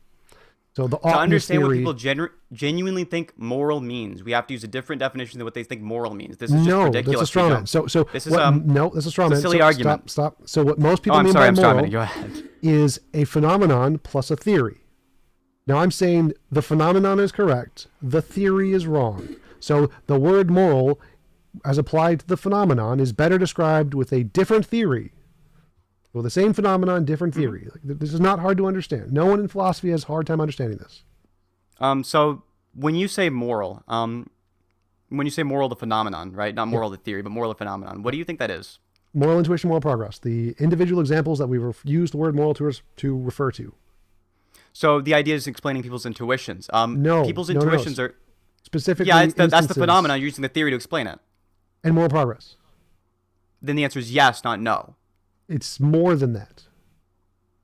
So the To obvious understand theory, what people genuinely think moral means, we have to use a different definition than what they think moral means. This is just no, ridiculous. that's a straw man. So this is no, that's a straw it's man. a silly So argument. Stop. So what most people I'm mean sorry, by I'm straw moral manning. Go ahead. is a phenomenon plus a theory. Now I'm saying the phenomenon is correct, the theory is wrong. So the word moral, as applied to the phenomenon, is better described with a different theory. Well, the same phenomenon, different theory. Like, this is not hard to understand. No one in philosophy has a hard time understanding this. So when you say moral, the phenomenon, right? Not moral the theory, but moral the phenomenon. What do you think that is? Moral intuition, moral progress. The individual examples that we use the word moral to refer to. So the idea is explaining people's intuitions. No, people's no, intuitions are specifically. Yeah, that's the instances phenomenon. You're using the theory to explain it. And moral progress. Then the answer is yes, not no. It's more than that.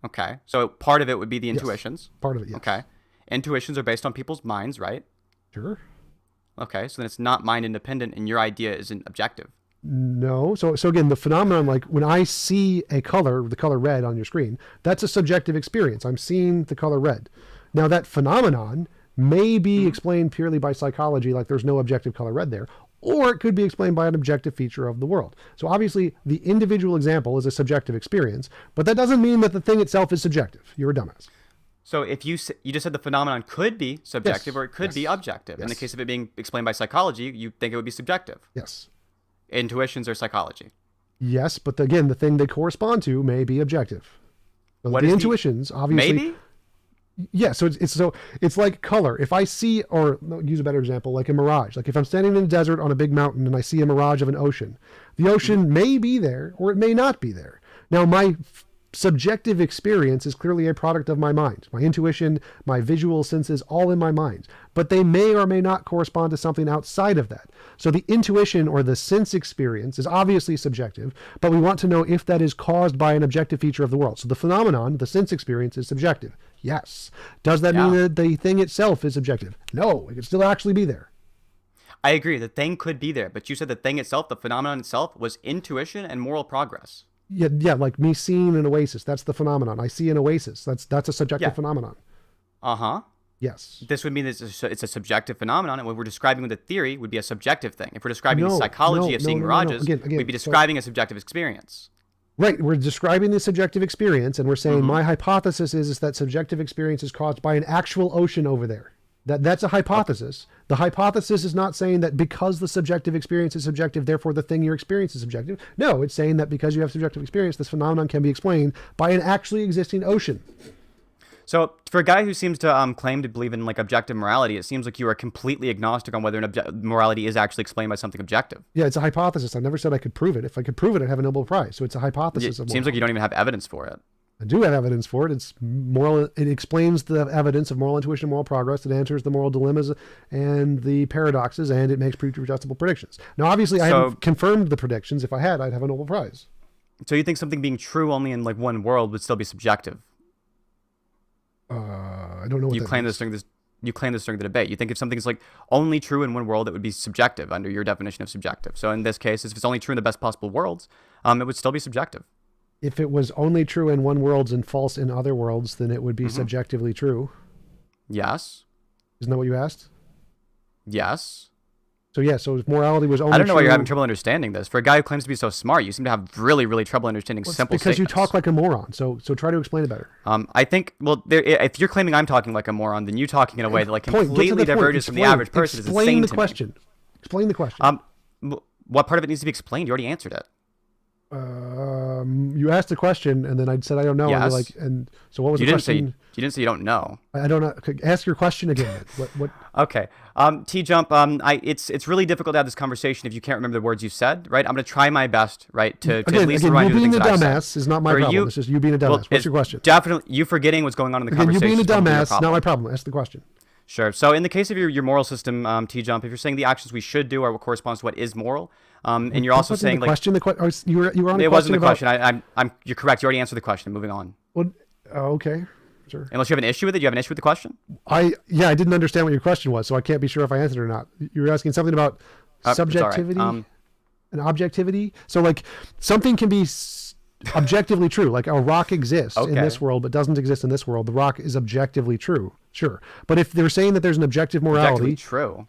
Okay, so part of it would be the Yes, intuitions. part of it, yes. Okay, intuitions are based on people's minds, right? Sure. Okay, so then it's not mind independent, and your idea isn't objective. No. So again, the phenomenon, like when I see a color, the color red on your screen, that's a subjective experience. I'm seeing the color red. Now that phenomenon may be explained purely by psychology, like there's no objective color red there, or it could be explained by an objective feature of the world. So obviously the individual example is a subjective experience, but that doesn't mean that the thing itself is subjective. You're a dumbass. So if you just said the phenomenon could be subjective or it could be objective. In the case of it being explained by psychology, you think it would be subjective. Yes. Intuitions are psychology. Yes, but again, the thing they correspond to may be objective. So What the is intuitions, obviously. Maybe? Yeah, so it's like color. If I see, or no, use a better example, like a mirage. Like if I'm standing in a desert on a big mountain and I see a mirage of an ocean, the ocean may be there or it may not be there. Now, my subjective experience is clearly a product of my mind, my intuition, my visual senses, all in my mind. But they may or may not correspond to something outside of that. So the intuition or the sense experience is obviously subjective, but we want to know if that is caused by an objective feature of the world. So the phenomenon, the sense experience, is subjective. Yes. Does that mean that the thing itself is subjective? No, it could still actually be there. I agree. The thing could be there, but you said the thing itself, the phenomenon itself, was intuition and moral progress. Yeah, like me seeing an oasis. That's the phenomenon. I see an oasis. That's a subjective phenomenon. Uh-huh. Yes. This would mean it's a subjective phenomenon, and what we're describing with the theory would be a subjective thing. If we're describing the psychology of seeing mirages, Again, we'd be describing a subjective experience. Right. We're describing the subjective experience, and we're saying my hypothesis is that subjective experience is caused by an actual ocean over there. That's a hypothesis. The hypothesis is not saying that because the subjective experience is subjective, therefore the thing you're experiencing is subjective. No, it's saying that because you have subjective experience, this phenomenon can be explained by an actually existing ocean. So for a guy who seems to claim to believe in like objective morality, it seems like you are completely agnostic on whether morality is actually explained by something objective. Yeah, it's a hypothesis. I never said I could prove it. If I could prove it, I'd have a Nobel Prize. So it's a hypothesis. It seems like you don't even have evidence for it. I do have evidence for it. It's moral. It explains the evidence of moral intuition and moral progress. It answers the moral dilemmas and the paradoxes, and it makes predictable predictions. Now, obviously, I haven't confirmed the predictions. If I had, I'd have a Nobel Prize. So you think something being true only in like one world would still be subjective? I don't know what you that claim means. You claim this during the debate. You think if something is like only true in one world, it would be subjective under your definition of subjective. So in this case, if it's only true in the best possible worlds, it would still be subjective. If it was only true in one world and false in other worlds, then it would be subjectively true. Yes. Isn't that what you asked? Yes. So yeah, so if morality was only I don't know why you're true- having trouble understanding this. For a guy who claims to be so smart, you seem to have really, really trouble understanding Well, it's simple because statements. you talk like a moron. So try to explain it better. I think, well, if you're claiming I'm talking like a moron, then you talking in a way that like Get to the completely point. diverges from the Explain. average person is Explain insane the to me. question. Explain the question. What part of it needs to be explained? You already answered it. You asked the question, and then I said I don't know. Yes. And you're like, and so what was You the didn't question? you didn't say you don't know. I don't know. Ask your question again. What? Okay. T-Jump, it's really difficult to have this conversation if you can't remember the words you said, right? I'm going to try my best, right, to at least remind you you of being the a things that I dumbass said. is not my For problem. you- It's just you being a dumbass. well, What's it's your question? Definitely, you forgetting what's going on in the Again, you conversation. being a is probably your dumbass, not problem. my problem. Ask the question. Sure. So in the case of your moral system, T-Jump, if you're saying the actions we should do are what corresponds to what is moral, and you're also saying like you were on a it wasn't the about- question. You're correct. You already answered the question. Moving on. Well, okay, sure. Unless you have an issue with it, do you have an issue with the question? I didn't understand what your question was, so I can't be sure if I answered it or not. You were asking something about It's all right. subjectivity and objectivity. So like something can be objectively true, like a rock exists in this world but doesn't exist in this world. The rock is objectively true, sure. But if they're saying that there's an objective morality, Objectively true.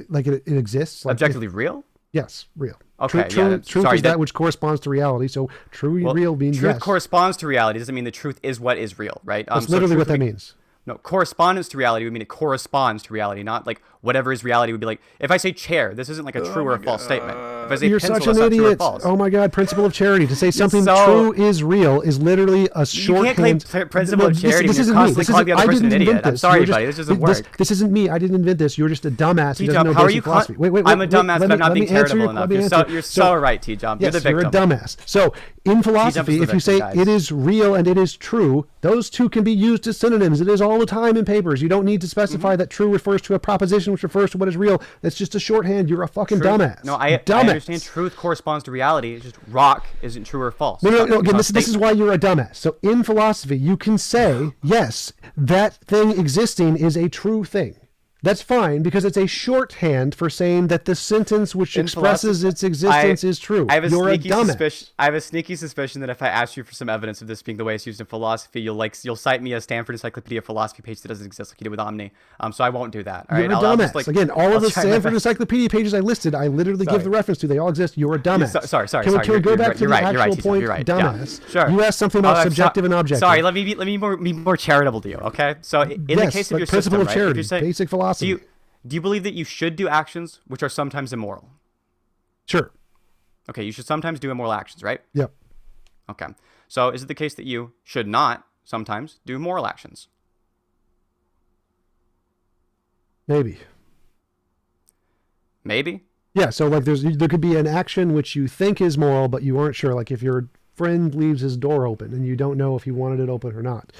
like it exists, like Objectively real? Yes, real. Okay, Truth sorry, is that which corresponds to reality. So true, real means truth yes. corresponds to reality. Doesn't mean the truth is what is real, right? That's So literally truth what that would be- means. No, correspondence to reality would mean it corresponds to reality, not like whatever is reality would be like. If I say chair, this isn't like a true or a false statement. If I say You're pencil, such that's an not true or idiot. false. Oh my God, principle of charity. To say something so- true is real is literally a shorthand. can't claim principle of charity when you're isn't constantly me. calling the other I person didn't an idiot. invent I'm this. sorry, You're just- buddy. This doesn't work. This isn't me. I didn't invent this. You're just a dumbass who doesn't T-Jump, know how are basic you? philosophy. Wait, I'm a wait, dumbass, let but I'm me- not let being me answer charitable your- enough. let me You're answer- you're so right, T-Jump. You're Yes, the you're a victim. dumbass. So in philosophy, is the if you say victim, guys. it is real and it is true, those two can be used as synonyms. It is all the time in papers. You don't need to specify that true refers to a proposition which refers to what is real. That's just a shorthand. You're a fucking Truth- dumbass. No, I dumbass. understand truth corresponds to reality. It's just rock isn't true or false. No, It's again, not a this is statement. why you're a dumbass. So in philosophy, you can say, yes, that thing existing is a true thing. That's fine because it's a shorthand for saying that the sentence which In expresses philosophy- its existence is true. I have a You're a sneaky dumbass. suspicion. I have a sneaky suspicion that if I asked you for some evidence of this being the way it's used in philosophy, you'll cite me a Stanford Encyclopedia of Philosophy page that doesn't exist like you did with Omni. So I won't do that. All right, You're a I'll dumbass. just, Again, all I'll of the try my Stanford best. Encyclopedia pages I listed, I literally Sorry. give the reference to. They all exist. You're a dumbass. Sorry. Can we go back to you're the right, actual T-Jump, point, you're right. dumbass? Yeah, sure. You asked something about I'm subjective and objective. Sorry, let me be more charitable to you. Okay, so in the Yes, case of like your principle system, of right, charity, if you're saying, basic philosophy. Do you believe that you should do actions which are sometimes immoral? Sure. Okay, you should sometimes do immoral actions, right? Maybe. Maybe. Yeah, so like there could be an action which you think is moral, but you aren't sure. Like if your friend leaves his door open and you don't know if he wanted it open or not.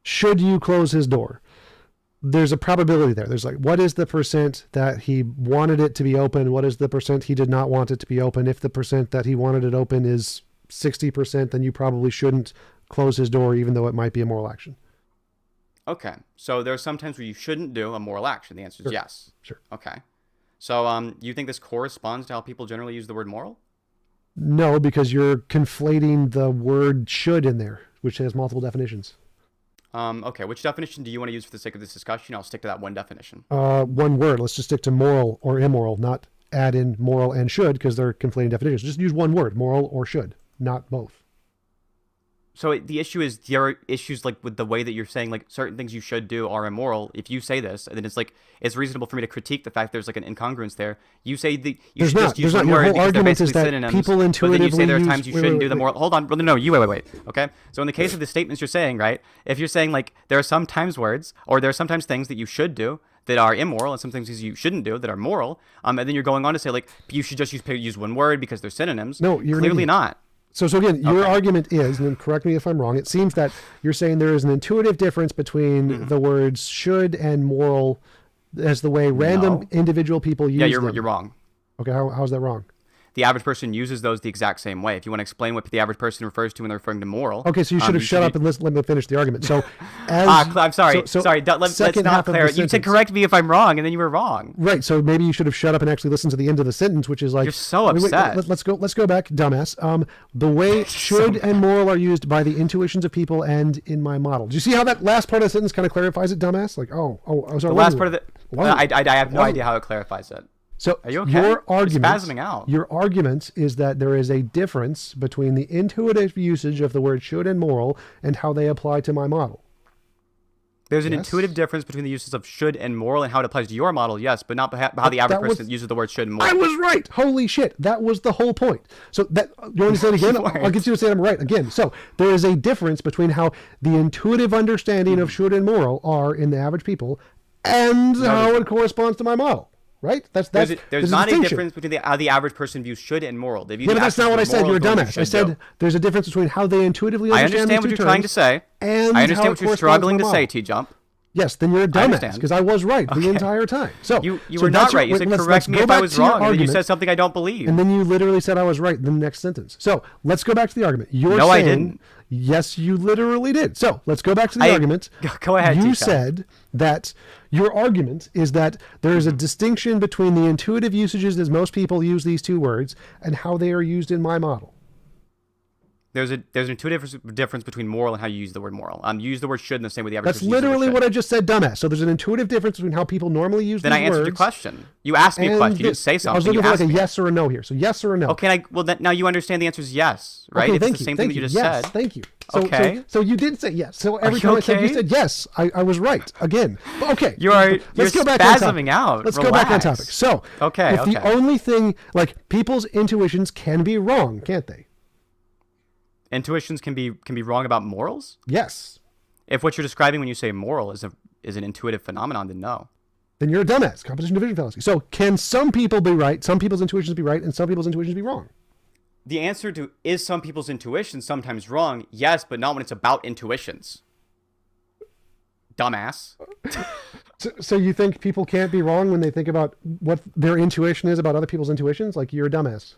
Should you close his door? There's a probability there. There's like, what is the percent that he wanted it to be open? What is the percent he did not want it to be open? If the percent that he wanted it open is 60%, then you probably shouldn't close his door, even though it might be a moral action. Okay. So there are some times where you shouldn't do a moral action. The answer is Sure. yes. Sure. Okay. So you think this corresponds to how people generally use the word moral? No, because you're conflating the word should in there, which has multiple definitions. Okay. Which definition do you want to use for the sake of this discussion? I'll stick to that one definition. One word. Let's just stick to moral or immoral, not add in moral and should, because they're conflating definitions. Just use one word, moral or should, not both. So the issue is there are issues like with the way that you're saying like certain things you should do are immoral. If you say this, then it's like it's reasonable for me to critique the fact there's like an incongruence there. You say you There's should not. just use There's one not. Your word whole because they're argument is basically that synonyms. people But then you say intuitively there are use- times you wait, shouldn't wait, do the wait. moral. Hold on, brother. No, you wait. Okay. So in the case of the statements you're saying, right? If you're saying like there are sometimes words or there are sometimes things that you should do that are immoral and some things you shouldn't do that are moral, and then you're going on to say like you should just use one word because they're synonyms. No, you're an clearly idiot. not. So again, your Okay. argument is, and correct me if I'm wrong, it seems that you're saying there is an intuitive difference between Mm-hmm. the words should and moral as the way random No. individual people use Yeah, you're them. you're wrong. Okay, how's that wrong? The average person uses those the exact same way. If you want to explain what the average person refers to when they're referring to moral. Okay, so you should have shut up and let me finish the argument. So, as I'm sorry. so Sorry. Let's second not half of the clarify. You said sentence. correct me if I'm wrong, and then you were wrong. Right, so maybe you should have shut up and actually listened to the end of the sentence, which is like You're so wait, upset. let's go back, dumbass. The way should and moral are used by the intuitions of people and in my model. Do you see how that last part of the sentence kind of clarifies it, dumbass? Like, sorry. The last part of it. Why- I have no why- idea how it clarifies it. So Are you okay? your You're argument, spasming out. your argument is that there is a difference between the intuitive usage of the word should and moral and how they apply to my model. There's an Yes. intuitive difference between the uses of should and moral and how it applies to your model, yes, but not how the average That was- person uses the word should and moral. I was right. Holy shit. That was the whole point. So that you want me to say it again? You I'll get you to say I'm right again. So there is a difference between how the intuitive understanding of should and moral are in the average people and how it corresponds to my model. Right? That's There's not a difference between how the average person views should and moral. They view Yeah, the but that's not actions what I of said. moral You're a as what they dumbass. I should said do. there's a difference between how they intuitively I understand understand what these you're two trying to terms say. and I how understand it what you're corresponds struggling my to say, model. T-Jump. Yes, then you're a I dumbass understand. because I was right the Okay. entire time. So You so were that's not right. You wait, said let's correct me go if I back was to your wrong, and then you argument. said something I don't believe. And then you literally said I was right in the next sentence. So let's go back to the argument. You're No, I saying, didn't. Yes, you literally did. So let's go back to the I- argument. Go ahead, You T-Jump. said that your argument is that there is a distinction between the intuitive usages as most people use these two words and how they are used in my model. There's an intuitive difference between moral and how you use the word moral. You use the word should in the same way the average That's person uses the word literally should. what I just said, dumbass. So there's an intuitive difference between how people normally use Then these I answered words. your question. You asked me a and question. You didn't this. say I was something. looking You for like asked a me. yes or a no here. So yes or a no. Okay, now you understand the answer is yes, right? Okay, If thank it's the you. same Thank thing you. that you just Yes, said. thank you. So, Okay. So you did say yes. So every you time I said you okay? said yes, I was right again. But okay. You're Let's go back on topic. spasming out. Let's go back on Relax. topic. So Okay, if the okay. only thing like people's intuitions can be wrong, can't they? Intuitions can be wrong about morals. Yes. If what you're describing when you say moral is an intuitive phenomenon, then no. Then you're a dumbass. Composition division fallacy. So can some people be right, some people's intuitions be right, and some people's intuitions be wrong? The answer to is some people's intuition sometimes wrong? Yes, but not when it's about intuitions. Dumbass. So you think people can't be wrong when they think about what their intuition is about other people's intuitions? Like you're a dumbass.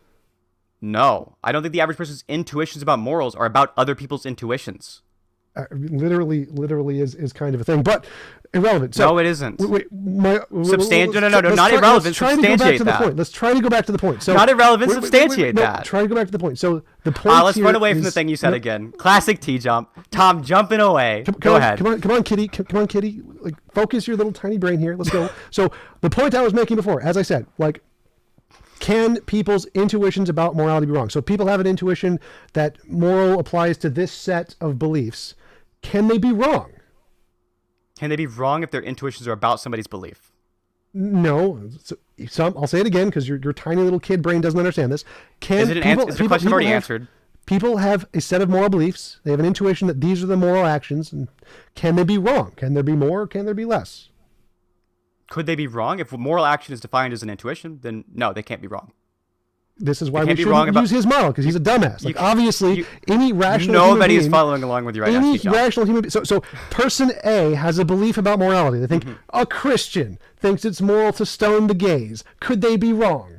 No, I don't think the average person's intuitions about morals are about other people's intuitions. Literally is kind of a thing, but irrelevant. So, No, it isn't. Wait, No, let's not try- irrelevant. Let's try to go back Substantiate to the that. point. Let's try to go back to the point. So Not irrelevant, substantiate no, that. Try to go back to the point. So the point. Let's here run away from the is- thing you said no, again. Classic T-Jump. Tom jumping away. Go on, ahead. Come on, Kitty. Come on, Kitty. Like, focus your little tiny brain here. Let's go. So the point I was making before, as I said, like, can people's intuitions about morality be wrong? So if people have an intuition that moral applies to this set of beliefs. Can they be wrong? Can they be wrong if their intuitions are about somebody's belief? No. I'll say it again because your tiny little kid brain doesn't understand this. Is it an answer? Is the question I've already answered? People have a set of moral beliefs. They have an intuition that these are the moral actions. And can they be wrong? Can there be more? Or can there be less? Could they be wrong? If moral action is defined as an intuition, then no, they can't be wrong. This is They why we can't be wrong shouldn't about- use his model, because he's a dumbass. Like, obviously, any rational human Nobody's being, following along with you right now. any T-Jump. rational human being. So person A has a belief about morality. They think a Christian thinks it's moral to stone the gays. Could they be wrong?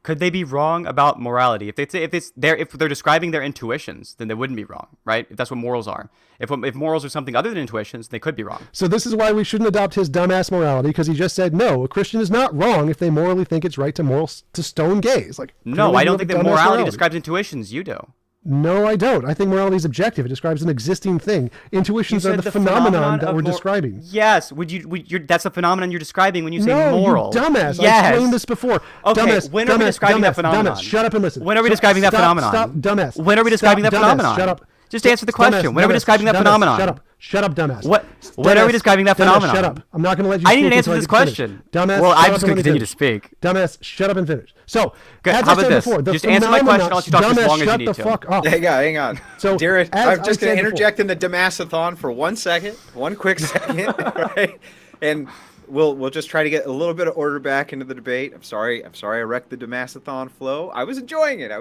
Could they be wrong about morality? If they're describing their intuitions, then they wouldn't be wrong, right? If that's what morals are. If morals are something other than intuitions, they could be wrong. So this is why we shouldn't adopt his dumbass morality, because he just said, no, a Christian is not wrong if they morally think it's right to stone gays. Like, No, clearly I you don't have think a that dumbass morality describes intuitions. You do. No, I don't. I think morality is objective. It describes an existing thing. Intuitions are said the phenomenon that of we're describing. Yes. That's the phenomenon you're describing when you say moral. You dumbass. Yes. I explained this before. Okay, Dumbass, when are we dumbass, describing that dumbass, phenomenon? Dumbass, shut up and listen. When are we describing that phenomenon? Stop, dumbass. When are we describing that dumbass, phenomenon? Shut up. Just answer the question. When are we describing that dumbass, phenomenon? Shut up. Shut up, dumbass. When are we describing that dumbass, phenomenon? Shut up. I'm not going to let you I speak need an answer until to this I get finished. question. Dumbass, Well, shut I'm up just and going to let me continue to finish. speak. Dumbass, shut up and finish. So, Good. as How I about said this? before, the Just answer my question. I'll let you talk for as dumbass, long as you shut need the to. fuck up. Hang on. So, Darren, as I'm I just going said to before- interject in the Damasathon for 1 second, one quick second, right? And we'll just try to get a little bit of order back into the debate. I'm sorry I wrecked the Damasathon flow. I was enjoying it.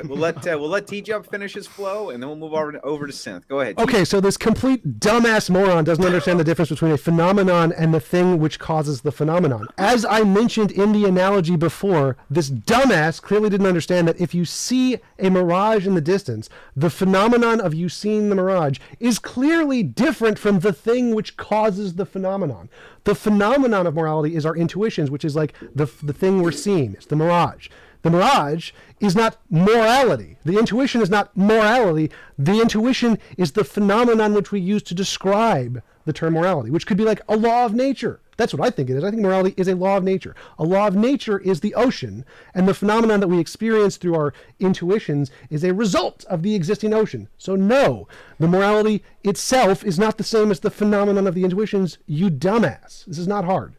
We'll let T-Jump finish his flow, and then we'll move over to Synth. Go ahead. Okay, so this complete dumbass moron doesn't understand the difference between a phenomenon and the thing which causes the phenomenon. As I mentioned in the analogy before, this dumbass clearly didn't understand that if you see a mirage in the distance, the phenomenon of you seeing the mirage is clearly different from the thing which causes the phenomenon. The phenomenon of morality is our intuitions, which is like the thing we're seeing. It's the mirage. The mirage is not morality. The intuition is not morality. The intuition is the phenomenon which we use to describe the term morality, which could be like a law of nature. That's what I think it is. I think morality is a law of nature. A law of nature is the ocean, and the phenomenon that we experience through our intuitions is a result of the existing ocean. So no, the morality itself is not the same as the phenomenon of the intuitions, you dumbass. This is not hard.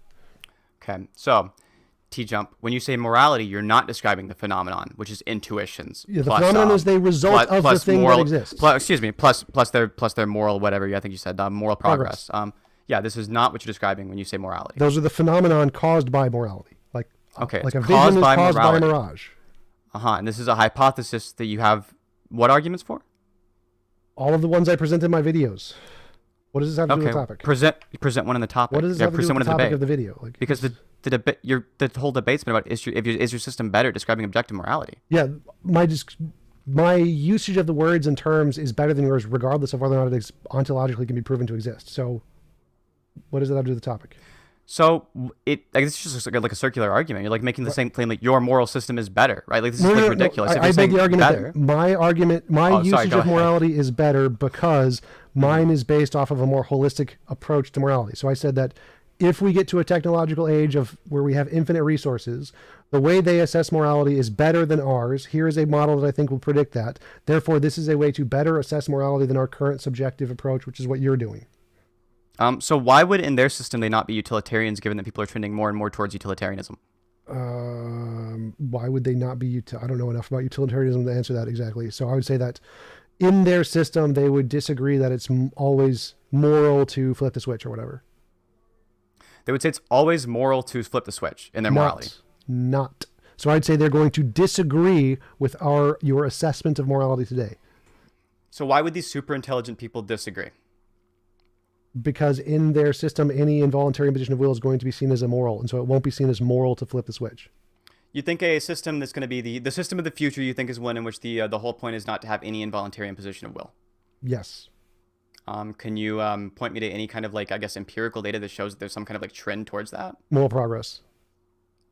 Okay, so T-Jump, when you say morality, you're not describing the phenomenon, which is intuitions. Yeah, the phenomenon is the result of the thing that exists. Plus their moral whatever. I think you said moral progress. Yeah, this is not what you're describing when you say morality. Those are the phenomenon caused by morality. Like a it's vision caused is by caused morality. by a mirage. And this is a hypothesis that you have what arguments for? All of the ones I present in my videos. What does this have to do with the topic? Present one in the topic. What does this have to do with the topic of the video? Like, because the debate, the whole debate's been about is your system better describing objective morality? Yeah, my usage of the words and terms is better than yours, regardless of whether or not it ontologically can be proven to exist. So, what does that have to do with the topic? So it's just like a circular argument. You're like making the same claim, like your moral system is better, right? Like this is like ridiculous. I made the argument that my usage of ahead. morality is better because mine is based off of a more holistic approach to morality. So I said that if we get to a technological age of where we have infinite resources, the way they assess morality is better than ours. Here is a model that I think will predict that. Therefore, this is a way to better assess morality than our current subjective approach, which is what you're doing. So why would in their system they not be utilitarians, given that people are trending more and more towards utilitarianism? Why would they not be? I don't know enough about utilitarianism to answer that exactly. So I would say that in their system, they would disagree that it's always moral to flip the switch or whatever. They would say it's always moral to flip the switch in their morality. Not. So I'd say they're going to disagree with your assessment of morality today. So why would these super intelligent people disagree? Because in their system, any involuntary imposition of will is going to be seen as immoral, and so it won't be seen as moral to flip the switch. You think a system that's going to be the system of the future, you think is one in which the whole point is not to have any involuntary imposition of will? Yes. Can you point me to any kind of empirical data that shows that there's some kind of trend towards that? Moral progress.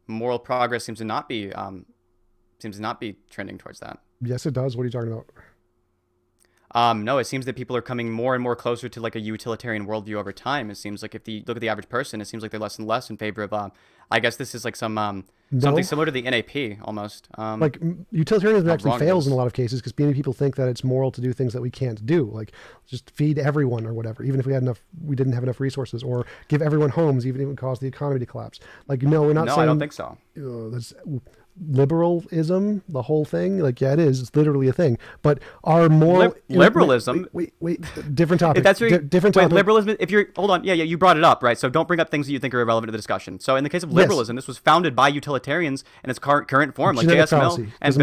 Moral progress seems to not be trending towards that. Yes, it does. What are you talking about? No, it seems that people are coming more and more closer to a utilitarian worldview over time. It seems like if you look at the average person, it seems like they're less and less in favor of, I guess this is something similar to the NAP almost. Utilitarianism actually wrong fails it in a lot of cases because many people think that it's moral to do things that we can't do, like just feed everyone or whatever, even if we didn't have enough resources, or give everyone homes, even if it would cause the economy to collapse. No, we're not saying. No, I don't think so. liberalism, the whole thing. Like, yeah, it is. It's literally a thing. But our moral liberalism. Wait, different topic. If that's your, different wait, topic. liberalism. If you're hold on, yeah, you brought it up, right? So don't bring up things that you think are irrelevant to the discussion. So in the case of liberalism, this was founded by utilitarians in its current form, like Genetic JSML fallacy. and Doesn't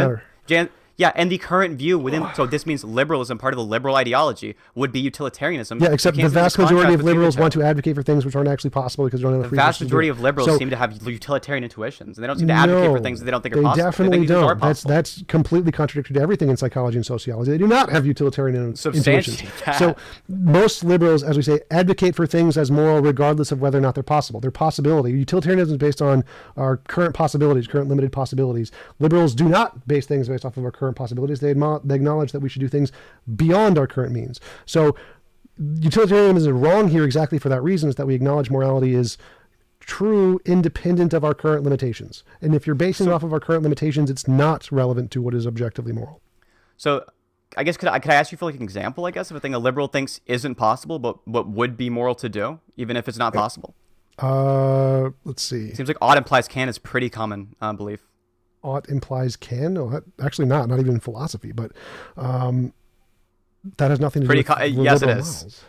matter. Yeah, and the current view within, so this means liberalism, part of the liberal ideology, would be utilitarianism. Yeah, except the vast majority of liberals want to advocate for things which aren't actually possible because they don't have The free vast resources to do majority it. of liberals So- seem to have utilitarian intuitions, and they don't seem to advocate for things that they don't think are possible. They definitely think these are don't. possible. That's completely contradictory to everything in psychology and sociology. They do not have utilitarian intuitions. Substantiate that. So most liberals, as we say, advocate for things as moral regardless of whether or not they're possible. They're possibility. Utilitarianism is based on our current possibilities, current limited possibilities. Liberals do not base things based off of our current possibilities. They acknowledge that we should do things beyond our current means. So utilitarianism is wrong here exactly for that reason, is that we acknowledge morality is true independent of our current limitations. And if you're basing it off of our current limitations, it's not relevant to what is objectively moral. So I guess could I ask you for like an example, I guess, of a thing a liberal thinks isn't possible, but what would be moral to do, even if it's not possible? Let's see. Seems like ought implies can is pretty common belief. Ought implies can? No, actually not even in philosophy, but that has nothing to do with yes, it liberal is. morals.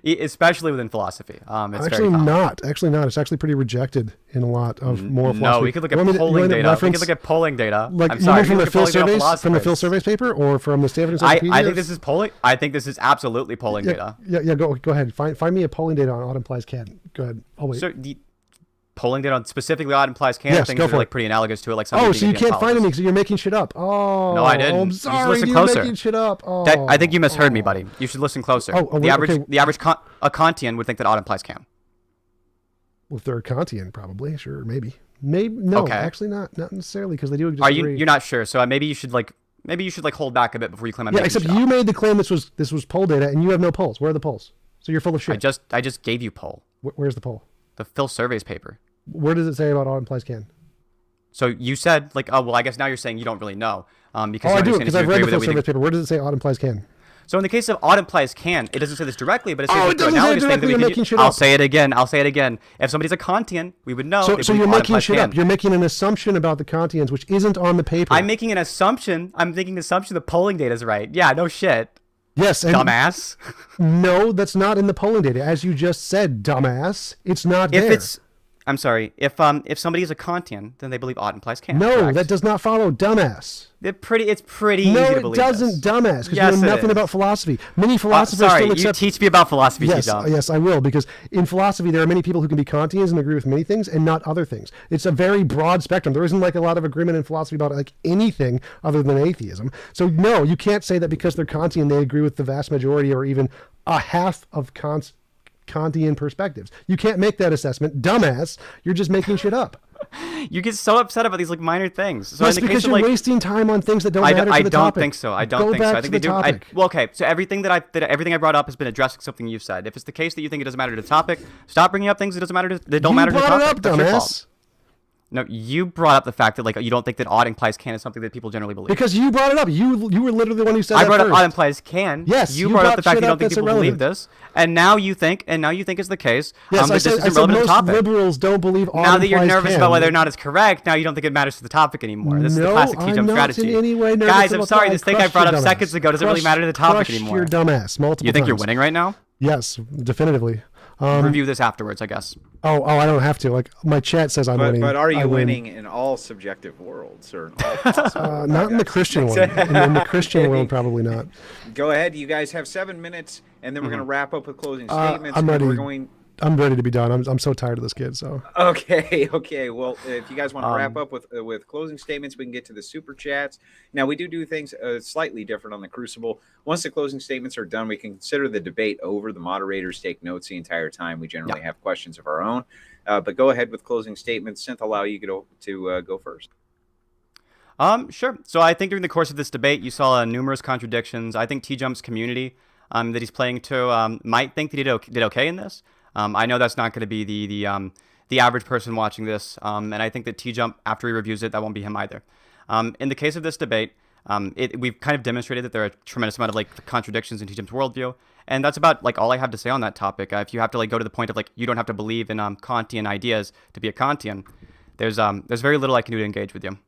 Especially within philosophy. It's Actually very common. not. It's actually pretty rejected in a lot of moral philosophy. No, we could look at You want me to polling data. We reference- could look at polling data. Like, I'm you sorry. mean from we the could Phil look at polling data surveys, from the Phil philosophers. surveys paper, or from the Stanford I Encyclopedia? think this is polling. I think this is absolutely polling data. Yeah. Go ahead. Find me a polling data on ought implies can. Go ahead. Oh wait. So the polling data on specifically ought implies can. Yes, things go that for are it. like pretty analogous to it, like some. Oh, so you can't find any because you're making shit up. Oh. No, I didn't. I'm You should sorry. listen You're closer. making shit up. Oh. I think you misheard me, buddy. You should listen closer. Oh, the wait, average, okay. the average a Kantian would think that ought implies can. Well, if they're a Kantian, probably. Sure, maybe. No, Okay. actually not necessarily because they do Are disagree. you're not sure? So maybe you should hold back a bit before you claim I'm Yeah, making except shit up. you made the claim this was poll data, and you have no polls. Where are the polls? So you're full of shit. I just gave you poll. Where's the poll? The Phil surveys paper. Where does it say about ought implies can? So you said like, oh well, I guess now you're saying you don't really know. Because Oh, you I do understand because if you I've read agree the with Phil it, we surveys think- paper. Where does it say ought implies can? So in the case of ought implies can, it doesn't say this directly, but it says Oh, like it the doesn't say it analogous thing that directly, we you're could making use. shit I'll up. say it again. If somebody's a Kantian, we would know. So they you're believe ought making implies shit can. up. You're making an assumption about the Kantians, which isn't on the paper. I'm making an assumption. I'm making an assumption the polling data is right. Yeah, no shit. Yes, and Dumbass. No, that's not in the polling data. As you just said, dumbass. It's not there. I'm sorry. If somebody is a Kantian, then they believe ought implies can. No, correct? that does not follow, dumbass. It's pretty No, easy to it believe doesn't, this. dumbass, because Yes, you know it nothing is. about philosophy. Many philosophers Sorry, still accept... you teach me about philosophy, yes, T-Jump. yes, I will, because in philosophy there are many people who can be Kantians and agree with many things and not other things. It's a very broad spectrum. There isn't like a lot of agreement in philosophy about like anything other than atheism. So no, you can't say that because they're Kantian they agree with the vast majority or even a half of Kantian perspectives. You can't make that assessment, dumbass. You're just making shit up. You get so upset about these like minor things. So Yes, in the because case of, you're like, wasting time on things that don't I matter to the don't topic. think so. I don't Go think so. back I to think they the do. topic. Well, okay. So everything I brought up has been addressing something you've said. If it's the case that you think it doesn't matter to the topic, stop bringing up things that don't matter to the brought it topic. up, That's your dumbass. fault. No, you brought up the fact that like you don't think that ought implies can is something that people generally believe. Because you brought it up. You were literally the one who said I that brought up first. ought implies can. Yes, you you brought up brought the fact shit that you don't up think that's people believe irrelevant. this, and now you think is the case. Yes, that I this said is irrelevant to the most topic. liberals don't believe ought Now that you're implies nervous can. about whether or not it's correct, now you don't think it matters to the topic anymore. This is the No, classic I'm T-jump not strategy. in any way nervous Guys, I'm about sorry. that. This thing I Crushed brought your up dumbass. seconds ago doesn't really matter to the topic Crushed anymore. your dumbass multiple You think you're times. winning right now? Yes, definitively. Review this afterwards, I guess. Oh, I don't have to. Like my chat says I'm winning. But are I you win. winning in all subjective worlds or in all possible? Not in the Christian one. In the Christian world, probably not. Go ahead. You guys have 7 minutes, and then we're going to wrap up with closing statements. I'm and ready. We're going. I'm ready to be done. I'm so tired of this kid. So. Okay. Well, if you guys want to wrap up with closing statements, we can get to the super chats. Now, we do things slightly different on the Crucible. Once the closing statements are done, we can consider the debate over. The moderators take notes the entire time. We generally have questions of our own. But go ahead with closing statements. Synth, allow you to go first. Sure. So I think during the course of this debate, you saw numerous contradictions. I think T-Jump's community that he's playing to might think that he did okay in this. I know that's not going to be the average person watching this, and I think that T-Jump, after he reviews it, that won't be him either. In the case of this debate, we've kind of demonstrated that there are a tremendous amount of like contradictions in T-Jump's worldview, and that's about like all I have to say on that topic. If you have to like go to the point of like you don't have to believe in Kantian ideas to be a Kantian, there's very little I can do to engage with you.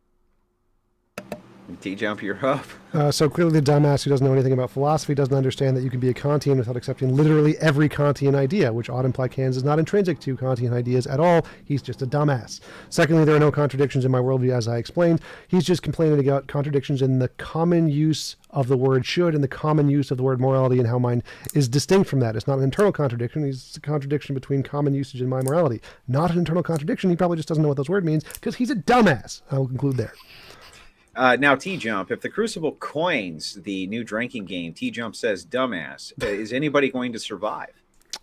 T-Jump, you're up. So clearly the dumbass who doesn't know anything about philosophy doesn't understand that you can be a Kantian without accepting literally every Kantian idea, which ought imply Kant is not intrinsic to Kantian ideas at all. He's just a dumbass. Secondly, there are no contradictions in my worldview, as I explained. He's just complaining about contradictions in the common use of the word should and the common use of the word morality, and how mine is distinct from that. It's not an internal contradiction. It's a contradiction between common usage and my morality. Not an internal contradiction. He probably just doesn't know what those words means because he's a dumbass. I will conclude there. Now, T-Jump, if the Crucible coins the new drinking game, T-Jump says dumbass, is anybody going to survive?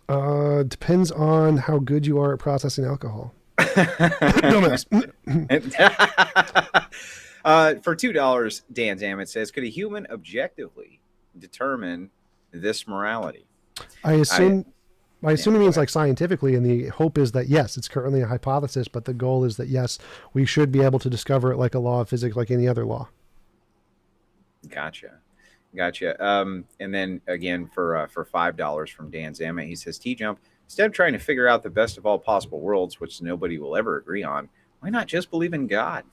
Depends on how good you are at processing alcohol. Dumbass. For $2, Dan Zammit says, could a human objectively determine this morality? I assume it means like scientifically, and the hope is that yes, it's currently a hypothesis, but the goal is that yes, we should be able to discover it like a law of physics, like any other law. Gotcha. And then again for $5 from Dan Zammit, he says, T-Jump, instead of trying to figure out the best of all possible worlds, which nobody will ever agree on, why not just believe in God?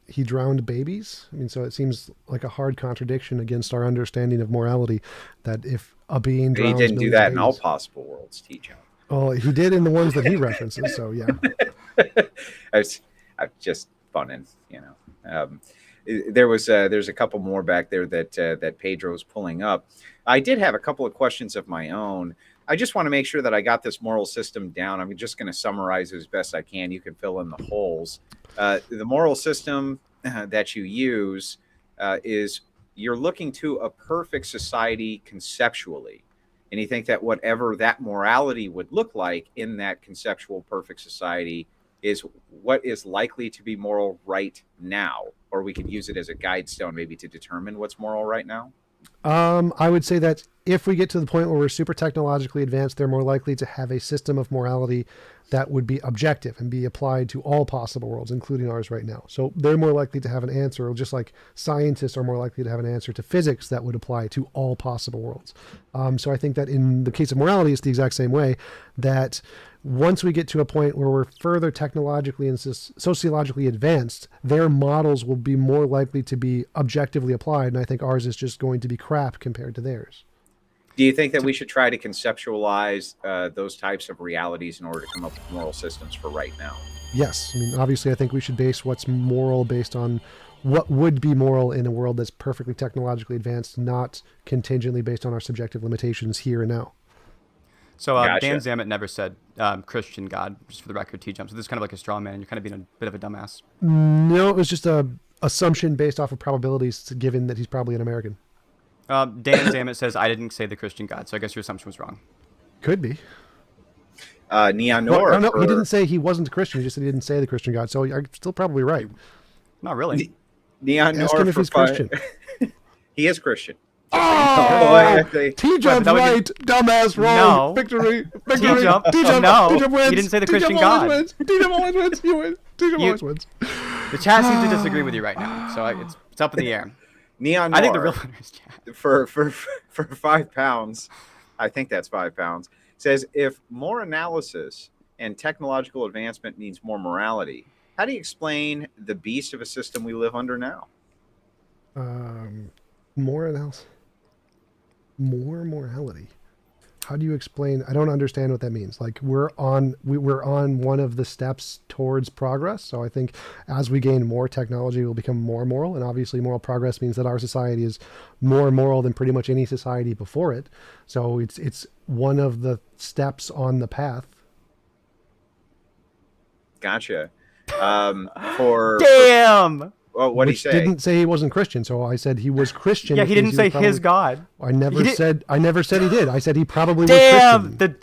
He drowned babies. I mean, so it seems like a hard contradiction against our understanding of morality, that if a being drowns, he didn't do that in all possible worlds, T-Jump. Well, he did in the ones that he references. So yeah, I'm just funning, you know. There's a couple more back there that Pedro's pulling up. I did have a couple of questions of my own. I just want to make sure that I got this moral system down. I'm just going to summarize as best I can. You can fill in the holes. The moral system that you use is you're looking to a perfect society conceptually. And you think that whatever that morality would look like in that conceptual perfect society is what is likely to be moral right now. Or we could use it as a guide stone maybe to determine what's moral right now. I would say that if we get to the point where we're super technologically advanced, they're more likely to have a system of morality that would be objective and be applied to all possible worlds, including ours right now. So they're more likely to have an answer, just like scientists are more likely to have an answer to physics that would apply to all possible worlds. So I think that in the case of morality, it's the exact same way, that once we get to a point where we're further technologically and sociologically advanced, their models will be more likely to be objectively applied. And I think ours is just going to be crap compared to theirs. Do you think that we should try to conceptualize those types of realities in order to come up with moral systems for right now? Yes. I mean, obviously, I think we should base what's moral based on what would be moral in a world that's perfectly technologically advanced, not contingently based on our subjective limitations here and now. So Gotcha. Dan Zammit never said Christian God, just for the record, T-Jump. So this is kind of like a straw man. You're kind of being a bit of a dumbass. No, it was just a assumption based off of probabilities, given that he's probably an American. Dan Zammit says, I didn't say the Christian God, so I guess your assumption was wrong. Could be. Neon No, Nor. no, he didn't say he wasn't a Christian. He just said he didn't say the Christian God. So I'm still probably right. Not really. Neon Ask Nor him if for he's Christian. He is Christian. Oh, T-Jump's that would right. Dumbass wrong. No. Victory. T-Jump. T-Jump. No. T-Jump wins. He didn't say the T-Jump Christian always God. wins. T-Jump always wins. You win. T-Jump always wins. The chat seems to disagree with you right now, so it's up in the air. Neon I think the Nor, real winner is chat. for £5, I think that's £5, says if more analysis and technological advancement means more morality, how do you explain the beast of a system we live under now? More analysis. More morality. How do you explain? I don't understand what that means. Like we're on one of the steps towards progress. So I think as we gain more technology, we'll become more moral. And obviously moral progress means that our society is more moral than pretty much any society before it. So it's one of the steps on the path. Gotcha. Damn. Well, what did he Which say? didn't say he wasn't Christian, so I said he was Christian. Yeah, which he means didn't say was his God. I never He said he did. I said he probably was Damn. Christian.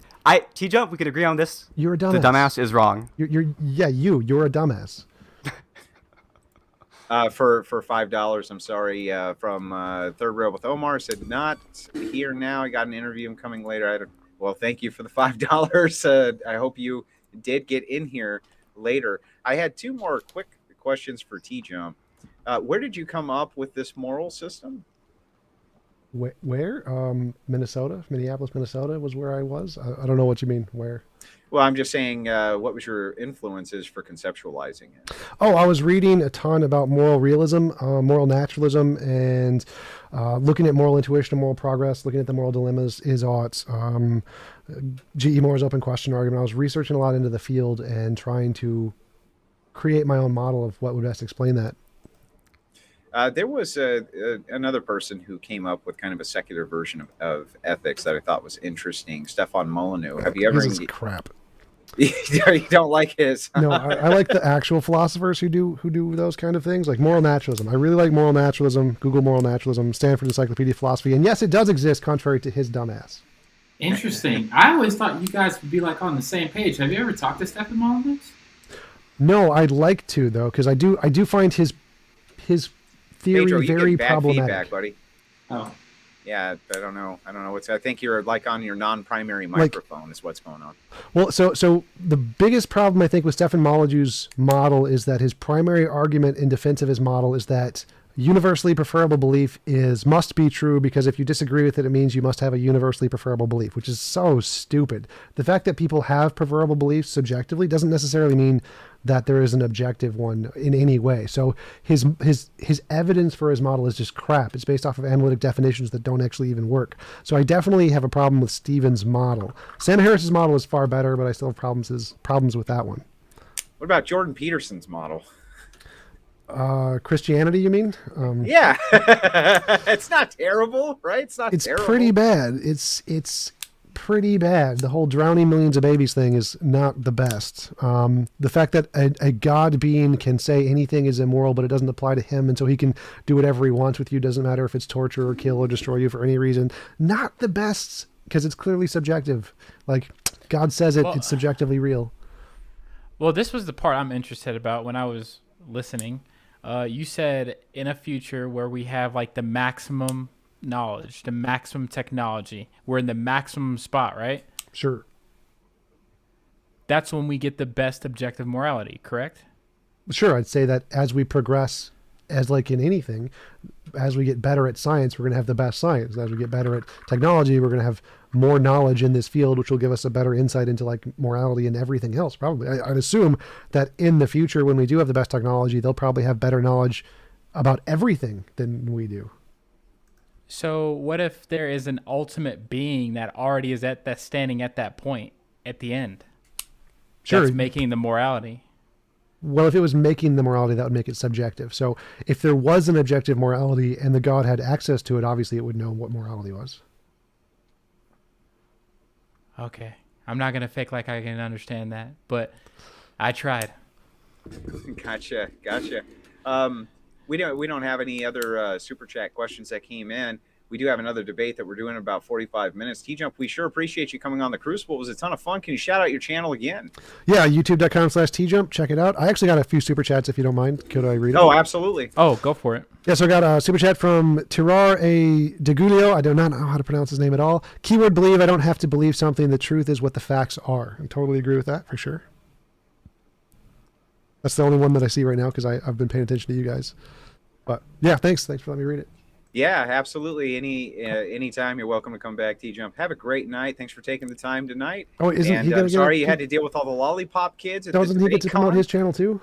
T-Jump, we could agree on this. You're a dumbass. The dumbass is wrong. You're a dumbass. For $5, I'm sorry, from Third Rail with Omar, said not here now. I got an interview. I'm coming later. Well, thank you for the $5. I hope you did get in here later. I had two more quick questions for T-Jump. Where did you come up with this moral system? Where? Minnesota, Minneapolis, Minnesota was where I was. I don't know what you mean. Where? Well, I'm just saying, what was your influences for conceptualizing it? Oh, I was reading a ton about moral realism, moral naturalism, and looking at moral intuition and moral progress, looking at the moral dilemmas, is ought. G.E. Moore's open question argument. I was researching a lot into the field and trying to create my own model of what would best explain that. There was another person who came up with kind of a secular version of ethics that I thought was interesting. Stefan Molyneux. Have you ever? This is crap. You don't like his? No, I like the actual philosophers who do those kind of things, like moral naturalism. I really like moral naturalism. Google moral naturalism, Stanford Encyclopedia of Philosophy, and yes, it does exist, contrary to his dumbass. Interesting. I always thought you guys would be like on the same page. Have you ever talked to Stefan Molyneux? No, I'd like to though, because I do find his theory Pedro, you very get bad problematic. feedback, buddy. Oh. Yeah, I don't know. I think you're like on your non-primary microphone is what's going on. Well, so the biggest problem I think with Stefan Molyneux's model is that his primary argument in defense of his model is that universally preferable belief must be true, because if you disagree with it, it means you must have a universally preferable belief, which is so stupid. The fact that people have preferable beliefs subjectively doesn't necessarily mean that there is an objective one in any way. So his evidence for his model is just crap. It's based off of analytic definitions that don't actually even work. So I definitely have a problem with Stephen's model. Sam Harris's model is far better, but I still have problems with that one. What about Jordan Peterson's model? Christianity, you mean? Yeah, it's not terrible, right? It's not. It's terrible. pretty bad. It's pretty bad. The whole drowning millions of babies thing is not the best. The fact that a God being can say anything is immoral, but it doesn't apply to him, and so he can do whatever he wants with you. Doesn't matter if it's torture or kill or destroy you for any reason. Not the best, because it's clearly subjective. Like God says it, it's subjectively real. Well, this was the part I'm interested about when I was listening. You said in a future where we have like the maximum knowledge, the maximum technology, we're in the maximum spot, right? Sure. That's when we get the best objective morality, correct? Sure, I'd say that as we progress, as like in anything, as we get better at science, we're going to have the best science. As we get better at technology, we're going to have more knowledge in this field, which will give us a better insight into like morality and everything else. Probably, I'd assume that in the future, when we do have the best technology, they'll probably have better knowledge about everything than we do. So what if there is an ultimate being that already is that's standing at that point at the end? Sure. That's making the morality. Well, if it was making the morality, that would make it subjective. So if there was an objective morality and the God had access to it, obviously it would know what morality was. Okay. I'm not going to fake like I can understand that, but I tried. Gotcha. We don't have any other super chat questions that came in. We do have another debate that we're doing in about 45 minutes. T-Jump, we sure appreciate you coming on the Crucible. It was a ton of fun. Can you shout out your channel again? Yeah, youtube.com/TJump. Check it out. I actually got a few super chats if you don't mind. Could I read it? Oh, absolutely. Oh, go for it. Yeah, so I got a super chat from Tirar A. Degulio. I do not know how to pronounce his name at all. Keyword believe. I don't have to believe something. The truth is what the facts are. I totally agree with that for sure. That's the only one that I see right now because I've been paying attention to you guys. But yeah, thanks for letting me read it. Yeah, absolutely. Anytime you're welcome to come back, T-Jump. Have a great night. Thanks for taking the time tonight. Oh, isn't he gonna sorry you had to deal with all the lollipop kids. Doesn't he get to promote his channel too?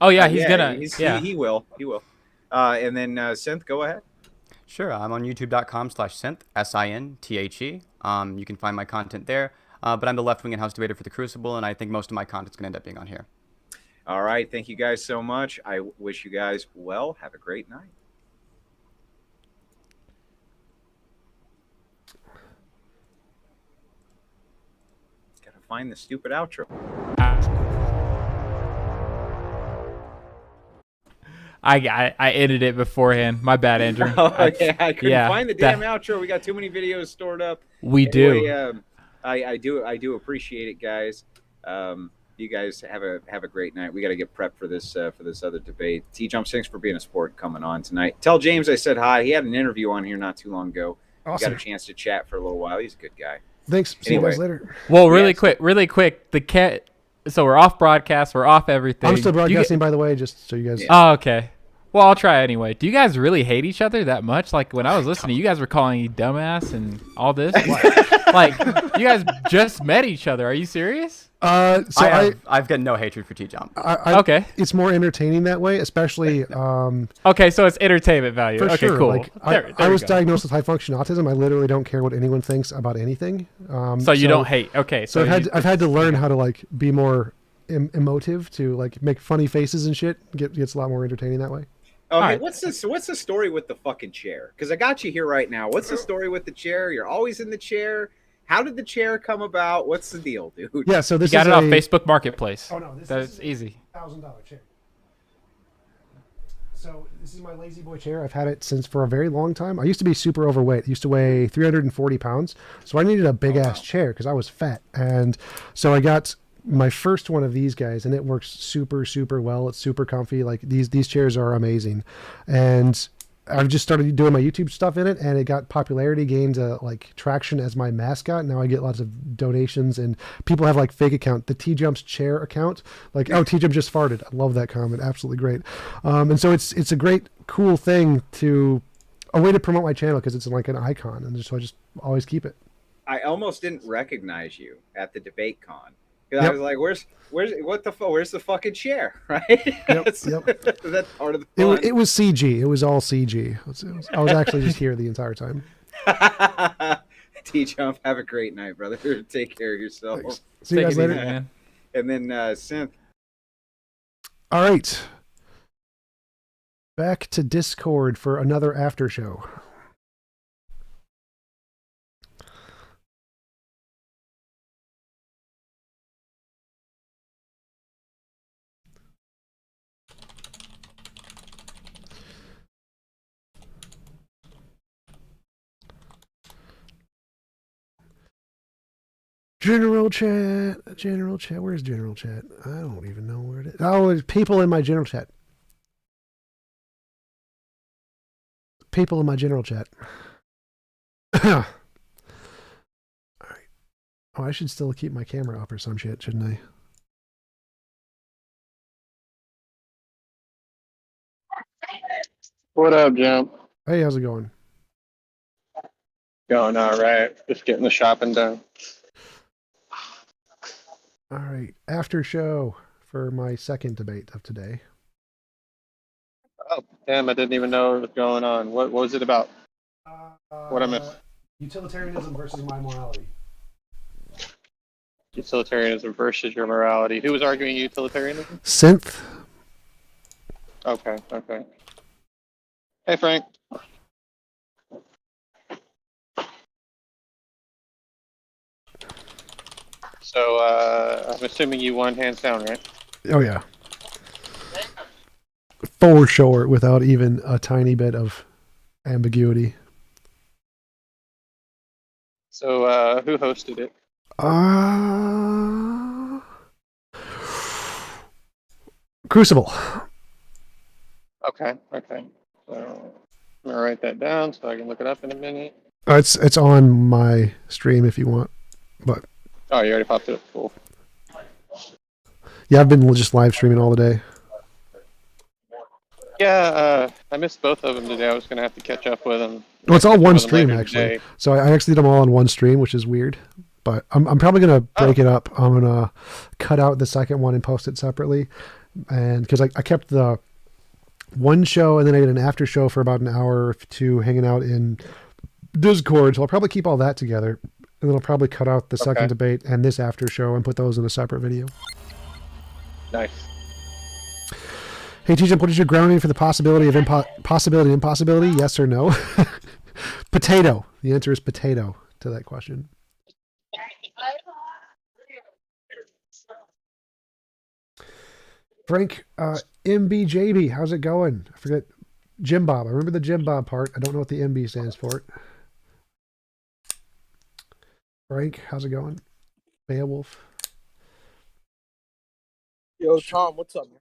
Oh yeah, he's gonna. He will. And then Synth, go ahead. Sure, I'm on youtube.com/synth, S-I-N-T-H-E. You can find my content there. But I'm the left-wing and house debater for the Crucible, and I think most of my content's going to end up being on here. All right. Thank you guys so much. I wish you guys well. Have a great night. Gotta find the stupid outro. I edited it beforehand. My bad, Andrew. Okay, I couldn't find the damn outro. We got too many videos stored up. We do. I do appreciate it, guys. You guys have a great night. We got to get prepped for this other debate. T-Jumps, thanks for being a sport and coming on tonight. Tell James I said hi. He had an interview on here not too long ago. Awesome. We got a chance to chat for a little while. He's a good guy. Thanks. See you guys later. Well, really quick. The cat. So we're off broadcast. We're off everything. I'm still broadcasting, by the way, just so you guys. Oh, okay. Well, I'll try anyway. Do you guys really hate each other that much? Like when I was listening, you guys were calling you dumbass and all this. Like you guys just met each other. Are you serious? So I've got no hatred for T-Jump. Okay. It's more entertaining that way, especially. Okay, so it's entertainment value. For Okay, sure. cool. Like, There I we was go. diagnosed with high function autism. I literally don't care what anyone thinks about anything. So you don't hate. Okay. So I've had to learn how to like be more emotive, to like make funny faces and shit. Gets a lot more entertaining that way. Oh, hey, right. what's the story with the fucking chair? Because I got you here right now. What's the story with the chair? You're always in the chair. How did the chair come about? What's the deal, dude? Yeah, so this you got is it off Facebook Marketplace. Oh no, That's easy. $1,000 chair. So this is my lazy boy chair. I've had it since for a very long time. I used to be super overweight. I used to weigh 340 pounds. So I needed a big ass chair because I was fat. And so I got my first one of these guys, and it works super, super well. It's super comfy. Like these chairs are amazing. And I've just started doing my YouTube stuff in it, and it got popularity, gained like traction as my mascot. Now I get lots of donations, and people have like fake account, the TjumpsChair account. Like, oh, T-Jump just farted. I love that comment. Absolutely great. And so it's a great, cool thing a way to promote my channel because it's like an icon, and so I just always keep it. I almost didn't recognize you at the debate con. Because Yep. I was like, where's the fucking chair, right? Yep. That's part of the fun. It was CG. It was all CG. I was actually just here the entire time. T-Jump, have a great night, brother. Take care of yourself. Thanks. See you guys later. Man. And then Synth. All right. Back to Discord for another after show. General chat. Where's general chat? I don't even know where it is. Oh, it's people in my general chat. People in my general chat. All right. Oh, I should still keep my camera up or some shit, shouldn't I? What up, Jump? Hey, how's it going? Going all right. Just getting the shopping done. All right. After show for my second debate of today. Oh, damn, I didn't even know what was going on. What was it about? What I missed? Utilitarianism versus my morality. Utilitarianism versus your morality. Who was arguing utilitarianism? Synth. Okay. Hey, Frank. So, I'm assuming you won hands down, right? Oh, yeah. For sure, without even a tiny bit of ambiguity. So, who hosted it? Crucible. Okay. So, I'm gonna write that down so I can look it up in a minute. It's on my stream if you want, but Oh, you already popped it up. Cool. yeah, I've been just live streaming all the day. Yeah, I missed both of them today. I was gonna have to catch up with them. Well, it's all Catch up one with them stream later actually. today. So I actually did them all on one stream, which is weird. But I'm probably gonna break it up. I'm gonna cut out the second one and post it separately, and because I kept the one show and then I did an after show for about an hour or two hanging out in Discord. So I'll probably keep all that together, and then I'll probably cut out the second Okay. debate and this after show and put those in a separate video. Nice. Hey, TJ, what is your grounding for the possibility of possibility and impossibility? Yes or no? Potato. The answer is potato to that question. Frank, MBJB, how's it going? I forget. Jim Bob. I remember the Jim Bob part. I don't know what the MB stands for. Frank, how's it going? Beowulf. Yo, Tom, what's up, man?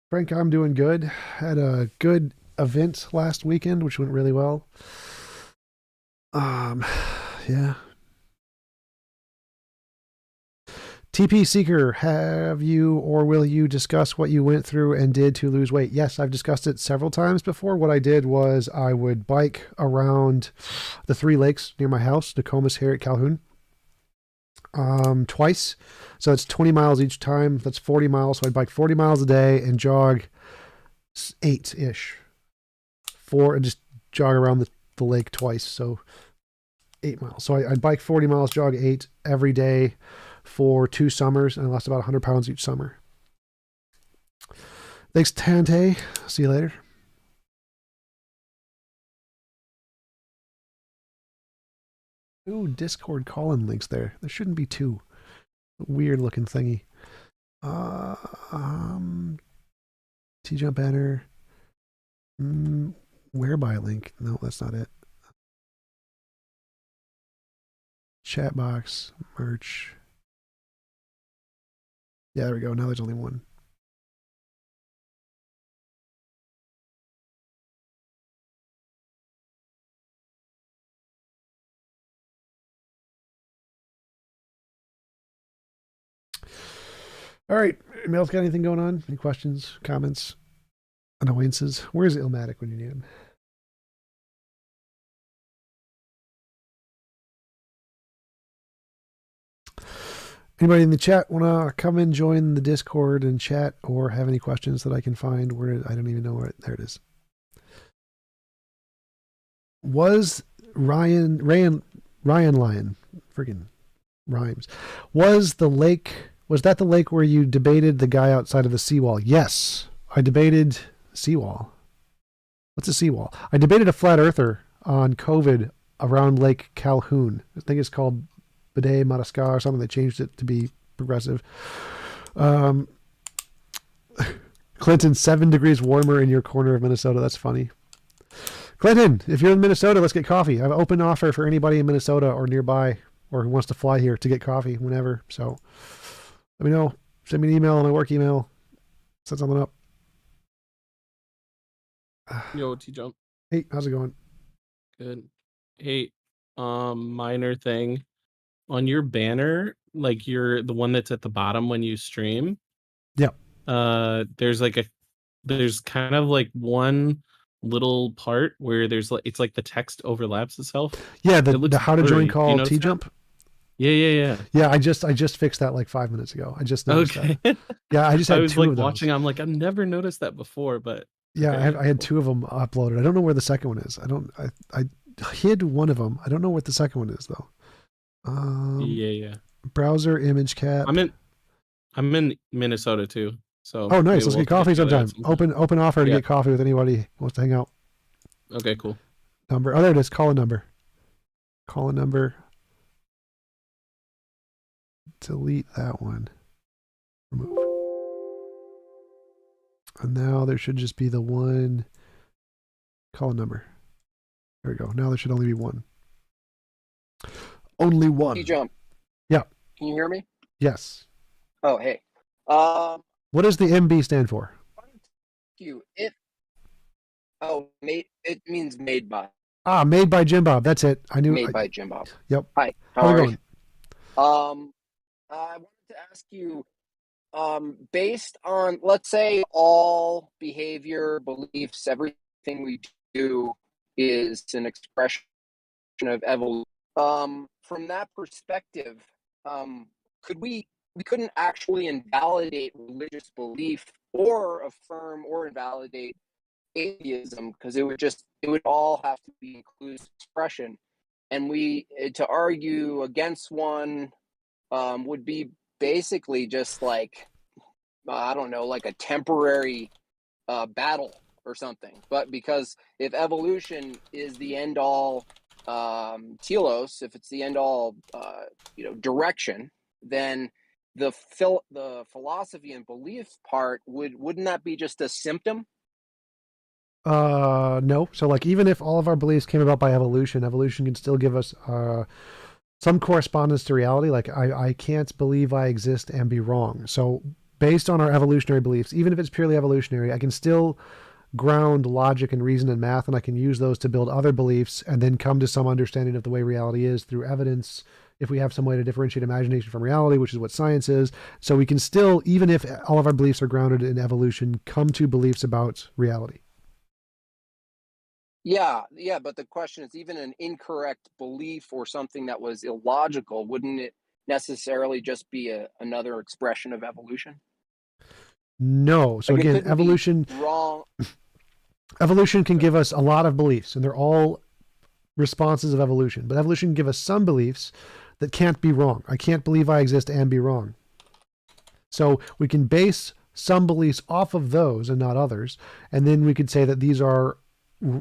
Frank, I'm doing good. Had a good event last weekend, which went really well. Yeah. TP Seeker, have you or will you discuss what you went through and did to lose weight? Yes, I've discussed it several times before. What I did was I would bike around the 3 lakes near my house, Nokomis, Harriet, Calhoun, twice. So it's 20 miles each time. That's 40 miles. So I'd bike 40 miles a day and jog 8-ish. 4 and just jog around the lake twice. So 8 miles. So I'd bike 40 miles, jog 8 every day for 2 summers, and I lost about 100 pounds each summer. Thanks, Tante. See you later. Ooh, Discord call-in links there. There shouldn't be 2. Weird looking thingy. T-Jump banner. Whereby link. No, that's not it. Chat box. Merch. Yeah, there we go. Now there's only 1. All right. Anybody else got anything going on? Any questions, comments, annoyances? Where's Illmatic when you need him? Anybody in the chat want to come and join the Discord and chat, or have any questions that I can find? Where I don't even know where. There it is. Was Ryan Lyon, friggin' rhymes? Was that the lake where you debated the guy outside of the seawall? Yes, I debated seawall. What's a seawall? I debated a flat earther on COVID around Lake Calhoun. I think it's called Bidet Madagascar or something. They changed it to be progressive. Clinton, 7 degrees warmer in your corner of Minnesota. That's funny. Clinton, if you're in Minnesota, let's get coffee. I have an open offer for anybody in Minnesota or nearby or who wants to fly here to get coffee whenever. So let me know. Send me an email on my work email. Set something up. Yo, T-Jump. Hey, how's it going? Good. Hey, minor thing. On your banner, like you're the one that's at the bottom when you stream. Yeah. There's kind of like one little part where it's like the text overlaps itself. Yeah, It the looks how to blurry. join Do you call notice that? T-Jump. Yeah. Yeah, I just fixed that like 5 minutes ago. I just noticed Okay. that. Yeah, I just had was 2 like of those. watching. I'm like, I've never noticed that before, but Yeah, okay, I had 2 of them uploaded. I don't know where the second one is. I hid one of them. I don't know what the second one is though. yeah. Browser image cap. I'm in Minnesota too. So Oh, nice. maybe Let's we'll get coffee together sometime. at some point. Open offer to Yeah. get coffee with anybody who wants to hang out. Okay, cool. Number. Oh, there it is. Call a number. Call a number. Delete that one. Remove. And now there should just be the one. Call a number. There we go. Now there should only be one. Only one. T-Jump. Yeah. Can you hear me? Yes. Oh, hey. What does the MB stand for? It means made by. Ah, made by Jim Bob. That's it. I knew. Made by Jim Bob. Yep. Hi. How's How it are going? you? I wanted to ask you, based on, let's say, all behavior, beliefs, everything we do is an expression of evolution. From that perspective, we couldn't actually invalidate religious belief or affirm or invalidate atheism, because it would all have to be inclusive expression, and to argue against one would be basically just like, I don't know, like a temporary battle or something. But because if evolution is the end all telos, if it's the end all direction, then the philosophy and belief part wouldn't that be just a symptom? No. So like, even if all of our beliefs came about by evolution can still give us some correspondence to reality. Like I can't believe I exist and be wrong. So based on our evolutionary beliefs, even if it's purely evolutionary, I can still ground logic and reason and math, and I can use those to build other beliefs and then come to some understanding of the way reality is through evidence, if we have some way to differentiate imagination from reality, which is what science is. So we can still, even if all of our beliefs are grounded in evolution, come to beliefs about reality. Yeah, but the question is, even an incorrect belief or something that was illogical, wouldn't it necessarily just be another expression of evolution? No. So Like, it again, couldn't be evolution wrong. evolution can give us a lot of beliefs, and they're all responses of evolution. But evolution can give us some beliefs that can't be wrong. I can't believe I exist and be wrong. So we can base some beliefs off of those and not others, and then we could say that these are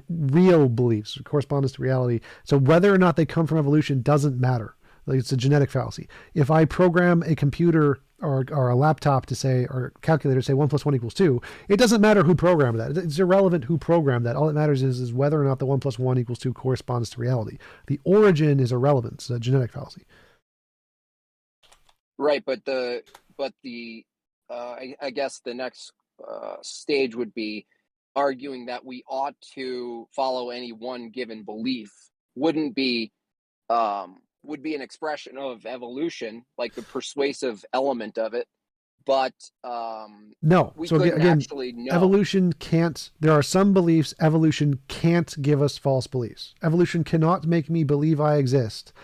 real beliefs, correspondence to reality. So whether or not they come from evolution doesn't matter. Like, it's a genetic fallacy. If I program a computer or a laptop to say, or a calculator to say 1 + 1 = 2, it doesn't matter who programmed that. It's irrelevant who programmed that. All that matters is whether or not the 1 + 1 = 2 corresponds to reality. The origin is irrelevant. It's a genetic fallacy. Right, but I guess the next stage would be arguing that we ought to follow any one given belief would be an expression of evolution, like the persuasive element of it. But no. we So couldn't again, actually know. evolution can't. There are some beliefs evolution can't give us false beliefs. Evolution cannot make me believe I exist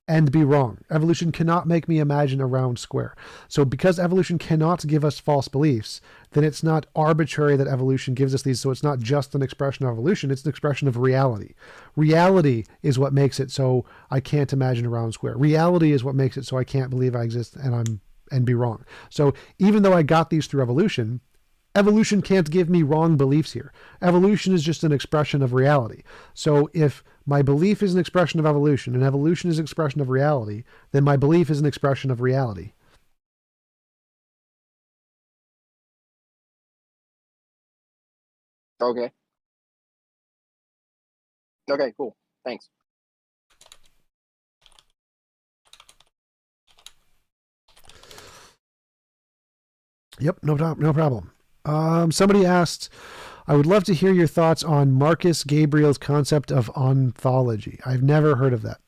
and be wrong. Evolution cannot make me imagine a round square. So because evolution cannot give us false beliefs, then it's not arbitrary that evolution gives us these. So it's not just an expression of evolution, it's an expression of reality. Reality is what makes it so I can't imagine a round square. Reality is what makes it so I can't believe I exist and be wrong. So even though I got these through evolution, evolution can't give me wrong beliefs here. Evolution is just an expression of reality. So if my belief is an expression of evolution and evolution is an expression of reality, then my belief is an expression of reality. Okay. Okay, cool. Thanks. Yep, no problem. Somebody asked, I would love to hear your thoughts on Marcus Gabriel's concept of ontology. I've never heard of that.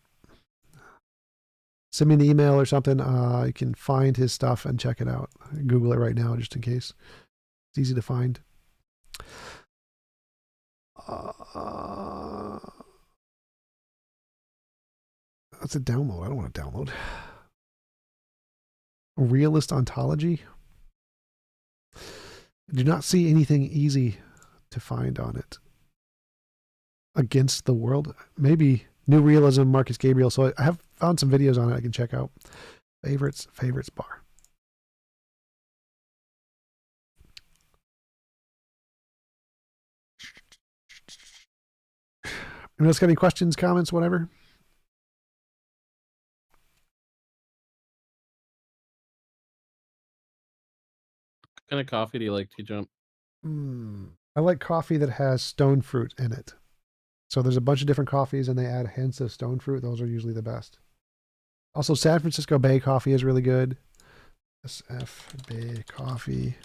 Send me an email or something. I can find his stuff and check it out. Google it right now just in case. It's easy to find. That's a download. I don't want to download. Realist ontology? I do not see anything easy to find on it. Against the World? Maybe New Realism, Marcus Gabriel. So I have found some videos on it I can check out. Favorites bar. Anyone else got any questions, comments, whatever? What kind of coffee do you like, T-Jump? I like coffee that has stone fruit in it. So there's a bunch of different coffees and they add hints of stone fruit. Those are usually the best. Also, San Francisco Bay coffee is really good. SF Bay coffee.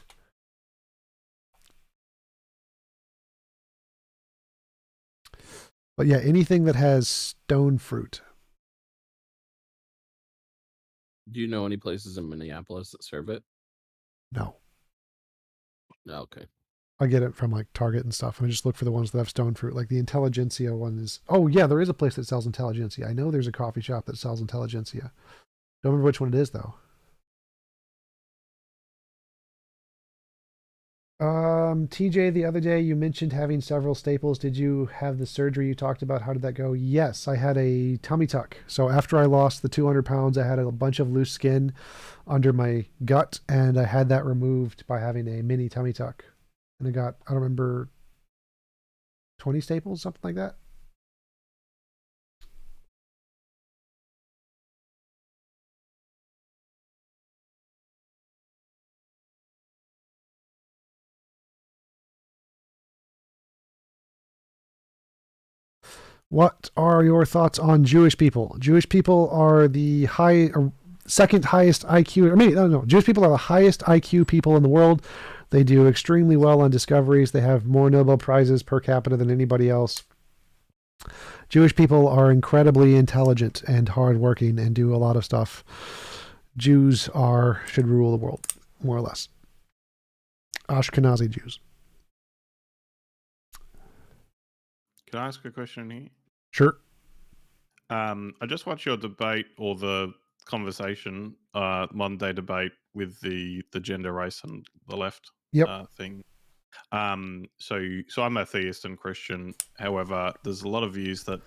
But yeah, anything that has stone fruit. Do you know any places in Minneapolis that serve it? No. Okay. I get it from like Target and stuff. And I just look for the ones that have stone fruit. Like the Intelligentsia one is. Oh yeah, there is a place that sells Intelligentsia. I know there's a coffee shop that sells Intelligentsia. Don't remember which one it is though. TJ, the other day you mentioned having several staples. Did you have the surgery you talked about? How did that go? Yes, I had a tummy tuck. So after I lost the 200 pounds, I had a bunch of loose skin under my gut, and I had that removed by having a mini tummy tuck. And I got, I don't remember, 20 staples, something like that. What are your thoughts on Jewish people? Jewish people are the second highest IQ. Or maybe, no. Jewish people are the highest IQ people in the world. They do extremely well on discoveries. They have more Nobel Prizes per capita than anybody else. Jewish people are incredibly intelligent and hardworking and do a lot of stuff. Jews should rule the world, more or less. Ashkenazi Jews. Can I ask a question here? Sure. I just watched your debate or the conversation, Monday debate with the gender, race, and the left thing. So I'm a theist and Christian. However, there's a lot of views that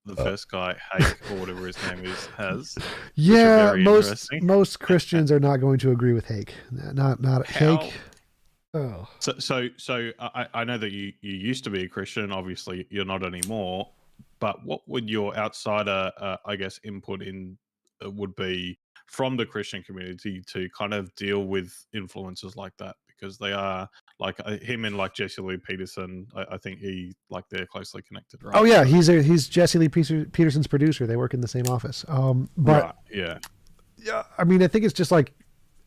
the first guy, Hake, or whatever his name is, has. Yeah, which are very most Christians are not going to agree with Hake. Not Hake. Oh. So I know that you used to be a Christian. Obviously, you're not anymore. But what would your outsider, I guess, input in would be from the Christian community to kind of deal with influences like that? Because they are like him and like Jesse Lee Peterson. I think they're closely connected, right? Oh yeah, he's Jesse Lee Peterson's producer. They work in the same office. But right, yeah. I mean, I think it's just like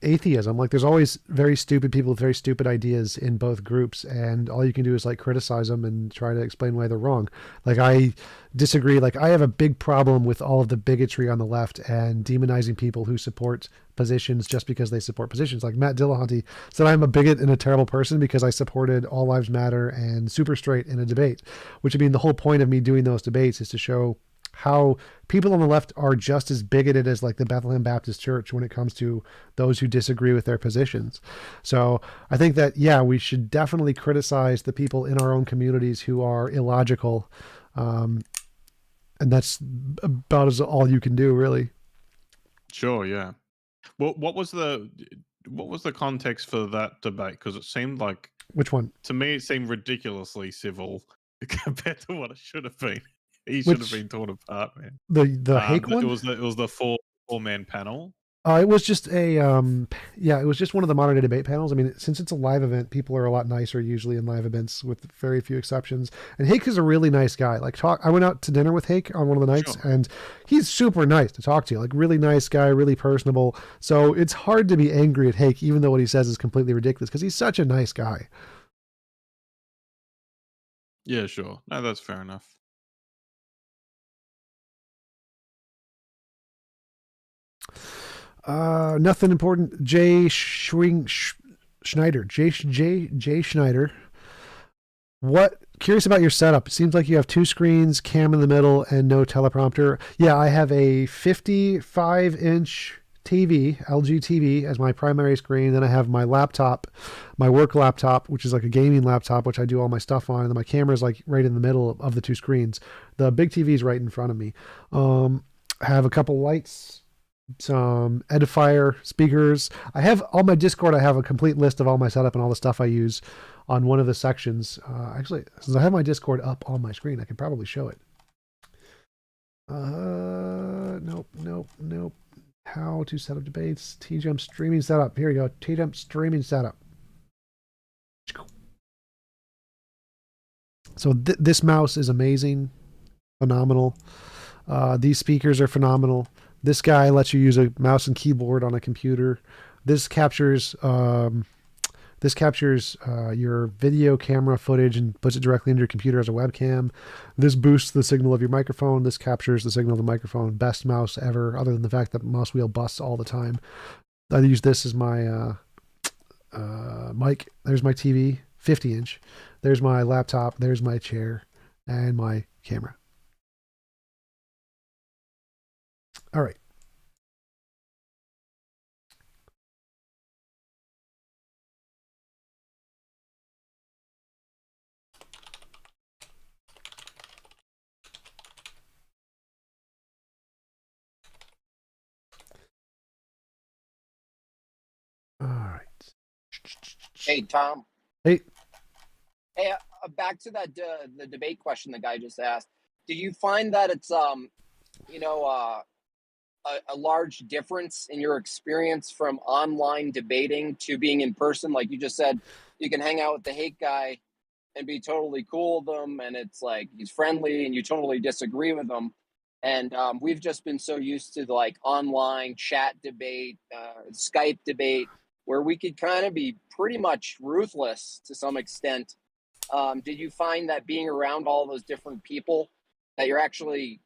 atheism. Like, there's always very stupid people with very stupid ideas in both groups, and all you can do is like criticize them and try to explain why they're wrong. Like, I disagree. Like, I have a big problem with all of the bigotry on the left and demonizing people who support positions just because they support positions. Like Matt Dillahunty said, I'm a bigot and a terrible person because I supported All Lives Matter and Super Straight in a debate, which, I mean, the whole point of me doing those debates is to show how people on the left are just as bigoted as like the Bethlehem Baptist Church when it comes to those who disagree with their positions. So I think that, yeah, we should definitely criticize the people in our own communities who are illogical. And that's about as all you can do, really. Sure, yeah. Well, what was the context for that debate? Because it seemed like, which one? To me, it seemed ridiculously civil compared to what it should have been. He should have been torn apart, man. The Hake one? It was the four-man panel. It was just it was just one of the modern day debate panels. I mean, since it's a live event, people are a lot nicer usually in live events, with very few exceptions. And Hake is a really nice guy. I went out to dinner with Hake on one of the nights, and he's super nice to talk to. Like, really nice guy, really personable. So it's hard to be angry at Hake, even though what he says is completely ridiculous, because he's such a nice guy. Yeah, sure. No, that's fair enough. Nothing important. Jay Schneider. Jay Schneider. Curious about your setup. It seems like you have two screens, cam in the middle, and no teleprompter. Yeah, I have a 55-inch TV, LG TV, as my primary screen. Then I have my laptop, my work laptop, which is like a gaming laptop, which I do all my stuff on. And then my camera is like right in the middle of the two screens. The big TV is right in front of me. I have a couple lights, some edifier speakers. I have on my Discord, I have a complete list of all my setup and all the stuff I use on one of the sections. Actually, since I have my Discord up on my screen, I can probably show it. Nope. How to set up debates. TJump streaming setup. Here we go. TJump streaming setup. So this mouse is amazing. Phenomenal. These speakers are phenomenal. This guy lets you use a mouse and keyboard on a computer. This captures your video camera footage and puts it directly into your computer as a webcam. This boosts the signal of your microphone. This captures the signal of the microphone. Best mouse ever, other than the fact that the mouse wheel busts all the time. I use this as my mic. There's my TV, 50-inch. There's my laptop. There's my chair and my camera. All right. All right. Hey, Tom. Hey. Hey, back to that the debate question the guy just asked. Do you find that it's a large difference in your experience from online debating to being in person? Like you just said, you can hang out with the Hake guy and be totally cool with him, and it's like he's friendly, and you totally disagree with him. And we've just been so used to the like online chat debate, Skype debate, where we could kind of be pretty much ruthless to some extent. Did you find that being around all those different people, that you're actually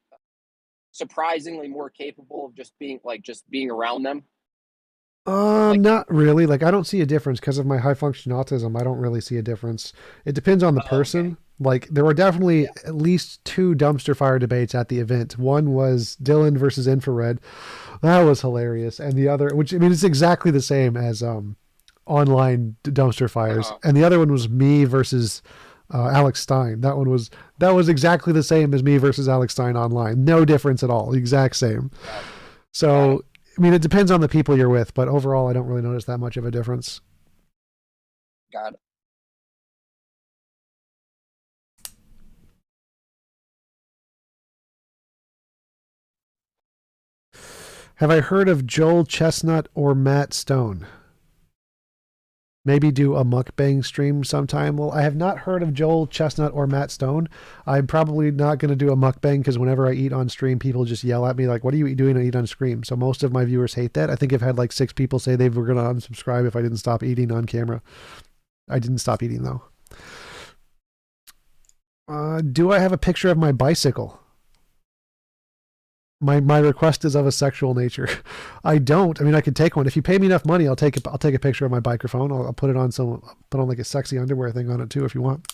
surprisingly more capable of just being around them? Not really. Like, I don't see a difference because of my high function autism. I don't really see a difference. It depends on the person. Like, there were definitely at least 2 dumpster fire debates at the event. One was Dylan versus Infrared. That was hilarious. And the other, which, I mean, it's exactly the same as online dumpster fires. And the other one was me versus Alex Stein. That was exactly the same as me versus Alex Stein online. No difference at all. The exact same. So, I mean, it depends on the people you're with, but overall, I don't really notice that much of a difference. Got it. Have I heard of Joel Chestnut or Matt Stone? Maybe do a mukbang stream sometime. Well, I have not heard of Joel Chestnut or Matt Stone. I'm probably not going to do a mukbang because whenever I eat on stream, people just yell at me like, what are you doing to eat on stream? So most of my viewers hate that. I think I've had like 6 people say they were going to unsubscribe if I didn't stop eating on camera. I didn't stop eating though. Do I have a picture of my bicycle? My request is of a sexual nature. I don't. I mean, I could take one. If you pay me enough money, I'll take a picture of my microphone. I'll put it on put on like a sexy underwear thing on it too if you want.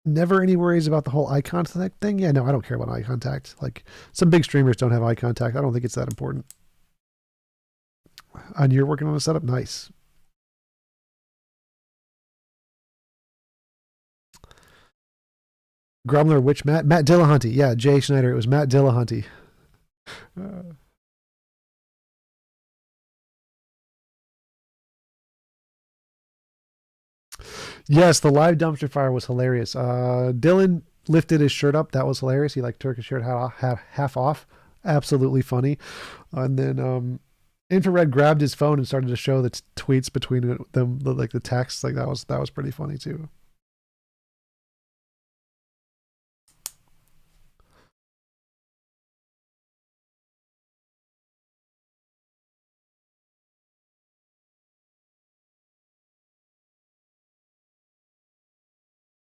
Never any worries about the whole eye contact thing? Yeah, no, I don't care about eye contact. Like, some big streamers don't have eye contact. I don't think it's that important. And you're working on a setup? Nice. Grumler, which Matt? Matt Dillahunty. Yeah, Jay Schneider. It was Matt Dillahunty. Yes, the live dumpster fire was hilarious. Dylan lifted his shirt up. That was hilarious. He like took his shirt half off. Absolutely funny. And then Infrared grabbed his phone and started to show the tweets between them, like the texts. Like that was pretty funny too.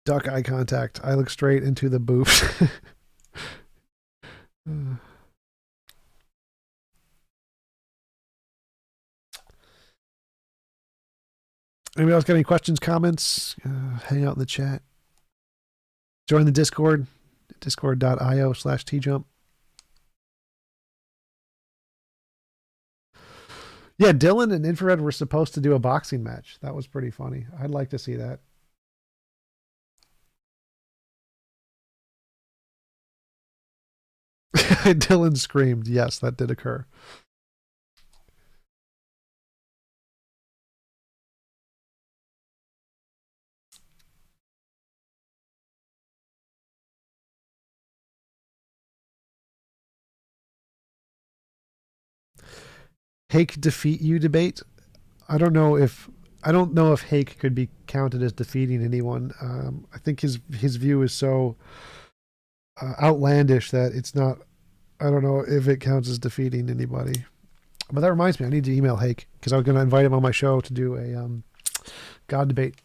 Duck eye contact. I look straight into the boobs. Anybody else got any questions, comments? Hang out in the chat. Join the Discord. Discord.io/tjump. Yeah, Dylan and Infrared were supposed to do a boxing match. That was pretty funny. I'd like to see that. Dylan screamed. Yes, that did occur. Hake defeat you debate. I don't know if Hake could be counted as defeating anyone. I think his view is so outlandish that it's not. I don't know if it counts as defeating anybody. But that reminds me, I need to email Hake because I was going to invite him on my show to do a God debate.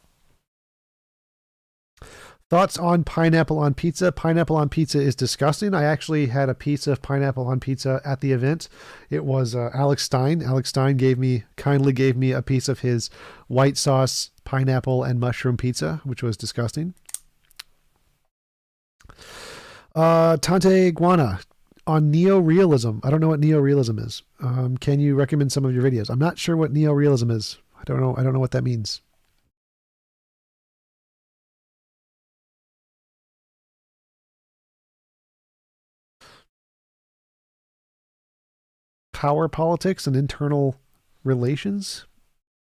Thoughts on pineapple on pizza? Pineapple on pizza is disgusting. I actually had a piece of pineapple on pizza at the event. It was Alex Stein. Alex Stein kindly gave me a piece of his white sauce, pineapple, and mushroom pizza, which was disgusting. Tante Iguana on neorealism. I don't know what neorealism is. Can you recommend some of your videos? I'm not sure what neorealism is. I don't know what that means. Power politics and internal relations?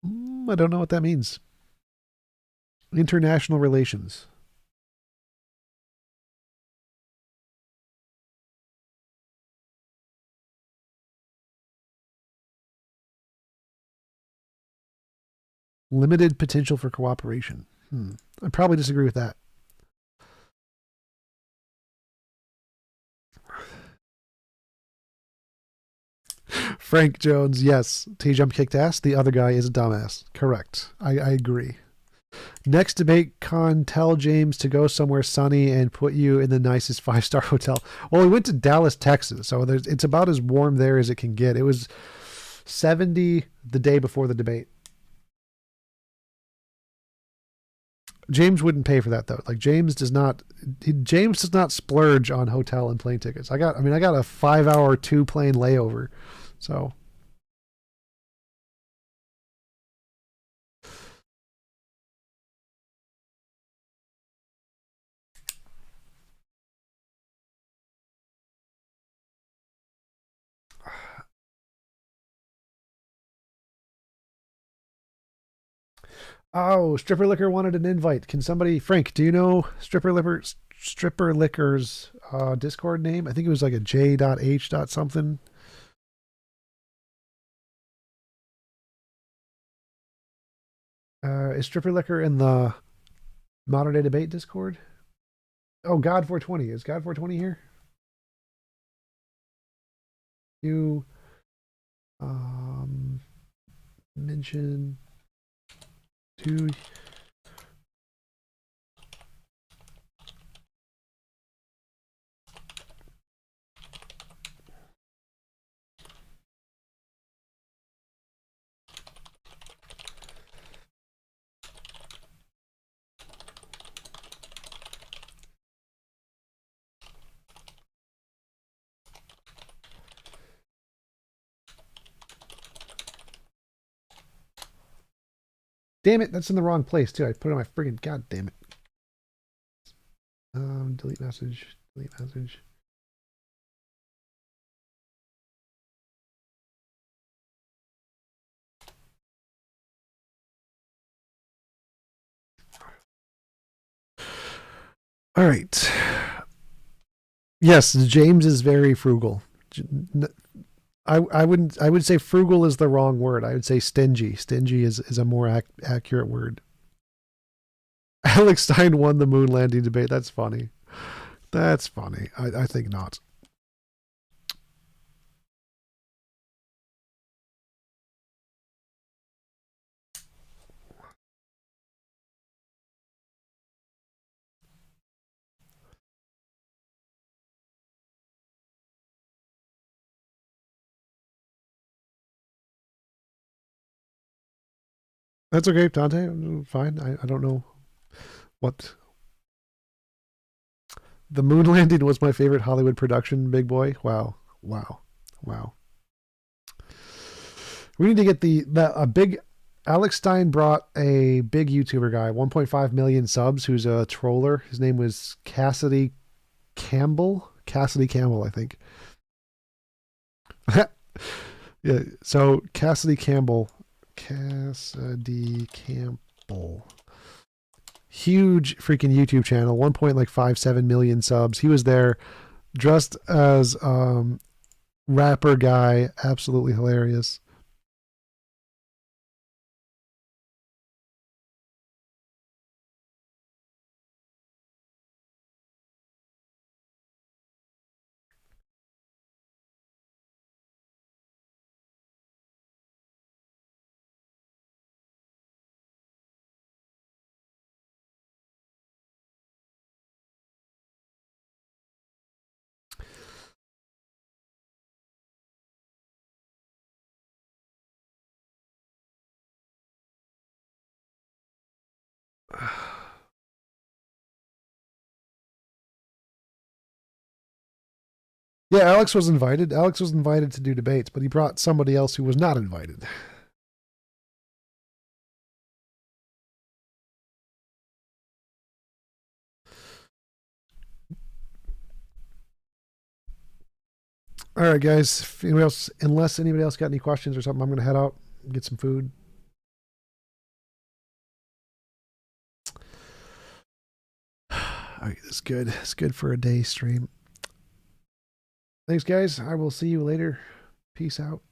I don't know what that means. International relations. Limited potential for cooperation. I probably disagree with that. Frank Jones, yes. T-Jump kicked ass. The other guy is a dumbass. Correct. I agree. Next debate con, tell James to go somewhere sunny and put you in the nicest 5-star hotel. Well, we went to Dallas, Texas, so it's about as warm there as it can get. It was 70 the day before the debate. James wouldn't pay for that though. Like James does not splurge on hotel and plane tickets. I got a 5-hour 2-plane layover. So oh, Stripper Liquor wanted an invite. Can somebody, Frank, do you know Stripper Liquor's Discord name? I think it was like a J.H. something. Is Stripper Liquor in the Modern Day Debate Discord? Oh, God 420. Is God 420 here? You mention to damn it, that's in the wrong place too. I put it on my friggin' god damn it. Delete message. All right. Yes, James is very frugal. I would say frugal is the wrong word. I would say stingy. Stingy is a more accurate word. Alex Stein won the moon landing debate. That's funny. That's funny. I think not. That's okay, Dante. Fine. I don't know what. The moon landing was my favorite Hollywood production, big boy. Wow. We need to get a big. Alex Stein brought a big YouTuber guy, 1.5 million subs, who's a troller. His name was Cassidy Campbell, I think. Yeah. So Cassidy Campbell. Huge freaking YouTube channel, 1.57 million subs. He was there dressed as rapper guy, absolutely hilarious. Yeah, Alex was invited. Alex was invited to do debates, but he brought somebody else who was not invited. All right, guys. If anybody else, unless anybody else got any questions or something, I'm going to head out and get some food. All right, that's good. It's good for a day stream. Thanks, guys. I will see you later. Peace out.